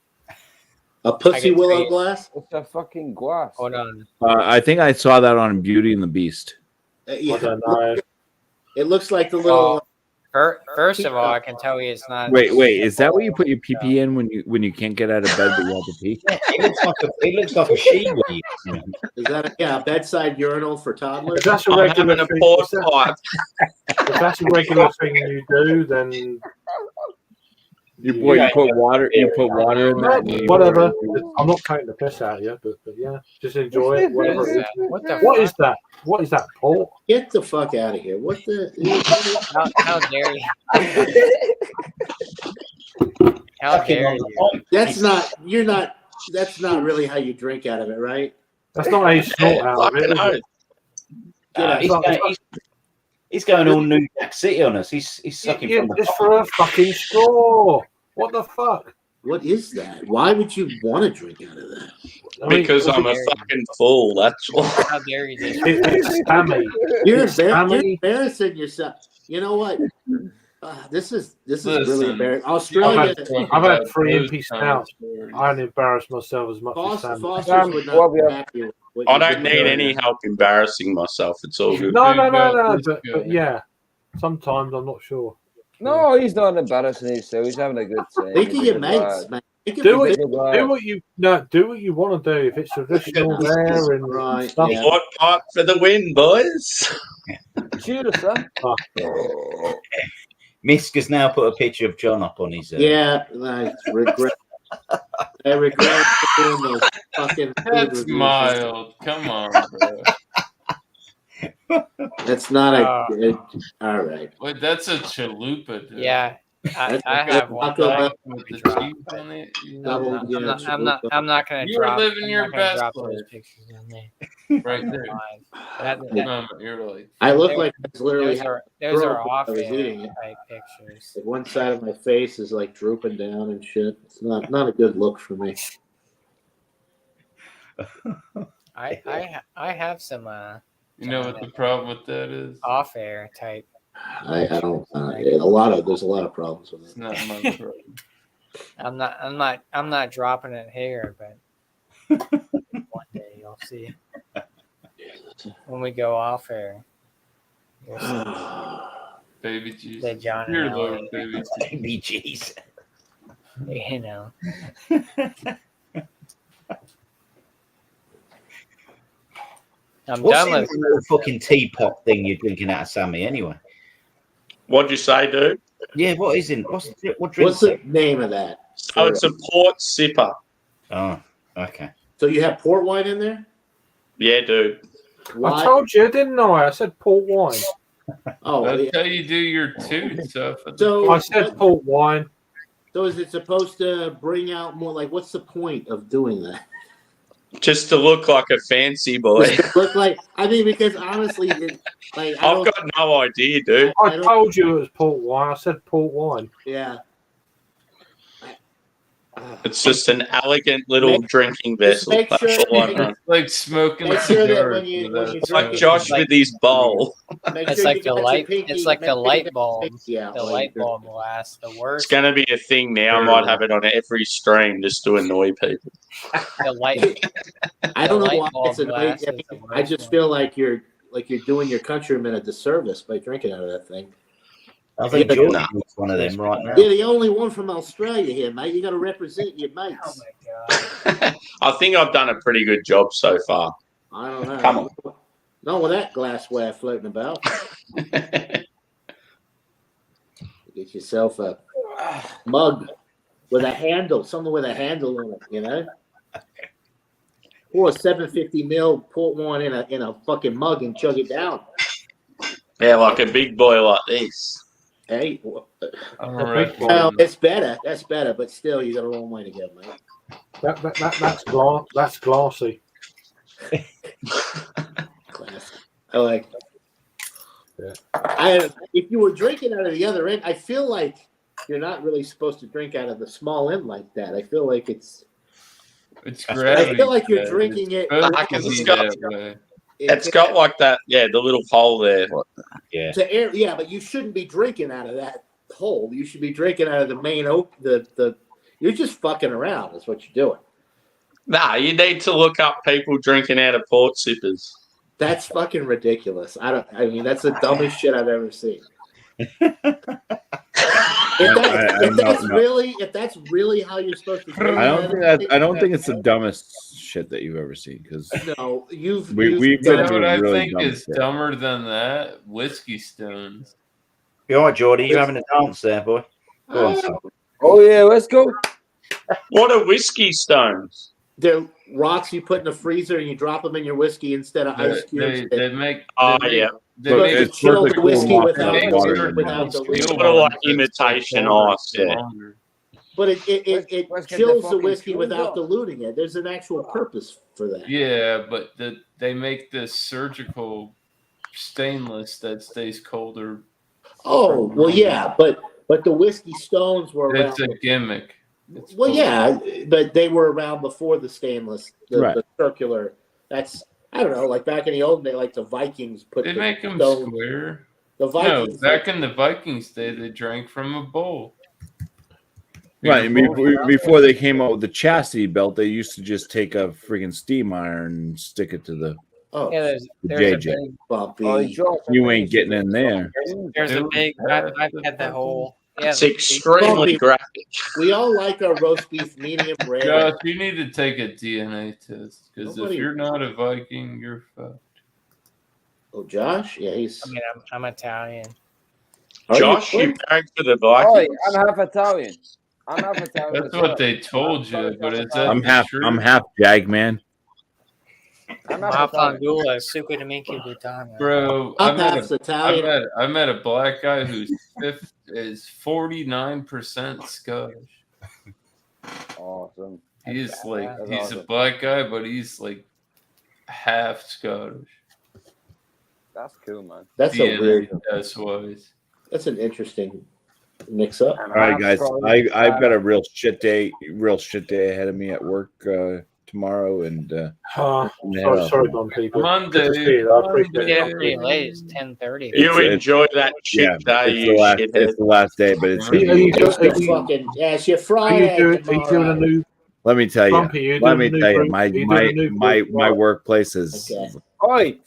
Speaker 6: A pussy
Speaker 1: can
Speaker 6: willow
Speaker 1: see it.
Speaker 6: glass.
Speaker 5: It's a fucking glass.
Speaker 1: Hold on.
Speaker 10: I think I saw that on Beauty and the Beast.
Speaker 6: Yeah.
Speaker 2: I don't know.
Speaker 6: It looks like the little
Speaker 1: First of all, I can tell you it's not.
Speaker 10: Wait, is that where you put your PP in when you can't get out of bed but you have to pee?
Speaker 3: It looks like a she-wee.
Speaker 6: Is that a bedside urinal for toddlers?
Speaker 2: If that's a
Speaker 4: I'm
Speaker 2: regular
Speaker 4: having a
Speaker 2: thing,
Speaker 4: port pipe.
Speaker 2: if that's a regular thing you do, then
Speaker 10: You put water in that. and you-
Speaker 2: whatever. I'm not taking the piss out of you, but yeah, just enjoy it. Whatever it is. What is that? What is that, Paul?
Speaker 6: Get the fuck out of here! What the?
Speaker 1: How dare you? How dare you?
Speaker 6: That's not. You're not. That's not really how you drink out of it, right?
Speaker 2: That's not how you snort out of it. Is it?
Speaker 3: He's going all New Jack City on us. He's sucking from the
Speaker 2: It's for a fucking straw. What the fuck?
Speaker 6: What is that? Why would you want to drink out of that?
Speaker 4: Because I'm a fucking fool. That's why.
Speaker 1: How dare you?
Speaker 2: It's Sammy.
Speaker 6: You're
Speaker 2: Sammy.
Speaker 6: embarrassing yourself. You know what? This is
Speaker 8: Listen,
Speaker 6: really embarrassing. Australia.
Speaker 2: I've had 3 MP stouts. I don't embarrass myself as much as Sammy.
Speaker 6: Foster's would not be happy with what
Speaker 4: I
Speaker 6: you
Speaker 4: don't
Speaker 6: did
Speaker 4: need
Speaker 6: there.
Speaker 4: any help embarrassing myself. It's all good.
Speaker 2: No. But yeah, sometimes I'm not sure.
Speaker 5: No, he's not embarrassing himself. He's having a good time.
Speaker 6: Think of
Speaker 5: He's a
Speaker 6: your
Speaker 5: good
Speaker 6: mates,
Speaker 5: lad.
Speaker 6: man. Think of
Speaker 2: Do
Speaker 6: your
Speaker 2: it.
Speaker 6: mates.
Speaker 2: Do what you want to do. If it's traditional there and
Speaker 6: Right,
Speaker 2: stuff.
Speaker 6: yeah.
Speaker 4: Port pipe for the win, boys.
Speaker 5: Cheers, son.
Speaker 3: Misk has now put a picture of John up on his.
Speaker 6: Yeah, I regret. I regret doing those fucking. food
Speaker 8: That's
Speaker 6: reviews.
Speaker 8: mild. Come on, bro.
Speaker 6: That's not all right.
Speaker 8: Wait, that's a chalupa, dude.
Speaker 1: Yeah, I
Speaker 6: That's
Speaker 1: have one.
Speaker 6: Taco
Speaker 1: but
Speaker 6: Bell.
Speaker 8: With the
Speaker 1: Drop.
Speaker 8: cheese on it. You
Speaker 6: Double,
Speaker 8: know,
Speaker 6: yeah,
Speaker 1: I'm not gonna
Speaker 8: You were
Speaker 1: drop.
Speaker 8: living
Speaker 1: I'm
Speaker 8: your
Speaker 1: not gonna
Speaker 8: best
Speaker 1: drop
Speaker 8: life.
Speaker 1: those pictures on there.
Speaker 8: right there.
Speaker 1: That,
Speaker 8: No, you're like,
Speaker 6: I look like I was literally.
Speaker 1: those are
Speaker 6: Girl,
Speaker 1: off
Speaker 6: I was eating
Speaker 1: air
Speaker 6: it.
Speaker 1: type pictures.
Speaker 6: Like one side of my face is like drooping down and shit. It's not a good look for me.
Speaker 1: I have some
Speaker 8: you know what the problem with that is?
Speaker 1: off air type.
Speaker 6: I don't. There's a lot of problems with
Speaker 8: It's
Speaker 6: it.
Speaker 8: not my problem.
Speaker 1: I'm not dropping it here, but one day you'll see when we go off air. You'll see
Speaker 8: Baby Jesus.
Speaker 1: that John
Speaker 8: Dear
Speaker 1: and
Speaker 8: Lord,
Speaker 1: Ellie,
Speaker 8: baby.
Speaker 3: Baby Jesus.
Speaker 1: you know. I'm
Speaker 3: What's
Speaker 1: done
Speaker 3: in
Speaker 1: with
Speaker 3: the little fucking teapot thing you're drinking out of Sammy anyway?
Speaker 4: What'd you say, dude?
Speaker 3: Yeah, what is in? What drink?
Speaker 6: What's the name of that?
Speaker 4: So it's a port sipper.
Speaker 3: Oh, okay.
Speaker 6: So you have port wine in there?
Speaker 4: Yeah, dude.
Speaker 2: I
Speaker 6: Why?
Speaker 2: told you, didn't I? I said port wine.
Speaker 6: Oh,
Speaker 8: That's
Speaker 6: yeah.
Speaker 8: how you do your tooth stuff.
Speaker 6: So,
Speaker 2: I said port wine.
Speaker 6: so is it supposed to bring out more? Like, what's the point of doing that?
Speaker 4: Just to look like a fancy boy.
Speaker 6: Look like because honestly, like I
Speaker 4: I've
Speaker 6: don't.
Speaker 4: got no idea, dude.
Speaker 2: I told you it was port wine. I said port wine.
Speaker 6: Yeah.
Speaker 4: It's just an elegant little drinking vessel.
Speaker 6: make
Speaker 4: That's
Speaker 6: sure-
Speaker 4: all I know.
Speaker 8: Like smoking
Speaker 6: Make
Speaker 8: a
Speaker 6: sure that
Speaker 8: cigar.
Speaker 6: when you
Speaker 4: It's like Josh with his bowl.
Speaker 6: Make
Speaker 1: It's
Speaker 6: sure
Speaker 1: like
Speaker 6: you
Speaker 1: the
Speaker 6: got your
Speaker 1: light.
Speaker 6: pinky-
Speaker 1: It's like
Speaker 6: make
Speaker 1: the
Speaker 6: sure you
Speaker 1: light
Speaker 6: got your
Speaker 1: bulb.
Speaker 6: pinky out
Speaker 1: The
Speaker 6: while
Speaker 1: light
Speaker 6: you're
Speaker 1: bulb lasts. The
Speaker 4: It's
Speaker 1: worst.
Speaker 4: going to be a thing now. I might have it on every stream just to annoy people.
Speaker 1: The light.
Speaker 6: I don't
Speaker 1: the
Speaker 6: know
Speaker 1: light
Speaker 6: why
Speaker 1: bulb
Speaker 6: it's annoying.
Speaker 1: glass is the
Speaker 6: I
Speaker 1: worst
Speaker 6: just
Speaker 1: one.
Speaker 6: feel like you're doing your countrymen a disservice by drinking out of that thing.
Speaker 3: I think
Speaker 6: Yeah,
Speaker 3: Jordan
Speaker 4: nah.
Speaker 3: needs one of them right now.
Speaker 6: You're the only one from Australia here, mate. You got to represent your
Speaker 1: Oh
Speaker 6: mates.
Speaker 1: my god.
Speaker 4: I think I've done a pretty good job so far.
Speaker 6: I don't know.
Speaker 4: Come on.
Speaker 6: Not with that glassware floating about. Get yourself a mug with a handle, something with a handle on it, you know? Pour a 750 ml port wine in a fucking mug and chug it down.
Speaker 4: Yeah, like a big boy like this.
Speaker 6: Hey,
Speaker 8: I'm a red
Speaker 6: well,
Speaker 8: one.
Speaker 6: it's better. That's better, but still, you got a long way to go, mate.
Speaker 2: That's glassy.
Speaker 6: Classic. I like.
Speaker 2: Yeah.
Speaker 6: If you were drinking out of the other end, I feel like you're not really supposed to drink out of the small end like that. I feel like it's.
Speaker 8: It's
Speaker 6: I
Speaker 8: gravity.
Speaker 6: feel like you're
Speaker 8: fed.
Speaker 6: drinking it.
Speaker 8: It's
Speaker 4: I can
Speaker 8: supposed to be
Speaker 4: discuss-
Speaker 8: that way.
Speaker 4: It's got like that, yeah, the little hole there.
Speaker 3: Yeah.
Speaker 6: to air. Yeah, but you shouldn't be drinking out of that hole. You should be drinking out of the main oak. The you're just fucking around. That's what you're doing.
Speaker 4: Nah, you need to look up people drinking out of port sippers.
Speaker 6: That's fucking ridiculous. I mean, that's the dumbest shit I've ever seen. If that's really how you're supposed to drink,
Speaker 10: I don't think it's the dumbest shit that you've ever seen. Because
Speaker 6: no, we've
Speaker 10: been
Speaker 8: You know
Speaker 10: through
Speaker 8: what I
Speaker 10: really
Speaker 8: think
Speaker 10: dumb
Speaker 8: is
Speaker 10: shit.
Speaker 8: dumber than that? Whiskey stones.
Speaker 3: You all right, Geordie? You having a dance there, boy? Go on, son.
Speaker 5: Oh yeah, let's go.
Speaker 4: What are whiskey stones?
Speaker 6: They're rocks you put in the freezer and you drop them in your whiskey instead of ice cubes.
Speaker 8: They make.
Speaker 4: Oh,
Speaker 8: they make-
Speaker 4: yeah.
Speaker 8: They
Speaker 6: Look,
Speaker 8: make
Speaker 6: it's chilled
Speaker 10: perfect
Speaker 6: whiskey
Speaker 10: cool
Speaker 6: without
Speaker 10: water
Speaker 6: the
Speaker 10: without
Speaker 6: lid.
Speaker 8: steel
Speaker 4: Sort of like
Speaker 8: ones.
Speaker 4: imitation
Speaker 8: Longer,
Speaker 4: ice, yeah.
Speaker 8: longer.
Speaker 6: But it
Speaker 5: Let's get
Speaker 6: chills
Speaker 5: the
Speaker 6: the
Speaker 5: fucking
Speaker 6: whiskey
Speaker 5: spoons
Speaker 6: without
Speaker 5: off.
Speaker 6: diluting it. There's an actual purpose for that.
Speaker 8: Yeah, but they make this surgical stainless that stays colder.
Speaker 6: Oh well, yeah, but the whiskey stones were around.
Speaker 8: It's a gimmick. It's
Speaker 6: Well,
Speaker 8: bull-
Speaker 6: yeah, but they were around before the stainless,
Speaker 10: Right.
Speaker 6: the circular. That's I don't know, like back in the old day, like the Vikings put
Speaker 8: They
Speaker 6: the
Speaker 8: make them
Speaker 6: stone-
Speaker 8: square.
Speaker 6: The
Speaker 8: No,
Speaker 6: Vikings
Speaker 8: back in the Vikings day, they drank from a bowl.
Speaker 10: Right, and before they came out with the chastity belt, they used to just take a freaking steam iron and stick it to the
Speaker 6: Oh,
Speaker 1: Yeah, there's
Speaker 10: the
Speaker 1: a
Speaker 10: JJ.
Speaker 1: big,
Speaker 6: bumpy.
Speaker 5: Oh, Josh, I
Speaker 10: You
Speaker 5: think
Speaker 10: ain't getting in there.
Speaker 1: there's a big. I've had the whole. Yeah,
Speaker 4: It's extremely graphic.
Speaker 6: We all like our roast beef medium rare.
Speaker 8: Josh, you need to take a DNA test because if
Speaker 6: Nobody-
Speaker 8: you're not a Viking, you're fucked.
Speaker 6: Oh, Josh, yeah, he's.
Speaker 1: I mean, I'm Italian.
Speaker 6: Are
Speaker 4: Josh, you banged for the
Speaker 5: Oh,
Speaker 4: Vikings.
Speaker 5: I'm half Italian. I'm half Italian.
Speaker 8: That's
Speaker 5: as
Speaker 8: what
Speaker 5: well.
Speaker 8: they told you, but is that
Speaker 10: I'm half Jag man.
Speaker 5: I'm half Italian.
Speaker 1: Mafangula, succo de minchia butana.
Speaker 8: bro?
Speaker 6: I'm half Italian.
Speaker 8: I met a black guy who's is 49% Scottish.
Speaker 5: Awesome.
Speaker 8: He's like
Speaker 5: That's
Speaker 8: he's
Speaker 5: awesome.
Speaker 8: a black guy, but he's like half Scottish.
Speaker 5: That's cool, man.
Speaker 6: That's a weird.
Speaker 8: That's wise.
Speaker 6: That's an interesting mix up.
Speaker 10: All right, guys. I've got a real shit day ahead of me at work tomorrow, and
Speaker 2: Sorry, Bumpy. but
Speaker 8: Monday.
Speaker 2: good to see you. I appreciate
Speaker 1: You
Speaker 2: it.
Speaker 1: get up pretty late. It's 10:30.
Speaker 4: You
Speaker 10: It's-
Speaker 4: enjoy that shit
Speaker 10: yeah,
Speaker 4: day,
Speaker 10: it's
Speaker 4: you
Speaker 10: the last,
Speaker 4: shithead.
Speaker 10: it's the last day, but it's.
Speaker 2: Are you
Speaker 6: It's
Speaker 2: doing-
Speaker 6: the fucking yes, you're
Speaker 2: Are
Speaker 6: Friday.
Speaker 2: you doing a new
Speaker 10: Let me tell you.
Speaker 2: Bumpy? You
Speaker 10: Let
Speaker 2: doing
Speaker 10: me
Speaker 2: a new
Speaker 10: tell you.
Speaker 2: group?
Speaker 10: My
Speaker 2: Are you
Speaker 10: my
Speaker 2: doing a new
Speaker 10: my
Speaker 2: group?
Speaker 10: my workplace is.
Speaker 6: Okay.
Speaker 5: Oi,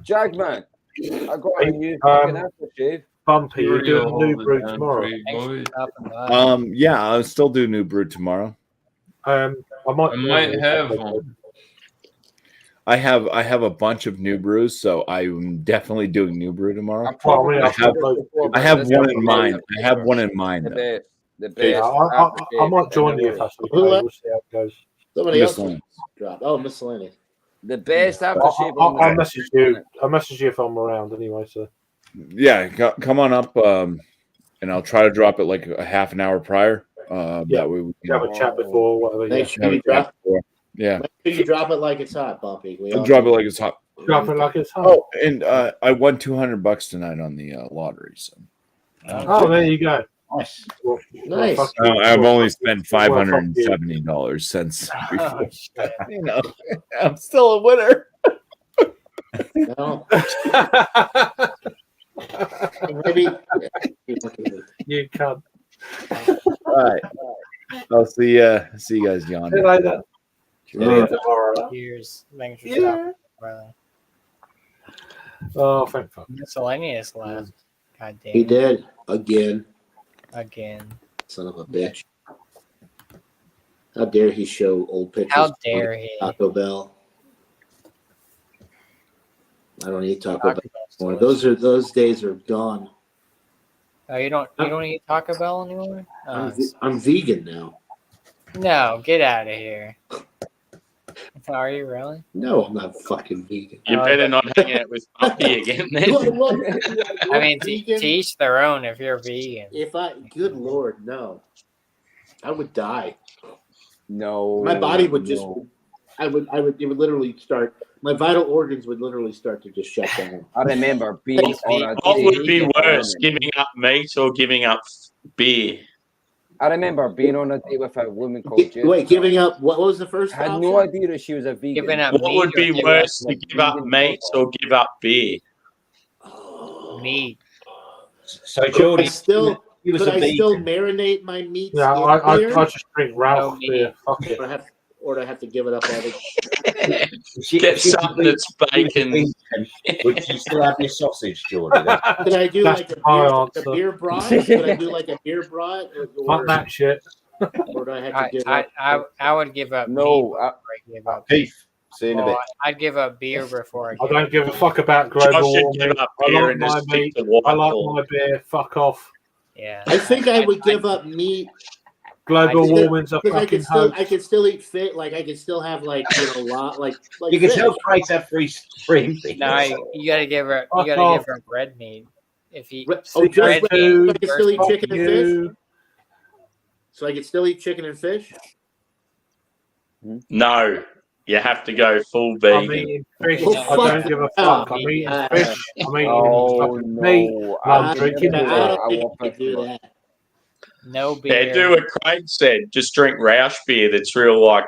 Speaker 5: Jagman, I got a new
Speaker 2: Um,
Speaker 5: fucking aftershave.
Speaker 2: Bumpy, you're doing a
Speaker 8: Hold
Speaker 2: new
Speaker 8: it
Speaker 2: brew
Speaker 8: down
Speaker 2: tomorrow.
Speaker 8: for you,
Speaker 1: Thanks for
Speaker 8: boys.
Speaker 1: stopping by.
Speaker 10: Yeah, I'll still do new brew tomorrow.
Speaker 2: I might.
Speaker 8: I might have one.
Speaker 10: I have a bunch of new brews, so I'm definitely doing new brew tomorrow.
Speaker 2: Well, I mean,
Speaker 10: I have one in mind. I have one in mind.
Speaker 5: The
Speaker 10: Though.
Speaker 5: best. The
Speaker 2: Yeah,
Speaker 5: best.
Speaker 2: I might join you if that's okay.
Speaker 6: Who
Speaker 2: We'll see how it goes.
Speaker 6: Somebody else
Speaker 10: Miscellaneous.
Speaker 6: dropped. Oh, miscellaneous.
Speaker 5: The best aftershave. on the
Speaker 2: I'll
Speaker 5: market.
Speaker 2: message you. I'll message you if I'm around anyway. So
Speaker 10: Yeah, come on up, and I'll try to drop it like a half an hour prior. That way we can
Speaker 2: have a chat before, whatever.
Speaker 6: Make
Speaker 2: Yeah.
Speaker 6: sure
Speaker 10: have
Speaker 6: you
Speaker 10: a chat
Speaker 6: drop.
Speaker 10: before. Yeah,
Speaker 6: Make sure you drop it like it's hot, Bumpy. We
Speaker 10: I'll
Speaker 6: all-
Speaker 10: drop it like it's hot.
Speaker 2: Drop it like it's hot.
Speaker 10: Oh, and I won $200 tonight on the lottery. So
Speaker 2: Oh, there you go.
Speaker 3: Nice.
Speaker 2: Well,
Speaker 6: Nice.
Speaker 2: fuck you.
Speaker 10: I've only spent
Speaker 2: Well, fuck you.
Speaker 10: $570 since.
Speaker 1: Oh,
Speaker 10: Before.
Speaker 1: shit.
Speaker 10: You know, I'm still a winner.
Speaker 6: No. Maybe.
Speaker 2: You can't.
Speaker 10: All right, I'll see you guys, John.
Speaker 2: See you later. See you tomorrow.
Speaker 1: Cheers. Thanks for
Speaker 2: Yeah.
Speaker 1: stopping, brother.
Speaker 2: Oh, thank fuck.
Speaker 1: Miscellaneous left. God damn.
Speaker 6: He
Speaker 1: it.
Speaker 6: did again.
Speaker 1: Again.
Speaker 6: Son of a bitch. How dare he show old pictures?
Speaker 1: How dare he?
Speaker 6: Taco Bell. I don't eat Taco
Speaker 1: Taco
Speaker 6: Bell
Speaker 1: Bell's
Speaker 6: anymore.
Speaker 1: delicious.
Speaker 6: Those days are gone.
Speaker 1: Oh, you don't eat Taco Bell anymore? Oh,
Speaker 6: I'm vegan now.
Speaker 1: no, get out of here. Are you really?
Speaker 6: No, I'm not fucking vegan.
Speaker 4: You better not hang out with Bumpy again then.
Speaker 1: I mean, to
Speaker 6: vegan?
Speaker 1: each their own if you're vegan.
Speaker 6: Good Lord, no. I would die.
Speaker 5: No.
Speaker 6: My body would just,
Speaker 5: no.
Speaker 6: it would literally start, my vital organs would literally start to just shut down.
Speaker 5: I remember being on a
Speaker 4: What would be
Speaker 5: date-
Speaker 4: worse, giving up meat or giving up beer?
Speaker 5: I remember being on a date with a woman called Jess.
Speaker 6: Wait, giving up, what was the first
Speaker 5: I had
Speaker 6: option?
Speaker 5: no idea that she was a vegan.
Speaker 1: Giving up
Speaker 4: What
Speaker 1: meat
Speaker 4: would
Speaker 1: or
Speaker 4: be
Speaker 1: giving
Speaker 4: worse,
Speaker 1: up
Speaker 4: to give up meat or give up beer?
Speaker 1: meat?
Speaker 3: So
Speaker 6: Could I
Speaker 3: Geordie,
Speaker 6: still,
Speaker 3: he was
Speaker 6: could
Speaker 3: a
Speaker 6: I still
Speaker 3: vegan.
Speaker 6: marinate my meat?
Speaker 2: Yeah,
Speaker 6: in
Speaker 2: I
Speaker 6: beer?
Speaker 2: just drink Ralph
Speaker 1: No
Speaker 2: beer. Fuck it.
Speaker 6: Or have- or do I have to give it up all the
Speaker 4: Get something that's bacon.
Speaker 3: Would you still have your sausage, Jordan?
Speaker 6: Could I do
Speaker 2: That's
Speaker 6: like a
Speaker 2: my
Speaker 6: beer,
Speaker 2: answer.
Speaker 6: brat? Could I do like a beer brat?
Speaker 2: Fuck that shit.
Speaker 6: Or do I have to give up?
Speaker 1: I would give up meat
Speaker 5: No,
Speaker 1: before I give up.
Speaker 3: Beef. See you in a bit.
Speaker 1: Well, I'd give up beer before I
Speaker 2: I
Speaker 1: give
Speaker 2: don't
Speaker 1: up.
Speaker 2: give a fuck about global
Speaker 4: Josh should
Speaker 2: warming.
Speaker 4: give up
Speaker 2: I
Speaker 4: beer
Speaker 2: like
Speaker 4: and
Speaker 2: my
Speaker 4: just stick
Speaker 2: meat.
Speaker 4: to white
Speaker 2: I like
Speaker 4: ball.
Speaker 2: my beer. Fuck off.
Speaker 1: Yeah.
Speaker 6: I think I would give up meat
Speaker 2: Global
Speaker 1: I-
Speaker 2: warming's a
Speaker 6: because
Speaker 2: fucking
Speaker 6: I
Speaker 2: hoax.
Speaker 6: can still eat fit. Like I can still have like lot like
Speaker 3: You can
Speaker 6: fish.
Speaker 3: tell Craig's have free beef.
Speaker 1: No, you gotta give her. You
Speaker 2: Fuck
Speaker 1: gotta
Speaker 2: off.
Speaker 1: give her red meat. If you
Speaker 6: Oh, just
Speaker 1: red
Speaker 6: red
Speaker 1: meat,
Speaker 6: meat. So I can still eat
Speaker 1: first-
Speaker 6: chicken and fish.
Speaker 2: You.
Speaker 6: So I can still eat chicken and fish.
Speaker 4: No, you have to go full
Speaker 2: I'm
Speaker 4: vegan.
Speaker 2: eating fish.
Speaker 6: Well,
Speaker 2: I don't
Speaker 6: fuck
Speaker 2: give a
Speaker 6: off.
Speaker 2: fuck. I'm eating
Speaker 6: Uh,
Speaker 2: fish. I'm eating
Speaker 5: Oh
Speaker 2: fucking meat.
Speaker 5: no!
Speaker 2: I'm drinking
Speaker 6: I
Speaker 2: it.
Speaker 6: don't think
Speaker 5: want
Speaker 6: I could do that.
Speaker 1: no beer.
Speaker 4: Yeah, do what Craig said. Just drink Roush beer that's real like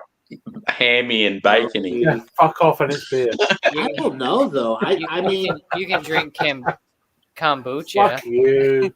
Speaker 4: hammy and bacony.
Speaker 2: Yeah, fuck off and it's beer.
Speaker 6: I don't know though. I mean,
Speaker 1: you can drink kombucha.
Speaker 2: Fuck you.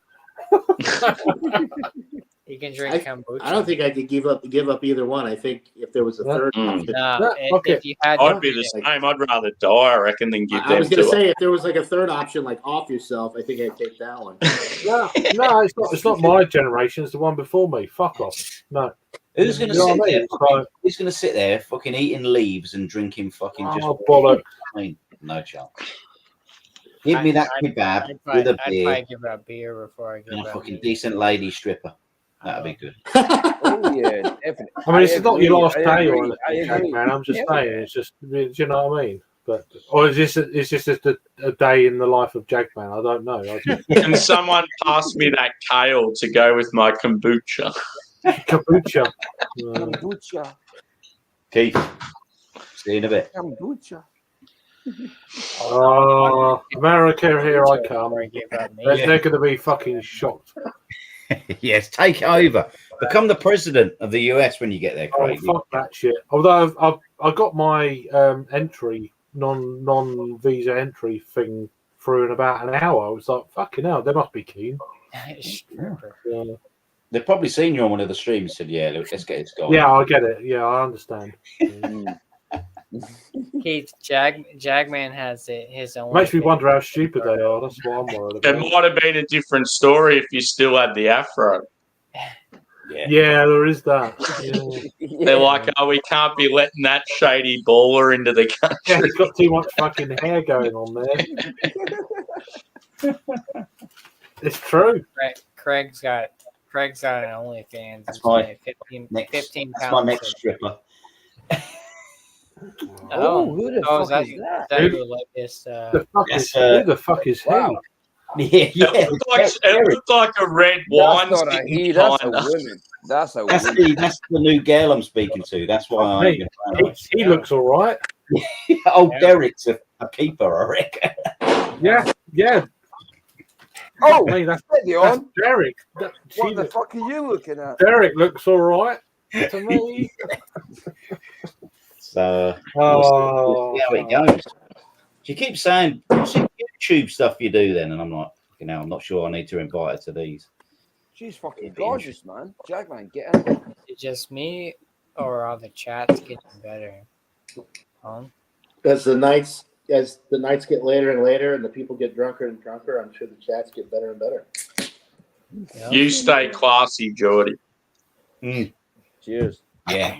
Speaker 1: You can drink kombucha.
Speaker 6: I don't think I could give up either one. I think if there was a third option,
Speaker 1: No,
Speaker 2: Yeah, fuck
Speaker 1: if
Speaker 2: it.
Speaker 1: you had,
Speaker 4: I'd be the same. I'd rather die, I reckon, than give
Speaker 6: I
Speaker 4: them
Speaker 6: was gonna
Speaker 4: to
Speaker 6: say if there was like a third option, like off yourself, I think I'd take that one.
Speaker 2: No, it's not. It's not my generation. It's the one before me. Fuck off. No.
Speaker 3: Who's going to
Speaker 2: You know
Speaker 3: sit
Speaker 2: what I
Speaker 3: there?
Speaker 2: mean?
Speaker 3: Fucking, who's going to sit there, fucking eating leaves and drinking fucking just?
Speaker 2: Oh, bollocks.
Speaker 3: I mean, no chance. Give me that kebab
Speaker 1: I'd
Speaker 3: with a
Speaker 1: probably
Speaker 3: beer
Speaker 1: give up beer before I give
Speaker 3: and a
Speaker 1: up
Speaker 3: fucking
Speaker 1: meat.
Speaker 3: decent lady stripper. That'd be good.
Speaker 5: Oh yeah, definitely.
Speaker 2: I mean, it's not your
Speaker 5: agree,
Speaker 2: last
Speaker 5: I
Speaker 2: day or
Speaker 5: agree, I
Speaker 2: anything,
Speaker 5: agree.
Speaker 2: man. I'm just
Speaker 5: Yeah.
Speaker 2: saying. It's just, do you know what I mean? But or is this just a day in the life of Jagman? I don't know. I just,
Speaker 4: Can someone pass me that kale to go with my kombucha?
Speaker 2: kombucha.
Speaker 5: Kombucha,
Speaker 3: Keith, see you in a bit.
Speaker 5: kombucha.
Speaker 2: America, here I come.
Speaker 1: Before I give up meat.
Speaker 2: They're going to be fucking shocked.
Speaker 3: Yes, take it over. Become the president of the US when you get there,
Speaker 2: Oh,
Speaker 3: Craig.
Speaker 2: fuck that shit. Although I got my entry non visa entry thing through in about an hour. I was like, fucking hell, they must be keen.
Speaker 1: Stripper.
Speaker 2: Yeah,
Speaker 3: They've probably seen you on one of the streams. Said, "Yeah, look, let's get this going."
Speaker 2: yeah, I get it. Yeah, I understand.
Speaker 1: Keith, Jagman has his own.
Speaker 2: Makes me wonder how stupid they are. That's what I'm worried
Speaker 4: It
Speaker 2: about.
Speaker 4: might have been a different story if you still had the afro.
Speaker 2: Yeah, there is that. Yeah.
Speaker 4: They're like, oh, we can't be letting that shady baller into the
Speaker 2: Yeah,
Speaker 4: country.
Speaker 2: he's got too much fucking hair going on there. It's true.
Speaker 1: Craig's got an OnlyFans.
Speaker 3: That's
Speaker 1: It's
Speaker 3: my
Speaker 1: like 15
Speaker 3: That's my
Speaker 1: pounds.
Speaker 3: next stripper.
Speaker 5: Oh, who the
Speaker 1: is
Speaker 5: fuck
Speaker 1: that,
Speaker 5: is that?
Speaker 1: is that your latest?
Speaker 2: The fuck
Speaker 3: Yes,
Speaker 2: is, who the fuck is he?
Speaker 5: Wow.
Speaker 3: Yeah,
Speaker 4: It looked like a red wine.
Speaker 5: That's not a
Speaker 4: sitting
Speaker 5: he. That's a
Speaker 4: behind us.
Speaker 5: woman. That's a
Speaker 3: That's
Speaker 5: woman.
Speaker 3: the new girl I'm speaking to. That's why I ain't gonna
Speaker 2: He looks all right.
Speaker 3: Oh, Derek's a keeper, I reckon.
Speaker 2: Yeah.
Speaker 5: Oh,
Speaker 2: Hey, that's
Speaker 5: steady
Speaker 2: that's
Speaker 5: on.
Speaker 2: Derek.
Speaker 5: What the fuck are you looking at?
Speaker 2: Derek looks all right to me.
Speaker 3: So
Speaker 2: Oh,
Speaker 3: we'll see how it goes. She keeps saying, "What's the YouTube stuff you do then?" And I'm like, you know, I'm not sure I need to invite her to these.
Speaker 5: She's fucking gorgeous, man. Jagman, get her.
Speaker 1: Is it just me, or are the chats getting better? Huh?
Speaker 6: As the nights get later and later, and the people get drunker and drunker, I'm sure the chats get better and better.
Speaker 4: You stay classy, Geordie.
Speaker 5: Cheers.
Speaker 3: Yeah.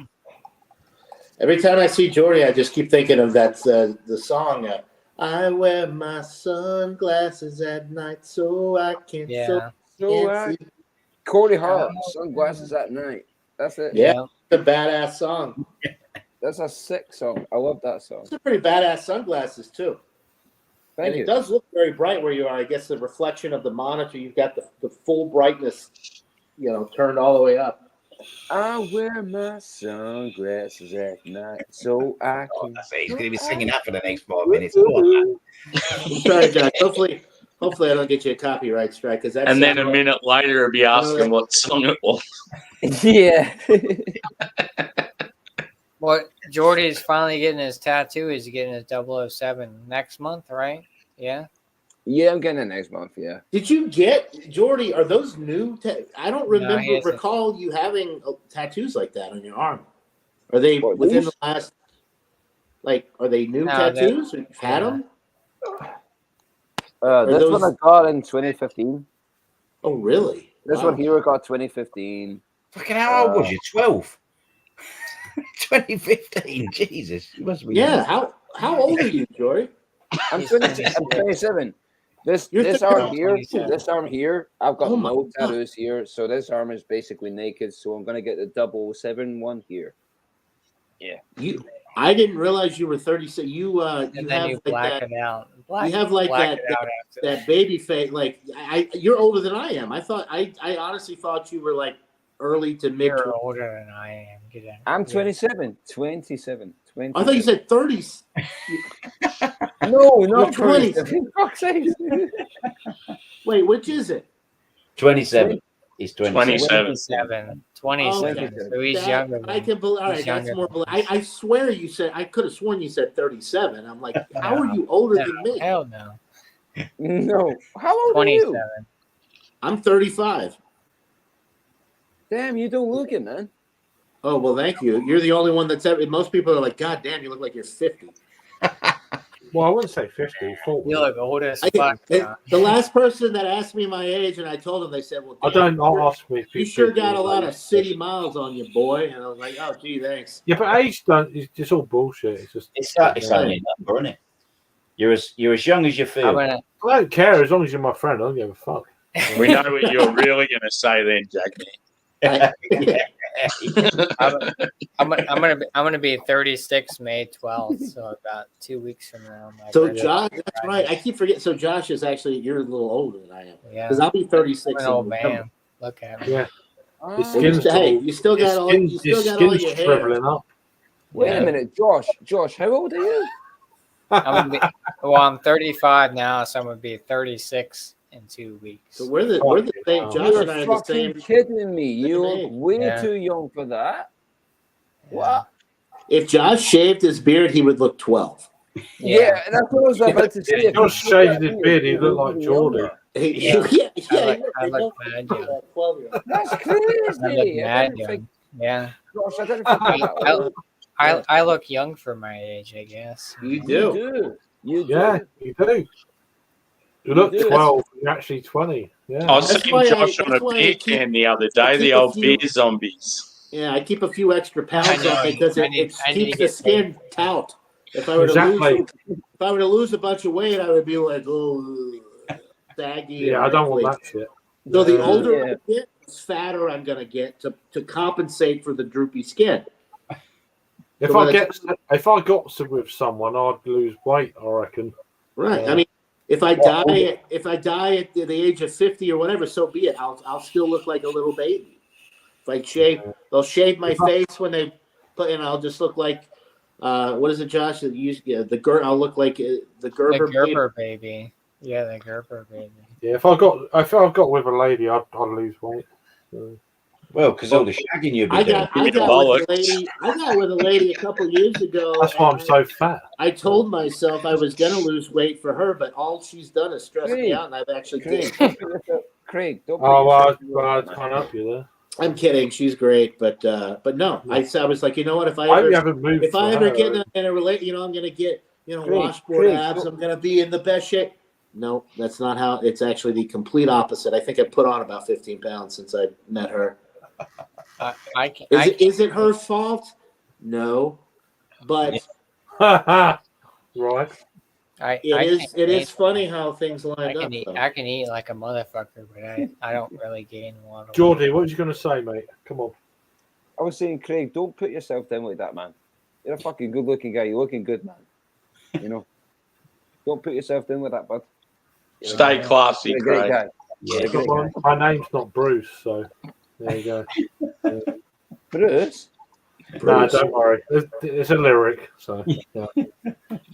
Speaker 6: Every time I see Jordy, I just keep thinking of that the song. I wear my sunglasses at night so I can
Speaker 1: Yeah.
Speaker 5: So, Cody Hart, sunglasses at night. That's it.
Speaker 6: Yeah, it's a badass song.
Speaker 5: That's a sick song. I love that song.
Speaker 6: It's a pretty badass sunglasses too.
Speaker 5: Thank
Speaker 6: and
Speaker 5: you.
Speaker 6: it does look very bright where you are. I guess the reflection of the monitor, you've got the full brightness, turned all the way up.
Speaker 5: I wear my sunglasses at night so I can.
Speaker 3: He's going to be singing that for the next 5 minutes. Go on,
Speaker 6: I'm sorry, guys. Hopefully I don't get you a copyright strike because that's.
Speaker 4: And then a minute later, he'll be asking what song it was.
Speaker 5: Yeah.
Speaker 1: Well, Jordy's finally getting his tattoo. He's getting his 007 next month, right? Yeah.
Speaker 5: Yeah, I'm getting it next month. Yeah.
Speaker 6: Did you get Jordy? Are those new? I don't
Speaker 1: No, he hasn't.
Speaker 6: recall you having tattoos like that on your arm. Are they
Speaker 5: What,
Speaker 6: within
Speaker 5: these?
Speaker 6: the last? Like, are they new
Speaker 1: No, they're-
Speaker 6: tattoos? You've had them?
Speaker 5: This
Speaker 6: those-
Speaker 5: one I got in 2015.
Speaker 6: Oh, really?
Speaker 5: This
Speaker 6: Wow.
Speaker 5: one here I got 2015.
Speaker 3: Fucking how old was you? 12? 2015. Jesus. You must be.
Speaker 6: Yeah. How old are you, Jory?
Speaker 5: I'm 27. This
Speaker 6: You're
Speaker 5: arm
Speaker 6: 30.
Speaker 5: here,
Speaker 1: 27.
Speaker 5: this arm here, I've got
Speaker 6: Oh my
Speaker 5: no
Speaker 6: God.
Speaker 5: tattoos here, so this arm is basically naked. So I'm gonna get the 007 one here.
Speaker 6: I didn't realize you were 36. You
Speaker 1: And
Speaker 6: you
Speaker 1: then
Speaker 6: have
Speaker 1: you
Speaker 6: like
Speaker 1: black
Speaker 6: that.
Speaker 1: it out.
Speaker 6: You have like
Speaker 1: black
Speaker 6: that
Speaker 1: it out after
Speaker 6: that baby face. Like you're older than I am. I honestly thought you were like early to mid.
Speaker 1: You're older than I am. Get out.
Speaker 5: I'm
Speaker 1: Yeah.
Speaker 5: 27.
Speaker 6: I thought you said 30s.
Speaker 5: No,
Speaker 6: You're
Speaker 5: not
Speaker 6: 20.
Speaker 5: 20. Fuck's sake.
Speaker 6: Wait, which is it?
Speaker 3: 27. He's 27.
Speaker 1: 27.
Speaker 6: Oh, okay.
Speaker 1: So he's
Speaker 6: That-
Speaker 1: younger. Than,
Speaker 6: I can believe. All
Speaker 1: he's
Speaker 6: right, that's
Speaker 1: younger
Speaker 6: more.
Speaker 1: than
Speaker 6: I swear you said. I could have sworn you said 37. I'm like, how are you older
Speaker 1: No,
Speaker 6: than me?
Speaker 1: hell no.
Speaker 5: No. How old are
Speaker 1: 27.
Speaker 5: you?
Speaker 6: I'm 35.
Speaker 5: Damn, you don't look it, man.
Speaker 6: Oh well, thank you. You're the only one that's ever. Most people are like, God damn, you look like you're 50.
Speaker 2: Well, I wouldn't say 50, 40.
Speaker 1: You look old as
Speaker 6: I-
Speaker 1: fuck.
Speaker 6: The last person that asked me my age, and I told them, they said, "Well,
Speaker 2: I
Speaker 6: damn,
Speaker 2: don't ask me.
Speaker 6: you sure got a lot of city miles on you, boy." And I was like, "Oh, gee, thanks."
Speaker 2: Yeah, but age don't. It's just all bullshit. It's just.
Speaker 3: It's only a number, isn't it? You're as young as you feel.
Speaker 1: I'm gonna,
Speaker 2: I don't care as long as you're my friend. I don't give a fuck.
Speaker 4: We know what you're really going to say then, Jackie.
Speaker 1: I'm gonna be 36 May 12th, so about 2 weeks from now. my
Speaker 6: So
Speaker 1: birthday.
Speaker 6: Josh, that's right. I keep forgetting. So Josh is actually you're a little older than I am
Speaker 1: Yeah,
Speaker 6: because I'll be 36.
Speaker 1: I'm an
Speaker 6: in
Speaker 1: old
Speaker 6: November.
Speaker 1: man. Look at me.
Speaker 2: Yeah.
Speaker 6: Well, you still got all. You still got all your hair.
Speaker 2: shriveling up.
Speaker 5: Wait
Speaker 1: Yeah.
Speaker 5: a minute, Josh, how old are you?
Speaker 1: I'm 35 now, so I'm gonna be 36 in 2 weeks.
Speaker 6: So we're the same. Josh
Speaker 5: You're
Speaker 6: and I are the
Speaker 5: fucking
Speaker 6: same.
Speaker 5: kidding me. You
Speaker 6: age.
Speaker 5: look way
Speaker 1: Yeah.
Speaker 5: too young for that. What?
Speaker 6: If Josh shaved his beard, he would look 12.
Speaker 5: Yeah, that's what I was about to say.
Speaker 2: If Josh shaved his beard, he looked like Jordan.
Speaker 6: Yeah,
Speaker 1: I look mad young.
Speaker 6: 12-year-old.
Speaker 5: That's
Speaker 1: I
Speaker 5: crazy.
Speaker 1: look
Speaker 5: I
Speaker 1: mad
Speaker 5: didn't
Speaker 1: young.
Speaker 5: think,
Speaker 1: Yeah,
Speaker 5: Josh, I didn't think that.
Speaker 1: I look young for my age, I guess.
Speaker 6: You
Speaker 5: You
Speaker 6: do.
Speaker 5: do. You do.
Speaker 2: Yeah, you do. You look
Speaker 5: do.
Speaker 2: 12. You're actually 20. Yeah.
Speaker 4: I was
Speaker 6: That's
Speaker 4: seeing
Speaker 6: why
Speaker 4: Josh
Speaker 6: I-
Speaker 4: on
Speaker 6: that's
Speaker 4: a
Speaker 6: why I
Speaker 4: beer
Speaker 6: keep-
Speaker 4: can the other
Speaker 6: I
Speaker 4: day,
Speaker 6: keep
Speaker 4: the
Speaker 6: a
Speaker 4: old
Speaker 6: few-
Speaker 4: beer zombies.
Speaker 6: Yeah, I keep a few extra pounds
Speaker 1: I know.
Speaker 6: on it because
Speaker 1: I
Speaker 6: it
Speaker 1: need
Speaker 6: keeps
Speaker 1: to
Speaker 6: the
Speaker 1: get
Speaker 6: skin taut. If I were
Speaker 2: Exactly.
Speaker 6: to lose a bunch of weight, I would be like, oh, saggy.
Speaker 2: Yeah,
Speaker 6: and
Speaker 2: I don't want
Speaker 6: wrinkly.
Speaker 2: that shit.
Speaker 6: So the
Speaker 2: Yeah.
Speaker 6: older I get, the fatter I'm gonna get to compensate for the droopy skin.
Speaker 2: If
Speaker 6: So by
Speaker 2: I
Speaker 6: the
Speaker 2: got with someone, I'd lose weight. I reckon.
Speaker 6: Right.
Speaker 2: Yeah.
Speaker 6: I mean, if I die at the age of 50 or whatever, so be it. I'll still look like a little baby. If I shave, they'll shave my face when they put in. I'll just look like what is it, Josh? I'll look like the Gerber.
Speaker 1: The Gerber baby. Yeah, the Gerber baby.
Speaker 2: Yeah, if I got with a lady, I'd lose weight. So.
Speaker 3: Well, because all the shagging you'll be
Speaker 6: I
Speaker 3: doing.
Speaker 6: got with a lady a couple years ago.
Speaker 2: That's why I'm so fat.
Speaker 6: I told myself I was gonna lose weight for her, but all she's done is stress me out, and I've actually
Speaker 5: Craig,
Speaker 6: gained.
Speaker 5: Craig, don't put
Speaker 2: Oh,
Speaker 5: yourself in
Speaker 2: well, I
Speaker 5: that, man.
Speaker 2: can't help you there.
Speaker 6: I'm kidding. She's great, but no. I was like, you know what? If I
Speaker 2: I
Speaker 6: ever
Speaker 2: haven't moved.
Speaker 6: if I
Speaker 2: for
Speaker 6: ever
Speaker 2: her.
Speaker 6: get in a relate, I'm gonna get
Speaker 5: Craig,
Speaker 6: washboard
Speaker 5: Craig,
Speaker 6: abs.
Speaker 5: don't-
Speaker 6: I'm gonna be in the best shape. No, that's not how. It's actually the complete opposite. I think I put on about 15 pounds since I met her.
Speaker 1: I can.
Speaker 6: Is it her fault? No, but
Speaker 2: right.
Speaker 6: it is funny how things line
Speaker 1: I
Speaker 6: up.
Speaker 1: can eat.
Speaker 6: though.
Speaker 1: I can eat like a motherfucker, but I don't really gain a lot of.
Speaker 2: Geordie, what was you going to say, mate? Come on.
Speaker 5: I was saying, Craig, don't put yourself down like that, man. You're a fucking good-looking guy. You're looking good, man. You know, don't put yourself down with that, bud.
Speaker 4: Stay classy,
Speaker 5: You're a great
Speaker 4: Craig.
Speaker 5: guy. You're a great guy.
Speaker 2: My name's not Bruce, so there you go.
Speaker 5: Bruce.
Speaker 2: No, don't worry. It's a lyric, so yeah.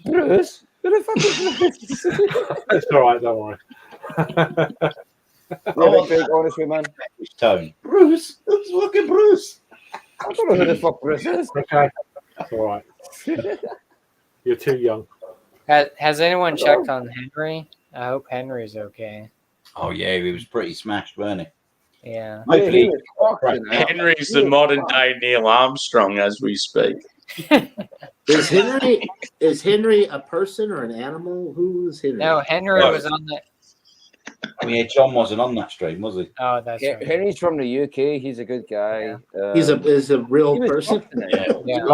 Speaker 5: Bruce. Who the fuck is Bruce?
Speaker 2: It's all right. Don't worry.
Speaker 5: Yeah, Craig, honestly, man.
Speaker 3: Tone. Bruce. Who's fucking Bruce?
Speaker 5: I don't know who the fuck Bruce is.
Speaker 2: Okay, it's all right. You're too young.
Speaker 1: Has anyone checked on Henry? I hope Henry's okay.
Speaker 3: Oh yeah, he was pretty smashed, weren't he?
Speaker 1: Yeah.
Speaker 3: Hopefully,
Speaker 4: Henry's the modern day Neil Armstrong as we speak.
Speaker 6: Is Henry a person or an animal? Who is Henry?
Speaker 1: No, Henry was on the.
Speaker 3: yeah, John wasn't on that stream, was he?
Speaker 1: Oh, that's right.
Speaker 5: Henry's from the UK. He's a good guy.
Speaker 6: He's a real person.
Speaker 1: Yeah.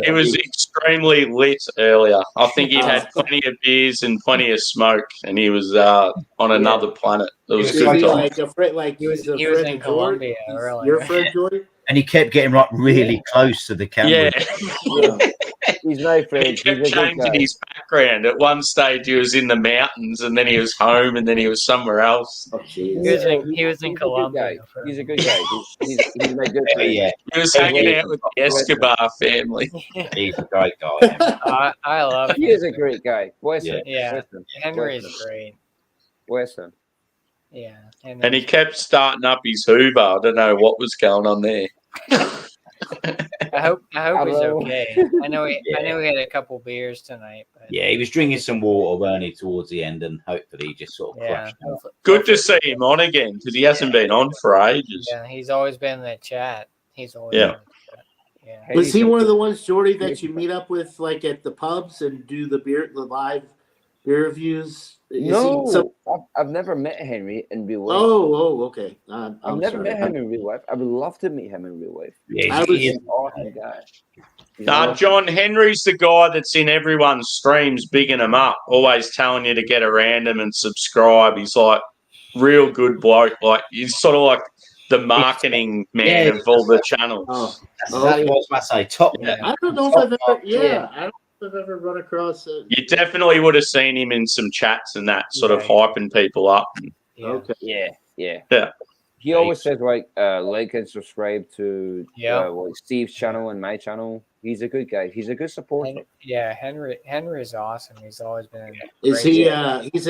Speaker 4: He was extremely lit earlier. I think he'd had plenty of beers and plenty of smoke, and he was on another planet. It was
Speaker 6: Is
Speaker 4: good
Speaker 6: he
Speaker 4: time.
Speaker 6: like a friend? Like
Speaker 1: He was
Speaker 6: he's a
Speaker 1: in
Speaker 6: friend of
Speaker 1: Colombia
Speaker 6: Jordan?
Speaker 1: earlier.
Speaker 6: Your friend Jordan?
Speaker 3: And he kept getting like really close to the camera.
Speaker 4: Yeah.
Speaker 5: He's my
Speaker 4: He
Speaker 5: friend. He's a
Speaker 4: kept
Speaker 5: good
Speaker 4: changing
Speaker 5: guy.
Speaker 4: his background. At one stage, he was in the mountains, and then he was home, and then he was somewhere else.
Speaker 6: Oh,
Speaker 1: He was in
Speaker 5: He's a good
Speaker 1: Colombia.
Speaker 5: guy. He's a good guy. He's my good friend.
Speaker 3: Yeah,
Speaker 4: He was hanging out with the Escobar family.
Speaker 3: he's a great guy.
Speaker 1: I love
Speaker 5: He is a great guy. Bless him.
Speaker 1: Yeah.
Speaker 5: Bless him.
Speaker 1: Henry
Speaker 5: Bless
Speaker 1: is
Speaker 5: him.
Speaker 1: great.
Speaker 5: Bless him.
Speaker 1: Yeah.
Speaker 4: And he kept starting up his Hoover. I don't know what was going on there.
Speaker 1: I hope he's
Speaker 5: Hello.
Speaker 1: okay. I know he had a couple beers tonight, but
Speaker 3: Yeah, he was drinking some water, weren't he, towards the end, and hopefully he just sort of
Speaker 1: yeah.
Speaker 3: crushed.
Speaker 4: Good to see him on again because he hasn't been on for ages.
Speaker 1: Yeah, he's always been in the chat. He's always
Speaker 4: Yeah.
Speaker 1: been in the chat. Yeah.
Speaker 6: Was he one of the ones, Jordy, that you meet up with like at the pubs and do the live beer reviews? Is
Speaker 5: No,
Speaker 6: he some-
Speaker 5: I've never met Henry in real life.
Speaker 6: Oh, okay.
Speaker 5: I've never met him in real life. I would love to meet him in real life.
Speaker 3: Yeah,
Speaker 6: He's
Speaker 5: He's an awesome guy. He's
Speaker 4: Nah,
Speaker 5: awesome.
Speaker 4: John Henry's the guy that's in everyone's streams, bigging them up, always telling you to get around him and subscribe. He's like real good bloke. Like he's sort of like the marketing man of all the channels.
Speaker 6: Oh,
Speaker 3: That's exactly what I was about to say. Top.
Speaker 6: I don't know if I've ever. Yeah, I don't know if I've ever run across it.
Speaker 4: You definitely would have seen him in some chats and that, sort of hyping people up.
Speaker 6: Okay.
Speaker 5: Yeah. He always says like and subscribe to like Steve's channel and my channel. He's a good guy. He's a good supporter.
Speaker 1: Yeah, Henry is awesome. He's always been.
Speaker 6: Is
Speaker 1: great.
Speaker 6: he? He's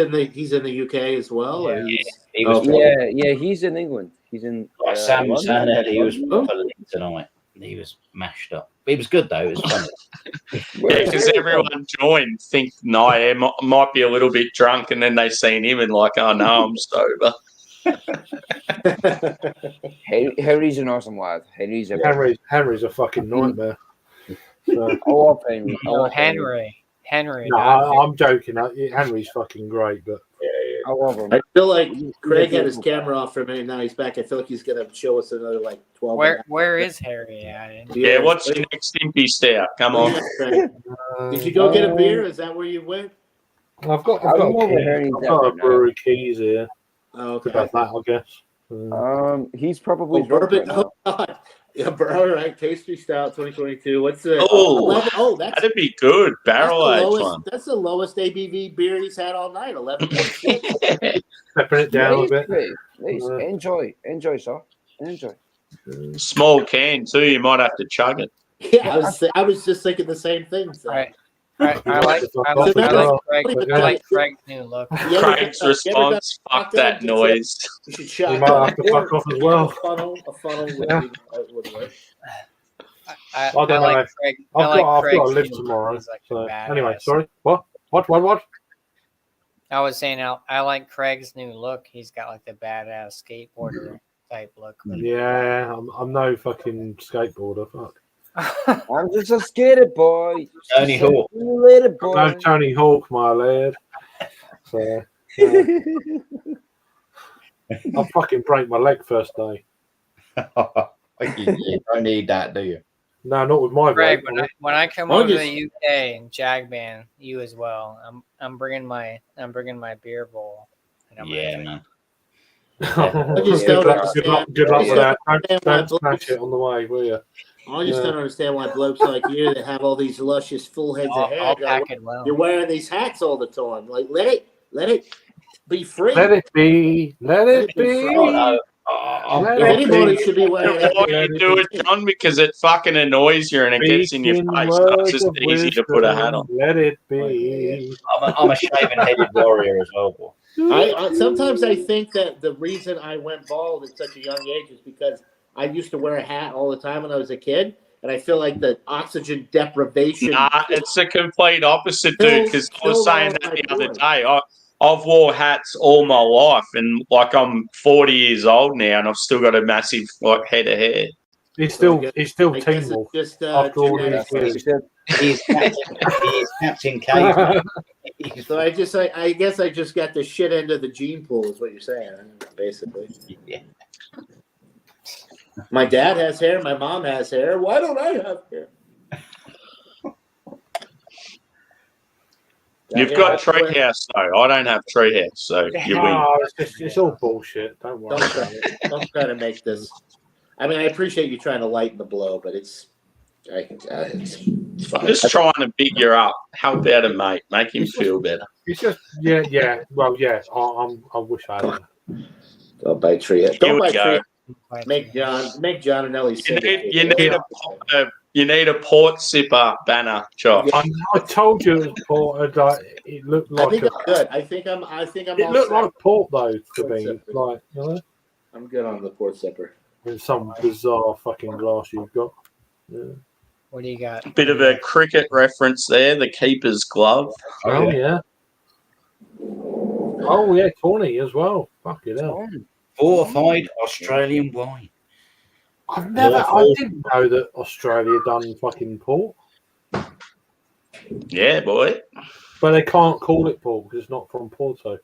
Speaker 6: in the UK as well. Or
Speaker 3: He was
Speaker 5: Yeah, he's in England. He's in.
Speaker 3: like Sam was saying
Speaker 5: London.
Speaker 3: earlier, he was properly tonight. He was mashed up. He was good though. It was funny.
Speaker 4: Yeah, because everyone joined, think Nair might be a little bit drunk, and then they seen him and like, oh no, I'm sober.
Speaker 5: Henry's an awesome lad. Henry's
Speaker 2: Henry's a fucking nightmare. So,
Speaker 5: I love Henry. I
Speaker 1: No,
Speaker 5: love
Speaker 1: Henry.
Speaker 2: no,
Speaker 1: not
Speaker 2: I'm joking. Henry's fucking great, but
Speaker 5: I love him.
Speaker 6: I feel like Craig had his camera off for a minute. Now he's back. I feel like he's gonna show us another like 12.
Speaker 1: Where is Harry at?
Speaker 4: Yeah, what's your next Impy Stout? Come on.
Speaker 6: Did you go get a beer? Is that where you went?
Speaker 2: I've got
Speaker 5: I don't know where Henry's
Speaker 2: I've got a
Speaker 5: at right now.
Speaker 2: brewery keys here.
Speaker 6: Oh, okay.
Speaker 2: About that, I guess.
Speaker 5: He's probably
Speaker 6: Oh,
Speaker 5: drunk
Speaker 6: bourbon.
Speaker 5: right now.
Speaker 6: Oh, God. Yeah, all right. Pastry Stout 2022. What's the?
Speaker 4: Oh,
Speaker 6: 11 oh, that's
Speaker 4: that'd be good. Barrel aged one.
Speaker 6: That's the lowest ABV beer he's had all night. 11.6.
Speaker 2: Peppering it down a bit.
Speaker 5: Nice. Enjoy, sir. Enjoy.
Speaker 4: Small can too. You might have to chug it.
Speaker 6: Yeah, I was just thinking the same thing. So.
Speaker 1: I like Craig's new look.
Speaker 4: Craig's response, fuck that noise.
Speaker 6: You should shut
Speaker 2: You might have to fuck off as well.
Speaker 6: A funnel
Speaker 2: Yeah.
Speaker 6: would work.
Speaker 1: I
Speaker 2: don't know.
Speaker 1: like Craig.
Speaker 2: I've got to
Speaker 1: Craig's
Speaker 2: live
Speaker 1: new
Speaker 2: tomorrow.
Speaker 1: look. He's like a
Speaker 2: So,
Speaker 1: badass.
Speaker 2: anyway, sorry. What?
Speaker 1: I was saying I like Craig's new look. He's got like the badass skateboarder type look.
Speaker 2: Yeah, I'm no fucking skateboarder. Fuck.
Speaker 5: I'm just a skater boy.
Speaker 3: Tony Hawk.
Speaker 5: See you later, boy.
Speaker 2: No Tony Hawk, my lad. So, I'll fucking break my leg first day.
Speaker 3: You don't need that, do you?
Speaker 2: No, not with my
Speaker 1: Craig,
Speaker 2: leg.
Speaker 1: when I come over to the UK and Jagban, you as well. I'm bringing my beer bowl. And I'm
Speaker 3: Yeah,
Speaker 1: gonna
Speaker 3: man.
Speaker 2: Good luck with that. Don't smash it on the way, will you?
Speaker 6: I just don't understand why blokes like you that have all these luscious full heads of hair.
Speaker 1: I'll pack it well.
Speaker 6: You're wearing these hats all the time. Like let it be free.
Speaker 2: Let it be. Let it be.
Speaker 6: If anybody should be wearing
Speaker 4: Why you do it, John? Because it fucking annoys you and it gets in your face. So it's just easy to put a hat on.
Speaker 2: Let it be.
Speaker 3: I'm a shaven-headed warrior as well, boy.
Speaker 6: I sometimes I think that the reason I went bald at such a young age is because I used to wear a hat all the time when I was a kid, and I feel like the oxygen deprivation.
Speaker 4: Nah, it's the complete opposite, dude. Because I was saying that the other day. I've wore hats all my life, and like I'm 40 years old now, and I've still got a massive like head of hair.
Speaker 2: He's still
Speaker 6: I
Speaker 2: Team
Speaker 6: guess
Speaker 2: Wolf
Speaker 6: it's just
Speaker 2: after all these
Speaker 6: genetics.
Speaker 2: years.
Speaker 3: He's Captain Caveman.
Speaker 6: So I guess I just got the shit end of the gene pool, is what you're saying, basically.
Speaker 3: Yeah.
Speaker 6: My dad has hair. My mom has hair. Why don't I have hair?
Speaker 4: You've got treehouse though. I don't have treehouse, so you win.
Speaker 2: Oh, it's all bullshit. Don't worry.
Speaker 6: Don't try to make this. I mean, I appreciate you trying to lighten the blow, but it's fine.
Speaker 4: I'm just trying to big you up. How about it, mate? Make him feel better.
Speaker 2: It's just yeah. Well, yeah. I wish I had.
Speaker 6: Don't buy tree.
Speaker 4: Here
Speaker 6: Don't
Speaker 4: we
Speaker 6: buy
Speaker 4: go.
Speaker 6: tree. Make John and Ellie.
Speaker 4: You need a port sipper banner, Josh.
Speaker 2: I told you it was port. It looked like.
Speaker 6: I think I'm good. I think I'm.
Speaker 2: It looked like port though to me. Like, you know,
Speaker 6: I'm good on the port sipper.
Speaker 2: It's some bizarre fucking glass you've got. Yeah.
Speaker 1: What do you got?
Speaker 4: Bit of a cricket reference there. The keeper's glove.
Speaker 2: Oh yeah. Oh yeah, Tawny as well. Fuck it hell.
Speaker 3: Fortified Australian wine.
Speaker 2: I didn't know that Australia done fucking port.
Speaker 4: Yeah, boy.
Speaker 2: But they can't call it port because it's not from Porto.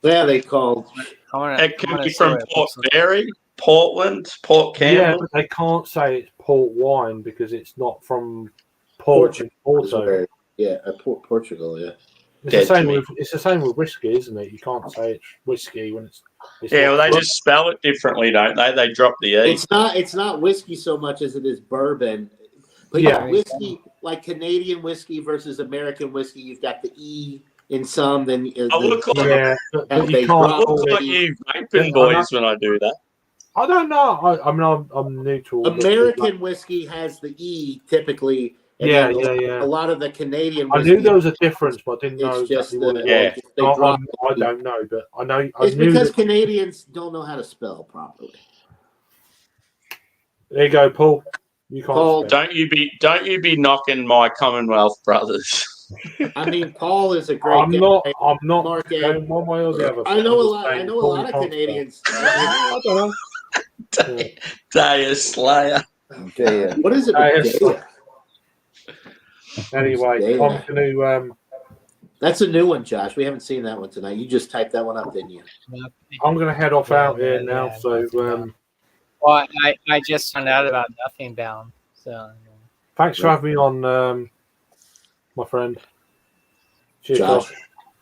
Speaker 6: Yeah, they called.
Speaker 4: It could be from Port Fairy, Portland, Port
Speaker 2: Yeah,
Speaker 4: Campbell.
Speaker 2: but they can't say it's port wine because it's not from Porto.
Speaker 6: Yeah, Portugal. Yeah.
Speaker 2: It's the same with whiskey, isn't it? You can't say it's whiskey when it's
Speaker 4: Yeah, well, they
Speaker 2: not-
Speaker 4: just spell it differently, don't they? They drop the E.
Speaker 6: It's not whiskey so much as it is bourbon. But
Speaker 2: Yeah.
Speaker 6: whiskey, like Canadian whiskey versus American whiskey, you've got the E in some. Then
Speaker 4: I look like,
Speaker 2: but
Speaker 6: they
Speaker 2: you
Speaker 6: drop
Speaker 2: can't.
Speaker 4: I look like you vaping boys when I do that.
Speaker 2: I don't know. I mean, I'm neutral.
Speaker 6: American whiskey has the E typically. And
Speaker 2: Yeah,
Speaker 6: then
Speaker 2: yeah.
Speaker 6: A lot of the Canadian
Speaker 2: I
Speaker 6: whiskey.
Speaker 2: knew there was a difference, but I didn't know
Speaker 6: It's just
Speaker 2: exactly what
Speaker 6: the-
Speaker 2: it was.
Speaker 6: they drop
Speaker 2: I don't know, but I know. I
Speaker 6: It's
Speaker 2: knew
Speaker 6: because
Speaker 2: that-
Speaker 6: Canadians don't know how to spell properly.
Speaker 2: There you go, Paul. You can't.
Speaker 6: Paul,
Speaker 2: spell.
Speaker 4: Don't you be knocking my Commonwealth brothers.
Speaker 6: I mean, Paul is a great
Speaker 2: I'm
Speaker 6: guy.
Speaker 2: not
Speaker 6: Mark
Speaker 2: going one way or the other.
Speaker 6: I know a
Speaker 2: I'm
Speaker 6: lot.
Speaker 2: just
Speaker 6: I
Speaker 2: saying
Speaker 6: know a
Speaker 2: Paul
Speaker 6: lot of
Speaker 2: can't
Speaker 6: Canadians.
Speaker 2: I don't know.
Speaker 4: Day of Slayer.
Speaker 6: What is it? with Daya?
Speaker 2: Anyway,
Speaker 6: Daya?
Speaker 2: I'm going to.
Speaker 6: That's a new one, Josh. We haven't seen that one tonight. You just typed that one up, didn't you?
Speaker 2: I'm going to head off out here now.
Speaker 1: yeah,
Speaker 2: So,
Speaker 1: Well, I just found out about Nothing Bound. So
Speaker 2: thanks for having me on, my friend. Cheers,
Speaker 6: Josh.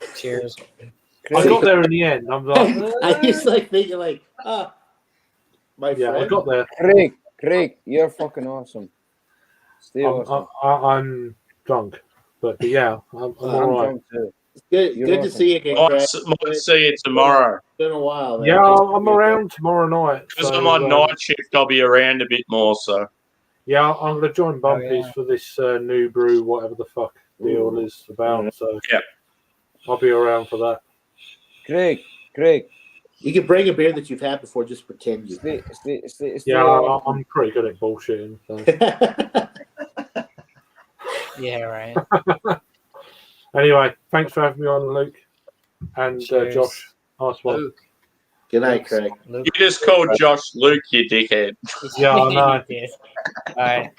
Speaker 2: Josh.
Speaker 1: cheers.
Speaker 2: I got there in the end. I'm like,
Speaker 6: I was like thinking, like, my
Speaker 2: yeah,
Speaker 6: friend.
Speaker 2: I got there.
Speaker 5: Craig, you're fucking awesome. Stay awesome.
Speaker 2: I'm drunk, but yeah, I'm all right.
Speaker 5: drunk too.
Speaker 6: Good
Speaker 5: You're
Speaker 6: to
Speaker 5: awesome.
Speaker 6: see you again,
Speaker 4: Might
Speaker 6: Craig.
Speaker 4: see you tomorrow.
Speaker 6: It's been a while. Man.
Speaker 2: Yeah, I'm around tomorrow night.
Speaker 4: Because
Speaker 2: so,
Speaker 4: I'm on night shift, I'll be around a bit more. So
Speaker 2: Yeah, I'm going to join Bumpies
Speaker 1: yeah.
Speaker 2: for this new brew, whatever the fuck deal is about. So
Speaker 4: yeah,
Speaker 2: I'll be around for that.
Speaker 5: Craig,
Speaker 6: You can bring a beer that you've had before. Just pretend you.
Speaker 5: stay
Speaker 2: Yeah,
Speaker 5: awesome.
Speaker 2: I'm pretty good at bullshitting. So.
Speaker 1: Yeah, right.
Speaker 2: Anyway, thanks for having me on, Luke and
Speaker 1: Cheers.
Speaker 2: Josh. Nice one.
Speaker 8: Luke.
Speaker 6: Good night, Craig.
Speaker 1: Luke.
Speaker 4: you just called Josh Luke, you dickhead.
Speaker 2: Yeah, I know.
Speaker 1: Yes. All right.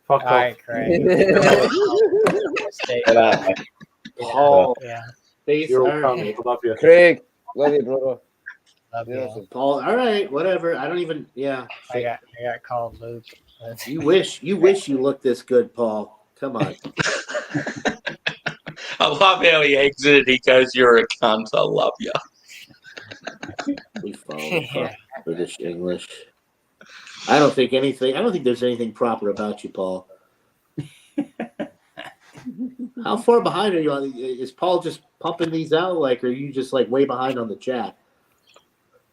Speaker 2: Fuck
Speaker 1: All
Speaker 2: off.
Speaker 1: right, Craig. Stay-
Speaker 5: Paul,
Speaker 1: yeah.
Speaker 6: Peace.
Speaker 2: You're all
Speaker 6: All
Speaker 2: coming.
Speaker 6: right.
Speaker 2: I love you.
Speaker 5: Craig, love you, brother.
Speaker 1: Love
Speaker 5: Stay
Speaker 1: you.
Speaker 5: awesome.
Speaker 6: Paul. All right. Whatever. I don't even. Yeah.
Speaker 1: I got called Luke.
Speaker 6: You wish you looked this good, Paul. Come on.
Speaker 4: I love how he exited. He goes, "You're a cunt. I love you."
Speaker 6: We follow British English. I don't think there's anything proper about you, Paul. How far behind are you on? Is Paul just pumping these out? Like, are you just like way behind on the chat?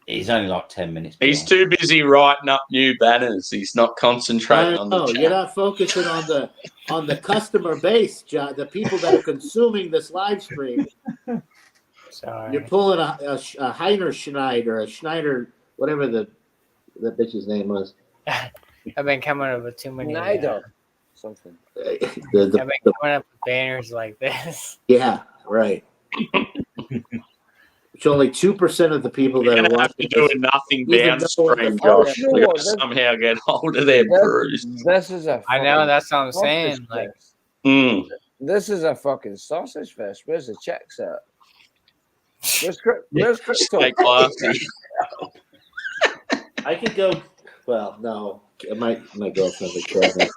Speaker 3: He's only like 10 minutes.
Speaker 4: He's
Speaker 3: behind.
Speaker 4: too busy writing up new banners. He's not concentrating on the
Speaker 6: No,
Speaker 4: chat.
Speaker 6: you're not focusing on the customer base, John. The people that are consuming this live stream.
Speaker 1: Sorry.
Speaker 6: You're pulling a Heinerschneid or a Schneider, whatever the bitch's name was.
Speaker 1: I've been coming up with too many.
Speaker 5: Schneider. Something.
Speaker 1: I've been coming up with banners like this.
Speaker 6: Yeah, right. which only 2% of the people that
Speaker 4: You're
Speaker 6: are
Speaker 4: gonna have to
Speaker 6: watching
Speaker 4: do
Speaker 6: this
Speaker 4: a nothing
Speaker 6: even know what the
Speaker 4: downstream,
Speaker 6: fuck
Speaker 4: Josh.
Speaker 5: you know
Speaker 4: We
Speaker 5: what,
Speaker 4: got to somehow get hold of their brews.
Speaker 5: This is a
Speaker 1: I know,
Speaker 5: fucking
Speaker 1: that's what I'm
Speaker 5: sausage
Speaker 1: saying. Like,
Speaker 5: fest.
Speaker 4: Mm.
Speaker 5: This is a fucking sausage fest. Where's the checks at? Where's Crypto?
Speaker 4: Stay classy.
Speaker 6: I could go. Well, no, my girlfriend would kill me.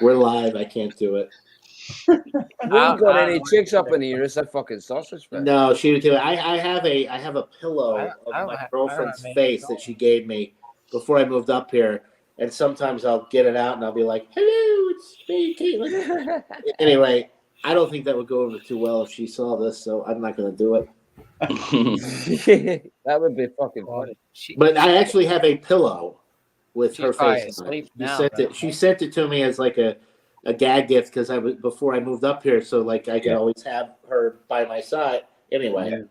Speaker 6: We're live. I can't do it.
Speaker 5: We ain't got any chicks up in here. It's a fucking sausage fest.
Speaker 6: No, she would do it. I have a pillow of my girlfriend's face that she gave me before I moved up here, and sometimes I'll get it out and I'll be like, "Hello, it's me, Caitlin." Anyway, I don't think that would go over too well if she saw this, so I'm not going to do it.
Speaker 5: That would be fucking funny.
Speaker 6: But I actually have a pillow with her
Speaker 1: probably
Speaker 6: face on
Speaker 1: asleep
Speaker 6: it.
Speaker 1: now,
Speaker 6: She sent it to me as like a gag gift because before I moved up here, so like I could always have her by my side. Anyway,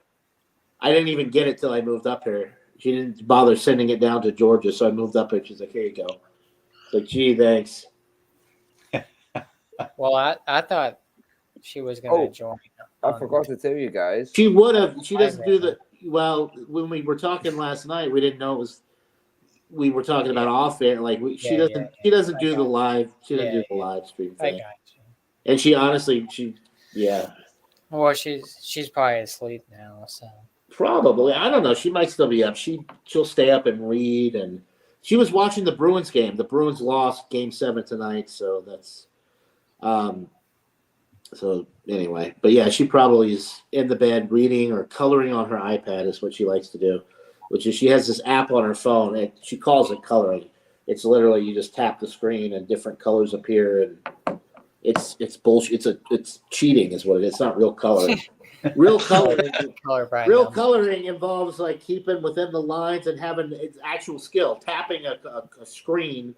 Speaker 6: I didn't even get it till I moved up here. She didn't bother sending it down to Georgia, so I moved up here. She's like, "Here you go." It's like, "Gee, thanks."
Speaker 1: well, I thought she was going to join.
Speaker 5: I forgot to tell you guys.
Speaker 6: She would have. She doesn't do the well. When we were talking last night, we didn't know it was. We were talking about off air. Like she doesn't. She doesn't do the live. She doesn't do the live stream
Speaker 1: I
Speaker 6: thing.
Speaker 1: got you.
Speaker 6: And she honestly, yeah.
Speaker 1: Well, she's probably asleep now, so.
Speaker 6: Probably. I don't know. She might still be up. She'll stay up and read. And she was watching the Bruins game. The Bruins lost Game 7 tonight, so that's. So anyway, but yeah, she probably is in the bed reading or coloring on her iPad is what she likes to do, which is she has this app on her phone and she calls it coloring. It's literally you just tap the screen and different colors appear and it's bullshit. It's cheating is what it is. It's not real coloring. Real coloring involves like keeping within the lines and having its actual skill. Tapping a screen.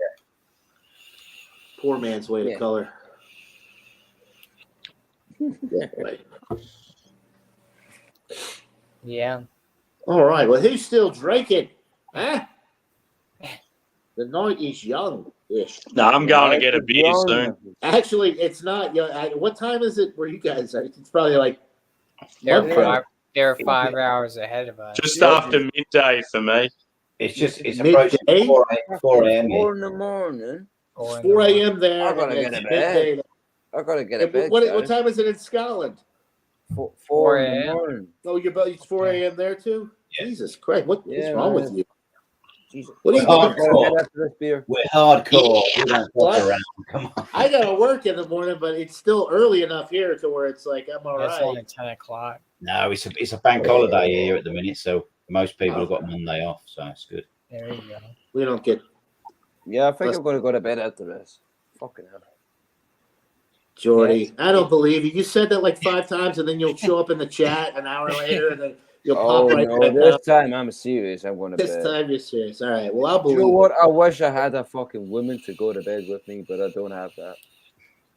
Speaker 6: Poor man's way to color.
Speaker 1: Yeah.
Speaker 6: All right. Well, who's still drinking? Huh? The night is young-ish.
Speaker 4: No, I'm going to get a beer soon.
Speaker 6: Actually, it's not. What time is it where you guys are? It's probably like.
Speaker 1: They're 5 hours ahead of us.
Speaker 4: Just after midday for me.
Speaker 3: It's approaching 4 a.m.
Speaker 5: 4 in the morning.
Speaker 6: 4 a.m. there.
Speaker 5: I gotta get a bed. I gotta get a bed.
Speaker 6: What time is it in Scotland?
Speaker 5: 4 in the morning.
Speaker 6: Oh, it's 4 a.m. there too. Yeah. Jesus Christ! What's wrong with you?
Speaker 5: Jesus.
Speaker 6: What are you
Speaker 3: hardcore. We're hardcore. We don't fuck around. Come on.
Speaker 6: I gotta work in the morning, but it's still early enough here to where it's like I'm all right.
Speaker 1: It's only 10 o'clock.
Speaker 3: No, it's a bank holiday here at the minute, so most people have got Monday off, so it's good.
Speaker 1: There you go.
Speaker 6: We don't get.
Speaker 5: Yeah, I think I'm gonna go to bed after this. Fucking hell.
Speaker 6: Jordy, I don't believe you. You said that like 5 times, and then you'll show up in the chat an hour later, and then you'll pop right back
Speaker 5: this
Speaker 6: up.
Speaker 5: time I'm serious. I'm going to bed.
Speaker 6: This time you're serious. All right. Well, I'll believe.
Speaker 5: You know what? I wish I had a fucking woman to go to bed with me, but I don't have that.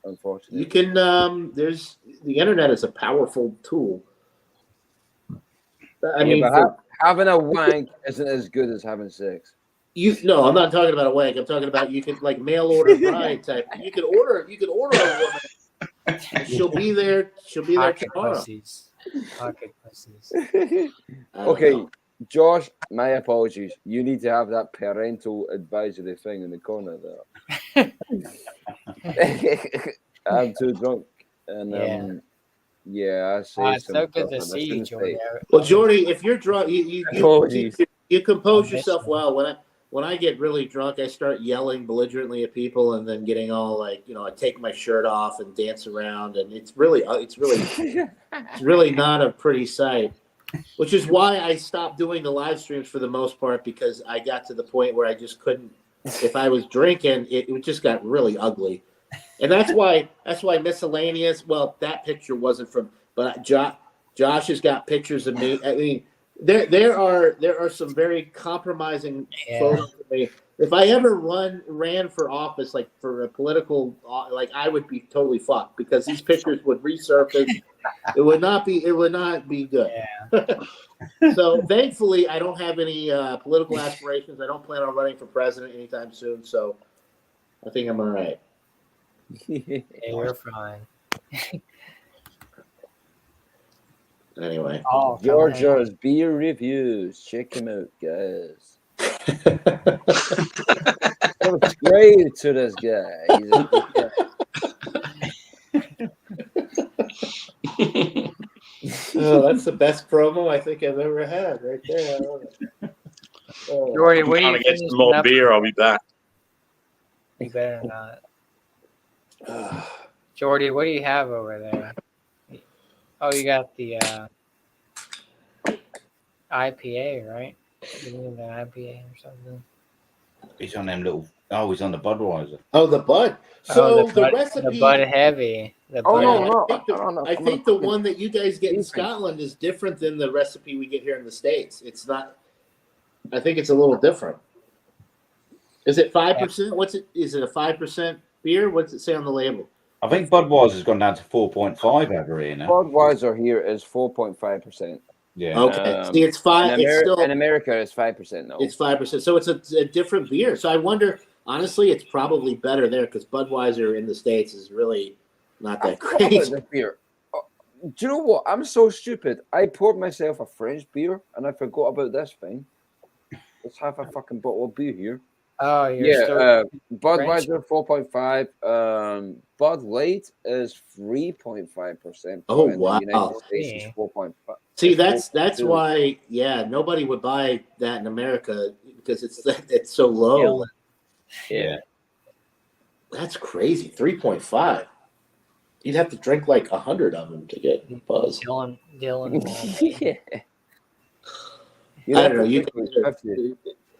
Speaker 5: Unfortunately,
Speaker 6: you can. There's the internet is a powerful tool. I mean,
Speaker 5: having a wank isn't as good as having sex.
Speaker 6: No, I'm not talking about a wank. I'm talking about you can like mail order bride type. You can order a woman. She'll be there. She'll be there tomorrow.
Speaker 1: Pocket pussies.
Speaker 5: Okay, Josh, my apologies. You need to have that parental advisory thing in the corner there. I'm too drunk, and I say
Speaker 1: it's so good to see you, Jordy.
Speaker 6: Well, Jordy, if you're drunk, you compose yourself well. When I get really drunk, I start yelling belligerently at people, and then getting all like, I take my shirt off and dance around, and it's really not a pretty sight. Which is why I stopped doing the live streams for the most part, because I got to the point where I just couldn't. If I was drinking, it just got really ugly, and that's why miscellaneous. Well, that picture wasn't from, but Josh has got pictures of me. I mean. There are some very compromising photos of me. If I ever ran for office, like for a political, like I would be totally fucked because these pictures would resurface. It would not be good. Yeah. So thankfully, I don't have any political aspirations. I don't plan on running for president anytime soon. So I think I'm all right.
Speaker 1: Yeah, you're fine.
Speaker 6: Anyway,
Speaker 1: Oh,
Speaker 5: Georgia's beer reviews. Check him out, guys. Subscribe to this guy. He's a good guy.
Speaker 6: Oh, that's the best promo I think I've ever had, right there. I love it. Oh.
Speaker 1: Jordy,
Speaker 4: I'm
Speaker 1: what are
Speaker 4: trying
Speaker 1: you
Speaker 4: to get some
Speaker 1: finishing
Speaker 4: more
Speaker 1: up?
Speaker 4: beer. I'll be back.
Speaker 1: You better not. Jordy, what do you have over there? Oh, you got the IPA, right? You need an IPA or something.
Speaker 3: He's on them little. Oh, he's on the Budweiser.
Speaker 6: Oh, the Bud. So the recipe.
Speaker 1: The Bud Heavy. The
Speaker 5: Oh,
Speaker 1: Bud
Speaker 5: no.
Speaker 6: I think the one that you guys get in Scotland is different than the recipe we get here in the States. It's not. I think it's a little different. Is it 5%? What's it? Is it a 5% beer? What's it say on the label?
Speaker 3: I think Budweiser's gone down to 4.5 over here now.
Speaker 5: Budweiser here is 4.5%.
Speaker 3: Yeah.
Speaker 6: Okay. See, it's 5. It's still
Speaker 5: in America, it's 5% now.
Speaker 6: It's 5%. So it's a different beer. So I wonder. Honestly, it's probably better there because Budweiser in the States is really not that great.
Speaker 5: This beer. Do you know what? I'm so stupid. I poured myself a French beer and I forgot about this thing. Let's have a fucking bottle of beer here.
Speaker 1: Oh, you're still
Speaker 5: Budweiser 4.5. Bud Light is 3.5%.
Speaker 6: Oh,
Speaker 5: and
Speaker 6: wow.
Speaker 5: The United States is 4.5.
Speaker 6: See, that's why, nobody would buy that in America because it's so low.
Speaker 3: Yeah.
Speaker 6: That's crazy. 3.5. You'd have to drink like 100 of them to get buzz.
Speaker 1: Dylan.
Speaker 5: Yeah.
Speaker 6: I don't know. You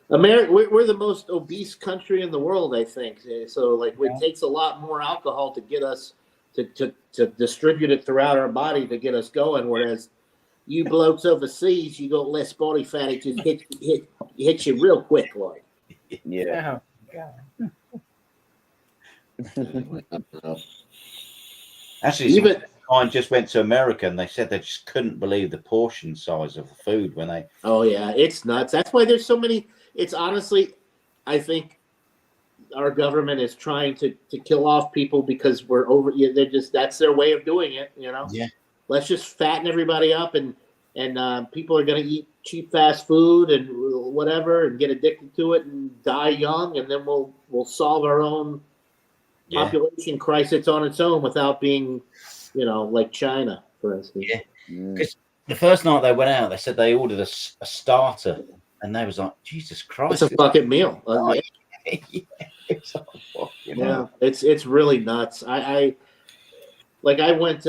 Speaker 6: America, we're the most obese country in the world, I think. So, like, it takes a lot more alcohol to get us to distribute it throughout our body to get us going. Whereas you blokes overseas, you got less body fat. It just hits you real quick, like.
Speaker 5: Yeah.
Speaker 3: Actually, even I just went to America and they said they just couldn't believe the portion size of the food when they.
Speaker 6: Oh yeah, it's nuts. That's why there's so many. It's honestly, I think our government is trying to kill off people because we're over. They're just that's their way of doing it. You know.
Speaker 3: Yeah.
Speaker 6: Let's just fatten everybody up and people are going to eat cheap fast food and whatever and get addicted to it and die young, and then we'll solve our own population crisis on its own without being, like China, for instance.
Speaker 3: Yeah. Because the first night they went out, they said they ordered a starter, and they was like, Jesus Christ,
Speaker 6: it's a fucking meal. It's really nuts. I went.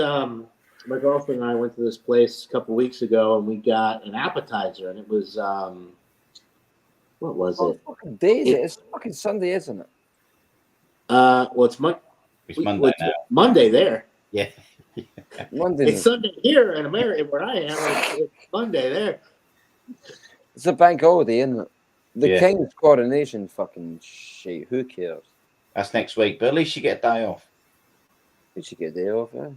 Speaker 6: My girlfriend and I went to this place a couple weeks ago, and we got an appetizer, and it was what was it?
Speaker 5: Fucking days. It's fucking Sunday, isn't it?
Speaker 6: Well, it's Monday now. Monday there.
Speaker 3: Yeah.
Speaker 5: Monday.
Speaker 6: It's Sunday here in America where I am. It's Monday there.
Speaker 5: It's a bank holiday, isn't it? The King's coronation, fucking shit. Who cares?
Speaker 3: That's next week, but at least you get a day off.
Speaker 5: You should get a day off, yeah.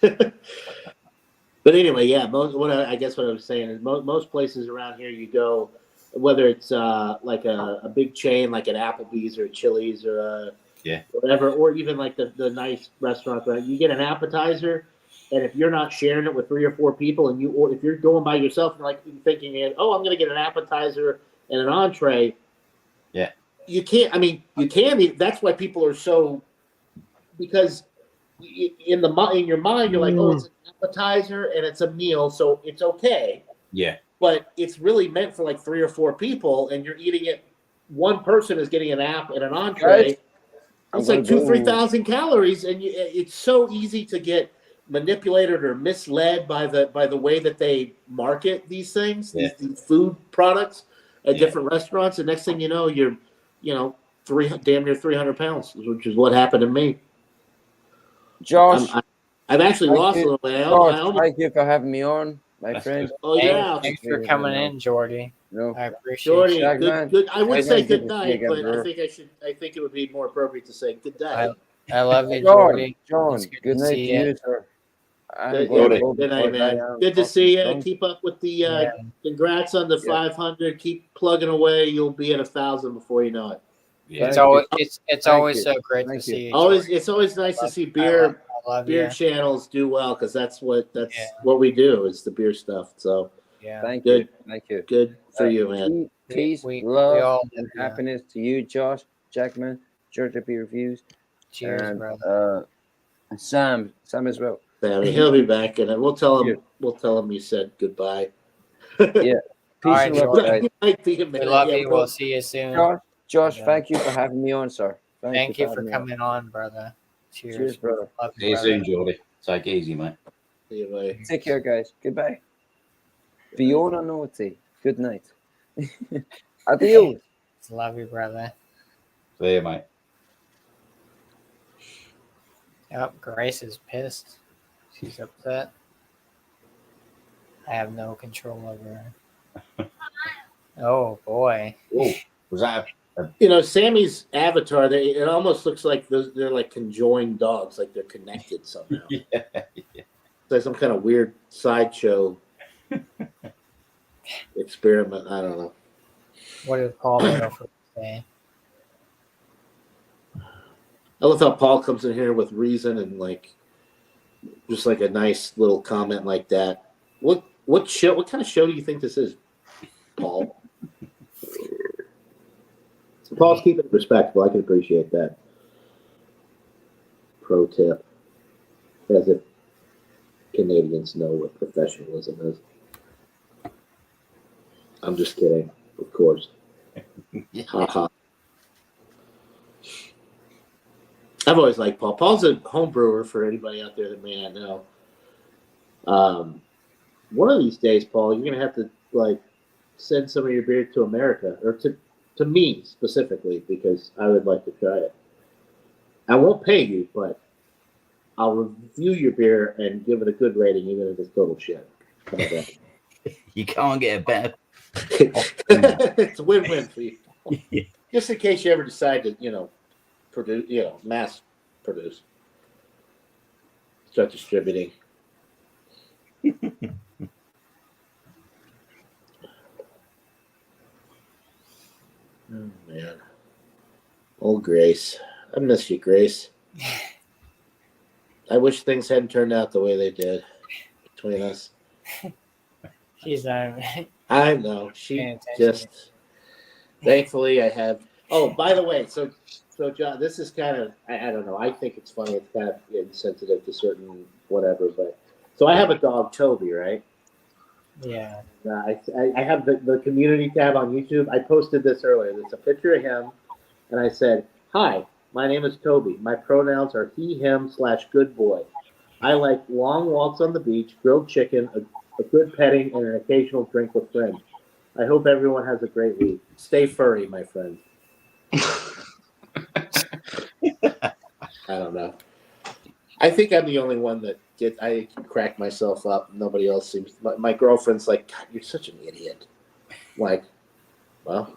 Speaker 6: But anyway, I guess what I was saying is most places around here you go, whether it's like a big chain like an Applebee's or a Chili's or whatever, or even like the nice restaurant, right? You get an appetizer, and if you're not sharing it with 3 or 4 people, and if you're going by yourself and like thinking, oh, I'm going to get an appetizer and an entree, you can't. I mean, you can. That's why people are so because. In your mind, you're like, oh, it's an appetizer and it's a meal, so it's okay.
Speaker 3: Yeah.
Speaker 6: But it's really meant for like 3 or 4 people, and you're eating it. One person is getting an app and an entree. It's like 2,000-3,000 calories, and it's so easy to get manipulated or misled by the way that they market these things, these food products at different restaurants. And next thing you know, you're damn near 300 pounds, which is what happened to me.
Speaker 5: Josh,
Speaker 6: I've actually lost a little bit.
Speaker 5: Thank you for having me on, my friend.
Speaker 6: Oh yeah,
Speaker 1: thanks for coming in, Jordy.
Speaker 5: No.
Speaker 1: I appreciate
Speaker 6: it. Good. I would say good night, but I think it would be more appropriate to say good day.
Speaker 1: I love you, Jordy.
Speaker 5: John, good night to you, sir.
Speaker 6: Good night, man. Good to see you. Keep up with the. Congrats on the 500. Keep plugging away. You'll be at 1,000 before you know it.
Speaker 1: Yeah. It's always so great to see you.
Speaker 6: It's always nice to see beer
Speaker 1: love
Speaker 6: beer
Speaker 1: you.
Speaker 6: channels do well because that's what we do is the beer stuff. So
Speaker 1: Yeah.
Speaker 5: Thank
Speaker 6: good,
Speaker 5: you. Thank you.
Speaker 6: good for you, man.
Speaker 5: Peace,
Speaker 1: we
Speaker 5: love,
Speaker 1: all
Speaker 5: and
Speaker 1: love you.
Speaker 5: happiness to you, Josh, Jackman, Georgia Beer Reviews,
Speaker 1: Cheers,
Speaker 5: and
Speaker 1: brother.
Speaker 5: and Sam as well.
Speaker 6: Sammy, he'll be back, and we'll tell him you said goodbye.
Speaker 5: Yeah. Peace
Speaker 1: All right,
Speaker 5: and love,
Speaker 1: George.
Speaker 5: guys.
Speaker 6: We
Speaker 1: We love you. We'll see you soon.
Speaker 5: Josh,
Speaker 1: Yeah.
Speaker 5: thank you for having me on, sir.
Speaker 1: Thank you for
Speaker 5: having me
Speaker 1: coming on, brother. Cheers.
Speaker 5: Cheers, brother.
Speaker 1: Love
Speaker 3: See you
Speaker 1: brother.
Speaker 3: soon, Geordie. Take it easy, mate.
Speaker 6: See you, buddy.
Speaker 5: Take care, guys. Goodbye. Fiona Naughty. Good night. Adios.
Speaker 1: Love you, brother.
Speaker 3: See you, mate.
Speaker 1: Yep, Grace is pissed. She's upset. I have no control over her. Oh boy.
Speaker 3: Whoa. Was that
Speaker 6: Sammy's avatar, it almost looks like they're like conjoined dogs, like they're connected somehow.
Speaker 3: yeah.
Speaker 6: It's like some kind of weird sideshow experiment. I don't know.
Speaker 1: What did Paul Manafort say?
Speaker 6: I love how Paul comes in here with reason and just like a nice little comment like that. What kind of show do you think this is, Paul? Paul's keeping it respectful. I can appreciate that. Pro tip. As if Canadians know what professionalism is. I'm just kidding, of course. Haha. I've always liked Paul. Paul's a home brewer for anybody out there that may not know. One of these days, Paul, you're gonna have to send some of your beer to America, or to me specifically, because I would like to try it. I won't pay you, but I'll review your beer and give it a good rating, even if it's total shit. How about that?
Speaker 3: You can't get a better.
Speaker 6: It's a win-win for you. Just in case you ever decide to, produce, mass produce, start distributing. Oh man, old Grace, I miss you, Grace. I wish things hadn't turned out the way they did between us.
Speaker 1: She's not.
Speaker 6: I know. She just. Thankfully, I have. Oh, by the way, so John, this is kind of I don't know. I think it's funny. It's kind of insensitive to certain whatever, but so I have a dog, Toby, right?
Speaker 1: Yeah.
Speaker 6: I have the community tab on YouTube. I posted this earlier. It's a picture of him, and I said, "Hi, my name is Toby. My pronouns are he/him/good boy. I like long walks on the beach, grilled chicken, a good petting, and an occasional drink with friends. I hope everyone has a great week. Stay furry, my friend." I don't know. I think I'm the only one that I crack myself up. Nobody else seems. My girlfriend's like, "God, you're such an idiot." I'm like, well,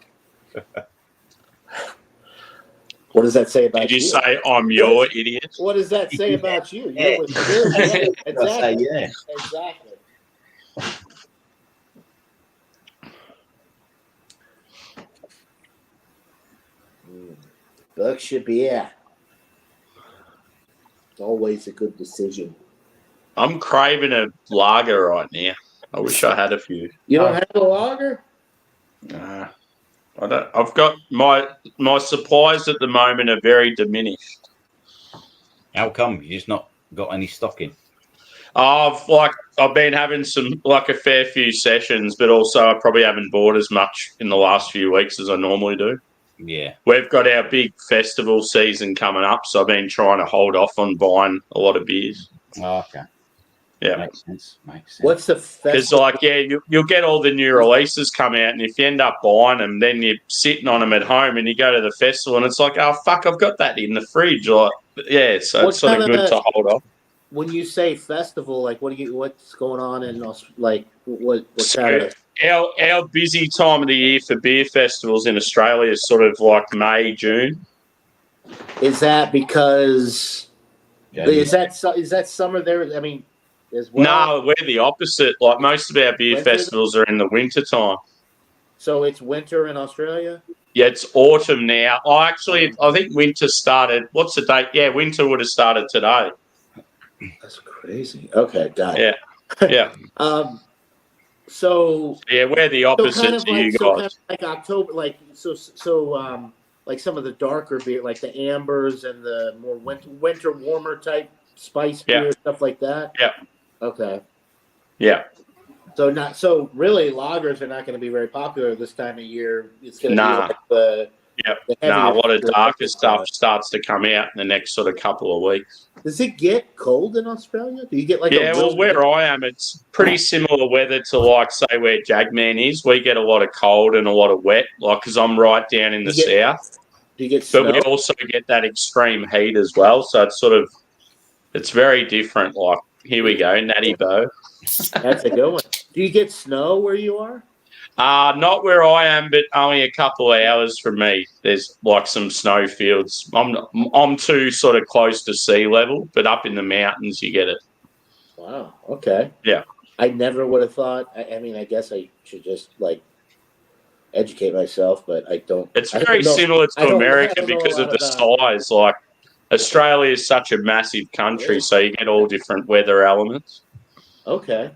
Speaker 6: what does that say about you?
Speaker 4: Did you say I'm your idiot?
Speaker 6: What does that say about you?
Speaker 3: Yeah.
Speaker 6: Exactly.
Speaker 3: Yeah.
Speaker 6: Exactly. Berkshire beer. It's always a good decision.
Speaker 4: I'm craving a lager right now. I wish I had a few.
Speaker 6: You don't have a lager?
Speaker 4: Nah, I don't. I've got my supplies at the moment are very diminished.
Speaker 3: How come you just not got any stocking?
Speaker 4: I've been having a fair few sessions, but also I probably haven't bought as much in the last few weeks as I normally do.
Speaker 3: Yeah.
Speaker 4: We've got our big festival season coming up, so I've been trying to hold off on buying a lot of beers.
Speaker 3: Oh, okay.
Speaker 4: Yeah.
Speaker 3: Makes sense.
Speaker 6: What's the
Speaker 4: festival? Because you'll get all the new releases come out, and if you end up buying them, then you're sitting on them at home, and you go to the festival, and it's like, oh fuck, I've got that in the fridge. So it's sort of good to hold off.
Speaker 6: When you say festival, what's going on in what kind of?
Speaker 4: Our busy time of the year for beer festivals in Australia is sort of like May, June.
Speaker 6: Is that because? Is that summer there? I mean, as well.
Speaker 4: No, we're the opposite. Like most of our beer festivals are in the winter time.
Speaker 6: So it's winter in Australia?
Speaker 4: Yeah, it's autumn now. I think winter started. What's the date? Yeah, winter would have started today.
Speaker 6: That's crazy. Okay, got it.
Speaker 4: Yeah.
Speaker 6: So
Speaker 4: Yeah, we're the
Speaker 6: so
Speaker 4: opposite
Speaker 6: kind of
Speaker 4: to
Speaker 6: like
Speaker 4: you
Speaker 6: so kind
Speaker 4: guys.
Speaker 6: of like October, like like some of the darker beer, like the ambers and the more winter warmer type spice beer, stuff like that.
Speaker 4: Yeah.
Speaker 6: Okay.
Speaker 4: Yeah.
Speaker 6: So really lagers are not going to be very popular this time of year. It's going to be
Speaker 4: Nah.
Speaker 6: like the
Speaker 4: A lot of darker stuff starts to come out in the next sort of couple of weeks.
Speaker 6: Does it get cold in Australia? Do you get like
Speaker 4: where I am, it's pretty similar weather to like say where Jagman is. We get a lot of cold and a lot of wet, like because I'm right down in the south.
Speaker 6: Do you get snow?
Speaker 4: But we also get that extreme heat as well. So it's very different. Like here we go, Natty Bo.
Speaker 6: That's a good one. Do you get snow where you are?
Speaker 4: Not where I am, but only a couple of hours from me. There's like some snow fields. I'm too sort of close to sea level, but up in the mountains you get it.
Speaker 6: Wow. Okay.
Speaker 4: Yeah.
Speaker 6: I never would have thought. I mean, I guess I should just like educate myself, but I don't.
Speaker 4: It's very similar to America because of the size. Like Australia is such a massive country, so you get all different weather elements.
Speaker 6: Okay.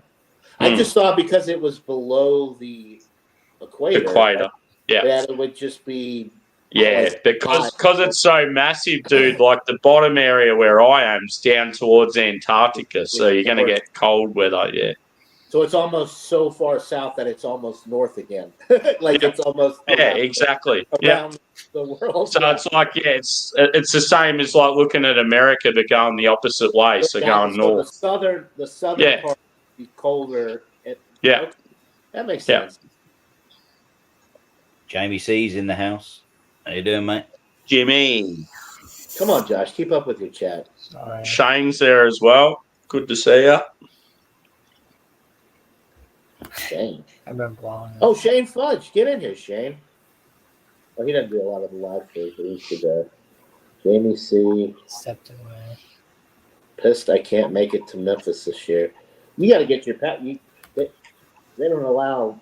Speaker 6: I just thought because it was below the equator.
Speaker 4: Yeah.
Speaker 6: That it would just be.
Speaker 4: Yeah, because it's so massive, dude. Like the bottom area where I am is down towards Antarctica, so you're going to get cold weather. Yeah.
Speaker 6: So it's almost so far south that it's almost north again. It's almost
Speaker 4: exactly.
Speaker 6: around the world.
Speaker 4: So it's like it's the same as like looking at America, but going the opposite way, so going north.
Speaker 6: The southern part would be colder.
Speaker 4: Yeah,
Speaker 6: that makes sense.
Speaker 3: Jamie C's in the house. How you doing, mate?
Speaker 4: Jimmy.
Speaker 6: Come on, Josh. Keep up with your chat.
Speaker 4: Shane's there as well. Good to see you.
Speaker 6: Shane.
Speaker 1: I've been blown.
Speaker 6: Oh, Shane Fudge. Get in here, Shane. Well, he doesn't do a lot of the live shows, but he's good. Jamie C.
Speaker 1: Stepped away.
Speaker 6: Pissed I can't make it to Memphis this year. You got to get your pet. They don't allow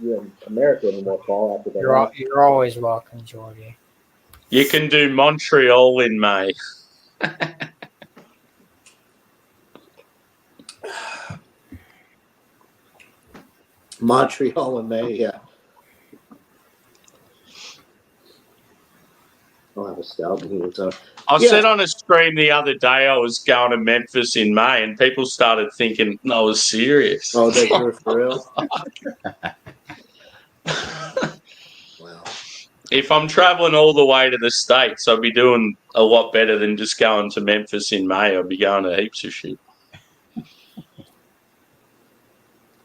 Speaker 6: you in America anymore, Paul. After that,
Speaker 1: You're always welcome, Jordy.
Speaker 4: You can do Montreal in May.
Speaker 6: Montreal in May, yeah. I'll have a stout here.
Speaker 4: I said on a stream the other day I was going to Memphis in May, and people started thinking I was serious.
Speaker 6: Oh, they were for real?
Speaker 4: Wow. If I'm traveling all the way to the States, I'll be doing a lot better than just going to Memphis in May. I'll be going to heaps of shit.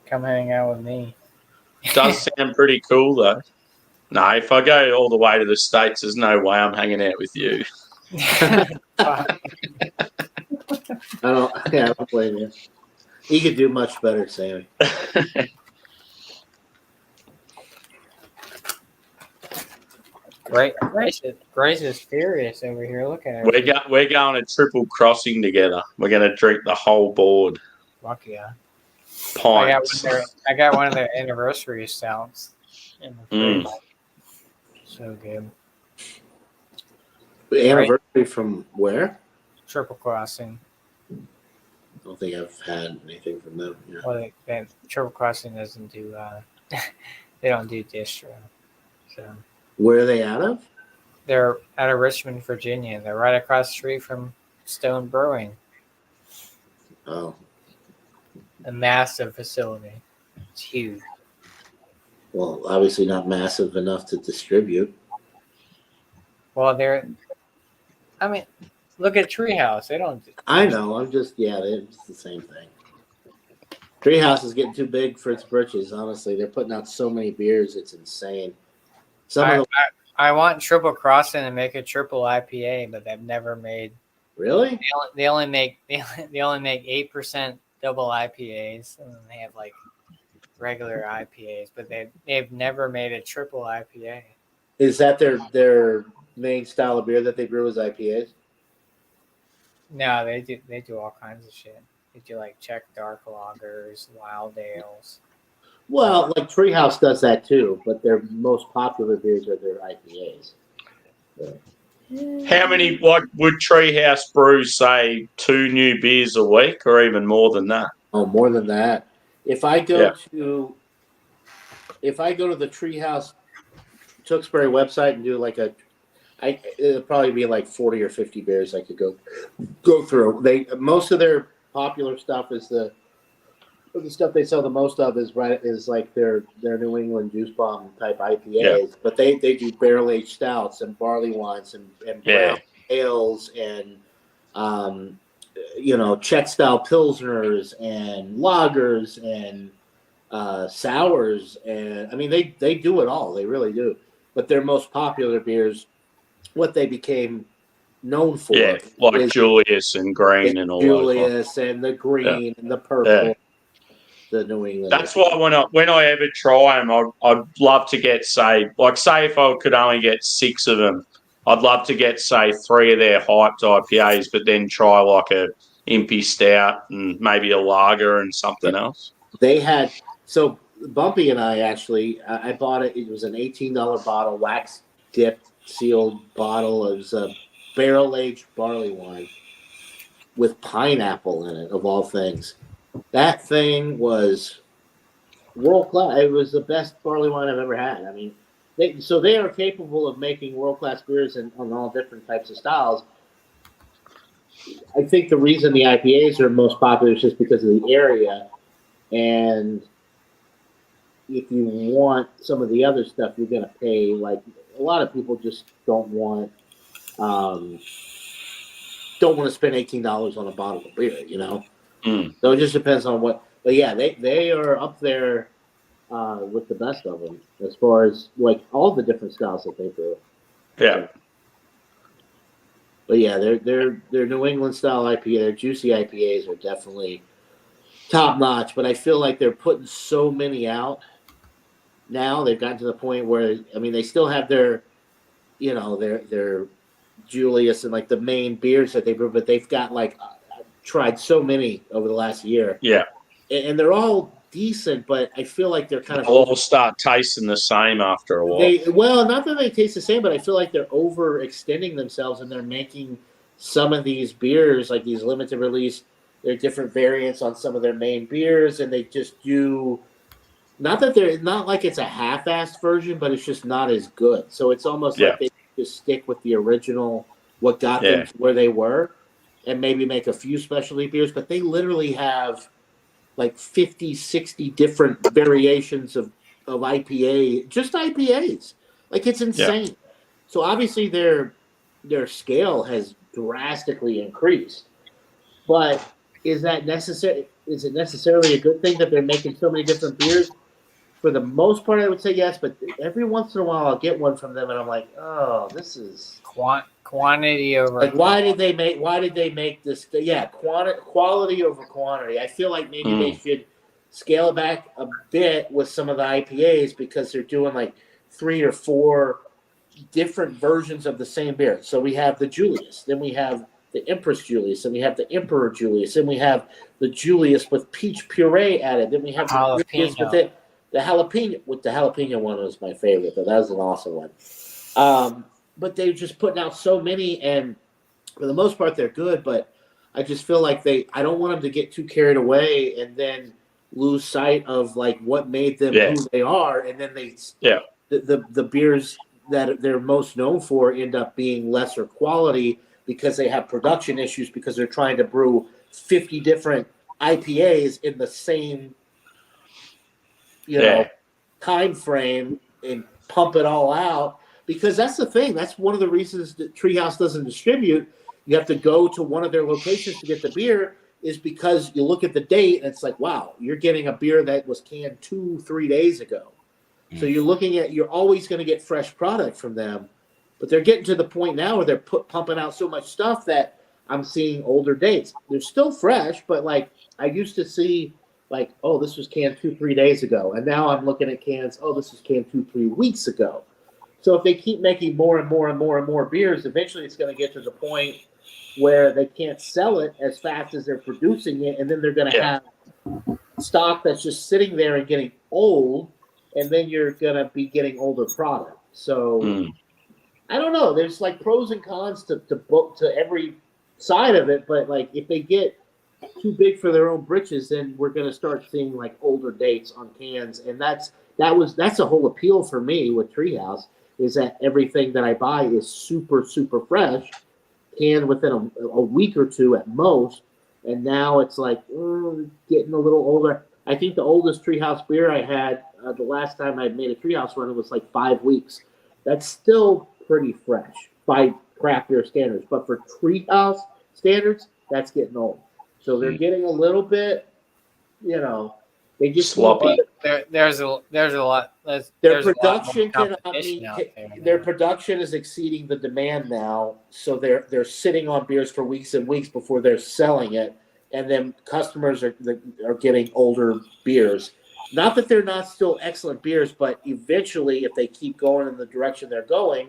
Speaker 1: Come hang out with me.
Speaker 4: Does sound pretty cool, though. No, if I go all the way to the States, there's no way I'm hanging out with you.
Speaker 6: I don't blame you. You could do much better, Sammy.
Speaker 1: Grace is furious over here. Look at her.
Speaker 4: We're going to triple crossing together. We're going to drink the whole board.
Speaker 1: Fuck yeah.
Speaker 4: Pints.
Speaker 1: I got one of their anniversary stouts in the fridge. So good.
Speaker 6: Anniversary from where?
Speaker 1: Triple Crossing.
Speaker 6: I don't think I've had anything from them. Yeah.
Speaker 1: Well, Triple Crossing doesn't do. They don't do distro. So.
Speaker 6: Where are they out of?
Speaker 1: They're out of Richmond, Virginia. They're right across the street from Stone Brewing.
Speaker 6: Oh.
Speaker 1: A massive facility. It's huge.
Speaker 6: Well, obviously not massive enough to distribute.
Speaker 1: Well, look at Treehouse. They don't.
Speaker 6: I know. It's the same thing. Treehouse is getting too big for its britches. Honestly, they're putting out so many beers, it's insane.
Speaker 1: I want Triple Crossing to make a triple IPA, but they've never made.
Speaker 6: Really?
Speaker 1: They only make 8% double IPAs, and then they have like regular IPAs, but they've never made a triple IPA.
Speaker 6: Is that their main style of beer that they brew is IPAs?
Speaker 1: No, they do all kinds of shit. They do like Czech dark lagers, wild ales.
Speaker 6: Well, like Treehouse does that too, but their most popular beers are their IPAs. Yeah.
Speaker 4: How many, like, would Treehouse Brew say 2 new beers a week or even more than that?
Speaker 6: Oh, more than that. If I go to the Treehouse Tewksbury website and do like it'll probably be like 40 or 50 beers I could go through. Most of their popular stuff is the stuff they sell the most of is like their New England juice bomb type IPAs, but they do barrel aged stouts and barley wines and brown ales and Czech style pilsners and lagers and sours, and I mean they do it all. They really do. But their most popular beers, what they became known for,
Speaker 4: like Julius and Green and all
Speaker 6: Julius
Speaker 4: those
Speaker 6: and the green and the purple. The New England.
Speaker 4: That's why when I ever try them, I'd love to get say if I could only get 6 of them, I'd love to get say 3 of their hyped IPAs, but then try like a Impy Stout and maybe a lager and something else.
Speaker 6: They had Bumpy and I actually I bought it. It was an $18 bottle, wax dipped sealed bottle. It was a barrel aged barley wine with pineapple in it, of all things. That thing was world class. It was the best barley wine I've ever had. I mean, they are capable of making world class beers on all different types of styles. I think the reason the IPAs are most popular is just because of the area, and if you want some of the other stuff, you're going to pay. Like a lot of people just don't want to spend $18 on a bottle of beer, you know. So it just depends on what. But yeah, they are up there with the best of them as far as like all the different styles that they brew.
Speaker 4: Yeah.
Speaker 6: But yeah, their New England style IPA, their juicy IPAs are definitely top notch. But I feel like they're putting so many out now. They've gotten to the point where they still have their Julius and like the main beers that they brew, but they've got like tried so many over the last year.
Speaker 4: Yeah.
Speaker 6: And they're all decent, but I feel like they're kind of
Speaker 4: all start tasting the same after a while.
Speaker 6: Not that they taste the same, but I feel like they're overextending themselves and they're making some of these beers, like these limited release, they're different variants on some of their main beers, and they just do not like it's a half-assed version, but it's just not as good. So it's almost like they just stick with the original, what got them to where they were, and maybe make a few specialty beers, but they literally have like 50, 60 different variations of IPA, just IPAs. Like it's insane. Yeah. So obviously their scale has drastically increased. But is that necessary? Is it necessarily a good thing that they're making so many different beers? For the most part, I would say yes, but every once in a while I'll get one from them and I'm like, oh, this is
Speaker 1: quantity over.
Speaker 6: Like, why did they make this? Yeah, quality over quantity. I feel like maybe they should scale it back a bit with some of the IPAs because they're doing like 3 or 4 different versions of the same beer. So we have the Julius, then we have the Empress Julius, and we have the Emperor Julius, then we have the Julius with peach puree added, then we have the Julius with it. The jalapeno one was my favorite, but that was an awesome one. But they're just putting out so many, and for the most part, they're good. But I just feel like I don't want them to get too carried away and then lose sight of like what made them who they are, and then the beers that they're most known for end up being lesser quality because they have production issues because they're trying to brew 50 different IPAs in the same time frame and pump it all out. Because that's the thing. That's one of the reasons that Treehouse doesn't distribute. You have to go to one of their locations to get the beer is because you look at the date and it's like, wow, you're getting a beer that was canned 2-3 days ago. So you're always going to get fresh product from them. But they're getting to the point now where they're pumping out so much stuff that I'm seeing older dates. They're still fresh, but like I used to see like, oh, this was canned 2-3 days ago. And now I'm looking at cans, oh, this was canned 2-3 weeks ago. So if they keep making more and more and more and more beers, eventually it's going to get to the point where they can't sell it as fast as they're producing it, and then they're going to have stock that's just sitting there and getting old, and then you're going to be getting older product. So I don't know. There's like pros and cons to every side of it, but like if they get too big for their own britches, then we're going to start seeing like older dates on cans, and that's the whole appeal for me with Treehouse is that everything that I buy is super fresh, canned within a week or two at most, and now it's like getting a little older. I think the oldest Treehouse beer I had the last time I made a Treehouse run, it was like 5 weeks. That's still pretty fresh by craft beer standards, but for Treehouse standards, that's getting old. So they're getting a little bit, they just
Speaker 4: sloppy.
Speaker 1: There's a lot.
Speaker 6: Their production their production is exceeding the demand now, so they're sitting on beers for weeks and weeks before they're selling it, and then customers are getting older beers. Not that they're not still excellent beers, but eventually, if they keep going in the direction they're going,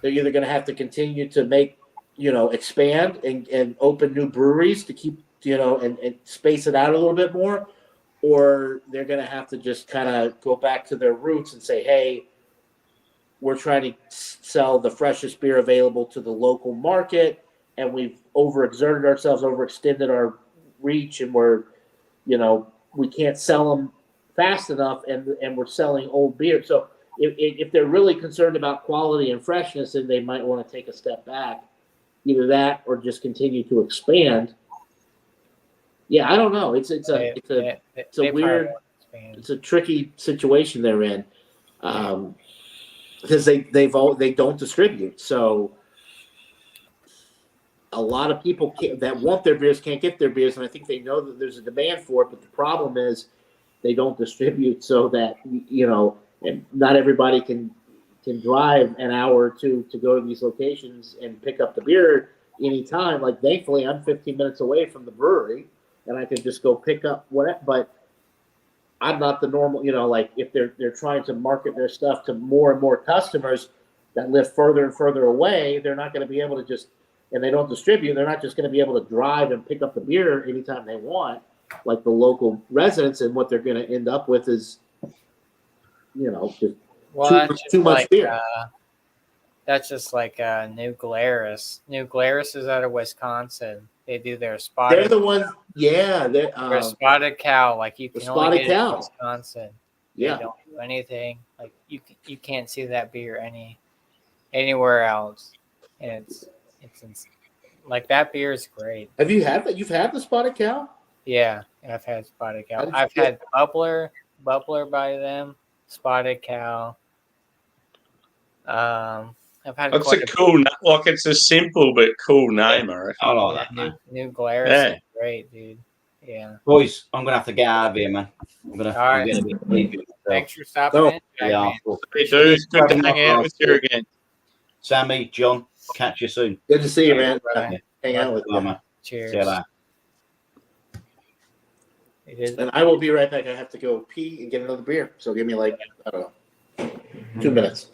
Speaker 6: they're either going to have to continue to make, expand and open new breweries to keep, and space it out a little bit more, or they're going to have to just kind of go back to their roots and say, hey, we're trying to sell the freshest beer available to the local market, and we've overexerted ourselves, overextended our reach, and we can't sell them fast enough, and we're selling old beer. So if they're really concerned about quality and freshness, then they might want to take a step back, either that or just continue to expand. Yeah, I don't know. It's a weird, it's a tricky situation they're in, because they don't distribute. So a lot of people that want their beers can't get their beers, and I think they know that there's a demand for it. But the problem is they don't distribute, so that and not everybody can drive an hour or two to go to these locations and pick up the beer anytime. Like, thankfully, I'm 15 minutes away from the brewery, and I can just go pick up whatever. But I'm not the normal, like if they're trying to market their stuff to more and more customers that live further and further away, they're not going to be able to just, and they don't distribute, they're not just going to be able to drive and pick up the beer anytime they want, like the local residents. And what they're going to end up with is, just too much beer.
Speaker 1: That's just like New Glarus. New Glarus is out of Wisconsin. They do their spotted.
Speaker 6: They're the ones, yeah.
Speaker 1: They're Spotted Cow. Like, you can only get it in Wisconsin.
Speaker 6: Yeah.
Speaker 1: They don't do anything. Like, you can't see that beer anywhere else. And it's like, that beer is great.
Speaker 6: Have you had that? You've had the Spotted Cow?
Speaker 1: Yeah, I've had Spotted Cow. I've had Bubbler by them. Spotted Cow. I've had.
Speaker 4: It's a cool, like, it's a simple but cool name.
Speaker 3: I like that, man.
Speaker 1: New Glarus is great, dude. Yeah.
Speaker 3: Boys, I'm gonna have to get out of here, man.
Speaker 1: All right.
Speaker 3: I'm gonna be
Speaker 1: Thanks for stopping in.
Speaker 3: Yeah.
Speaker 4: Hey, dude, good to hang out with you again.
Speaker 3: Sammy, John, catch you soon.
Speaker 6: Good to see you, man.
Speaker 3: Yeah.
Speaker 6: Hang out with you,
Speaker 3: man.
Speaker 1: Cheers.
Speaker 3: See you later.
Speaker 6: And I will be right back. I have to go pee and get another beer. So give me like, I don't know, 2 minutes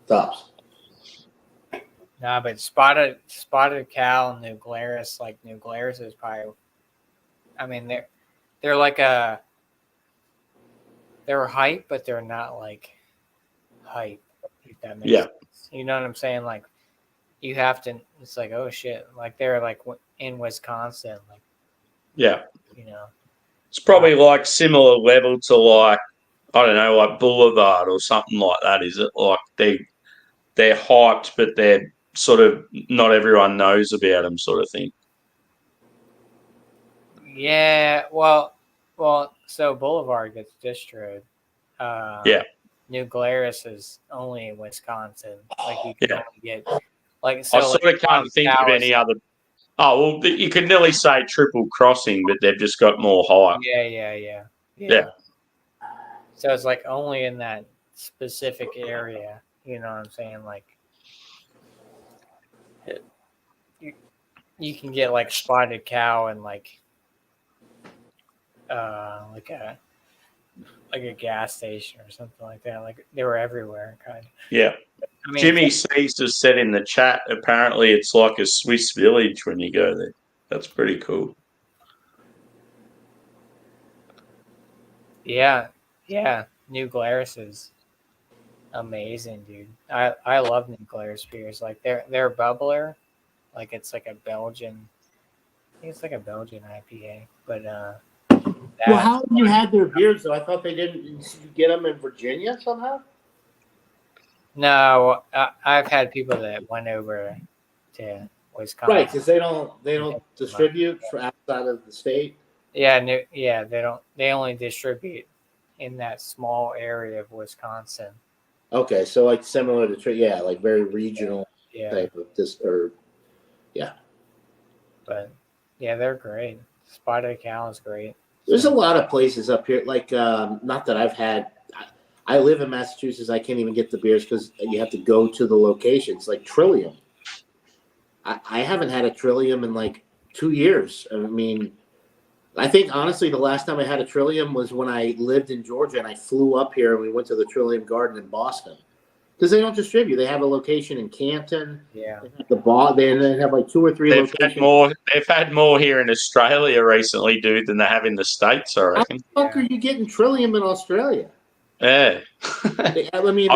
Speaker 6: tops.
Speaker 1: Nah, but Spotted Cow, New Glarus, like New Glarus is probably. I mean, they're like they're hype, but they're not like hype. If that makes sense. You know what I'm saying? Like, you have to. It's like, oh shit! Like, they're like in Wisconsin, like.
Speaker 4: Yeah.
Speaker 1: It's
Speaker 4: probably like similar level to, like, I don't know, like Boulevard or something like that. Is it like they're hyped, but they're sort of not everyone knows about them, sort of thing?
Speaker 1: Yeah, well, so Boulevard gets distroed. New Glarus is only in Wisconsin. Like, you can only get, like, so
Speaker 4: I sort of can't think of any other. Oh, well, you could nearly say Triple Crossing, but they've just got more hype.
Speaker 1: Yeah. So it's like only in that specific area. You know what I'm saying? Like, you can get like Spotted Cow and like a gas station or something like that. Like, they were everywhere, kind of.
Speaker 4: Yeah. I mean, Jimmy C's just said in the chat, apparently it's like a Swiss village when you go there. That's pretty cool.
Speaker 1: Yeah. New Glarus is. amazing, dude. I love Nuclear Spears. Like their bubbler, like it's like a Belgian. I think it's like a Belgian IPA, but
Speaker 6: Well, how have you had their beers though? I thought they didn't. Did you get them in Virginia somehow?
Speaker 1: No, I've had people that went over to Wisconsin.
Speaker 6: Right, because they don't distribute for outside of the state.
Speaker 1: Yeah, they don't. They only distribute in that small area of Wisconsin.
Speaker 6: Okay, so like similar to like very regional
Speaker 1: Yeah,
Speaker 6: type of this or
Speaker 1: but yeah, they're great. Spotted Cow is great.
Speaker 6: There's a lot of places up here. Like not that I've had. I live in Massachusetts. I can't even get the beers because you have to go to the locations. Like Trillium. I haven't had a Trillium in like 2 years. I mean, I think honestly the last time I had a Trillium was when I lived in Georgia and I flew up here and we went to the Trillium Garden in Boston. Because they don't distribute. They have a location in Canton.
Speaker 1: Yeah.
Speaker 6: They have like 2 or 3 locations.
Speaker 4: They've had more here in Australia recently, dude, than they have in the States, I reckon.
Speaker 6: How the fuck are you getting Trillium in Australia?
Speaker 4: Yeah.
Speaker 6: I mean,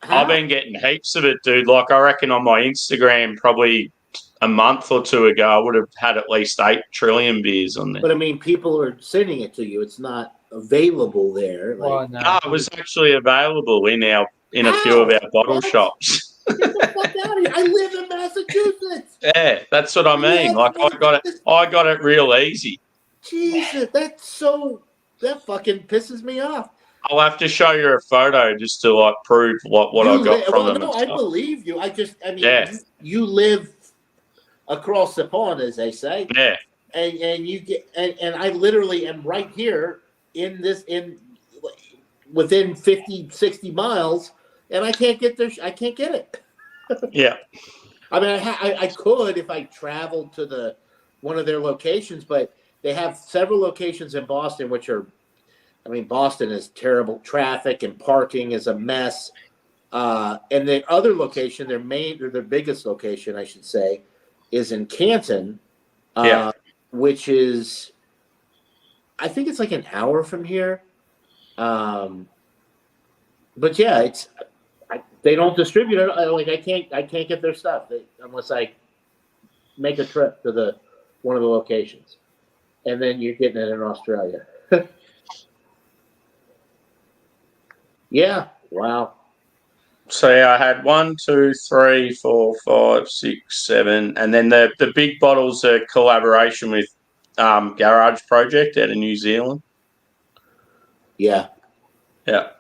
Speaker 4: I've been getting heaps of it, dude. Like, I reckon on my Instagram, probably a month or 2 ago, I would have had at least 8 Trillium beers on there.
Speaker 6: But I mean, people are sending it to you. It's not available there. Like,
Speaker 4: No, it was actually available in a few of our bottle shops.
Speaker 6: Get the fuck out of here! I live in Massachusetts.
Speaker 4: Yeah, that's what I mean. Like, I got it real easy.
Speaker 6: Jesus, that fucking pisses me off.
Speaker 4: I'll have to show you a photo just to like prove what I got from them.
Speaker 6: No, I believe you. I mean,
Speaker 4: Yeah.
Speaker 6: you live across the pond, as they say.
Speaker 4: Yeah.
Speaker 6: And you get and I literally am right here within 50, 60 miles, and I can't get there. I can't get it.
Speaker 4: Yeah.
Speaker 6: I mean, I could if I traveled to one of their locations, but they have several locations in Boston, which are, I mean, Boston is terrible. Traffic and parking is a mess. And the other location, their biggest location, I should say, is in Canton, which is, I think it's like an hour from here. But yeah, they don't distribute it. Like I can't get their stuff unless I make a trip to one of the locations, and then you're getting it in Australia. Yeah. Wow.
Speaker 4: So yeah, I had 1, 2, 3, 4, 5, 6, 7, and then the big bottles are collaboration with Garage Project out of New Zealand.
Speaker 6: Yeah.
Speaker 4: Yeah.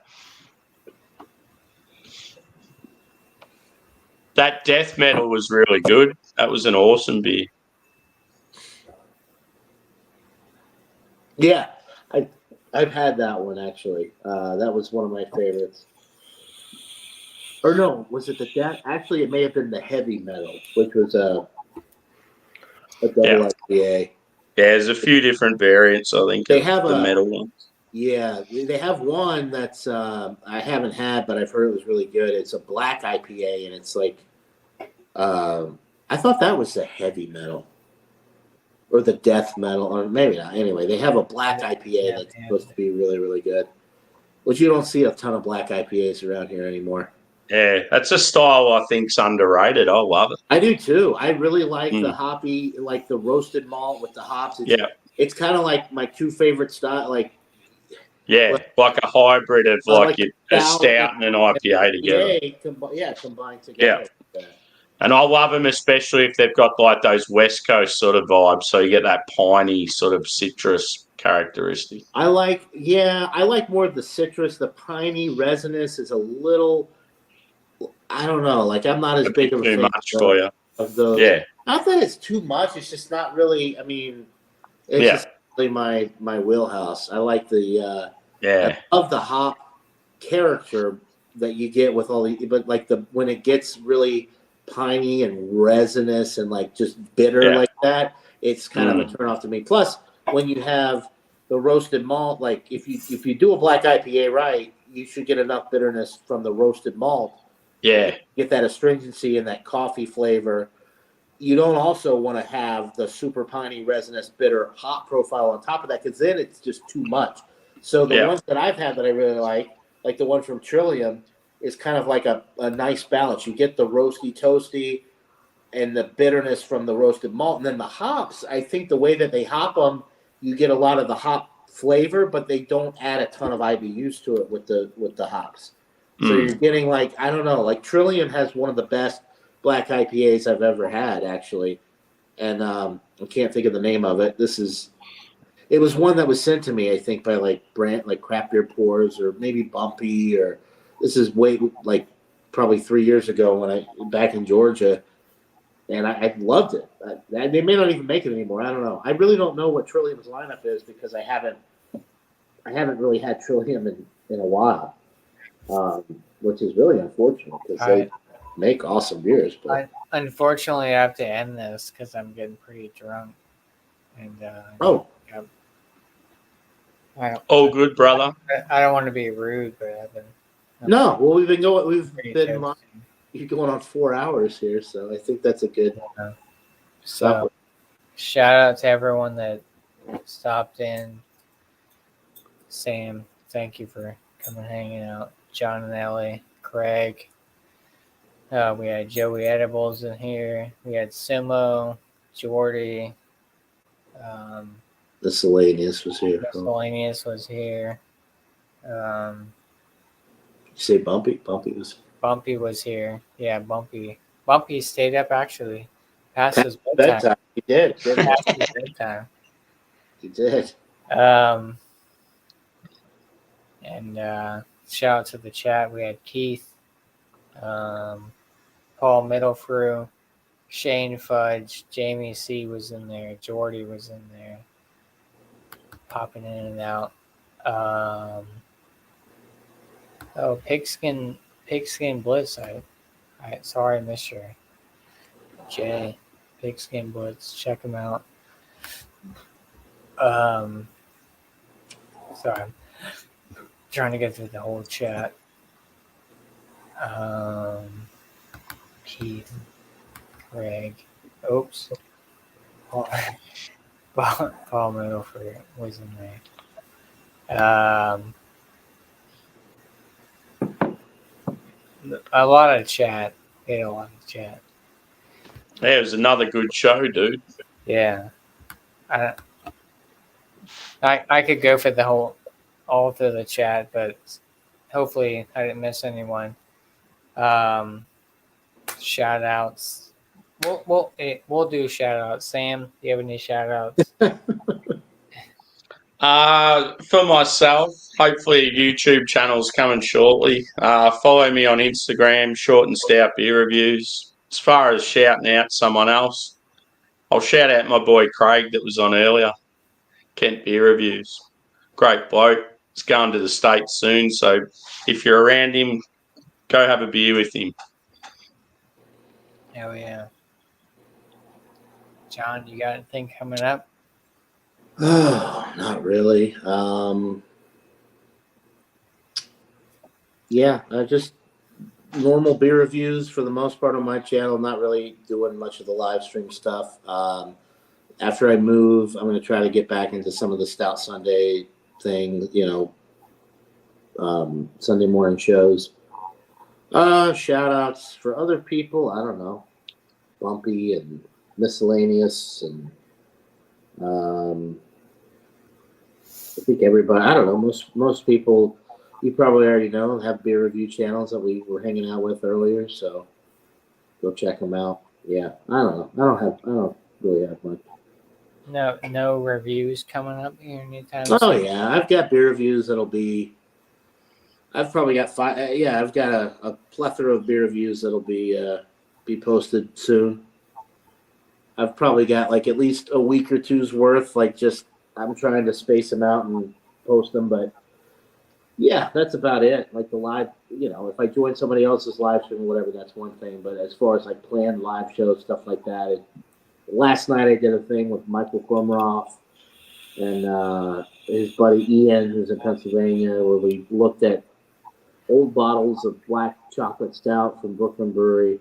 Speaker 4: That Death Metal was really good. That was an awesome beer.
Speaker 6: Yeah. I've had that one actually. That was one of my favorites. Or no, was it the Death? Actually, it may have been the Heavy Metal, which was a double IPA.
Speaker 4: Yeah, there's a few different variants, I think.
Speaker 6: They have
Speaker 4: the metal one.
Speaker 6: Yeah, they have one that's I haven't had, but I've heard it was really good. It's a black IPA, and it's like I thought that was the Heavy Metal or the Death Metal, or maybe not. Anyway, they have a black IPA that's supposed to be really, really good, which you don't see a ton of black IPAs around here anymore.
Speaker 4: Yeah, that's a style I think's underrated. I love it.
Speaker 6: I do too. I really like the hoppy, like the roasted malt with the hops. It's kind of like my 2 favorite style. Like
Speaker 4: a hybrid of like a stout and an IPA together.
Speaker 6: Combined together.
Speaker 4: Yeah. And I love them, especially if they've got like those West Coast sort of vibes. So you get that piney sort of citrus characteristic.
Speaker 6: I like more of the citrus. The piney resinous is a little, I don't know. Like I'm not as big of a fan
Speaker 4: for you.
Speaker 6: Of the, not that it's too much. It's just not really. I mean, it's just really my wheelhouse. I like the of the hop character that you get with all the, but like when it gets really piney and resinous and like just bitter like that, it's kind of a turn off to me. Plus, when you have the roasted malt, like if you do a black IPA right, you should get enough bitterness from the roasted malt.
Speaker 4: Yeah,
Speaker 6: get that astringency and that coffee flavor. You don't also want to have the super piney, resinous, bitter hop profile on top of that, because then it's just too much. So the ones that I've had that I really like the one from Trillium, is kind of like a nice balance. You get the roasty toasty and the bitterness from the roasted malt, and then the hops. I think the way that they hop them, you get a lot of the hop flavor, but they don't add a ton of IBUs to it with the hops. So you're getting like, I don't know, like Trillium has one of the best black IPAs I've ever had, actually, and I can't think of the name of it. It was one that was sent to me, I think, by like Craft Beer Pours or maybe Bumpy, or this is way like probably 3 years ago back in Georgia, and I loved it. They may not even make it anymore. I don't know. I really don't know what Trillium's lineup is because I haven't really had Trillium in a while, which is really unfortunate because they make awesome beers. But
Speaker 1: unfortunately, I have to end this because I'm getting pretty drunk. And
Speaker 4: all good, brother.
Speaker 1: I don't want to be rude, but I've been.
Speaker 6: No, well, we've been going on 4 hours here, so I think that's a good.
Speaker 1: So, shout out to everyone that stopped in. Sam, thank you for coming hanging out. John and Ellie, Craig. We had Joey Edibles in here. We had Simo, Jordy.
Speaker 6: The Selenius was here.
Speaker 1: Selenius was here.
Speaker 6: Did you say Bumpy?
Speaker 1: Bumpy was here. Yeah, Bumpy stayed up actually. Past his bedtime.
Speaker 6: He did.
Speaker 1: Past his bedtime.
Speaker 6: He did.
Speaker 1: And shout out to the chat. We had Keith, Paul Middlefrew, Shane Fudge, Jamie C was in there, Jordy was in there, popping in and out. Pigskin Blitz. Sorry I missed your Jay. Pigskin Blitz. Check him out. Sorry, I'm trying to get through the whole chat. Keith, Greg, oops, Paul Middleford was in there. A lot of chat. We had a lot of chat.
Speaker 4: Yeah, it was another good show, dude.
Speaker 1: Yeah, I could go for all through the chat, but hopefully I didn't miss anyone. Shout outs. We'll do shout outs. Sam, do you have any shout outs?
Speaker 4: For myself, hopefully a YouTube channel's coming shortly. Follow me on Instagram, Short and Stout Beer Reviews. As far as shouting out someone else, I'll shout out my boy Craig that was on earlier, Kent Beer Reviews. Great bloke. He's going to the States soon, so if you're around him, go have a beer with him.
Speaker 1: Oh, yeah. John, you got anything coming up?
Speaker 6: Oh, not really. Just normal beer reviews for the most part on my channel. Not really doing much of the live stream stuff. After I move, I'm going to try to get back into some of the Stout Sunday thing, Sunday morning shows. Shout outs for other people. I don't know. Bumpy and Miscellaneous and I think everybody, I don't know, most people you probably already know have beer review channels that we were hanging out with earlier, so go check them out. Yeah, I don't know. I don't really have much.
Speaker 1: No reviews coming up here anytime
Speaker 6: soon.
Speaker 1: soon?
Speaker 6: Yeah, I've got beer reviews that'll be. I've probably got 5. I've got a plethora of beer reviews that'll be posted soon. I've probably got like at least a week or two's worth. I'm trying to space them out and post them, but yeah, that's about it. Like the live, if I join somebody else's live stream or whatever, that's one thing. But as far as like planned live shows, stuff like that, last night I did a thing with Michael Krumroff and his buddy Ian, who's in Pennsylvania, where we looked at old bottles of black chocolate stout from Brooklyn Brewery.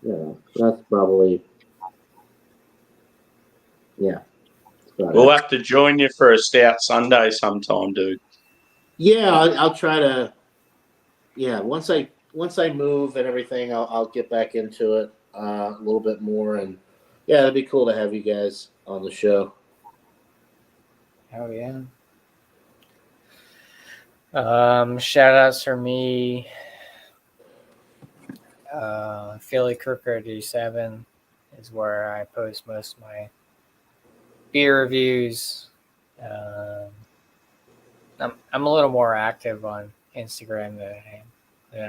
Speaker 6: That's probably, yeah.
Speaker 4: We'll have to join you for a Stout Sunday sometime, dude.
Speaker 6: Yeah, I'll try to yeah, once I move and everything, I'll get back into it a little bit more, and yeah, it'd be cool to have you guys on the show.
Speaker 1: Oh yeah. Shout outs for me. Philly Crooker D7 is where I post most of my beer reviews. I'm a little more active on Instagram than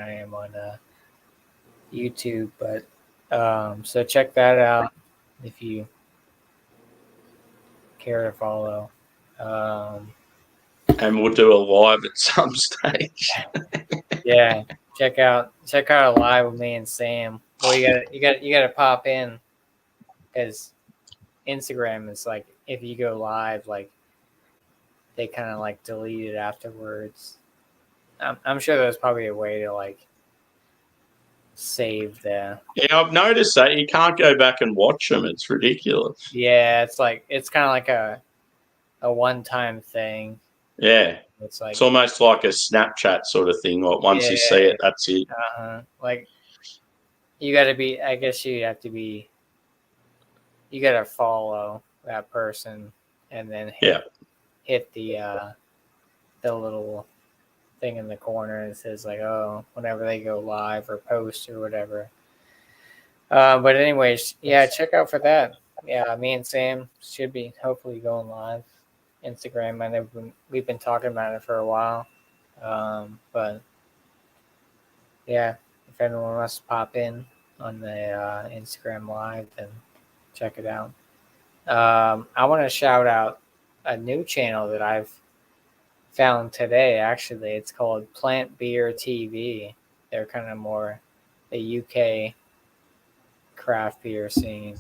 Speaker 1: I am on YouTube, but so check that out if you care to follow.
Speaker 4: And we'll do a live at some stage.
Speaker 1: Yeah, check out a live with me and Sam. Well, you got to pop in because Instagram is like if you go live, like they kind of like delete it afterwards. I'm sure there's probably a way to like save the.
Speaker 4: Yeah, I've noticed that you can't go back and watch them. It's ridiculous.
Speaker 1: Yeah, it's kind of like a one-time thing.
Speaker 4: Yeah,
Speaker 1: it's like
Speaker 4: it's almost like a Snapchat sort of thing. Like once you see it, that's it.
Speaker 1: Like you got to be. I guess you have to be. You got to follow that person, and then hit the little thing in the corner that says like, oh, whenever they go live or post or whatever. But anyways, yeah, check out for that. Yeah, me and Sam should be hopefully going live. Instagram. I know we've been talking about it for a while, but yeah, if anyone wants to pop in on the Instagram live, then check it out. I want to shout out a new channel that I've found today. Actually, it's called Plant Beer TV. They're kind of more the UK craft beer scene.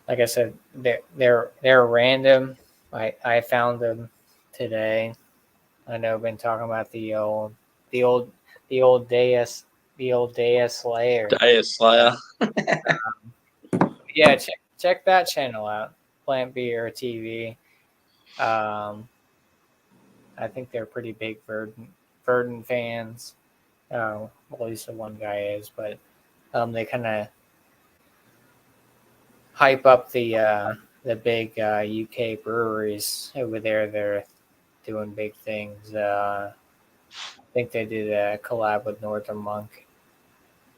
Speaker 1: Like I said, they're random. I found them today. I know I've been talking about the old Deus Slayer.
Speaker 4: Deus Slayer.
Speaker 1: Yeah, check that channel out, Plant Beer TV. I think they're pretty big Verdant fans. Well, at least the one guy is, but they kind of hype up the big UK breweries over there. They're doing big things. I think they did a collab with Northern Monk,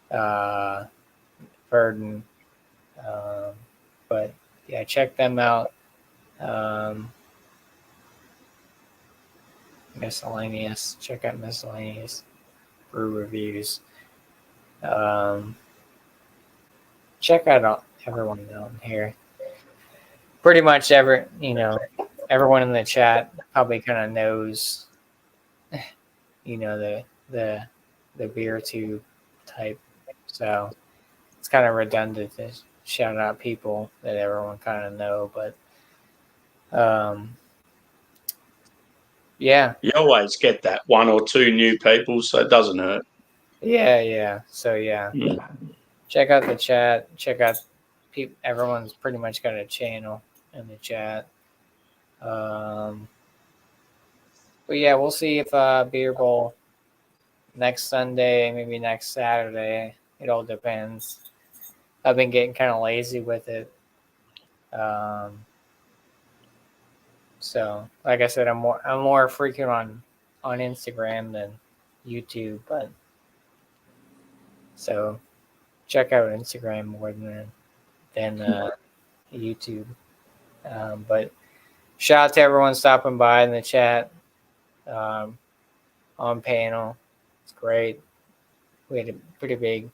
Speaker 1: Verdant. But yeah, check them out. Miscellaneous. Check out Miscellaneous brew reviews. Check out everyone down here. Pretty much everyone in the chat probably kind of knows, the beer tube type. So it's kind of redundant to shout out people that everyone kind of know, but yeah.
Speaker 4: You always get that one or two new people, so it doesn't hurt.
Speaker 1: Yeah. So yeah. Check out the chat. Check out everyone's pretty much got a channel in the chat. But yeah, we'll see if Beer Bowl next Sunday, maybe next Saturday. It all depends. I've been getting kind of lazy with it. So like I said, I'm more frequent on Instagram than YouTube, but so check out Instagram more than YouTube. But shout out to everyone stopping by in the chat on panel. It's great. We had a pretty big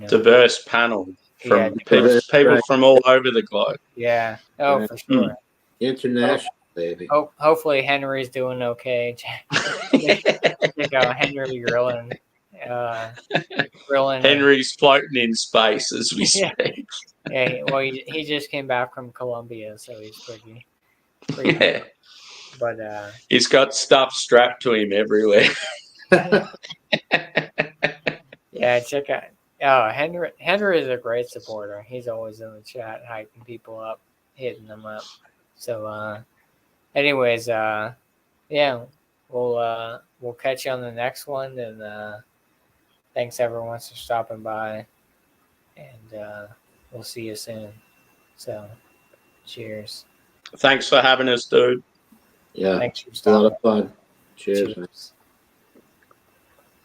Speaker 4: diverse panel from people from all over the globe.
Speaker 1: Yeah. Oh, for sure.
Speaker 6: International, baby.
Speaker 1: Hopefully Henry's doing okay. Henry grilling.
Speaker 4: Henry's floating in space as we speak.
Speaker 1: Yeah. Well, he just came back from Colombia, so he's pretty
Speaker 4: yeah.
Speaker 1: But
Speaker 4: he's got stuff strapped to him everywhere.
Speaker 1: Yeah, check out Oh, Henry is a great supporter. He's always in the chat, hyping people up, hitting them up. So, anyways, yeah, we'll catch you on the next one, and thanks everyone for stopping by, and we'll see you soon. So, cheers.
Speaker 4: Thanks for having us, dude.
Speaker 6: Yeah,
Speaker 1: Thanks for
Speaker 6: it's a lot
Speaker 1: stopping.
Speaker 6: of fun. Cheers.
Speaker 1: Cheers.